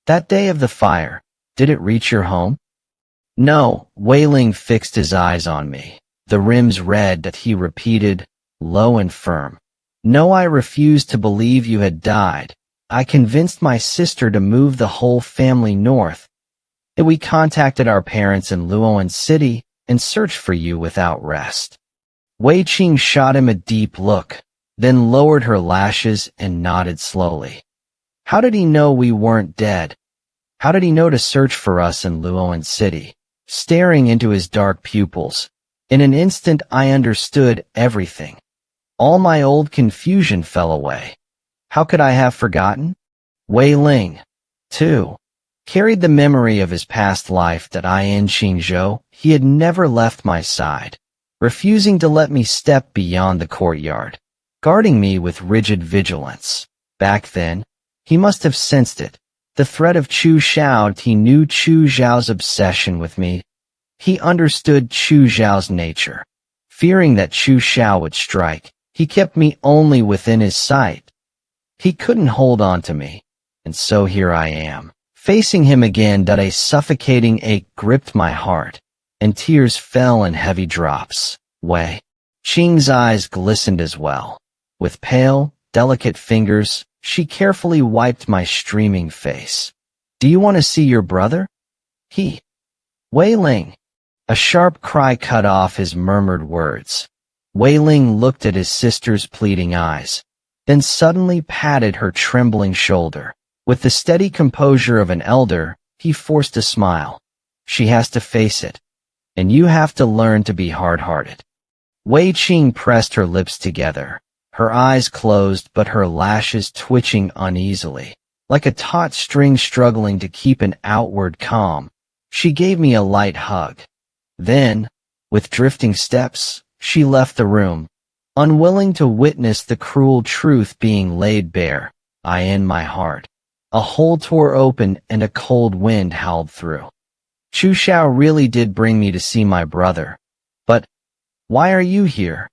that day of the fire, did it reach your home? No, Wei Ling fixed his eyes on me, the rims red. That he repeated, low and firm. No, I refused to believe you had died. I convinced my sister to move the whole family north. And we contacted our parents in Luoan City and searched for you without rest. Wei Qing shot him a deep look, then lowered her lashes and nodded slowly. How did he know we weren't dead? How did he know to search for us in Luoan City? Staring into his dark pupils, in an instant I understood everything. All my old confusion fell away. How could I have forgotten? Wei Ling, too, carried the memory of his past life that I in Qingzhou. He had never left my side, refusing to let me step beyond the courtyard, guarding me with rigid vigilance. Back then, he must have sensed it. The threat of Chu Xiao. He knew Chu Xiao's obsession with me. He understood Chu Xiao's nature. Fearing that Chu Xiao would strike, he kept me only within his sight. He couldn't hold on to me, and so here I am, facing him again. That a suffocating ache gripped my heart, and tears fell in heavy drops. Wei Qing's eyes glistened as well. With pale, delicate fingers, she carefully wiped my streaming face. Do you want to see your brother? Wei Ling. A sharp cry cut off his murmured words. Wei Ling looked at his sister's pleading eyes, then suddenly patted her trembling shoulder. With the steady composure of an elder, he forced a smile. She has to face it, and you have to learn to be hard-hearted. Wei Qing pressed her lips together, her eyes closed but her lashes twitching uneasily, like a taut string struggling to keep an outward calm. She gave me a light hug. Then, with drifting steps, she left the room, unwilling to witness the cruel truth being laid bare. In my heart, a hole tore open and a cold wind howled through. Chu Xiao really did bring me to see my brother. But why are you here?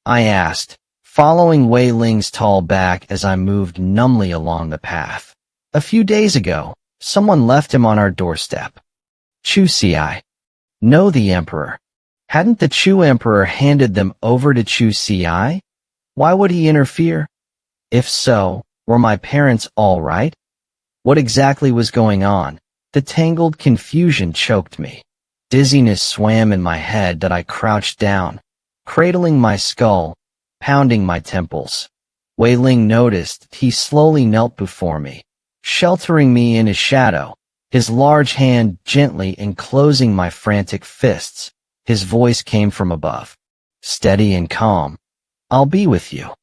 I asked, following Wei Ling's tall back as I moved numbly along the path. A few days ago, someone left him on our doorstep. Chu Xi. No, the emperor. Hadn't the Chu emperor handed them over to Chu Xi? Why would he interfere? If so, were my parents all right? What exactly was going on? The tangled confusion choked me. Dizziness swam in my head that I crouched down, cradling my skull, pounding my temples. Wei Ling noticed. He slowly knelt before me, sheltering me in his shadow, his large hand gently enclosing my frantic fists. His voice came from above, steady and calm. I'll be with you.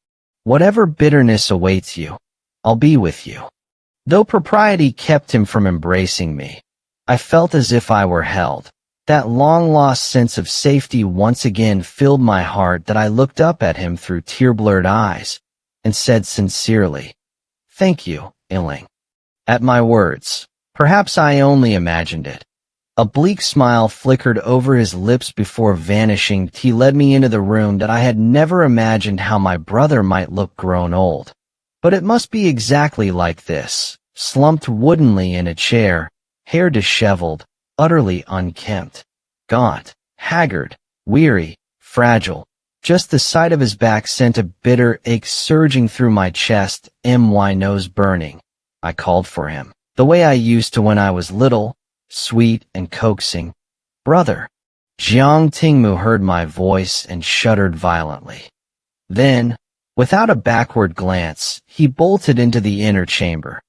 Whatever bitterness awaits you, I'll be with you. Though propriety kept him from embracing me, I felt as if I were held. That long-lost sense of safety once again filled my heart. That I looked up at him through tear-blurred eyes and said sincerely, "Thank you, Iling." At my words, perhaps I only imagined it. A bleak smile flickered over his lips before vanishing. He led me into the room. That I had never imagined how my brother might look grown old. But it must be exactly like this, slumped woodenly in a chair, hair disheveled, utterly unkempt, gaunt, haggard, weary, fragile. Just the sight of his back sent a bitter ache surging through my chest. My nose burning. I called for him, the way I used to when I was little, sweet and coaxing. "Brother." Jiang Tingmu heard my voice and shuddered violently. Then, without a backward glance, he bolted into the inner chamber.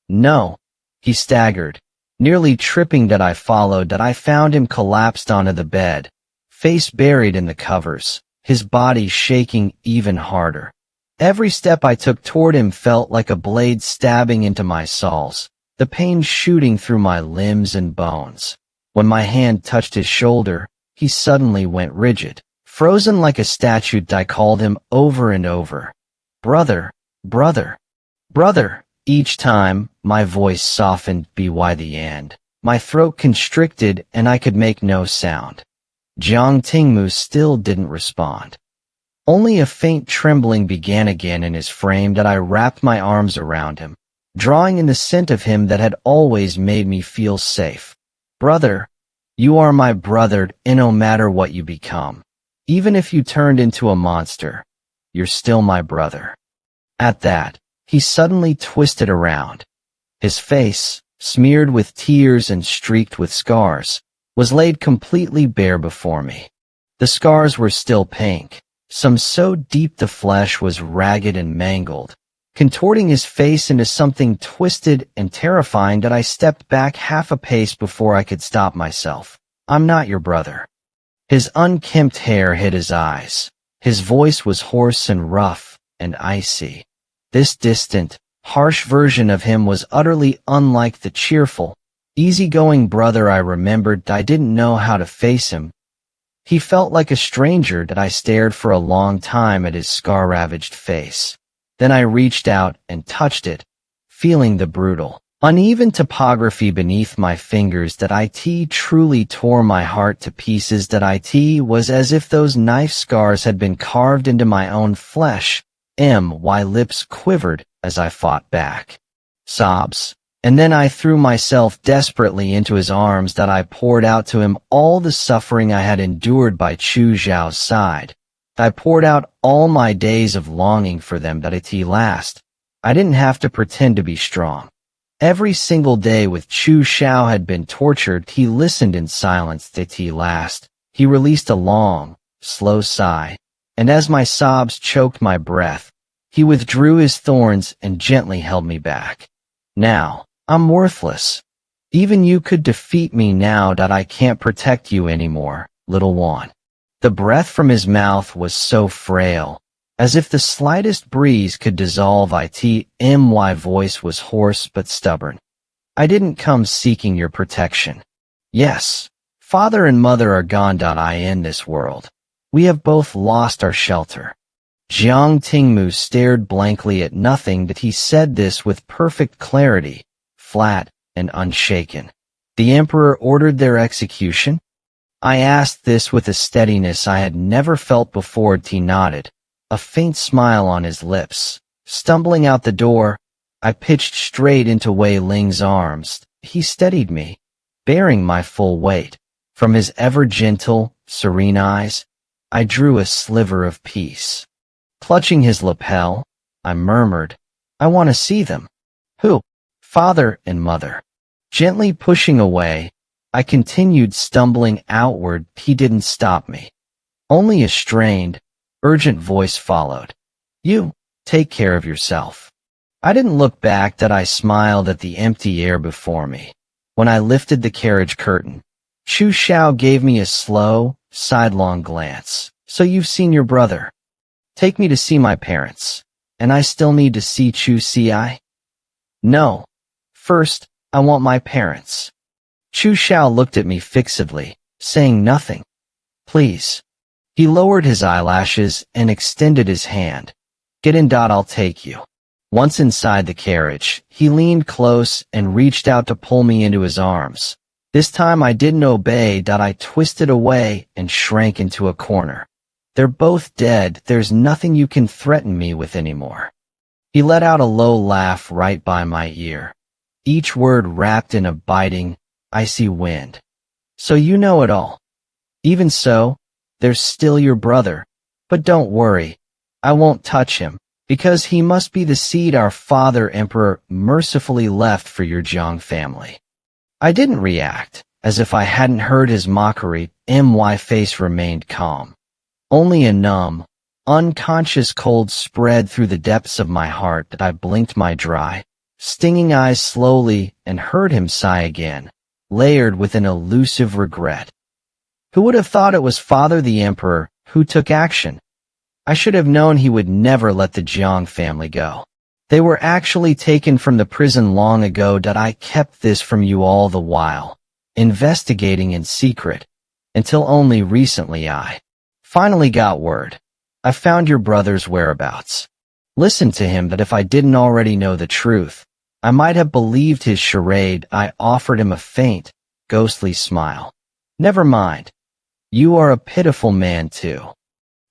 "No." He staggered, nearly tripping. That I followed. That I found him collapsed onto the bed, face buried in the covers, his body shaking even harder. Every step I took toward him felt like a blade stabbing into my soles, the pain shooting through my limbs and bones. When my hand touched his shoulder, he suddenly went rigid, frozen like a statue. I called him over and over. "Brother, brother, brother." Each time, my voice softened by the end. My throat constricted and I could make no sound. Jiang Tingmu still didn't respond. Only a faint trembling began again in his frame. That I wrapped my arms around him, drawing in the scent of him that had always made me feel safe. "Brother, you are my brother, and no matter what you become, even if you turned into a monster, you're still my brother." At that, he suddenly twisted around. His face, smeared with tears and streaked with scars, was laid completely bare before me. The scars were still pink, some so deep the flesh was ragged and mangled, contorting his face into something twisted and terrifying. That I stepped back half a pace before I could stop myself. "I'm not your brother." His unkempt hair hid his eyes, His voice was hoarse and rough and icy. This distant, harsh version of him was utterly unlike the cheerful, easygoing brother I remembered. I didn't know how to face him. He felt like a stranger that I stared for a long time at his scar-ravaged face. Then I reached out and touched it, feeling the brutal, uneven topography beneath my fingers. That it truly tore my heart to pieces. That it was as if those knife scars had been carved into my own flesh. My lips quivered as I fought back. Sobs. And then I threw myself desperately into his arms. That I poured out to him all the suffering I had endured by Chu Xiao's side. I poured out all my days of longing for them. That it last. I didn't have to pretend to be strong. Every single day with Chu Xiao had been tortured. He listened in silence. That last. He released a long, slow sigh, and as my sobs choked my breath, he withdrew his thorns and gently held me back. Now, I'm worthless. Even you could defeat me now. That I can't protect you anymore, little one. The breath from his mouth was so frail, as if the slightest breeze could dissolve it. My voice was hoarse but stubborn. I didn't come seeking your protection. Yes, father and mother are gone. In this world, we have both lost our shelter. Jiang Tingmu stared blankly at nothing. That he said this with perfect clarity, flat and unshaken. The emperor ordered their execution? I asked this with a steadiness I had never felt before. He nodded, a faint smile on his lips. Stumbling out the door, I pitched straight into Wei Ling's arms. He steadied me, bearing my full weight. From his ever-gentle, serene eyes, I drew a sliver of peace. Clutching his lapel, I murmured, I want to see them. Who? Father and mother. Gently pushing away, I continued stumbling outward. He didn't stop me. Only a strained, urgent voice followed. You, take care of yourself. I didn't look back. That I smiled at the empty air before me. When I lifted the carriage curtain, Chu Xiao gave me a slow, sidelong glance. So you've seen your brother. Take me to see my parents. And I still need to see Chu Ci? No. First, I want my parents. Chu Xiao looked at me fixedly, saying nothing. Please. He lowered his eyelashes and extended his hand. Get in. I'll take you. Once inside the carriage, he leaned close and reached out to pull me into his arms. This time I didn't obey. I twisted away and shrank into a corner. They're both dead. There's nothing you can threaten me with anymore. He let out a low laugh right by my ear, each word wrapped in a biting, icy wind. So you know it all. Even so, there's still your brother. But don't worry, I won't touch him, because he must be the seed our father emperor mercifully left for your Jiang family. I didn't react, as if I hadn't heard his mockery. My face remained calm. Only a numb, unconscious cold spread through the depths of my heart. That I blinked my dry, stinging eyes slowly and heard him sigh again, layered with an elusive regret. Who would have thought it was Father the Emperor who took action? I should have known he would never let the Jiang family go. They were actually taken from the prison long ago. I kept this from you all the while, investigating in secret, until only recently I finally got word. I found your brother's whereabouts. Listened to him. That if I didn't already know the truth, I might have believed his charade. I offered him a faint, ghostly smile. Never mind. You are a pitiful man too.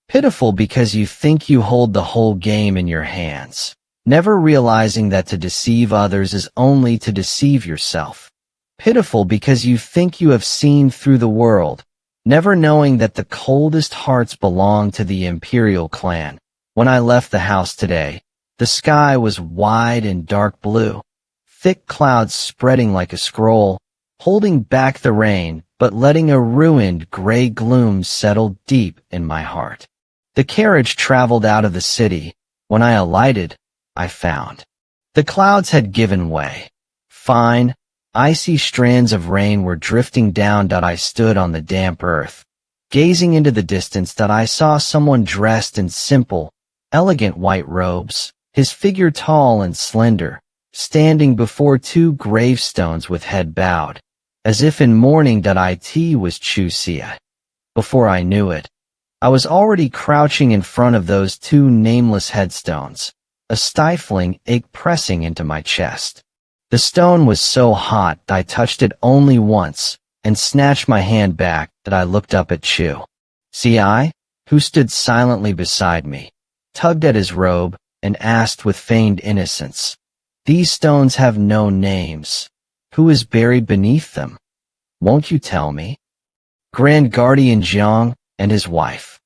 Pitiful because you think you hold the whole game in your hands, never realizing that to deceive others is only to deceive yourself. Pitiful because you think you have seen through the world, never knowing that the coldest hearts belong to the imperial clan. When I left the house today, the sky was wide and dark blue, thick clouds spreading like a scroll, holding back the rain, but letting a ruined gray gloom settle deep in my heart. The carriage traveled out of the city. When I alighted, I found the clouds had given way. Fine, icy strands of rain were drifting down. I stood on the damp earth, gazing into the distance that I saw someone dressed in simple, elegant white robes, his figure tall and slender, standing before two gravestones with head bowed, as if in mourning that it was Chu Xia. Before I knew it, I was already crouching in front of those two nameless headstones, a stifling ache pressing into my chest. The stone was so hot that I touched it only once and snatched my hand back that I looked up at Chu Xia, who stood silently beside me, tugged at his robe, and asked with feigned innocence, "These stones have no names. Who is buried beneath them? Won't you tell me?" "Grand Guardian Jiang and his wife."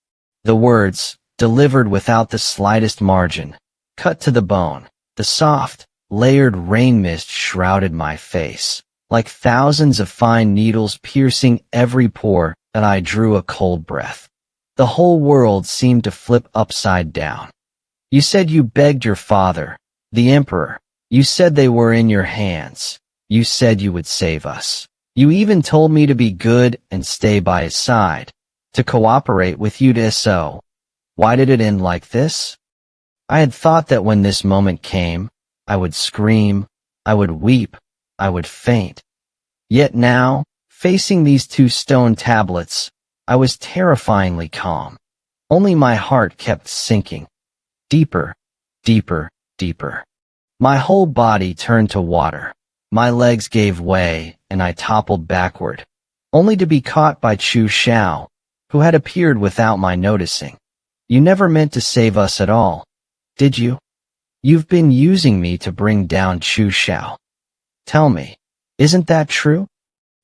The words, delivered without the slightest margin, cut to the bone. The soft, layered rain mist shrouded my face, like thousands of fine needles piercing every pore that I drew a cold breath. The whole world seemed to flip upside down. "You said you begged your father, the emperor. You said they were in your hands. You said you would save us. You even told me to be good and stay by his side, to cooperate with you to so. Why did it end like this?" I had thought that when this moment came, I would scream, I would weep, I would faint. Yet now, facing these two stone tablets, I was terrifyingly calm. Only my heart kept sinking. Deeper, deeper, deeper. My whole body turned to water. My legs gave way, and I toppled backward, only to be caught by Chu Xiao, who had appeared without my noticing. "You never meant to save us at all, did you? You've been using me to bring down Chu Xiao. Tell me, isn't that true?"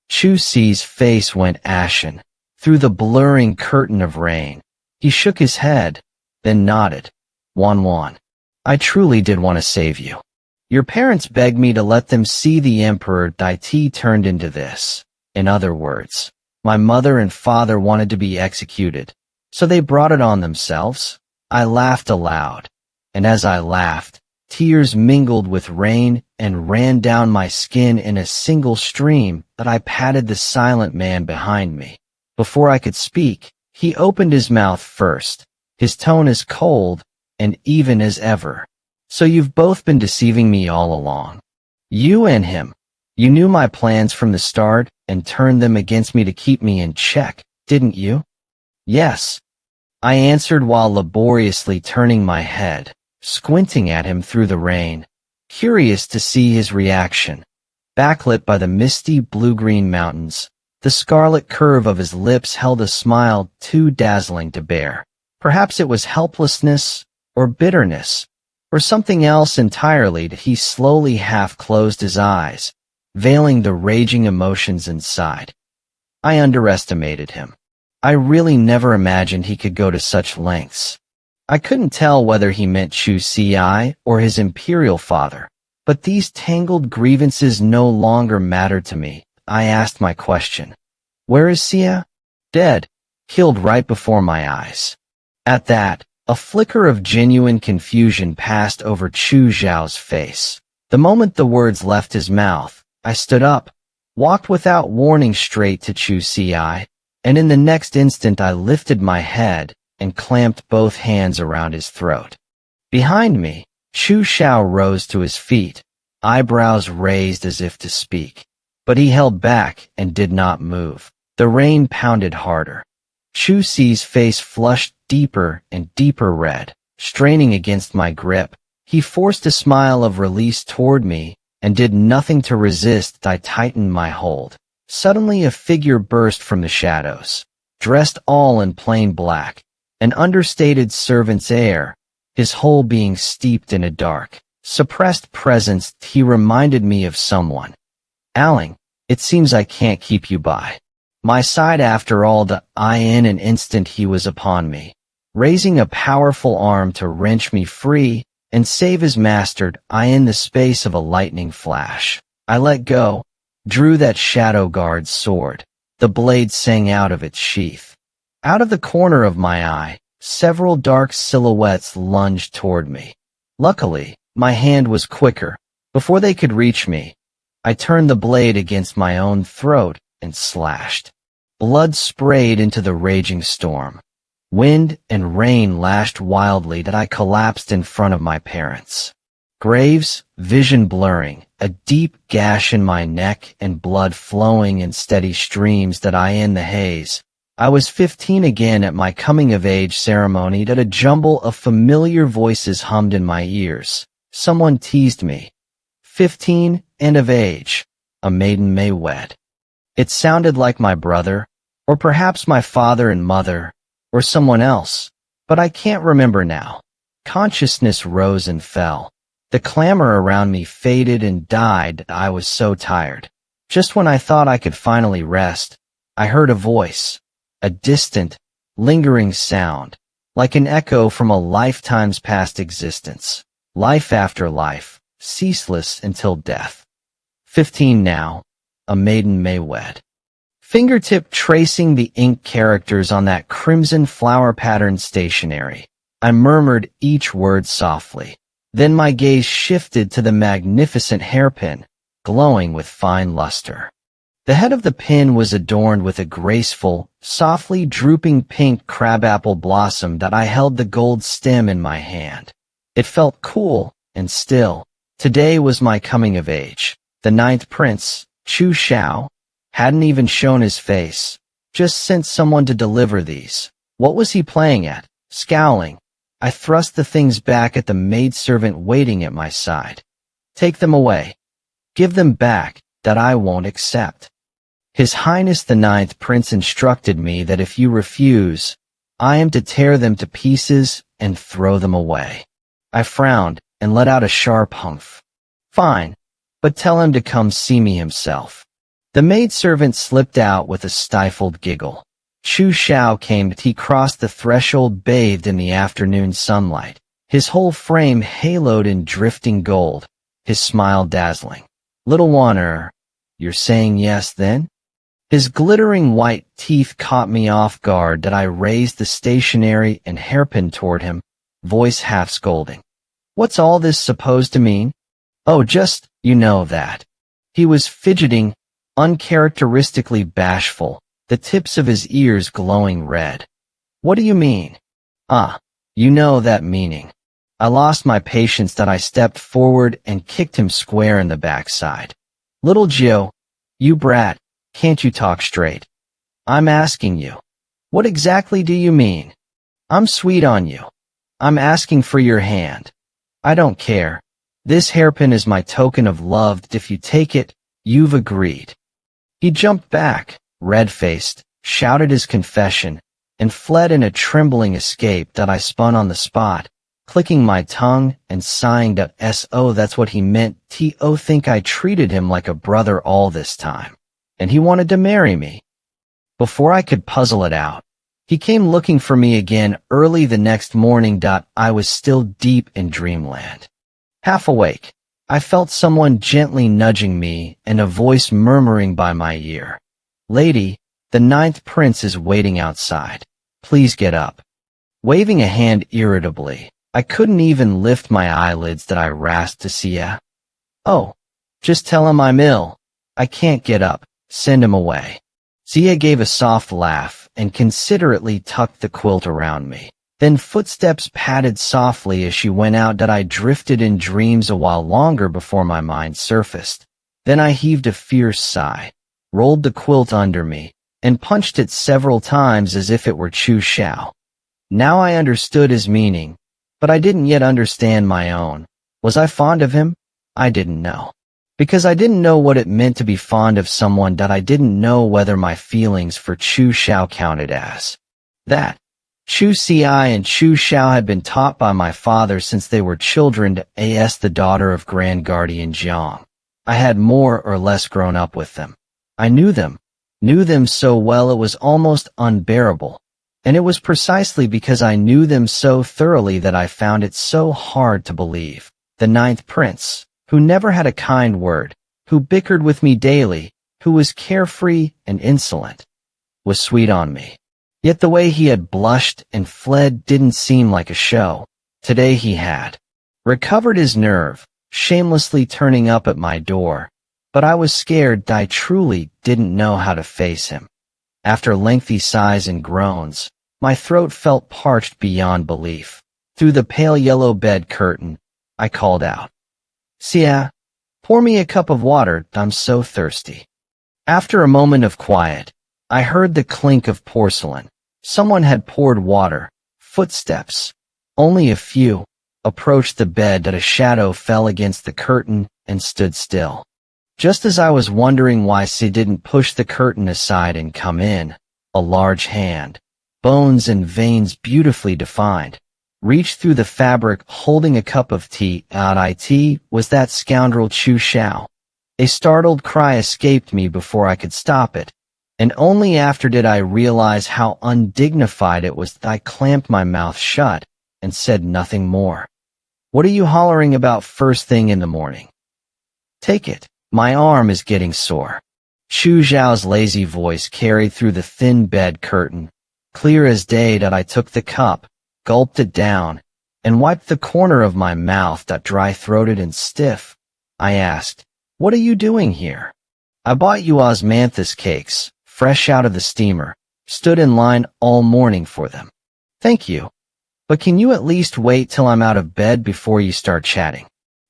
Chu Xi's face went ashen. Through the blurring curtain of rain, he shook his head, then nodded. "Wanwan, I truly did want to save you. Your parents begged me to let them see the Emperor Dai turned into this. In other words, my mother and father wanted to be executed, so they brought it on themselves." I laughed aloud, and as I laughed, tears mingled with rain and ran down my skin in a single stream that I patted the silent man behind me. Before I could speak, he opened his mouth first, his tone as cold and even as ever. "So you've both been deceiving me all along. You and him. You knew my plans from the start and turned them against me to keep me in check, didn't you?" "Yes," I answered while laboriously turning my head, squinting at him through the rain, curious to see his reaction. Backlit by the misty blue-green mountains, the scarlet curve of his lips held a smile too dazzling to bear. Perhaps it was helplessness, or bitterness, or something else entirely. He slowly half-closed his eyes, veiling the raging emotions inside. I underestimated him. I really never imagined he could go to such lengths. I couldn't tell whether he meant Chu Xi or his imperial father, but these tangled grievances no longer mattered to me. I asked my question. "Where is Xia?" "Dead. Killed right before my eyes." At that, a flicker of genuine confusion passed over Chu Xiao's face. The moment the words left his mouth, I stood up, walked without warning straight to Chu Xi, and in the next instant I lifted my head and clamped both hands around his throat. Behind me, Chu Xiao rose to his feet, eyebrows raised as if to speak. But he held back and did not move. The rain pounded harder. Chu Xi's face flushed deeper and deeper red, straining against my grip. He forced a smile of release toward me and did nothing to resist. I tightened my hold. Suddenly a figure burst from the shadows, dressed all in plain black, an understated servant's air, his whole being steeped in a dark, suppressed presence. He reminded me of someone. "Aling, it seems I can't keep you by my side after all." In an instant he was upon me, raising a powerful arm to wrench me free and save his master. In the space of a lightning flash, I let go, drew that shadow guard's sword. The blade sang out of its sheath. Out of the corner of my eye, several dark silhouettes lunged toward me. Luckily, my hand was quicker. Before they could reach me, I turned the blade against my own throat and slashed. Blood sprayed into the raging storm. Wind and rain lashed wildly that I collapsed in front of my parents. Graves, vision blurring, a deep gash in my neck and blood flowing in steady streams that I in the haze. I was 15 again at my coming-of-age ceremony that a jumble of familiar voices hummed in my ears. Someone teased me. 15 and of age. A maiden may wed. It sounded like my brother, or perhaps my father and mother, or someone else, but I can't remember now. Consciousness rose and fell. The clamor around me faded and died. I was so tired. Just when I thought I could finally rest, I heard a voice, a distant, lingering sound, like an echo from a lifetime's past existence. Life after life, ceaseless until death. 15 now, a maiden may wed. Fingertip tracing the ink characters on that crimson flower-patterned stationery. I murmured each word softly. Then my gaze shifted to the magnificent hairpin, glowing with fine luster. The head of the pin was adorned with a graceful, softly drooping pink crabapple blossom that I held the gold stem in my hand. It felt cool and still. Today was my coming of age. The 9th prince, Chu Xiao, hadn't even shown his face, just sent someone to deliver these. What was he playing at? Scowling, I thrust the things back at the maidservant waiting at my side. Take them away. Give them back, that I won't accept. His Highness the 9th Prince instructed me that if you refuse, I am to tear them to pieces and throw them away. I frowned and let out a sharp humph. Fine, but tell him to come see me himself. The maidservant slipped out with a stifled giggle. Chu Xiao came. He crossed the threshold bathed in the afternoon sunlight, his whole frame haloed in drifting gold, his smile dazzling. Little Wanner, you're saying yes then? His glittering white teeth caught me off guard that I raised the stationery and hairpin toward him, voice half scolding. What's all this supposed to mean? Oh, just, you know that. He was fidgeting, uncharacteristically bashful, the tips of his ears glowing red. What do you mean? Ah, you know that meaning. I lost my patience that I stepped forward and kicked him square in the backside. Little Jiao, you brat, can't you talk straight? I'm asking you. What exactly do you mean? I'm sweet on you. I'm asking for your hand. I don't care. This hairpin is my token of love. If you take it, you've agreed. He jumped back, red-faced, shouted his confession, and fled in a trembling escape that I spun on the spot, clicking my tongue and sighing to S.O. That's what he meant. T.O. Think I treated him like a brother all this time. And he wanted to marry me. Before I could puzzle it out, he came looking for me again early the next morning. I was still deep in dreamland. Half awake, I felt someone gently nudging me and a voice murmuring by my ear. Lady, the 9th prince is waiting outside. Please get up. Waving a hand irritably, I couldn't even lift my eyelids that I rasped to Sia. Oh, just tell him I'm ill. I can't get up. Send him away. Sia gave a soft laugh and considerately tucked the quilt around me. Then footsteps padded softly as she went out. I drifted in dreams a while longer before my mind surfaced. Then I heaved a fierce sigh, rolled the quilt under me, and punched it several times as if it were Chu Xiao. Now I understood his meaning, but I didn't yet understand my own. Was I fond of him? I didn't know. Because I didn't know what it meant to be fond of someone. I didn't know whether my feelings for Chu Xiao counted as that. Chu Ci and Chu Xiao had been taught by my father since they were children to as the daughter of Grand Guardian Jiang. I had more or less grown up with them. I knew them so well it was almost unbearable. And it was precisely because I knew them so thoroughly that I found it so hard to believe. The 9th prince, who never had a kind word, who bickered with me daily, who was carefree and insolent, was sweet on me. Yet the way he had blushed and fled didn't seem like a show. Today he had recovered his nerve, shamelessly turning up at my door, but I was scared. I truly didn't know how to face him. After lengthy sighs and groans, my throat felt parched beyond belief. Through the pale yellow bed curtain, I called out, "Sia, pour me a cup of water, I'm so thirsty." After a moment of quiet, I heard the clink of porcelain. Someone had poured water. Footsteps, only a few, approached the bed that a shadow fell against the curtain and stood still. Just as I was wondering why she didn't push the curtain aside and come in, a large hand, bones and veins beautifully defined, reached through the fabric holding a cup of tea. It was that scoundrel Chu Xiao. A startled cry escaped me before I could stop it, and only after did I realize how undignified it was that I clamped my mouth shut and said nothing more. "What are you hollering about first thing in the morning? Take it. My arm is getting sore." Chu Xiao's lazy voice carried through the thin bed curtain, clear as day. That I took the cup, gulped it down, and wiped the corner of my mouth that dry-throated and stiff. I asked, "What are you doing here?" "I bought you osmanthus cakes, fresh out of the steamer. Stood in line all morning for them." "Thank you. But can you at least wait till I'm out of bed before you start chatting?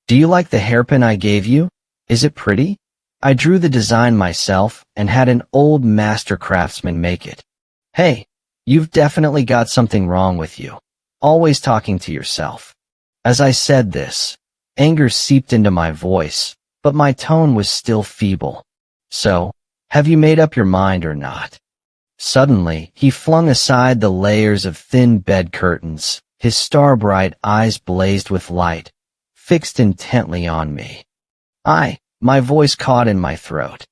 Do you like the hairpin I gave you? Is it pretty? I drew the design myself and had an old master craftsman make it." "Hey, you've definitely got something wrong with you. Always talking to yourself." As I said this, anger seeped into my voice, but my tone was still feeble. "So, have you made up your mind or not?" Suddenly, he flung aside the layers of thin bed curtains. His star-bright eyes blazed with light, fixed intently on me. My voice caught in my throat.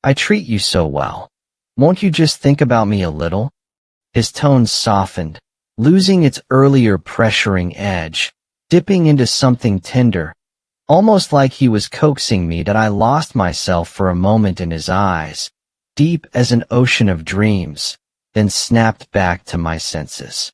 "I treat you so well. Won't you just think about me a little?" His tone softened, losing its earlier pressuring edge, dipping into something tender, almost like he was coaxing me. That I lost myself for a moment in his eyes, deep as an ocean of dreams, then snapped back to my senses.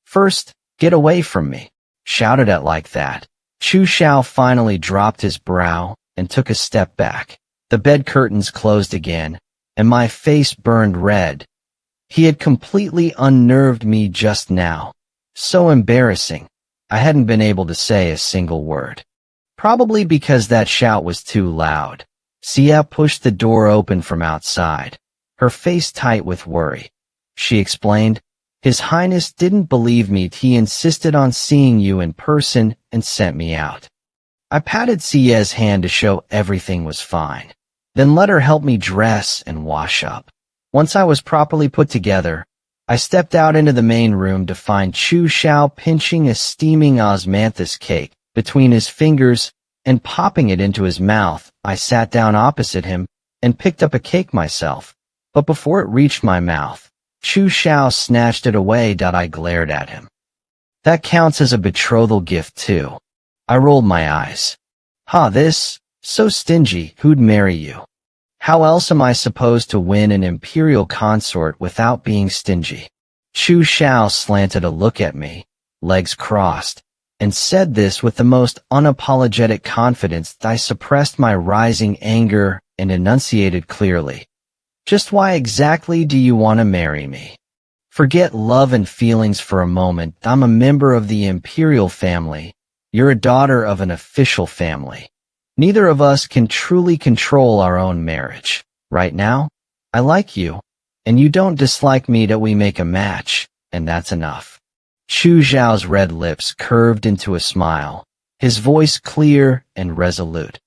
"First, get away from me," shouted at like that. Chu Xiao finally dropped his brow and took a step back. The bed curtains closed again, and my face burned red. He had completely unnerved me just now. So embarrassing. I hadn't been able to say a single word. Probably because that shout was too loud. Sia pushed the door open from outside, her face tight with worry. She explained, "His Highness didn't believe me. He insisted on seeing you in person and sent me out." I patted Sia's hand to show everything was fine, then let her help me dress and wash up. Once I was properly put together, I stepped out into the main room to find Chu Xiao pinching a steaming osmanthus cake between his fingers and popping it into his mouth. I sat down opposite him and picked up a cake myself, but before it reached my mouth, Chu Xiao snatched it away. I glared at him. "That counts as a betrothal gift too." I rolled my eyes. This? So stingy. Who'd marry you? How else am I supposed to win an imperial consort without being stingy? Chu Xiao slanted a look at me, legs crossed, and said this with the most unapologetic confidence that I suppressed my rising anger and enunciated clearly. "Just why exactly do you want to marry me? Forget love and feelings for a moment. I'm a member of the imperial family. You're a daughter of an official family. Neither of us can truly control our own marriage. Right now, I like you, and you don't dislike me. That we make a match, and that's enough." Chu Xiao's red lips curved into a smile, his voice clear and resolute.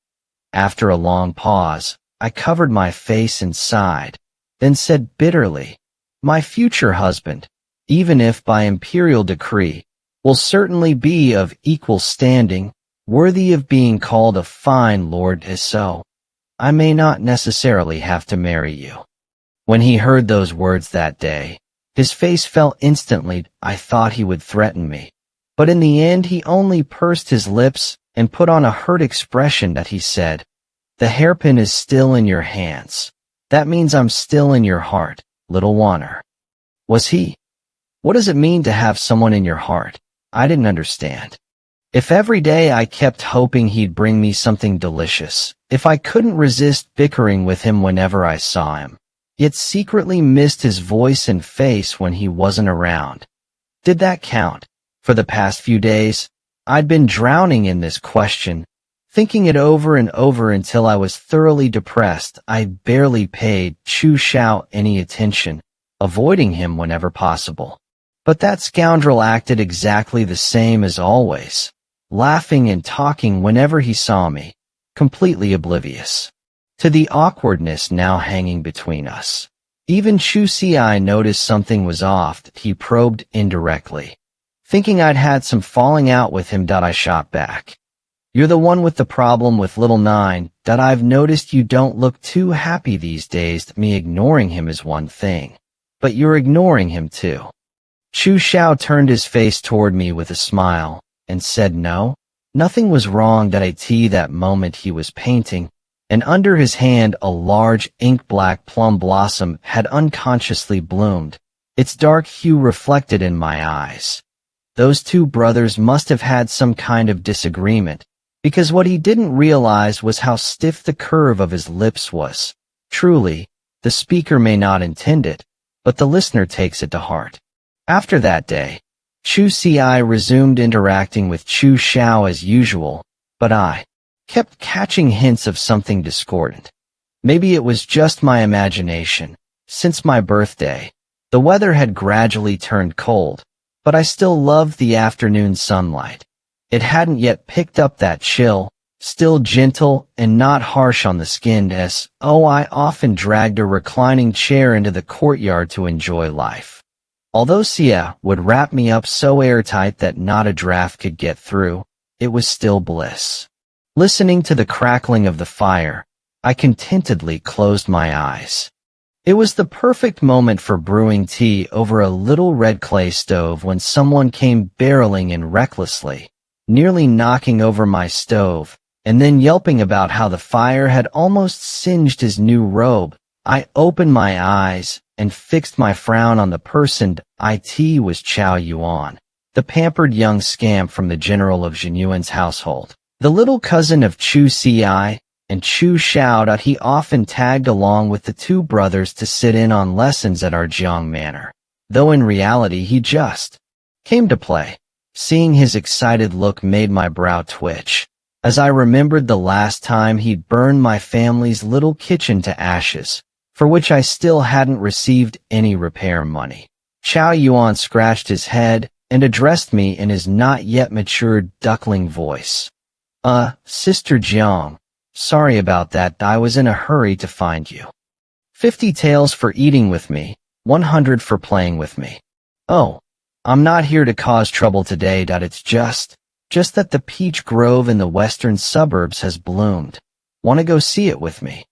After a long pause, I covered my face and sighed, then said bitterly, "My future husband, even if by imperial decree, will certainly be of equal standing, worthy of being called a fine lord. So, I may not necessarily have to marry you." When he heard those words that day, his face fell instantly. I thought he would threaten me, but in the end he only pursed his lips and put on a hurt expression. That he said, "The hairpin is still in your hands. That means I'm still in your heart, little Wanner." Was he? What does it mean to have someone in your heart? I didn't understand. If every day I kept hoping he'd bring me something delicious, if I couldn't resist bickering with him whenever I saw him, yet secretly missed his voice and face when he wasn't around. Did that count? For the past few days, I'd been drowning in this question, thinking it over and over until I was thoroughly depressed. I barely paid Chu Xiao any attention, avoiding him whenever possible. But that scoundrel acted exactly the same as always, laughing and talking whenever he saw me, completely oblivious to the awkwardness now hanging between us. Even Chu Xi noticed something was off. He probed indirectly. Thinking I'd had some falling out with him, I shot back. You're the one with the problem with little nine. I've noticed you don't look too happy these days. Me ignoring him is one thing, but you're ignoring him too. Chu Xiao turned his face toward me with a smile and said no, nothing was wrong. That moment he was painting, and under his hand a large ink-black plum blossom had unconsciously bloomed, its dark hue reflected in my eyes. Those two brothers must have had some kind of disagreement, because what he didn't realize was how stiff the curve of his lips was. Truly, the speaker may not intend it, but the listener takes it to heart. After that day, Chu Xi resumed interacting with Chu Xiao as usual, but I kept catching hints of something discordant. Maybe it was just my imagination. Since my birthday, the weather had gradually turned cold, but I still loved the afternoon sunlight. It hadn't yet picked up that chill, still gentle and not harsh on the skin. I often dragged a reclining chair into the courtyard to enjoy life. Although Xia would wrap me up so airtight that not a draft could get through, it was still bliss. Listening to the crackling of the fire, I contentedly closed my eyes. It was the perfect moment for brewing tea over a little red clay stove when someone came barreling in recklessly, nearly knocking over my stove, and then yelping about how the fire had almost singed his new robe. I opened my eyes and fixed my frown on the person. It was Chao Yuan, the pampered young scamp from the general of Jianyuan's household, the little cousin of Chu Xi and Chu Xiao. He often tagged along with the two brothers to sit in on lessons at our Jiang manor, though in reality he just came to play. Seeing his excited look made my brow twitch, as I remembered the last time he'd burned my family's little kitchen to ashes, for which I still hadn't received any repair money. Chao Yuan scratched his head and addressed me in his not yet matured duckling voice. Sister Jiang, sorry about that. I was in a hurry to find you. 50 taels for eating with me, 100 for playing with me. Oh, I'm not here to cause trouble today. It's just that the peach grove in the western suburbs has bloomed. Want to go see it with me?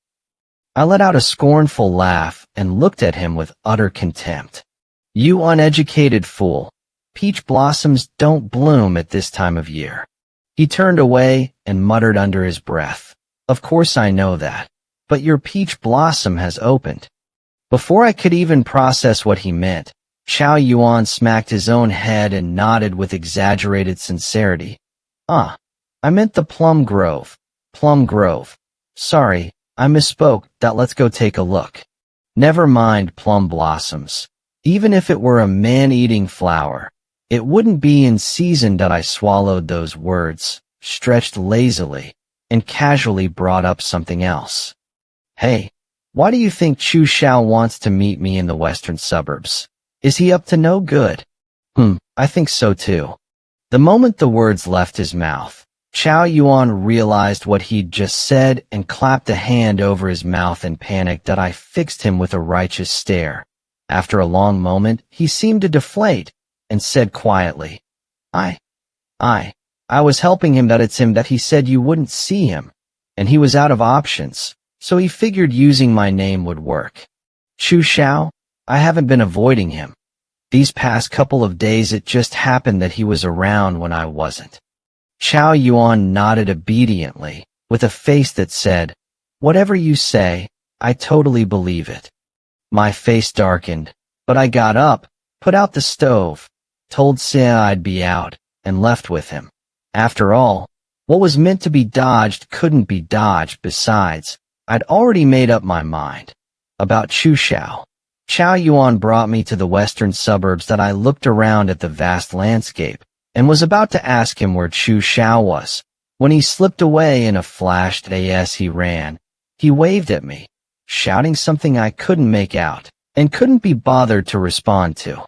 I let out a scornful laugh and looked at him with utter contempt. You uneducated fool. Peach blossoms don't bloom at this time of year. He turned away and muttered under his breath. Of course I know that, but your peach blossom has opened. Before I could even process what he meant, Chao Yuan smacked his own head and nodded with exaggerated sincerity. I meant the plum grove. Plum grove. Sorry, I misspoke. Let's go take a look. Never mind plum blossoms. Even if it were a man-eating flower, it wouldn't be in season. I swallowed those words, stretched lazily, and casually brought up something else. Hey, why do you think Chu Xiao wants to meet me in the western suburbs? Is he up to no good? I think so too. The moment the words left his mouth, Chao Yuan realized what he'd just said and clapped a hand over his mouth in panic. I fixed him with a righteous stare. After a long moment, he seemed to deflate and said quietly, I was helping him. It's him that he said you wouldn't see him, and he was out of options, so he figured using my name would work. Chu Xiao, I haven't been avoiding him. These past couple of days it just happened that he was around when I wasn't. Chao Yuan nodded obediently, with a face that said, whatever you say, I totally believe it. My face darkened, but I got up, put out the stove, told Xia I'd be out, and left with him. After all, what was meant to be dodged couldn't be dodged. Besides, I'd already made up my mind. About Chu Xiao. Xiao Yuan brought me to the western suburbs that I looked around at the vast landscape and was about to ask him where Chu Xiao was, when he slipped away in a flash. As he ran, he waved at me, shouting something I couldn't make out and couldn't be bothered to respond to.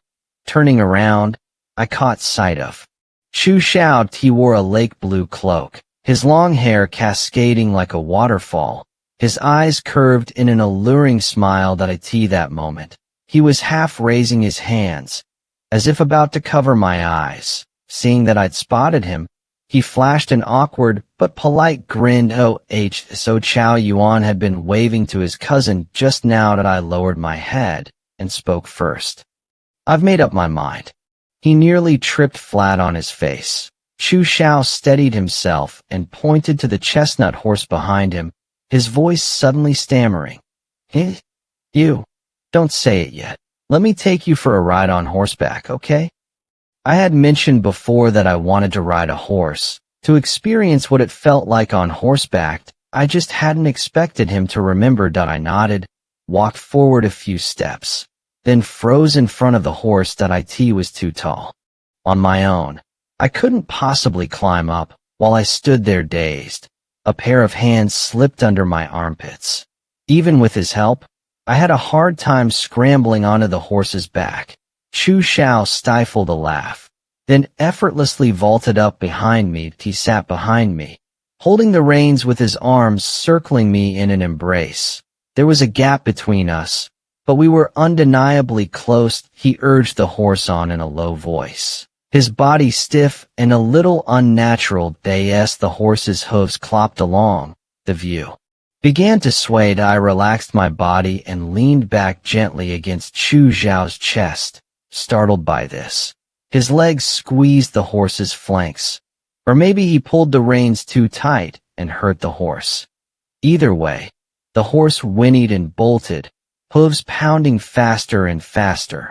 Turning around, I caught sight of Chu Xiao. He wore a lake blue cloak, his long hair cascading like a waterfall, his eyes curved in an alluring smile that I teased that moment. He was half raising his hands, as if about to cover my eyes. Seeing that I'd spotted him, he flashed an awkward but polite grin. So Xiao Yuan had been waving to his cousin just now that I lowered my head and spoke first. I've made up my mind. He nearly tripped flat on his face. Chu Xiao steadied himself and pointed to the chestnut horse behind him, his voice suddenly stammering. You, don't say it yet. Let me take you for a ride on horseback, okay? I had mentioned before that I wanted to ride a horse, to experience what it felt like on horseback. I just hadn't expected him to remember that. I nodded, walked forward a few steps, then froze in front of the horse that was too tall. On my own, I couldn't possibly climb up. While I stood there dazed, a pair of hands slipped under my armpits. Even with his help, I had a hard time scrambling onto the horse's back. Chu Xiao stifled a laugh, then effortlessly vaulted up behind me. He sat behind me, holding the reins with his arms circling me in an embrace. There was a gap between us, but we were undeniably close. He urged the horse on in a low voice, his body stiff and a little unnatural. As the horse's hooves clopped along, the view began to sway. I relaxed my body and leaned back gently against Chu Xiao's chest, startled by this. His legs squeezed the horse's flanks, or maybe he pulled the reins too tight and hurt the horse. Either way, the horse whinnied and bolted, hooves pounding faster and faster.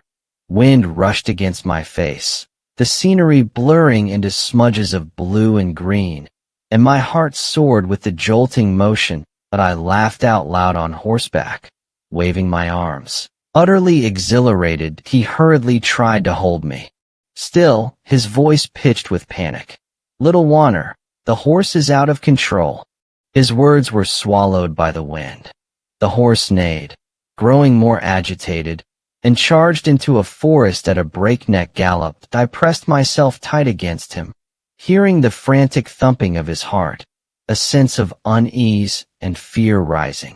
Wind rushed against my face, the scenery blurring into smudges of blue and green, and my heart soared with the jolting motion. But I laughed out loud on horseback, waving my arms. Utterly exhilarated, he hurriedly tried to hold me. Still, his voice pitched with panic. "Little Wanner, the horse is out of control." His words were swallowed by the wind. The horse neighed, growing more agitated, and charged into a forest at a breakneck gallop. I pressed myself tight against him, hearing the frantic thumping of his heart, a sense of unease and fear rising.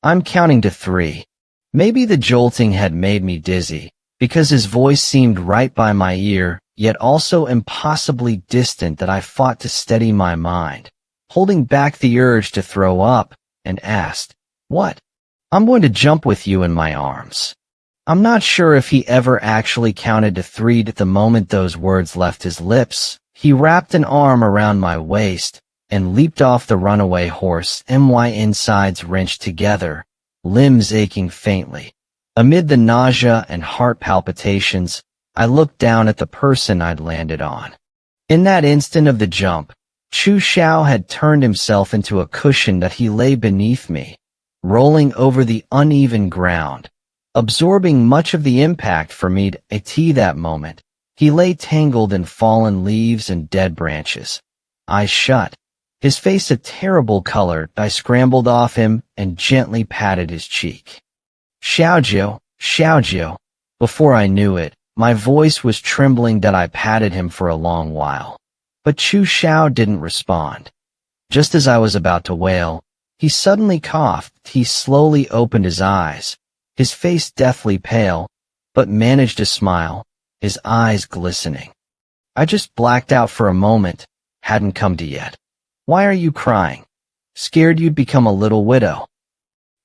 I'm counting to 3. Maybe the jolting had made me dizzy, because his voice seemed right by my ear, yet also impossibly distant. That I fought to steady my mind, holding back the urge to throw up, and asked, "What?" "I'm going to jump with you in my arms." I'm not sure if he ever actually counted to 3 at the moment those words left his lips. He wrapped an arm around my waist and leaped off the runaway horse. My insides wrenched together, limbs aching faintly. Amid the nausea and heart palpitations, I looked down at the person I'd landed on. In that instant of the jump, Chu Xiao had turned himself into a cushion that he lay beneath me, rolling over the uneven ground, absorbing much of the impact for me. At that moment, he lay tangled in fallen leaves and dead branches. Eyes shut, his face a terrible color. I scrambled off him and gently patted his cheek. Xiaojiu, Xiaojiu. Before I knew it, my voice was trembling. That I patted him for a long while. But Chu Xiao didn't respond. Just as I was about to wail, he suddenly coughed. He slowly opened his eyes, his face deathly pale, but managed to smile, his eyes glistening. I just blacked out for a moment, hadn't come to yet. "Why are you crying? Scared you'd become a little widow?"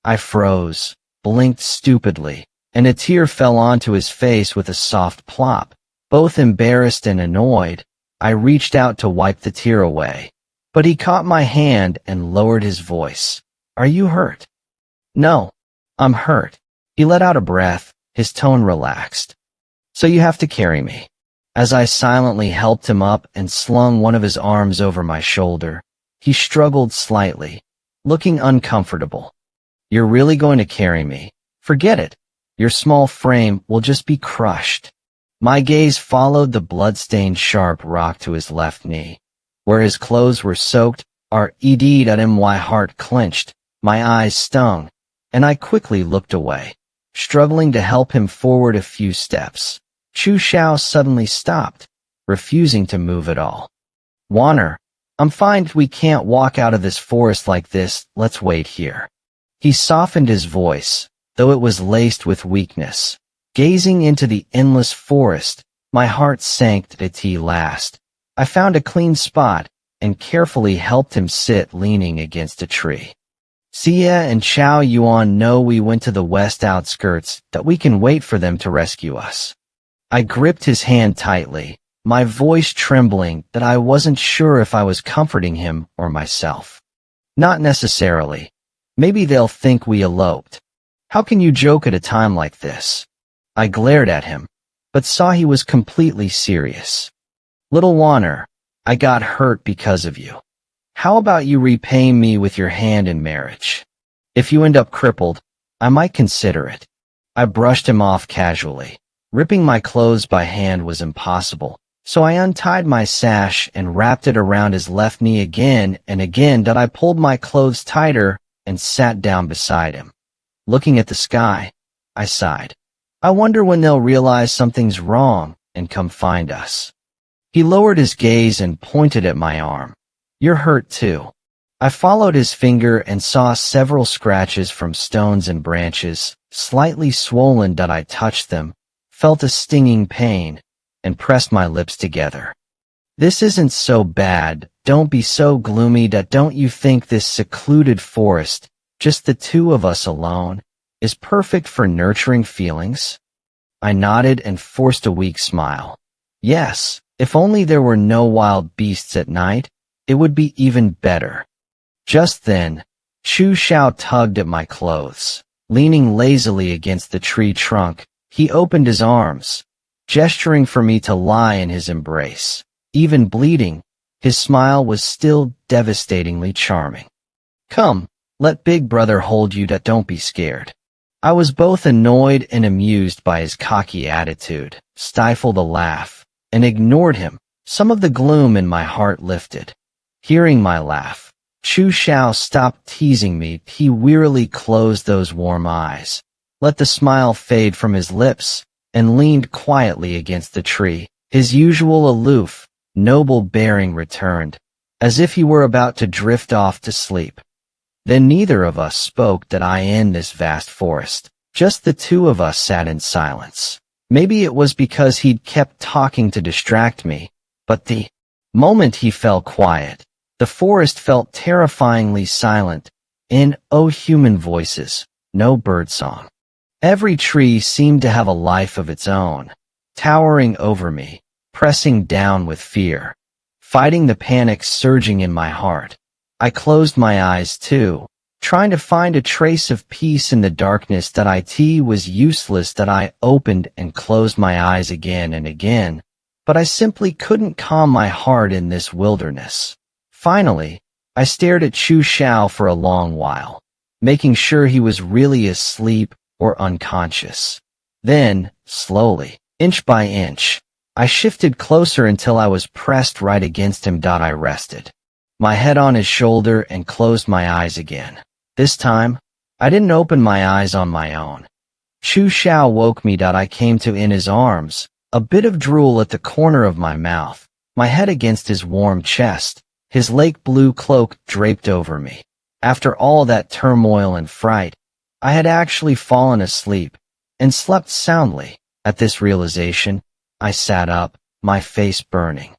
I froze, blinked stupidly, and a tear fell onto his face with a soft plop. Both embarrassed and annoyed, I reached out to wipe the tear away, but he caught my hand and lowered his voice. "Are you hurt?" "No, I'm hurt." He let out a breath, his tone relaxed. "So you have to carry me." As I silently helped him up and slung one of his arms over my shoulder, he struggled slightly, looking uncomfortable. "You're really going to carry me?" Forget it. Your small frame will just be crushed. My gaze followed the blood-stained sharp rock to his left knee. Where his clothes were soaked, my heart clenched, my eyes stung, and I quickly looked away, struggling to help him forward a few steps. Chu Xiao suddenly stopped, refusing to move at all. Wanner, I'm fine. We can't walk out of this forest like this. Let's wait here. He softened his voice, though it was laced with weakness. Gazing into the endless forest, my heart sank at its last. I found a clean spot and carefully helped him sit leaning against a tree. Xia and Chao Yuan know we went to the west outskirts, that we can wait for them to rescue us. I gripped his hand tightly, my voice trembling that I wasn't sure if I was comforting him or myself. Not necessarily. Maybe they'll think we eloped. How can you joke at a time like this? I glared at him, but saw he was completely serious. Little Wanner, I got hurt because of you. How about you repay me with your hand in marriage? If you end up crippled, I might consider it. I brushed him off casually. Ripping my clothes by hand was impossible, so I untied my sash and wrapped it around his left knee again and again. I pulled my clothes tighter and sat down beside him. Looking at the sky, I sighed. I wonder when they'll realize something's wrong and come find us. He lowered his gaze and pointed at my arm. You're hurt too. I followed his finger and saw several scratches from stones and branches, slightly swollen. I touched them, felt a stinging pain, and pressed my lips together. This isn't so bad. Don't be so gloomy. Don't you think this secluded forest, just the two of us alone, is perfect for nurturing feelings? I nodded and forced a weak smile. Yes, if only there were no wild beasts at night, it would be even better. Just then, Chu Xiao tugged at my clothes. Leaning lazily against the tree trunk, he opened his arms, gesturing for me to lie in his embrace. Even bleeding, his smile was still devastatingly charming. Come, let Big Brother hold you. Don't be scared. I was both annoyed and amused by his cocky attitude, stifled a laugh, and ignored him. Some of the gloom in my heart lifted. Hearing my laugh, Chu Xiao stopped teasing me. He wearily closed those warm eyes, let the smile fade from his lips, and leaned quietly against the tree. His usual aloof, noble bearing returned, as if he were about to drift off to sleep. Then neither of us spoke. In this vast forest, just the two of us sat in silence. Maybe it was because he'd kept talking to distract me, but the moment he fell quiet, the forest felt terrifyingly silent. Human voices, no birdsong. Every tree seemed to have a life of its own, towering over me, pressing down with fear, fighting the panic surging in my heart. I closed my eyes too, trying to find a trace of peace in the darkness. It was useless. I opened and closed my eyes again and again, but I simply couldn't calm my heart in this wilderness. Finally, I stared at Chu Xiao for a long while, making sure he was really asleep or unconscious. Then, slowly, inch by inch, I shifted closer until I was pressed right against him. I rested my head on his shoulder and closed my eyes again. This time, I didn't open my eyes on my own. Chu Xiao woke me. I came to in his arms, a bit of drool at the corner of my mouth, my head against his warm chest, his lake blue cloak draped over me. After all that turmoil and fright, I had actually fallen asleep, and slept soundly. At this realization, I sat up, my face burning.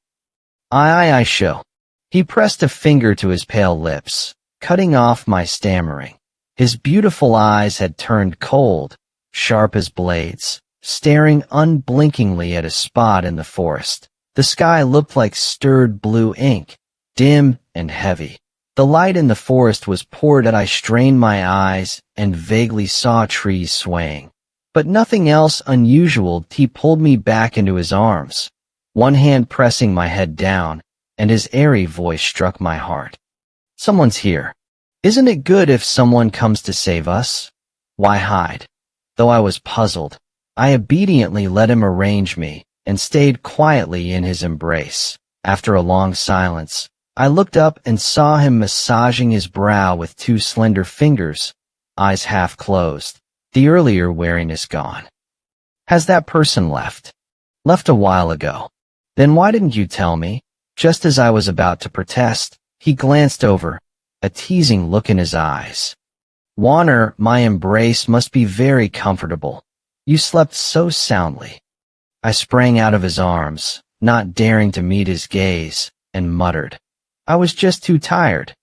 I show. He pressed a finger to his pale lips, cutting off my stammering. His beautiful eyes had turned cold, sharp as blades, staring unblinkingly at a spot in the forest. The sky looked like stirred blue ink, dim and heavy. The light in the forest was poor. I strained my eyes and vaguely saw trees swaying, but nothing else unusual. He pulled me back into his arms, one hand pressing my head down, and his airy voice struck my heart. Someone's here. Isn't it good if someone comes to save us? Why hide? Though I was puzzled, I obediently let him arrange me and stayed quietly in his embrace. After a long silence, I looked up and saw him massaging his brow with two slender fingers, eyes half closed, the earlier wariness gone. Has that person left? Left a while ago. Then why didn't you tell me? Just as I was about to protest, he glanced over, a teasing look in his eyes. Wanner, my embrace must be very comfortable. You slept so soundly. I sprang out of his arms, not daring to meet his gaze, and muttered, I was just too tired.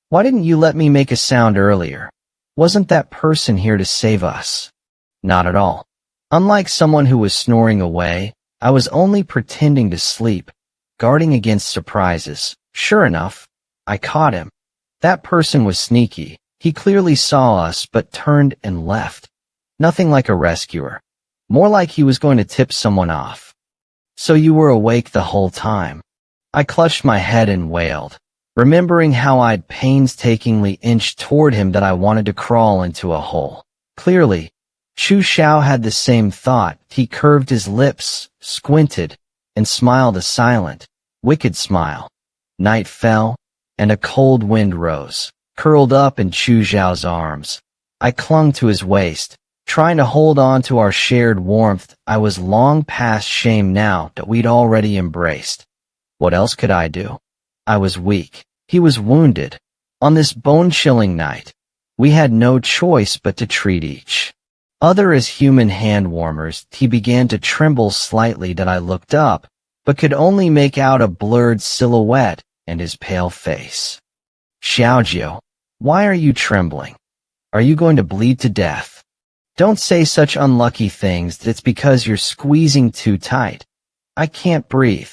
Why didn't you let me make a sound earlier? Wasn't that person here to save us? Not at all. Unlike someone who was snoring away, I was only pretending to sleep, guarding against surprises. Sure enough, I caught him. That person was sneaky. He clearly saw us but turned and left. Nothing like a rescuer. More like he was going to tip someone off. So you were awake the whole time. I clutched my head and wailed, remembering how I'd painstakingly inched toward him that I wanted to crawl into a hole. Clearly, Chu Xiao had the same thought. He curved his lips, squinted, and smiled a silent, wicked smile. Night fell, and a cold wind rose. Curled up in Chu Xiao's arms, I clung to his waist, trying to hold on to our shared warmth. I was long past shame now that we'd already embraced. What else could I do? I was weak. He was wounded. On this bone-chilling night, we had no choice but to treat each other as human hand-warmers. He began to tremble slightly that I looked up, but could only make out a blurred silhouette and his pale face. Xiaojiu, why are you trembling? Are you going to bleed to death? Don't say such unlucky things that it's because you're squeezing too tight. I can't breathe.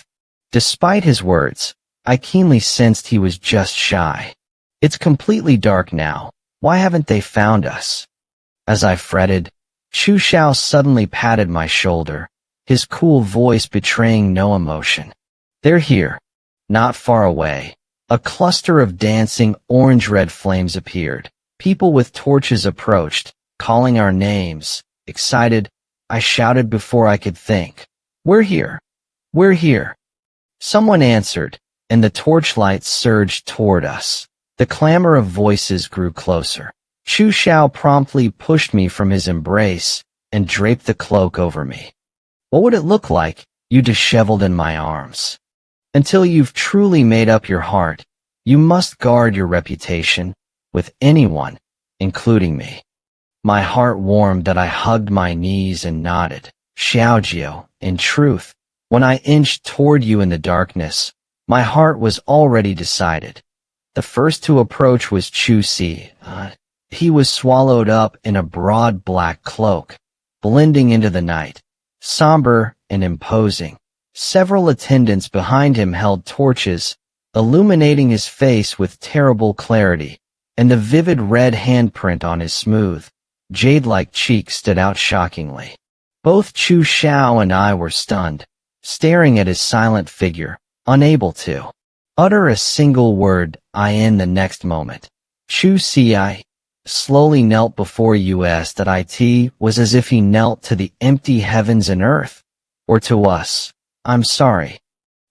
Despite his words, I keenly sensed he was just shy. It's completely dark now. Why haven't they found us? As I fretted, Chu Xiao suddenly patted my shoulder, his cool voice betraying no emotion. They're here. Not far away. A cluster of dancing orange-red flames appeared. People with torches approached, calling our names. Excited, I shouted before I could think. We're here. We're here. Someone answered, and the torchlight surged toward us. The clamor of voices grew closer. Chu Xiao promptly pushed me from his embrace and draped the cloak over me. What would it look like, you disheveled in my arms? Until you've truly made up your heart, you must guard your reputation with anyone, including me. My heart warmed that I hugged my knees and nodded. Xiaojiu, in truth, when I inched toward you in the darkness, my heart was already decided. The first to approach was Chu Si. He was swallowed up in a broad black cloak, blending into the night, somber and imposing. Several attendants behind him held torches, illuminating his face with terrible clarity, and the vivid red handprint on his smooth, jade-like cheek stood out shockingly. Both Chu Xiao and I were stunned, staring at his silent figure, unable to utter a single word. In the next moment, Chu Si slowly knelt before us. That it was as if he knelt to the empty heavens and earth, or to us. I'm sorry.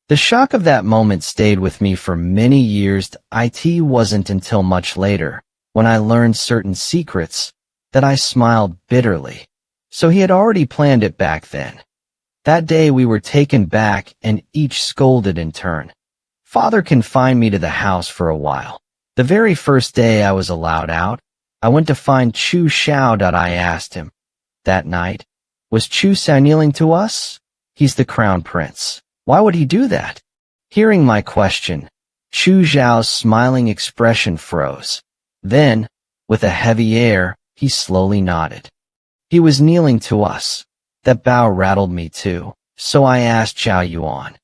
The shock of that moment stayed with me for many years. It wasn't until much later, when I learned certain secrets, that I smiled bitterly. So he had already planned it back then. That day we were taken back and each scolded in turn. Father confined me to the house for a while. The very first day I was allowed out, I went to find Chu Xiao. I asked him, that night, was Chu Xiao kneeling to us? He's the crown prince. Why would he do that? Hearing my question, Chu Xiao's smiling expression froze. Then, with a heavy air, he slowly nodded. He was kneeling to us. That bow rattled me too, so I asked Xiao Yuan.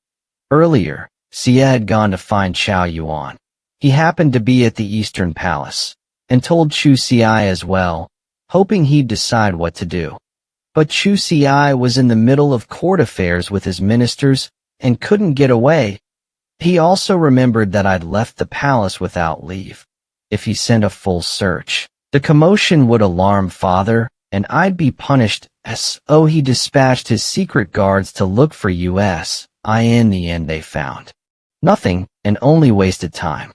Earlier, Xie had gone to find Xiao Yuan. He happened to be at the Eastern Palace, and told Chu Si as well, hoping he'd decide what to do. But Chu Si was in the middle of court affairs with his ministers and couldn't get away. He also remembered that I'd left the palace without leave. If he sent a full search, the commotion would alarm Father, and I'd be punished as oh he dispatched his secret guards to look for us. In the end they found nothing and only wasted time.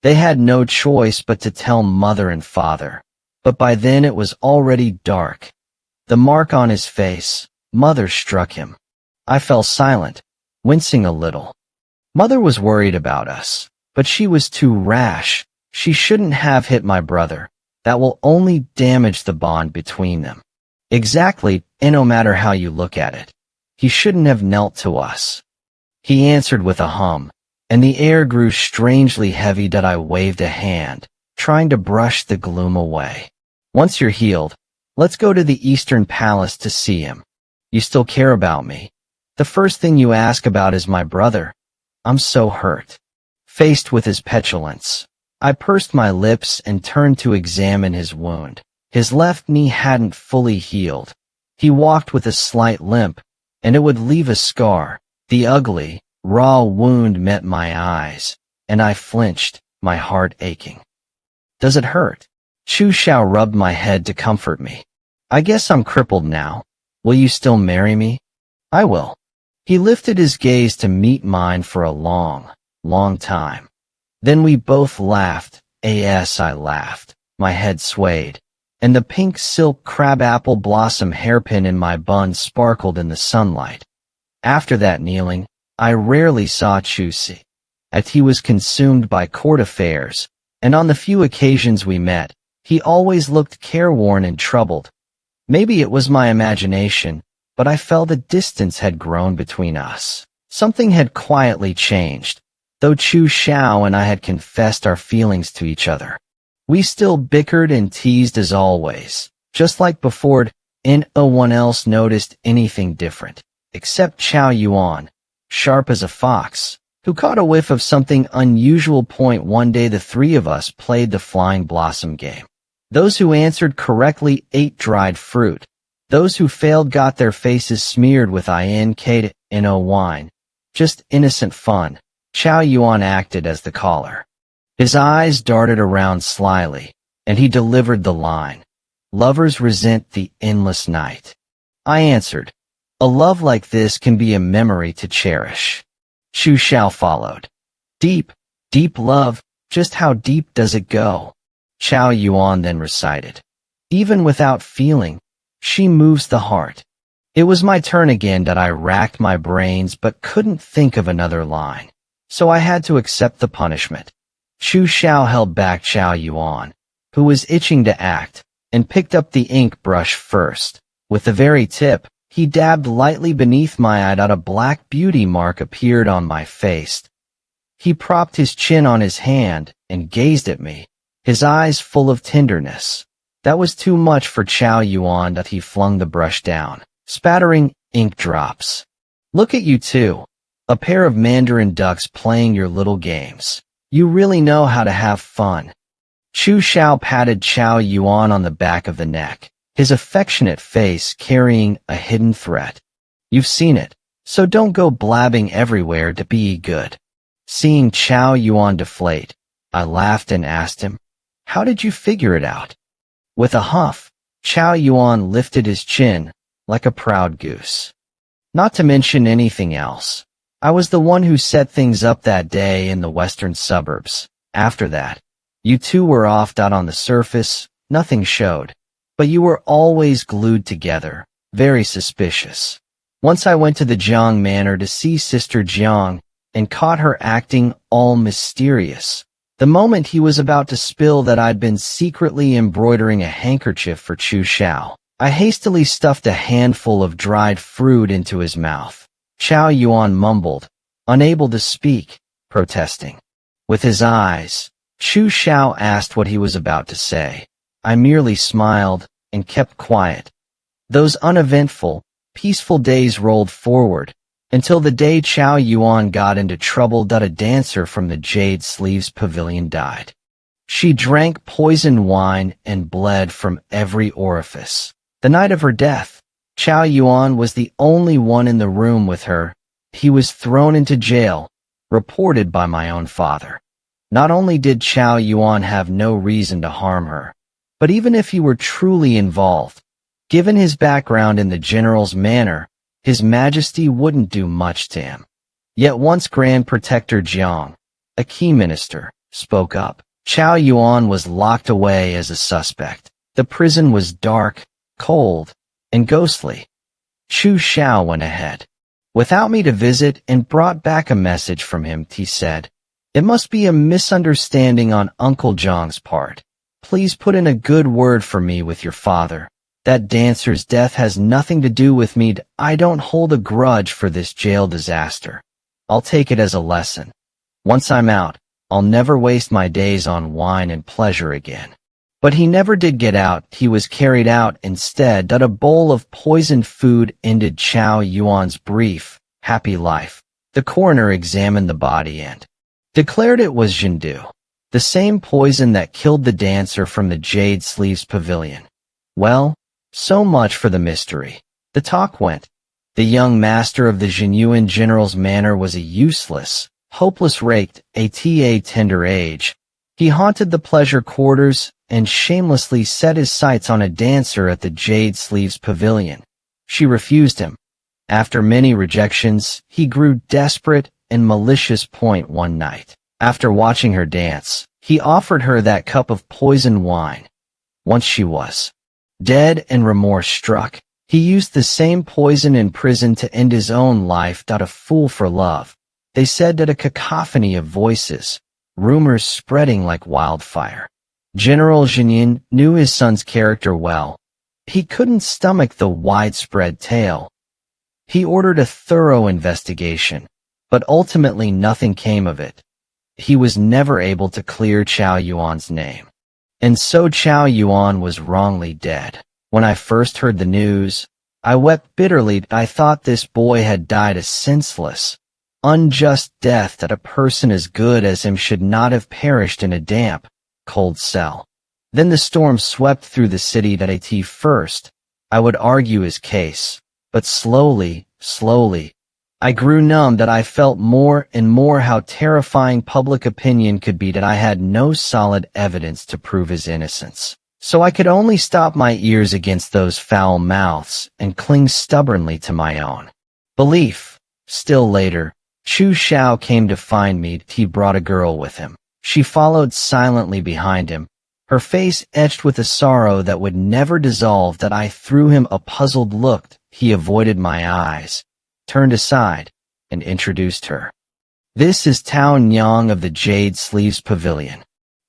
They had no choice but to tell mother and father, but by then it was already dark. The mark on his face, mother struck him. I fell silent, wincing a little. Mother was worried about us, but she was too rash. She shouldn't have hit my brother. That will only damage the bond between them. Exactly, and no matter how you look at it. He shouldn't have knelt to us. He answered with a hum, and the air grew strangely heavy that I waved a hand, trying to brush the gloom away. Once you're healed, let's go to the Eastern Palace to see him. You still care about me. The first thing you ask about is my brother. I'm so hurt. Faced with his petulance, I pursed my lips and turned to examine his wound. His left knee hadn't fully healed. He walked with a slight limp, and it would leave a scar. The ugly, raw wound met my eyes, and I flinched, my heart aching. Does it hurt? Chu Xiao rubbed my head to comfort me. I guess I'm crippled now. Will you still marry me? I will. He lifted his gaze to meet mine for a long, long time. Then we both laughed. I laughed. My head swayed, and the pink silk crabapple blossom hairpin in my bun sparkled in the sunlight. After that kneeling, I rarely saw Chu Si, as he was consumed by court affairs, and on the few occasions we met, he always looked careworn and troubled. Maybe it was my imagination, but I felt a distance had grown between us. Something had quietly changed, though Chu Xiao and I had confessed our feelings to each other. We still bickered and teased as always, just like before, and no one else noticed anything different, except Chao Yuan, sharp as a fox, who caught a whiff of something unusual. One day the three of us played the flying blossom game. Those who answered correctly ate dried fruit. Those who failed got their faces smeared with INK wine. Just innocent fun. Chao Yuan acted as the caller. His eyes darted around slyly, and he delivered the line. Lovers resent the endless night. I answered, a love like this can be a memory to cherish. Chu Xiao followed. Deep, deep love, just how deep does it go? Chao Yuan then recited. Even without feeling, she moves the heart. It was my turn again that I racked my brains but couldn't think of another line. So I had to accept the punishment. Chu Xiao held back Chao Yuan, who was itching to act, and picked up the ink brush first. With the very tip, he dabbed lightly beneath my eye that a black beauty mark appeared on my face. He propped his chin on his hand and gazed at me, his eyes full of tenderness. That was too much for Chao Yuan that he flung the brush down, spattering ink drops. Look at you two, a pair of Mandarin ducks playing your little games. You really know how to have fun. Chu Xiao patted Chao Yuan on the back of the neck, his affectionate face carrying a hidden threat. You've seen it, so don't go blabbing everywhere to be good. Seeing Chao Yuan deflate, I laughed and asked him, how did you figure it out? With a huff, Chao Yuan lifted his chin, like a proud goose. Not to mention anything else, I was the one who set things up that day in the western suburbs. After that, you two were off. On the surface, nothing showed, but you were always glued together, very suspicious. Once I went to the Jiang Manor to see Sister Jiang, and caught her acting all mysterious. The moment he was about to spill that I'd been secretly embroidering a handkerchief for Chu Xiao, I hastily stuffed a handful of dried fruit into his mouth. Chao Yuan mumbled, unable to speak, protesting. With his eyes, Chu Xiao asked what he was about to say. I merely smiled and kept quiet. Those uneventful, peaceful days rolled forward, until the day Chao Yuan got into trouble that a dancer from the Jade Sleeves Pavilion died. She drank poisoned wine and bled from every orifice. The night of her death, Chao Yuan was the only one in the room with her. He was thrown into jail, reported by my own father. Not only did Chao Yuan have no reason to harm her, but even if he were truly involved, Given his background in the general's manor, His Majesty wouldn't do much to him. Yet once Grand Protector Jiang, a key minister, spoke up. Qiao Yuan was locked away as a suspect. The prison was dark, cold, and ghostly. Chu Xiao went ahead, without me to visit, and brought back a message from him. He said, "It must be a misunderstanding on Uncle Zhang's part. Please put in a good word for me with your father. That dancer's death has nothing to do with me. I don't hold a grudge for this jail disaster. I'll take it as a lesson. Once I'm out, I'll never waste my days on wine and pleasure again." But he never did get out. He was carried out instead. A bowl of poisoned food ended Qiao Yuan's brief, happy life. The coroner examined the body and declared it was Zhendu, the same poison that killed the dancer from the Jade Sleeves Pavilion. Well, so much for the mystery. The talk went. The young master of the Zhenyuan general's manor was a useless, hopeless rake at a tender age. He haunted the pleasure quarters and shamelessly set his sights on a dancer at the Jade Sleeves Pavilion. She refused him. After many rejections, he grew desperate and malicious. One night, after watching her dance, he offered her that cup of poisoned wine. Once she was dead and remorse struck, he used the same poison in prison to end his own life. A fool for love. They said that a cacophony of voices, rumors spreading like wildfire. General Zhenyin knew his son's character well. He couldn't stomach the widespread tale. He ordered a thorough investigation, but ultimately nothing came of it. He was never able to clear Qiao Yuan's name. And so Qiao Yuan was wrongly dead. When I first heard the news, I wept bitterly. I thought this boy had died a senseless, unjust death. That a person as good as him should not have perished in a damp, cold cell. Then the storm swept through the city. At first, I would argue his case, but slowly, I grew numb. That I felt more and more how terrifying public opinion could be. That I had no solid evidence to prove his innocence. So I could only stop my ears against those foul mouths and cling stubbornly to my own belief. Still later, Chu Xiao came to find me. He brought a girl with him. She followed silently behind him, her face etched with a sorrow that would never dissolve. That I threw him a puzzled look. He avoided my eyes, turned aside, and introduced her. "This is Tao Nyang of the Jade Sleeves Pavilion."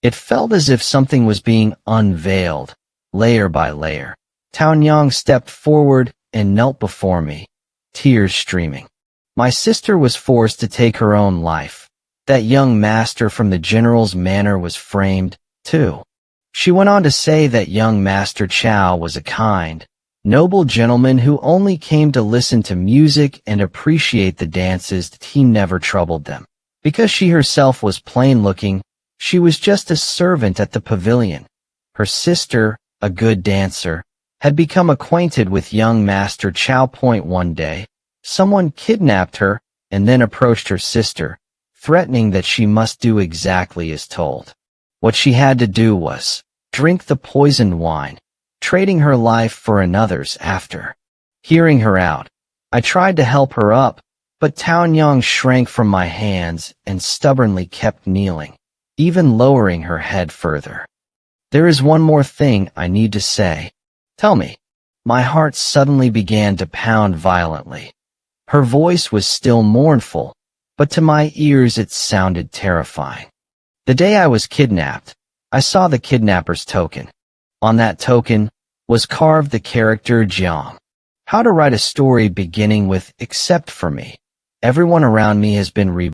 It felt as if something was being unveiled, layer by layer. Tao Nyang stepped forward and knelt before me, tears streaming. My sister was forced to take her own life. That young master from the general's manor was framed, too. She went on to say that young Master Qiao was a kind, noble gentleman who only came to listen to music and appreciate the dances. He never troubled them. Because she herself was plain-looking, she was just a servant at the pavilion. Her sister, a good dancer, had become acquainted with young Master Qiao. One day, someone kidnapped her and then approached her sister, threatening that she must do exactly as told. What she had to do was drink the poisoned wine, trading her life for another's. After hearing her out, I tried to help her up, but Tao Nyang shrank from my hands and stubbornly kept kneeling, even lowering her head further. "There is one more thing I need to say." "Tell me." My heart suddenly began to pound violently. Her voice was still mournful, but to my ears it sounded terrifying. "The day I was kidnapped, I saw the kidnapper's token. On that token was carved the character Jiang. How to write a story beginning with 'except for me'. Everyone around me has been reborn.